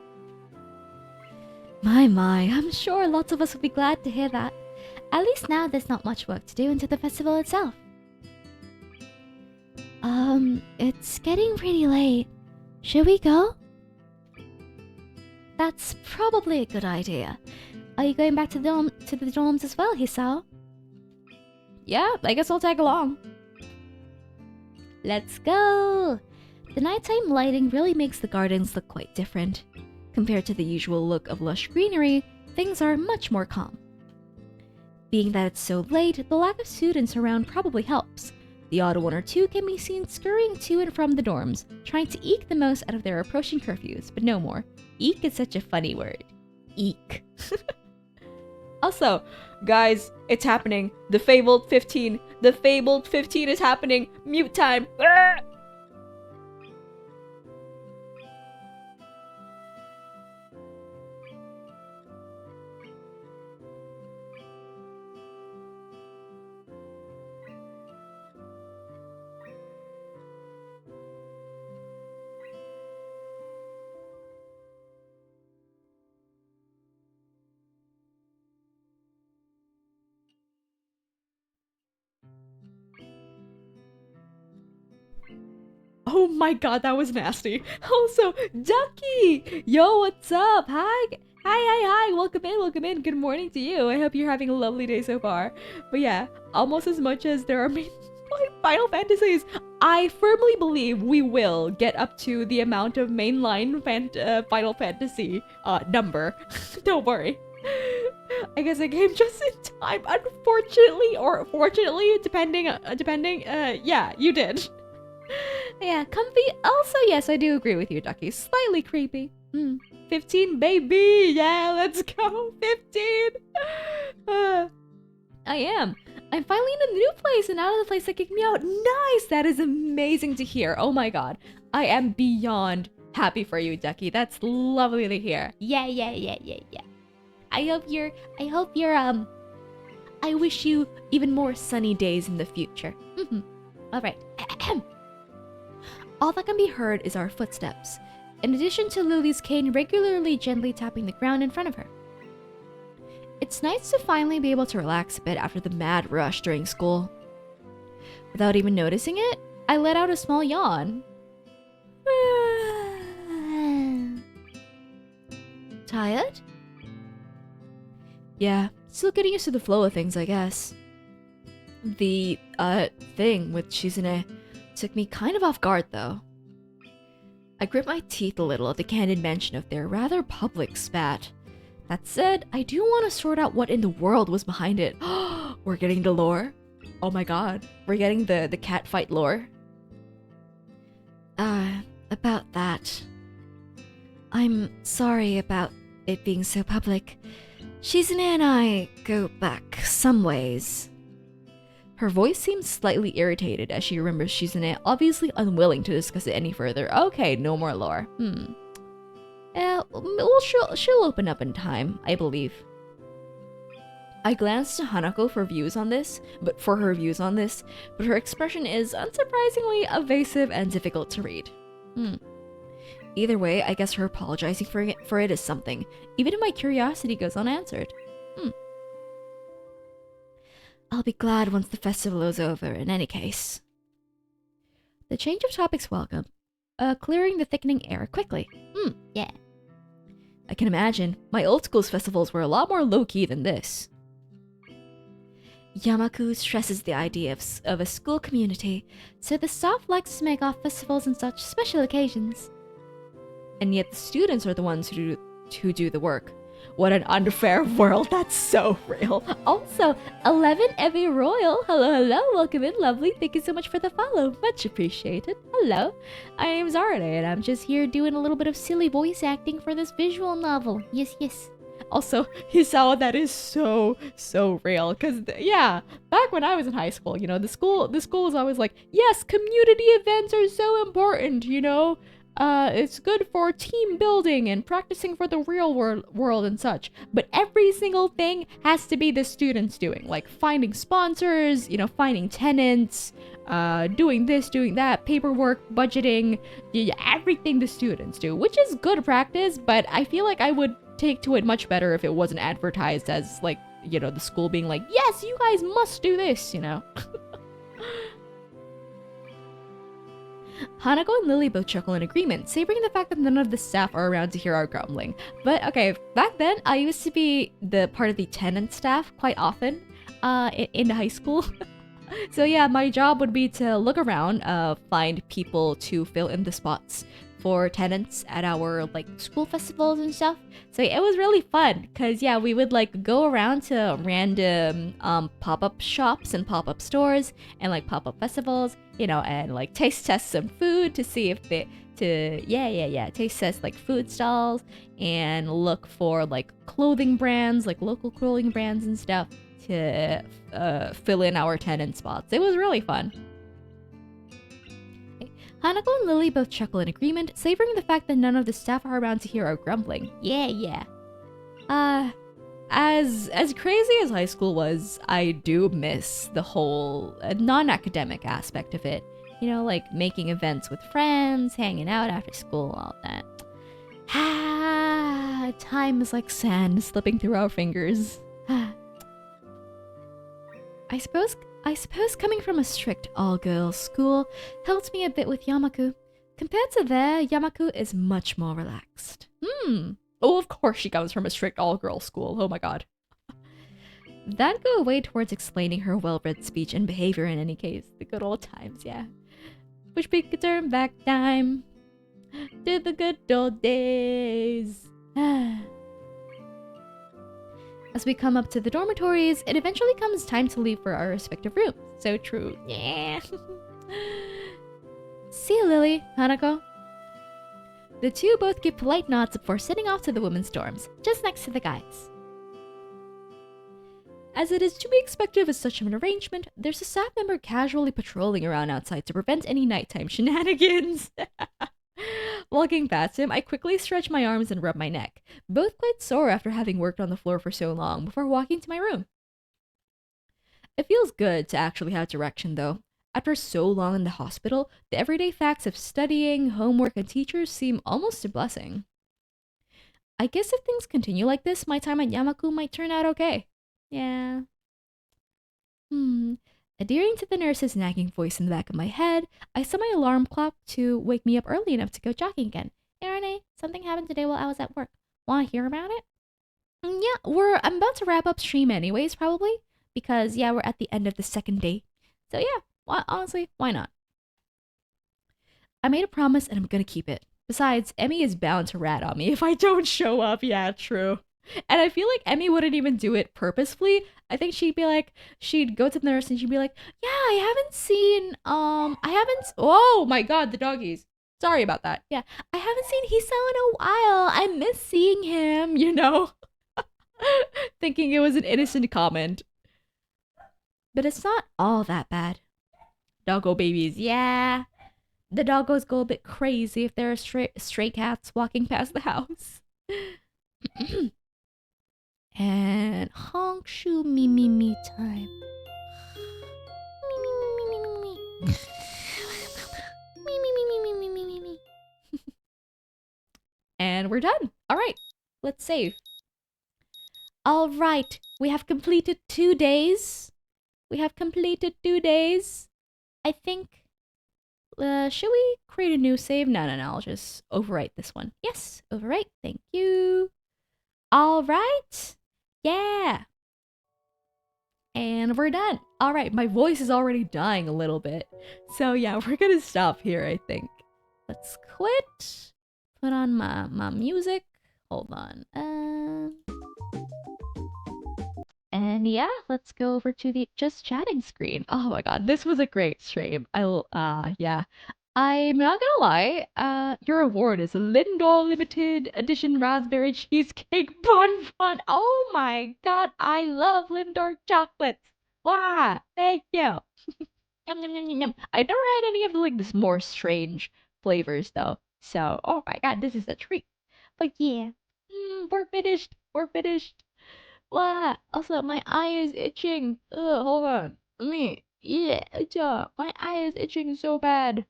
My, I'm sure lots of us would be glad to hear that. At least now there's not much work to do into the festival itself. It's getting pretty late. Should we go? That's probably a good idea. Are you going back to the dorms as well, Hisao? Yeah, I guess I'll tag along. Let's go! The nighttime lighting really makes the gardens look quite different. Compared to the usual look of lush greenery, things are much more calm. Being that it's so late, the lack of students around probably helps. The odd 1 or 2 can be seen scurrying to and from the dorms, trying to eke the most out of their approaching curfews, but no more. Eke is such a funny word. Eke. Also, guys, it's happening. The Fabled 15. The Fabled 15 is happening. Mute time. Ah! Oh my god, that was nasty. Also, Ducky! Yo, what's up? Hi. Welcome in. Good morning to you. I hope you're having a lovely day so far. But yeah, almost as much as there are Final Fantasies, I firmly believe we will get up to the amount of mainline Final Fantasy number. Don't worry. I guess I came just in time, unfortunately, or fortunately, depending, yeah, you did. Yeah, comfy. Also, yes, I do agree with you, Ducky. Slightly creepy. 15, baby! Yeah, let's go! 15! I am. I'm finally in a new place and out of the place that kicked me out. Nice! That is amazing to hear. Oh my god. I am beyond happy for you, Ducky. That's lovely to hear. Yeah. I wish you even more sunny days in the future. Alright. All that can be heard is our footsteps, in addition to Lily's cane regularly gently tapping the ground in front of her. It's nice to finally be able to relax a bit after the mad rush during school. Without even noticing it, I let out a small yawn. Tired? Yeah, still getting used to the flow of things, I guess. The, thing with Shizune took me kind of off guard, though. I grit my teeth a little at the candid mention of their rather public spat. That said, I do want to sort out what in the world was behind it. We're getting the lore? Oh my god, we're getting the cat fight lore? About that. I'm sorry about it being so public. Shizune and I go back some ways. Her voice seems slightly irritated as she remembers Shizune, obviously unwilling to discuss it any further. Okay, no more lore. She'll open up in time, I believe. I glanced to Hanako for her views on this, but her expression is unsurprisingly evasive and difficult to read. Either way, I guess her apologizing for it is something, even if my curiosity goes unanswered. I'll be glad once the festival is over, in any case. The change of topic's welcome. clearing the thickening air quickly. Yeah. I can imagine. My old school's festivals were a lot more low-key than this. Yamaku stresses the idea of a school community, so the staff likes to make off festivals and such special occasions. And yet the students are the ones who do the work. What an unfair world. That's so real. Also, 11 Evie Royal. Hello, welcome in, lovely. Thank you so much for the follow. Much appreciated. Hello. My name's Arané, and I'm just here doing a little bit of silly voice acting for this visual novel. Yes. Also, Hisawa, that is so real. Cause yeah, back when I was in high school, you know, the school was always like, yes, community events are so important, you know. It's good for team building and practicing for the real world and such. But every single thing has to be the students doing, like finding sponsors, you know, finding tenants, doing this, doing that, paperwork, budgeting, everything the students do, which is good practice, but I feel like I would take to it much better if it wasn't advertised as, like, you know, the school being like, yes, you guys must do this, you know. Hanako and Lily both chuckle in agreement, savoring the fact that none of the staff are around to hear our grumbling. But okay, back then, I used to be the part of the tenant staff quite often in high school. So yeah, my job would be to look around, find people to fill in the spots for tenants at our, like, school festivals and stuff. So it was really fun, because yeah, we would, like, go around to random pop-up shops and pop-up stores and, like, pop-up festivals, you know, and, like, taste test some food to see if taste test, like, food stalls, and look for, like, clothing brands, like local clothing brands and stuff to fill in our tenant spots. It was really fun. Hanako and Lily both chuckle in agreement, savoring the fact that none of the staff are around to hear our grumbling. Yeah. As crazy as high school was, I do miss the whole non-academic aspect of it. You know, like making events with friends, hanging out after school, all that. Time is like sand slipping through our fingers. I suppose coming from a strict all-girls school helped me a bit with Yamaku. Compared to there, Yamaku is much more relaxed. Oh, of course she comes from a strict all-girls school. Oh my god. That'd go away towards explaining her well-read speech and behavior in any case. The good old times, yeah. Wish we could turn back time to the good old days. As we come up to the dormitories, it eventually comes time to leave for our respective rooms. So true. Yeah. See you, Lily, Hanako. The two both give polite nods before setting off to the women's dorms, just next to the guys. As it is to be expected of such an arrangement, there's a staff member casually patrolling around outside to prevent any nighttime shenanigans. Walking past him, I quickly stretch my arms and rub my neck, both quite sore after having worked on the floor for so long, before walking to my room. It feels good to actually have direction, though. After so long in the hospital, the everyday facts of studying, homework, and teachers seem almost a blessing. I guess if things continue like this, my time at Yamaku might turn out okay. Yeah. Adhering to the nurse's nagging voice in the back of my head, I set my alarm clock to wake me up early enough to go jogging again. Hey, Arané, something happened today while I was at work. Want to hear about it? Yeah, I'm about to wrap up stream anyways, probably. Because, yeah, we're at the end of the second day. So, yeah, honestly, why not? I made a promise and I'm gonna keep it. Besides, Emmy is bound to rat on me if I don't show up. Yeah, true. And I feel like Emmy wouldn't even do it purposefully. I think she'd go to the nurse and she'd be like, yeah, oh my god, the doggies. Sorry about that. Yeah, I haven't seen Hisao in a while. I miss seeing him, you know? Thinking it was an innocent comment. But it's not all that bad. Doggo babies, yeah. The doggos go a bit crazy if there are stray cats walking past the house. And honk shoo me time. Me. And we're done. All right, let's save. All right, we have completed 2 days. I think should we create a new save? No, I'll just overwrite this one. Yes, overwrite. Thank you. All right. Yeah. And we're done. All right, my voice is already dying a little bit. So yeah, we're gonna stop here, I think. Let's quit. Put on my music. Hold on. And yeah, let's go over to the just chatting screen. Oh my god, this was a great stream. Yeah. I'm not gonna lie, your award is a Lindor limited edition raspberry cheesecake bun. Oh my god, I love Lindor chocolates. Wow, thank you. Yum, yum, yum, yum, yum. I never had any of the like this more strange flavors though. So, oh my god, this is a treat. But yeah, we're finished. We're finished. Wow. Also, my eye is itching. Ugh, hold on. Yeah, my eye is itching so bad.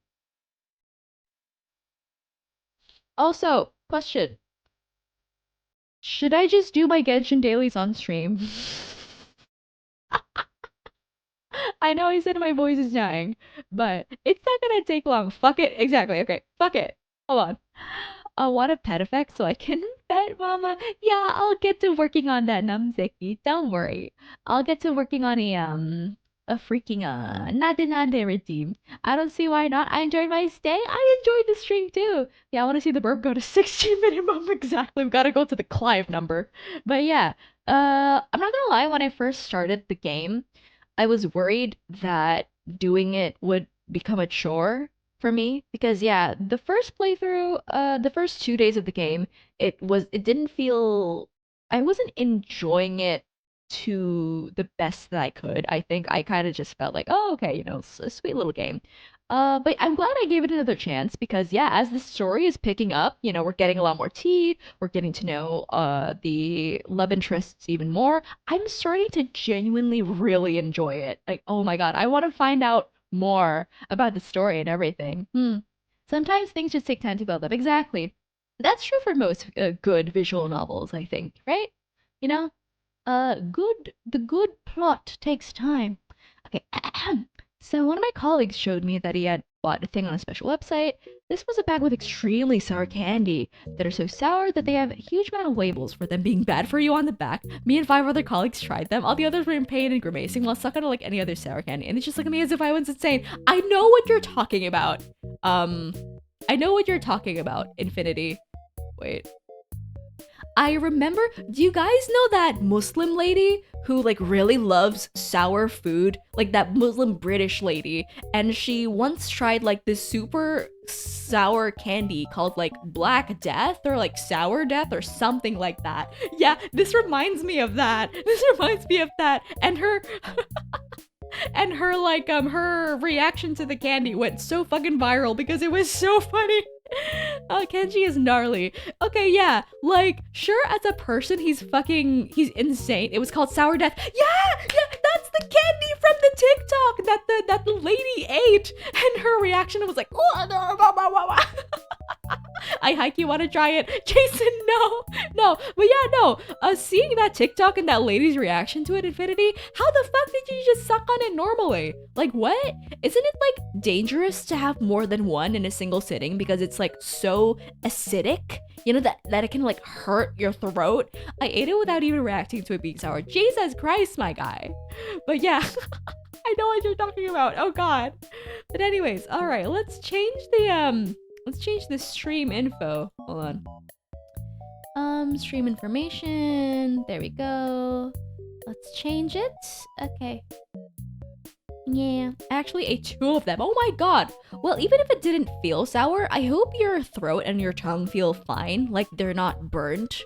Also, question. Should I just do my Genshin dailies on stream? I know I said my voice is dying, but it's not gonna take long. Fuck it. Exactly. Okay. Fuck it. Hold on. I want a pet effect so I can pet mama. Yeah, I'll get to working on that, Numsiki. Don't worry. I'll get to working on a freaking nade redeem. I don't see why not. I enjoyed my stay. I enjoyed the stream too. Yeah, I want to see the burp go to 16 minimum exactly. We've got to go to the Clive number. But yeah, I'm not gonna lie. When I first started the game, I was worried that doing it would become a chore for me because yeah, the first playthrough, the first 2 days of the game, it didn't feel I wasn't enjoying it to the best that I could. I think I kind of just felt like, oh, okay, it's a sweet little game. But I'm glad I gave it another chance because yeah, as the story is picking up, we're getting a lot more tea, we're getting to know the love interests even more. I'm starting to genuinely really enjoy it. Like, oh my god, I want to find out more about the story and everything. Sometimes things just take time to build up. Exactly. That's true for most good visual novels, I think, right? You know, the good plot takes time. Okay. So one of my colleagues showed me that he had bought a thing on a special website. This was a bag with extremely sour candy that are so sour that they have a huge amount of labels for them being bad for you on the back. Me and 5 other colleagues tried them. All the others were in pain and grimacing while sucking on like any other sour candy. And they just look at me as if I was insane. I know what you're talking about. I know what you're talking about, Infinity. Wait. I remember, do you guys know that Muslim lady who like really loves sour food? Like that Muslim British lady. And she once tried like this super sour candy called like Black Death or like Sour Death or something like that. Yeah, this reminds me of that. And her and her reaction to the candy went so fucking viral because it was so funny. Kenji is gnarly. Okay, yeah, like, sure, as a person, he's insane. It was called Sour Death. Yeah, that's the candy from the TikTok that the lady ate, and her reaction was like, oh, no, I hike, you want to try it? Jason, no, but yeah, no, seeing that TikTok and that lady's reaction to it, Infinity, how the fuck did you just suck on it normally? Like, what? Isn't it, like, dangerous to have more than one in a single sitting because it's, like, so acidic? That it can, like, hurt your throat? I ate it without even reacting to it being sour. Jesus Christ, my guy. But yeah, I know what you're talking about. Oh, God. But anyways, all right, let's change the stream info. Hold on. Stream information. There we go. Let's change it. Okay. Yeah, I actually ate 2 of them. Oh my god. Well, even if it didn't feel sour, I hope your throat and your tongue feel fine. Like they're not burnt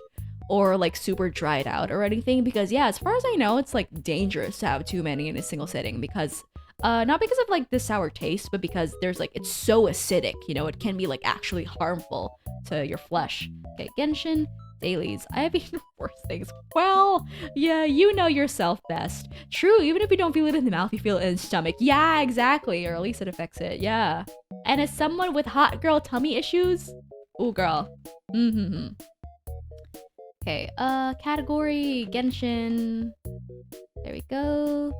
or like super dried out or anything. Because yeah, as far as I know, it's like dangerous to have too many in a single sitting because not because of like the sour taste, but because there's like, it's so acidic, it can be like actually harmful to your flesh. Okay, Genshin dailies. I have eaten worse things. Well, yeah, you know yourself best. True, even if you don't feel it in the mouth, you feel it in the stomach. Yeah, exactly, or at least it affects it, yeah. And as someone with hot girl tummy issues, ooh, girl. Okay, category, Genshin. There we go.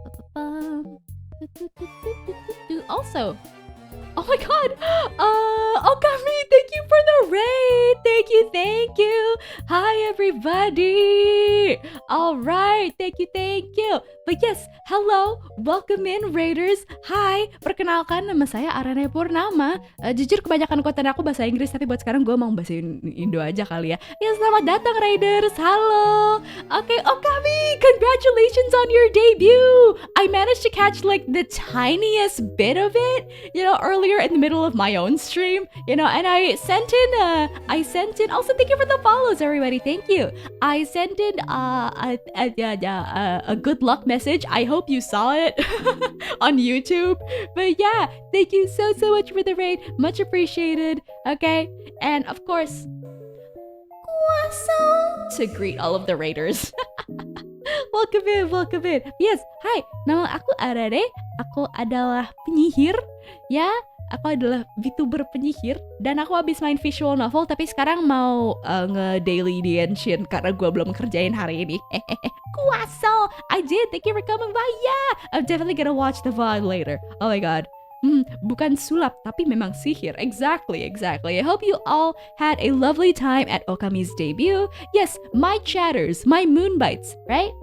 Also, Oh my god! Okami, thank you for the raid! Thank you! Hi everybody! Alright, thank you! But yes, hello! Welcome in Raiders! Hi! Perkenalkan, nama saya Arané Purnama. Jujur kebanyakan konten aku bahasa Inggris, tapi buat sekarang gue mau bahasa Indo aja kali ya. Ya, selamat datang Raiders! Halo! Okay, Okami! Congratulations on your debut! I managed to catch like the tiniest bit of it, you know, earlier in the middle of my own stream, you know, and I sent in, also thank you for the follows, everybody, thank you. I sent in a good luck message. I hope you saw it on YouTube. But yeah, thank you so much for the raid, much appreciated. Okay, and of course, to greet all of the raiders. Welcome in. Yes, hi, nama aku Arané. Aku adalah penyihir, ya. Aku adalah VTuber penyihir. Dan aku habis main visual novel, tapi sekarang mau nge-daily di Genshin karena gue belum kerjain hari ini. Kuaso! I did, thank you for coming by. Yeah, I'm definitely gonna watch the VOD later. Oh my god. Bukan sulap, tapi memang sihir. Exactly. I hope you all had a lovely time at Okami's debut. Yes, my chatters, my moonbites, right?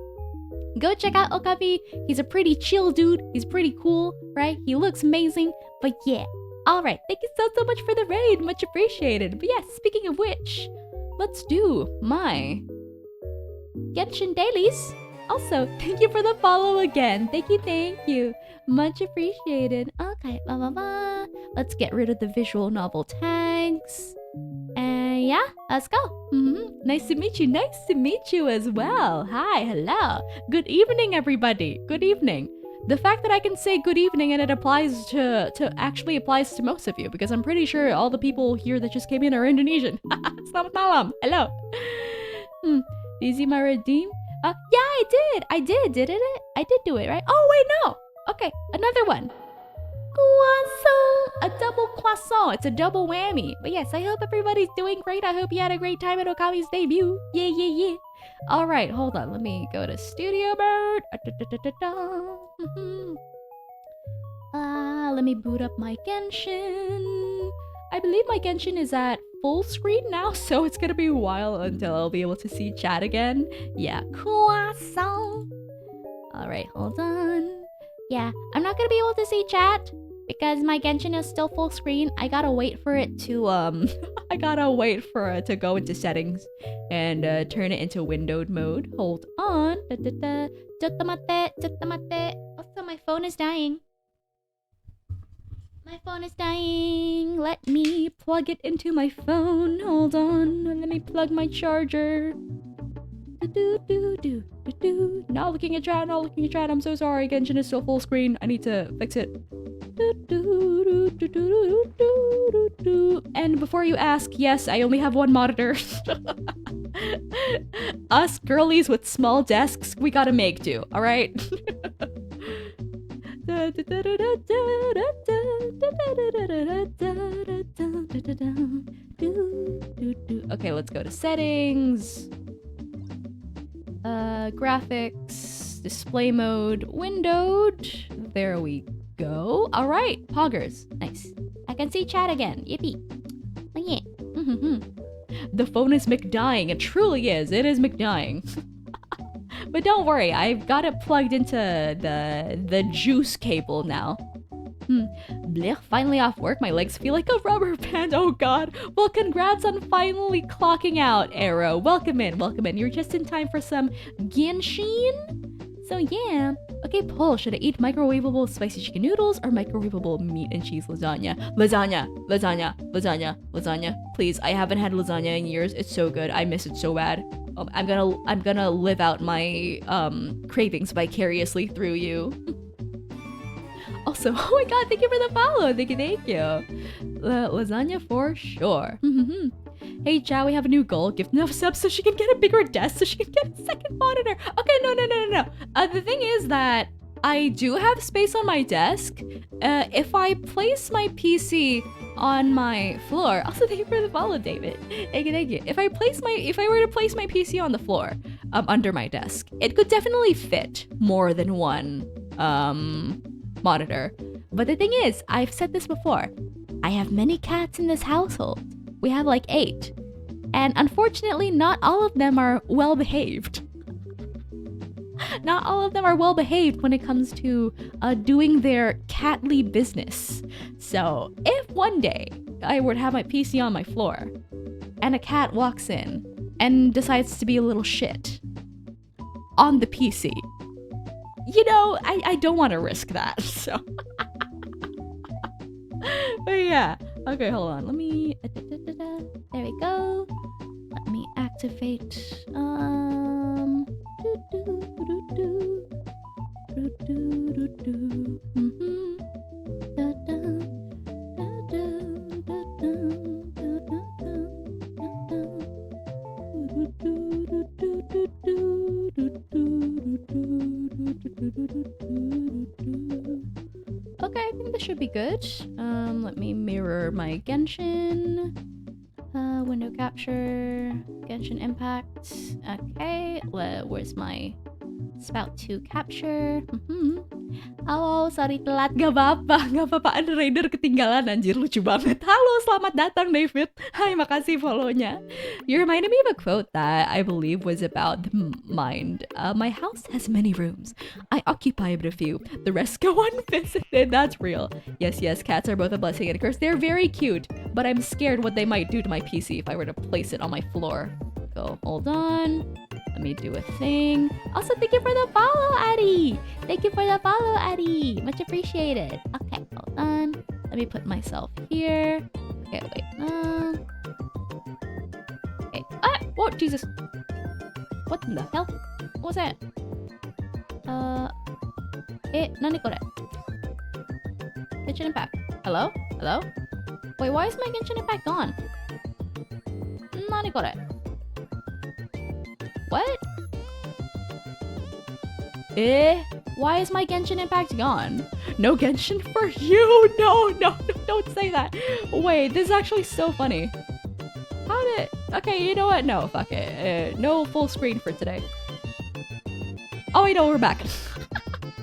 Go check out Okami. He's a pretty chill dude. He's pretty cool, right? He looks amazing. But yeah. Alright, thank you so much for the raid. Much appreciated. But yeah, speaking of which, let's do my Genshin dailies. Also, thank you for the follow again. Thank you. Much appreciated. Okay, let's get rid of the visual novel tags. And yeah, let's go. Nice to meet you as well. Hi, hello. Good evening, everybody. Good evening. The fact that I can say good evening and it applies to actually applies to most of you, because I'm pretty sure all the people here that just came in are Indonesian. Selamat malam. Hello. Did you see my redeem? Yeah, I did. Didn't it? I did do it, right? Oh, wait, no. Okay, another one. Croissant! A double croissant. It's a double whammy. But yes, I hope everybody's doing great. I hope you had a great time at Okami's debut. Yeah. Alright, hold on. Let me go to studio mode. Let me boot up my Genshin. I believe my Genshin is at full screen now, so it's gonna be a while until I'll be able to see chat again. Yeah, croissant. Alright, hold on. Yeah, I'm not gonna be able to see chat because my Genshin is still full screen. I gotta wait for it to to go into settings and turn it into windowed mode. Hold on. Also, my phone is dying. Let me plug it into my phone. Hold on. Let me plug my charger. Not looking at chat. I'm so sorry. Genshin is still full screen. I need to fix it. And before you ask, yes, I only have one monitor. Us girlies with small desks, we gotta make do, alright? Okay, let's go to settings. Graphics, display mode, windowed. There we go. All right, poggers. Nice. I can see chat again. Yippee. Oh, yeah. The phone is McDying. It truly is. It is McDying. But don't worry. I've got it plugged into the juice cable now. Blech, finally off work. My legs feel like a rubber band. Oh god. Well, congrats on finally clocking out, Arrow. Welcome in. You're just in time for some Genshin. So yeah. Okay, poll. Should I eat microwavable spicy chicken noodles or microwavable meat and cheese lasagna? Lasagna. Please, I haven't had lasagna in years. It's so good. I miss it so bad. I'm gonna live out my cravings vicariously through you. Also, oh my god, thank you for the follow. Thank you. Lasagna for sure. Hey, Chow, we have a new goal. Give enough subs so she can get a bigger desk so she can get a second monitor. Okay, no. The thing is that I do have space on my desk. If I place my PC on my floor, also thank you for the follow, David. Thank you. If I were to place my PC on the floor, under my desk, it could definitely fit more than one monitor. But the thing is, I've said this before. I have many cats in this household. We have like 8. And unfortunately, not all of them are well behaved. Not all of them are well behaved when it comes to doing their catly business. So if one day I were to have my PC on my floor and a cat walks in and decides to be a little shit on the PC, you know, I don't want to risk that. So, but yeah. Okay, hold on. Let me. There we go. Let me activate. Okay, I think this should be good. Let me mirror my Genshin. Window capture, Genshin impact. Okay, where's my spout 2 capture? Halo, sorry telat, gak apa-apa, ada raider ketinggalan, anjir lucu banget. Halo, selamat datang David. Hai, makasih follow-nya. You reminded me of a quote that I believe was about the mind. My house has many rooms. I occupy but a few. The rest go unvisited. That's real. Yes, cats are both a blessing and a curse. They're very cute, but I'm scared what they might do to my PC if I were to place it on my floor. Go, hold on. Let me do a thing. Also, thank you for the follow, Addy. Thank you for the follow, Addy. Much appreciated. Okay, hold on. Let me put myself here. Okay, wait. Okay. Ah! Whoa, Jesus. What the hell? What was that? Nani kore? Genshin Impact. Hello? Hello? Wait, why is my Genshin Impact gone? Nani kore? What? Why is my Genshin Impact gone? No Genshin for you! No, don't say that. Wait, this is actually so funny. How did... Okay, you know what? No, fuck it. No full screen for today. Oh, wait, no, we're back.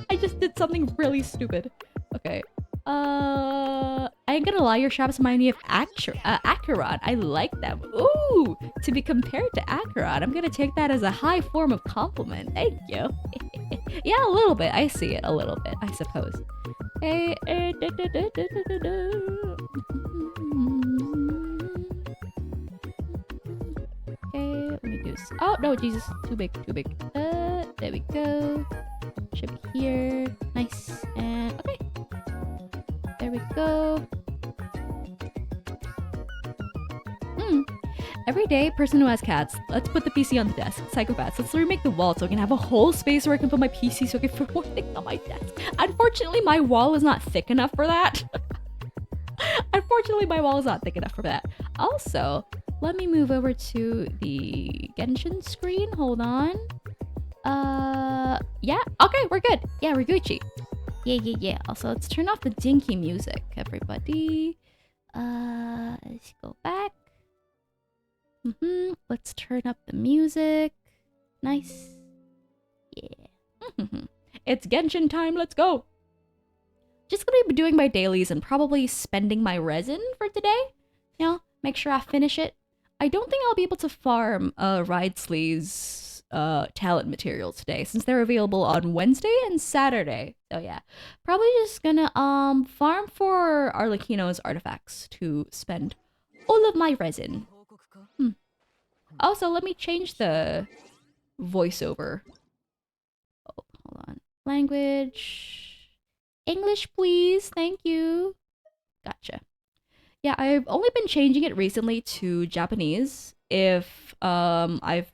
I just did something really stupid. Okay. I ain't gonna lie, your straps remind me of Acheron. I like them. Ooh! To be compared to Acheron, I'm gonna take that as a high form of compliment. Thank you. Yeah, a little bit. I see it a little bit, I suppose. Okay. Okay, let me do... Oh, no, Jesus. Too big. There we go. Should be here. Nice. And... Okay. There we go. Every day, person who has cats. Let's put the PC on the desk. Psychopaths. Let's remake the wall so I can have a whole space where I can put my PC so I can put more things on my desk. Unfortunately, my wall is not thick enough for that. Also, let me move over to the Genshin screen. Hold on. Yeah. Okay, we're good. Yeah, we're Gucci. Yeah. Also, let's turn off the dinky music, everybody. Let's go back. Let's turn up the music. Nice. Yeah. It's Genshin time, let's go. Just gonna be doing my dailies and probably spending my resin for today. You know, make sure I finish it. I don't think I'll be able to farm Rideslee's talent material today since they're available on Wednesday and Saturday. So yeah, probably just gonna farm for Arlecchino's artifacts to spend all of my resin. Also, let me change the voiceover. Oh, hold on. Language. English, please. Thank you. Gotcha. Yeah, I've only been changing it recently to Japanese. If I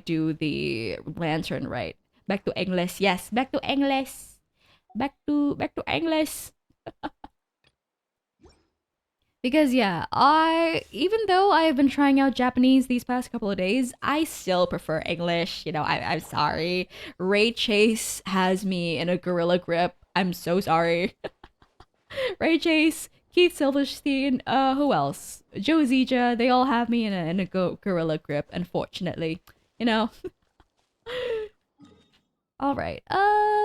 do the lantern right. Back to English. Yes, back to English. Back to English. Because yeah, even though I've been trying out Japanese these past couple of days, I still prefer English. You know, I'm sorry. Ray Chase has me in a gorilla grip. I'm so sorry. Ray Chase, Keith Silverstein, who else? Joe Zija, they all have me in a gorilla grip, unfortunately. You know? Alright,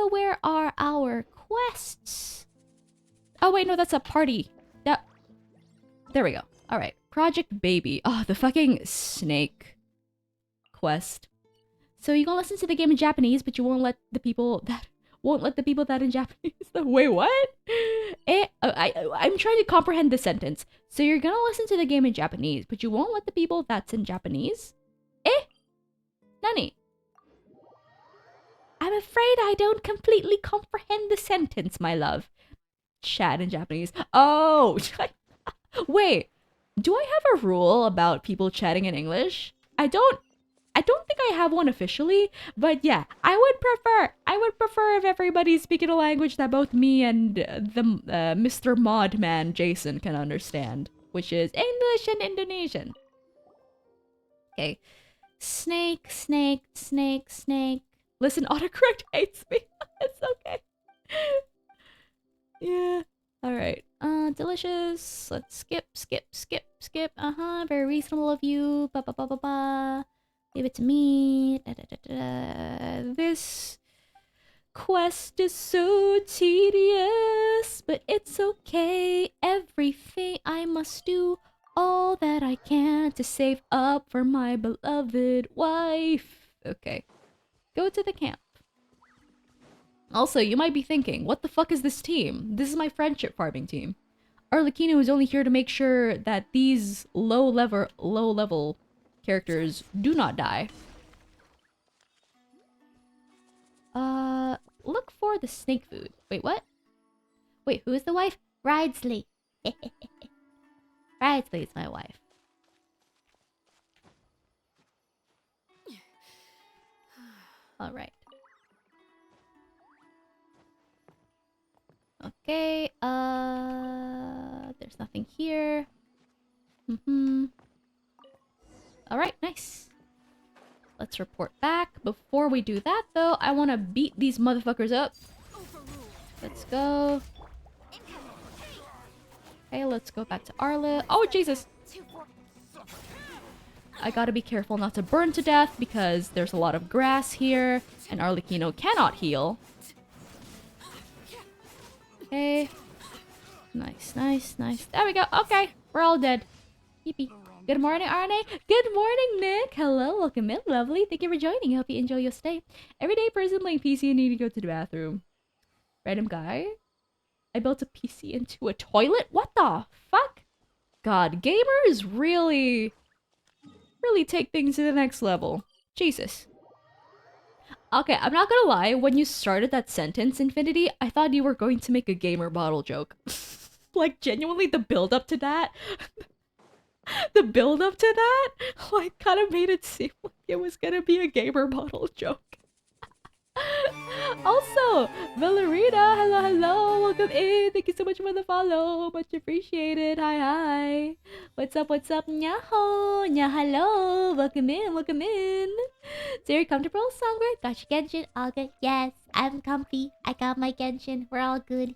where are our quests? Oh wait, no, that's a party. There we go. All right, Project Baby. Oh, the fucking snake quest. So you gonna listen to the game in Japanese, but you won't let the people that in Japanese. Wait, what? I'm trying to comprehend the sentence. So you're gonna listen to the game in Japanese, but you won't let the people that's in Japanese? Nani? I'm afraid I don't completely comprehend the sentence, my love. Chat in Japanese. Oh, wait. Do I have a rule about people chatting in English? I don't think I have one officially, but yeah, I would prefer if everybody's speaking a language that both me and the Mr. Mod Man Jason can understand, which is English and Indonesian. Okay. Snake. Listen, autocorrect hates me. It's okay. Yeah. Alright. Delicious. Let's skip. Very reasonable of you. Give it to me. This quest is so tedious, but it's okay. Everything I must do, all that I can to save up for my beloved wife. Okay. Go to the camp. Also, you might be thinking, what the fuck is this team? This is my friendship farming team. Arlecchino is only here to make sure that these low level characters do not die. Look for the snake food. Wait, what? Wait, who is the wife? Ridesley. Ridesley is my wife. Alright. Okay, there's nothing here. Alright, nice. Let's report back. Before we do that, though, I want to beat these motherfuckers up. Let's go. Okay, let's go back to Arla. Oh, Jesus! I gotta be careful not to burn to death because there's a lot of grass here, and Arlecchino cannot heal. Okay. Nice. There we go. Okay, we're all dead. Yippee. Good morning, Arané. Good morning, Nick. Hello, welcome in. Lovely. Thank you for joining. Hope you enjoy your stay. Everyday person playing PC and need to go to the bathroom. Random guy? I built a PC into a toilet? What the fuck? God, gamers really take things to the next level. Jesus. Okay, I'm not gonna lie, when you started that sentence, Infinity, I thought you were going to make a gamer bottle joke. Like, genuinely, the build-up to that, like, kind of made it seem like it was gonna be a gamer bottle joke. Also, Valerina, hello, welcome in. Thank you so much for the follow, much appreciated. Hi. What's up? Nyaho, hello, welcome in. So you're comfortable, Songbird? Got your Genshin? All good? Yes, I'm comfy. I got my Genshin. We're all good.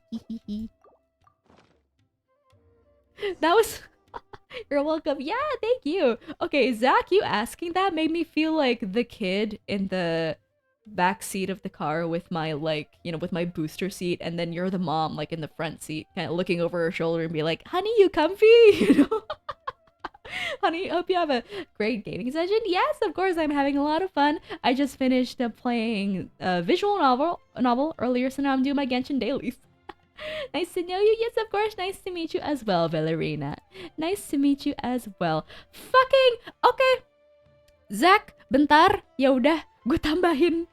That was... You're welcome. Yeah, thank you. Okay, Zach, you asking that made me feel like the kid in the back seat of the car with my, like, you know, with my booster seat, and then you're the mom, like, in the front seat, kind of looking over her shoulder and be like, honey, you comfy? You know? Honey, hope you have a great gaming session. Yes, of course, I'm having a lot of fun. I just finished playing a visual novel earlier, so now I'm doing my Genshin dailies. Nice to know you. Yes, of course. Nice to meet you as well, Valerina. Nice to meet you as well. Fucking okay. Zach, bentar. Ya udah, gue tambahin.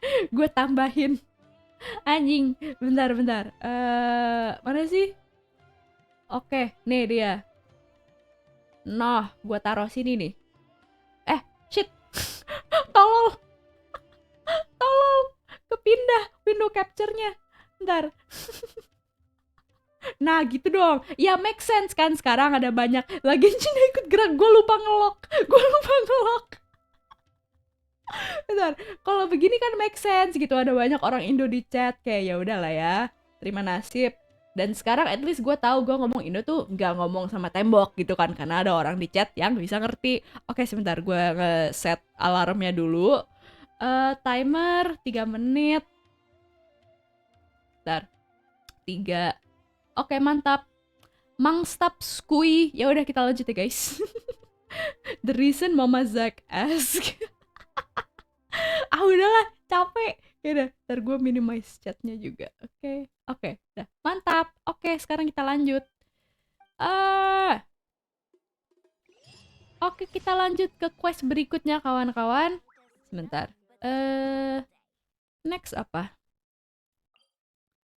Anjing, bentar. Mana sih? Oke, nih dia. Nah, gue taruh sini nih. Shit. Tolong. Kepindah window capture-nya. Bentar. Nah gitu dong. Ya make sense kan, sekarang ada banyak lagi Cina ikut gerak. Gue lupa ngelok. Bentar, kalau begini kan make sense gitu. Ada banyak orang Indo di chat. Kayak ya udahlah ya, terima nasib. Dan sekarang at least gue tahu gue ngomong Indo tuh nggak ngomong sama tembok gitu kan, karena ada orang di chat yang bisa ngerti. Oke, sebentar gue nge-set alarmnya dulu. Timer 3 menit. Bentar. 3. Oke, mantap. Mangstap skui. Ya udah kita lanjut ya, guys. The reason Mama Zack ask. Udahlah, capek. Ya udah, ntar gue minimize chatnya juga. Oke, udah. Mantap. Oke, sekarang kita lanjut. Oke, kita lanjut ke quest berikutnya, kawan-kawan. Sebentar. Next apa?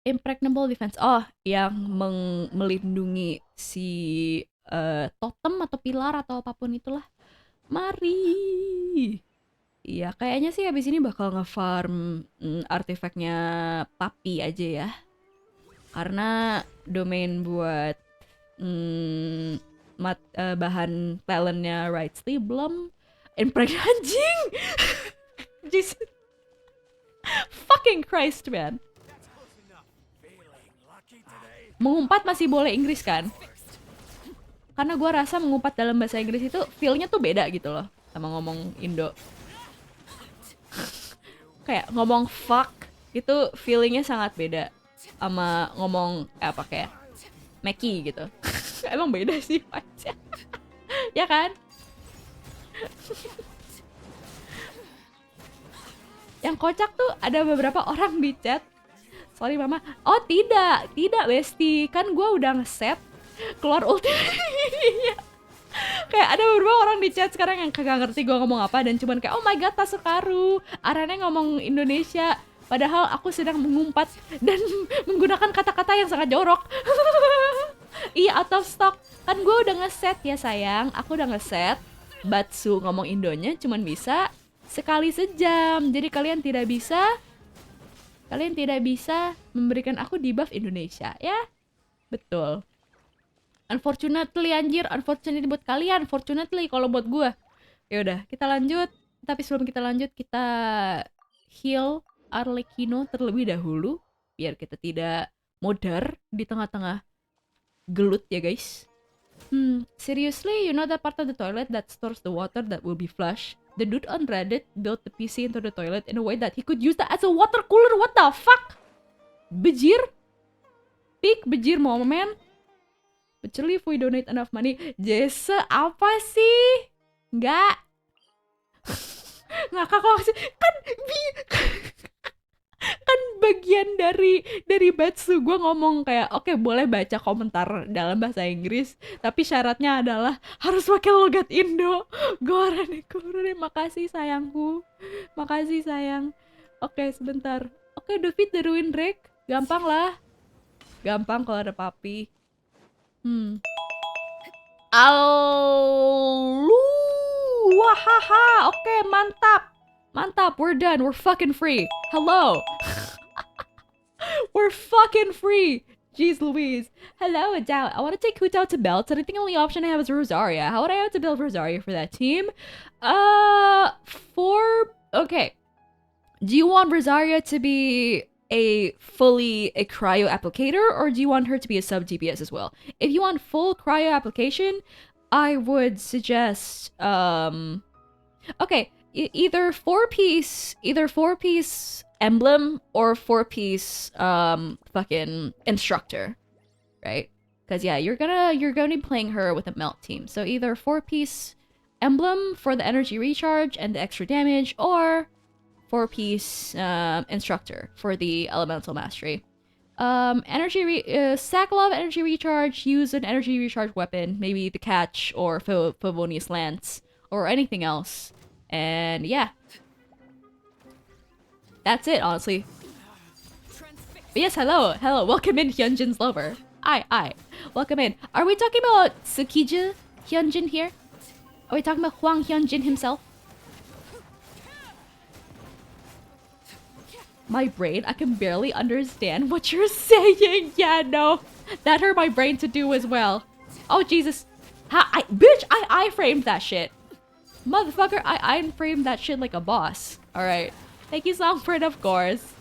Impregnable defense. Oh, yang melindungi si totem atau pilar atau apapun itulah. Mari. Iya, kayaknya sih habis ini bakal nge-farm artefaknya papi aja ya. Karena domain buat bahan talentnya Rightly belum anjing. Jesus. Fucking Christ, man. Mengumpat masih boleh Inggris kan? Karena gue rasa mengumpat dalam bahasa Inggris itu feel-nya tuh beda gitu loh sama ngomong Indo. Kayak ngomong fuck itu feelingnya sangat beda sama ngomong apa kayak Meki gitu. Emang beda sih aja. Ya kan? Yang kocak tuh ada beberapa orang di chat. Sorry mama. Oh tidak Besti. Kan gue udah ngeset keluar ulti. Kayak ada beberapa orang di chat sekarang yang kagak ngerti gue ngomong apa dan cuman kayak oh my god Tasukaru, Arané ngomong Indonesia padahal aku sedang mengumpat dan menggunakan kata-kata yang sangat jorok. Iya, out of stock. Kan gue udah ngeset ya sayang, aku udah ngeset Batsu ngomong Indonya cuman bisa sekali sejam. Jadi kalian tidak bisa memberikan aku debuff Indonesia ya. Betul. Unfortunately anjir, unfortunately buat kalian, fortunately kalau buat gue. Ya udah, kita lanjut. Tapi sebelum kita lanjut, kita heal Arlecchino terlebih dahulu biar kita tidak modar di tengah-tengah gelut ya guys. Seriously, you know that part of the toilet that stores the water that will be flushed? The dude on Reddit built the PC into the toilet in a way that he could use that as a water cooler. What the fuck? Bejir? Peak bejir moment. But if we donate enough money, Jesse apa sih? Nggak ngakak kok sih? Kan bagian dari Batsu gue ngomong kayak oke, boleh baca komentar dalam bahasa Inggris, tapi syaratnya adalah harus pakai logat Indo. Arané Purnama, makasih sayangku, makasih sayang. Oke, sebentar. Oke, defeat the ruin drake, gampang lah, gampang kalau ada papi. Wahaha, oke, mantap, we're done, we're fucking free. Hello. We're fucking free. Jeez Louise. Hello, Adele. I want to take Hutao to belt, and I think the only option I have is Rosaria. How would I have to build Rosaria for that team? Okay. Do you want Rosaria to be a cryo applicator, or do you want her to be a sub DPS as well? If you want full cryo application, I would suggest okay, either four piece emblem or 4-piece fucking instructor, right? Because yeah, you're gonna be playing her with a melt team, so either 4-piece emblem for the energy recharge and the extra damage, or 4-piece instructor for the elemental mastery. Sackle energy recharge, use an energy recharge weapon, maybe the catch or Favonius lance or anything else, and yeah, that's it honestly. But yes, hello, welcome in Hyunjin's lover. Aye, welcome in. Are we talking about Tsukiji Hyunjin here? Are we talking about Hwang Hyunjin himself? My brain, I can barely understand what you're saying. Yeah, no. That hurt my brain to do as well. Oh, Jesus. Bitch, I framed that shit. Motherfucker, I framed that shit like a boss. Alright. Thank you, Songbird, of course.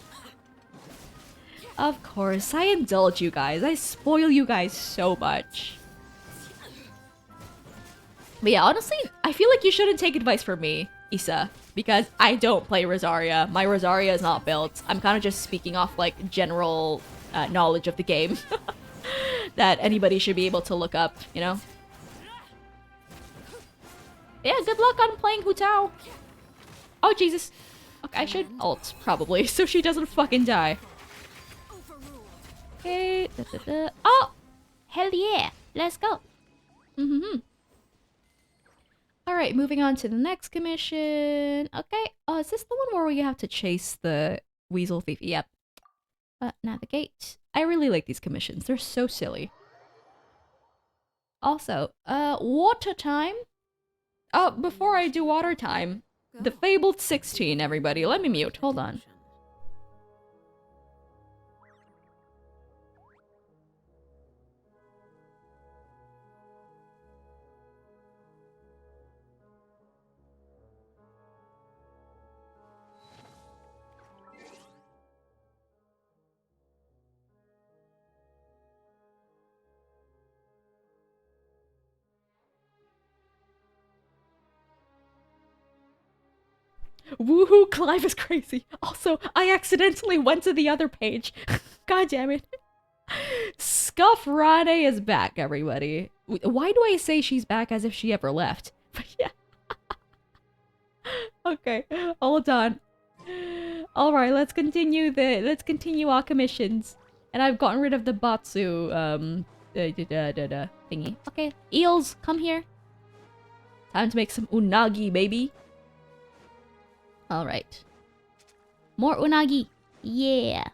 Of course, I indulge you guys. I spoil you guys so much. But yeah, honestly, I feel like you shouldn't take advice from me, Issa, because I don't play Rosaria. My Rosaria is not built. I'm kind of just speaking off like general knowledge of the game. that anybody should be able to look up, you know? Yeah, good luck on playing Hu Tao. Oh, Jesus. Okay, I should ult, probably, so she doesn't fucking die. Okay. Oh! Hell yeah. Let's go. Mm-hmm. Alright, moving on to the next commission. Okay. Oh, is this the one where we have to chase the weasel thief? Yep. Navigate. I really like these commissions. They're so silly. Also, water time. Oh, before I do water time, the fabled 16, everybody. Let me mute. Hold on. Woohoo, Clive is crazy. Also, I accidentally went to the other page. God damn it. Scuff Rane is back, everybody. Why do I say she's back as if she ever left? But yeah. Okay, hold on. Alright, let's continue our commissions. And I've gotten rid of the Batsu, thingy. Okay, eels, come here. Time to make some unagi, baby. Alright. More unagi. Yeah.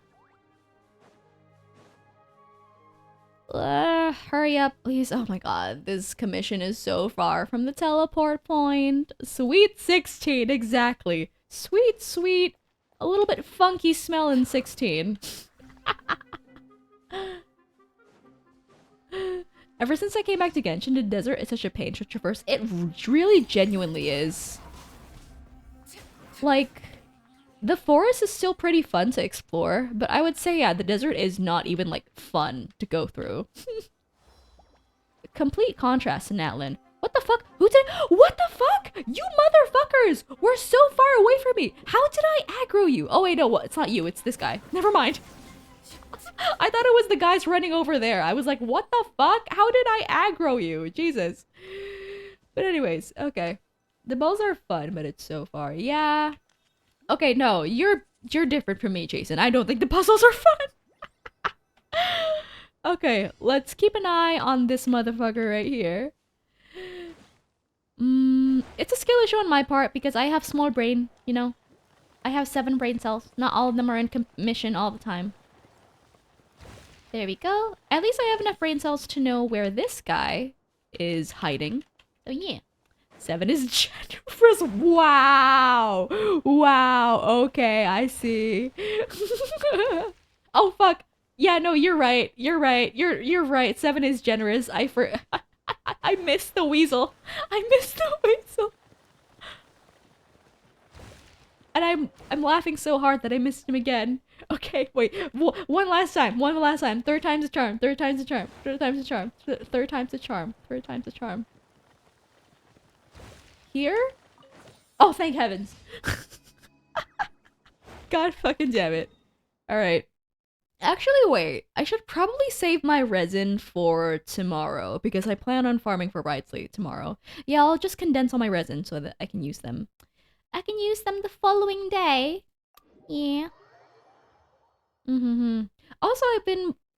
Hurry up, please. Oh my god, this commission is so far from the teleport point. Sweet 16, exactly. Sweet, sweet, a little bit funky smelling 16. Ever since I came back to Genshin, the desert is such a pain to traverse. It really genuinely is. Like, the forest is still pretty fun to explore, but I would say, yeah, the desert is not even, like, fun to go through. Complete contrast to Natlin. What the fuck? Who did- What the fuck? You motherfuckers were so far away from me. How did I aggro you? Oh wait, no, it's not you, it's this guy. Never mind. I thought it was the guys running over there. I was like, what the fuck? How did I aggro you? Jesus. But anyways, okay. The balls are fun, but it's so far. Yeah. Okay, no, you're different from me, Jason. I don't think the puzzles are fun. Okay, let's keep an eye on this motherfucker right here. It's a skill issue on my part because I have small brain, you know? I have 7 brain cells. Not all of them are in commission all the time. There we go. At least I have enough brain cells to know where this guy is hiding. So yeah. 7 is generous. Wow. Wow. Okay, I see. Oh fuck. Yeah, no, you're right. You're right. You're right. 7 is generous. I missed the weasel. I missed the weasel. And I'm laughing so hard that I missed him again. Okay, wait. One last time. One last time. 3rd time's a charm. 3rd time's a charm. 3rd time's a charm. 3rd time's a charm. 3rd time's a charm. Here? Oh, thank heavens. God fucking damn it. Alright. Actually, wait. I should probably save my resin for tomorrow because I plan on farming for Wrightsley tomorrow. Yeah, I'll just condense all my resin so that I can use them. I can use them the following day. Yeah. Also,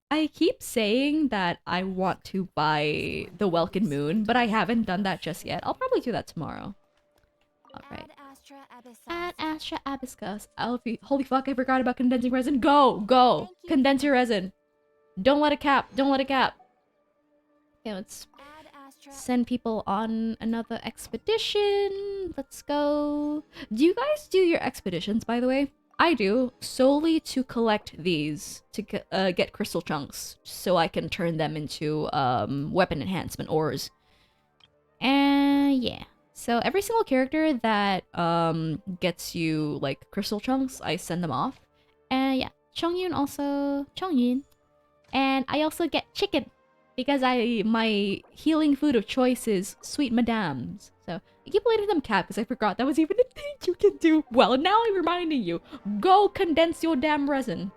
I keep saying that I want to buy the Welkin Moon, but I haven't done that just yet. I'll probably do that tomorrow. Alright. Add Astra Abyscus. Holy fuck, I forgot about condensing resin. Go! Condense your resin. Don't let it cap. Don't let it cap. Okay, let's send people on another expedition. Let's go. Do you guys do your expeditions, by the way? I do, solely to collect these, to get crystal chunks, so I can turn them into weapon enhancement ores. And yeah. So every single character that gets you like crystal chunks, I send them off. And yeah, Chongyun also Chongyun. And I also get chicken because my healing food of choice is sweet madams. So I keep letting them cap because I forgot that was even a thing you can do. Well, now I'm reminding you. Go condense your damn resin.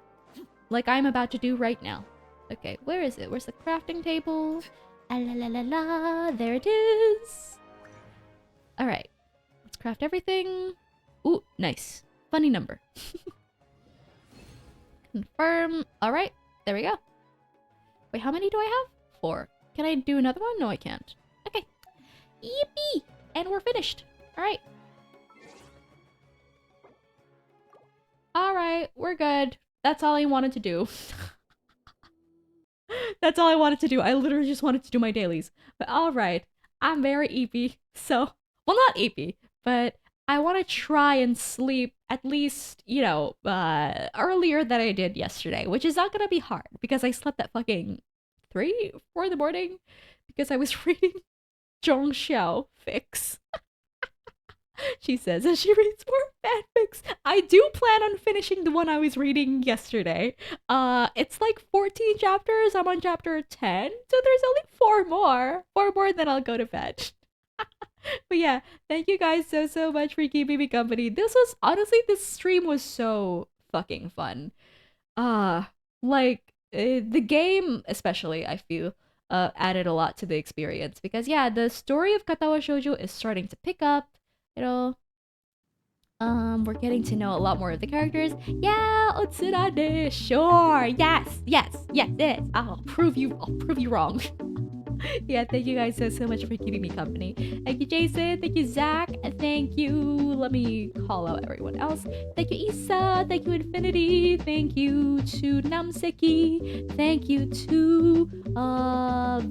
Like I'm about to do right now. Okay, where is it? Where's the crafting table? Ah, la la la la, there it is. All right, let's craft everything. Ooh, nice. Funny number. Confirm. All right, there we go. Wait, how many do I have? 4. Can I do another one? No, I can't. Okay. Yippee! And we're finished. All right. All right, we're good. That's all I wanted to do. That's all I wanted to do. I literally just wanted to do my dailies. But all right, I'm very eepy. So, well, not eepy, but I want to try and sleep at least, you know, earlier than I did yesterday, which is not going to be hard because I slept at fucking 3, 4 in the morning because I was reading Zhong Xiao fics. She says as she reads more fanfics. I do plan on finishing the one I was reading yesterday. It's like 14 chapters. I'm on chapter 10, so there's only 4 more. 4 more, then I'll go to bed. But yeah, thank you guys so much for keeping me company. This stream was so fucking fun. The game especially, I feel, added a lot to the experience because yeah, the story of Katawa Shoujo is starting to pick up. You know, we're getting to know a lot more of the characters. Yeah, Otsurade, sure, yes, it is. I'll prove you wrong. Yeah, thank you guys so much for keeping me company. Thank you, Jason. Thank you, Zach. Thank you. Let me call out everyone else. Thank you, Issa. Thank you, Infinity. Thank you to Namseki. Thank you to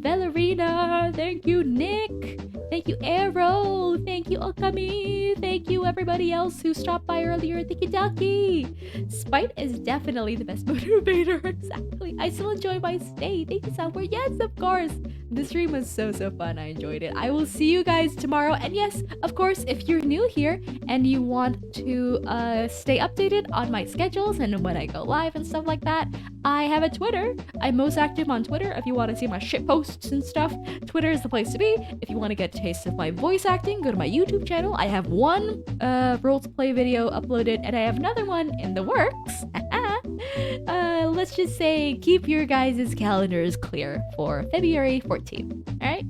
Valerina. Thank you, Nick. Thank you, Arrow. Thank you, Okami. Thank you, everybody else who stopped by earlier. Thank you, Ducky. Spite is definitely the best motivator. Exactly. I still enjoy my stay. Thank you, Software. Yes, of course. The stream was so fun. I enjoyed it. I will see you guys tomorrow. And yes, of course, if you're new here and you want to stay updated on my schedules and when I go live and stuff like that, I have a Twitter. I'm most active on Twitter if you want to see my shit posts and stuff. Twitter is the place to be. If you want to get a taste of my voice acting, go to my YouTube channel. I have one role to play video uploaded and I have another one in the works. Let's just say keep your guys' calendars clear for February 14th. Alright?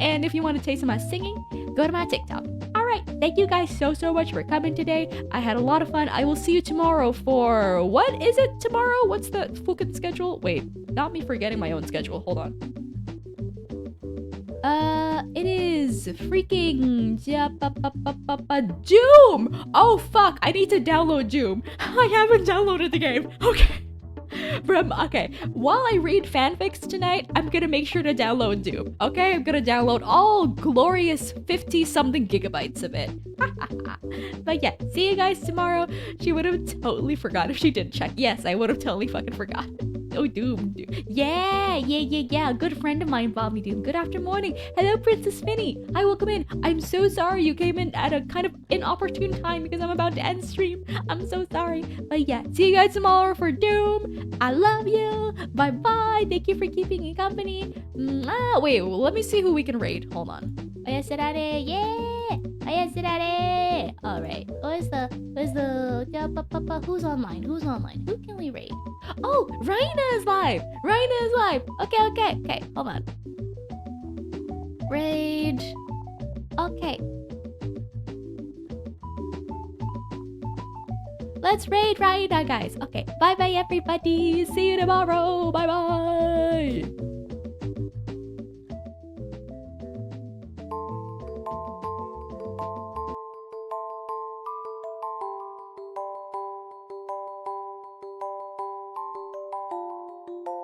And if you want to taste of my singing, go to my TikTok. Alright, thank you guys so much for coming today. I had a lot of fun. I will see you tomorrow for... What is it tomorrow? What's the fucking schedule? Wait, not me forgetting my own schedule. Hold on. It is freaking Doom! Oh fuck, I need to download Doom. I haven't downloaded the game. Okay, while I read fanfics tonight, I'm gonna make sure to download Doom. Okay, I'm gonna download all glorious 50-something gigabytes of it. But yeah, see you guys tomorrow. She would have totally forgot if she didn't check. Yes, I would have totally fucking forgot. Oh, Doom. Yeah. A good friend of mine bought me Doom. Good afternoon. Morning. Hello, Princess Finny. Hi, welcome in. I'm so sorry you came in at a kind of inopportune time because I'm about to end stream. I'm so sorry. But yeah, see you guys tomorrow for Doom. I love you. Bye-bye. Thank you for keeping me company. Wait, let me see who we can raid. Hold on. Oyasurare. Yeah. Oyasurare. Alright. Who's online? Who can we raid? Oh, Raina is live. Okay. Hold on. Raid. Okay. Let's raid Raina, guys. Okay. Bye-bye, everybody. See you tomorrow. Bye-bye.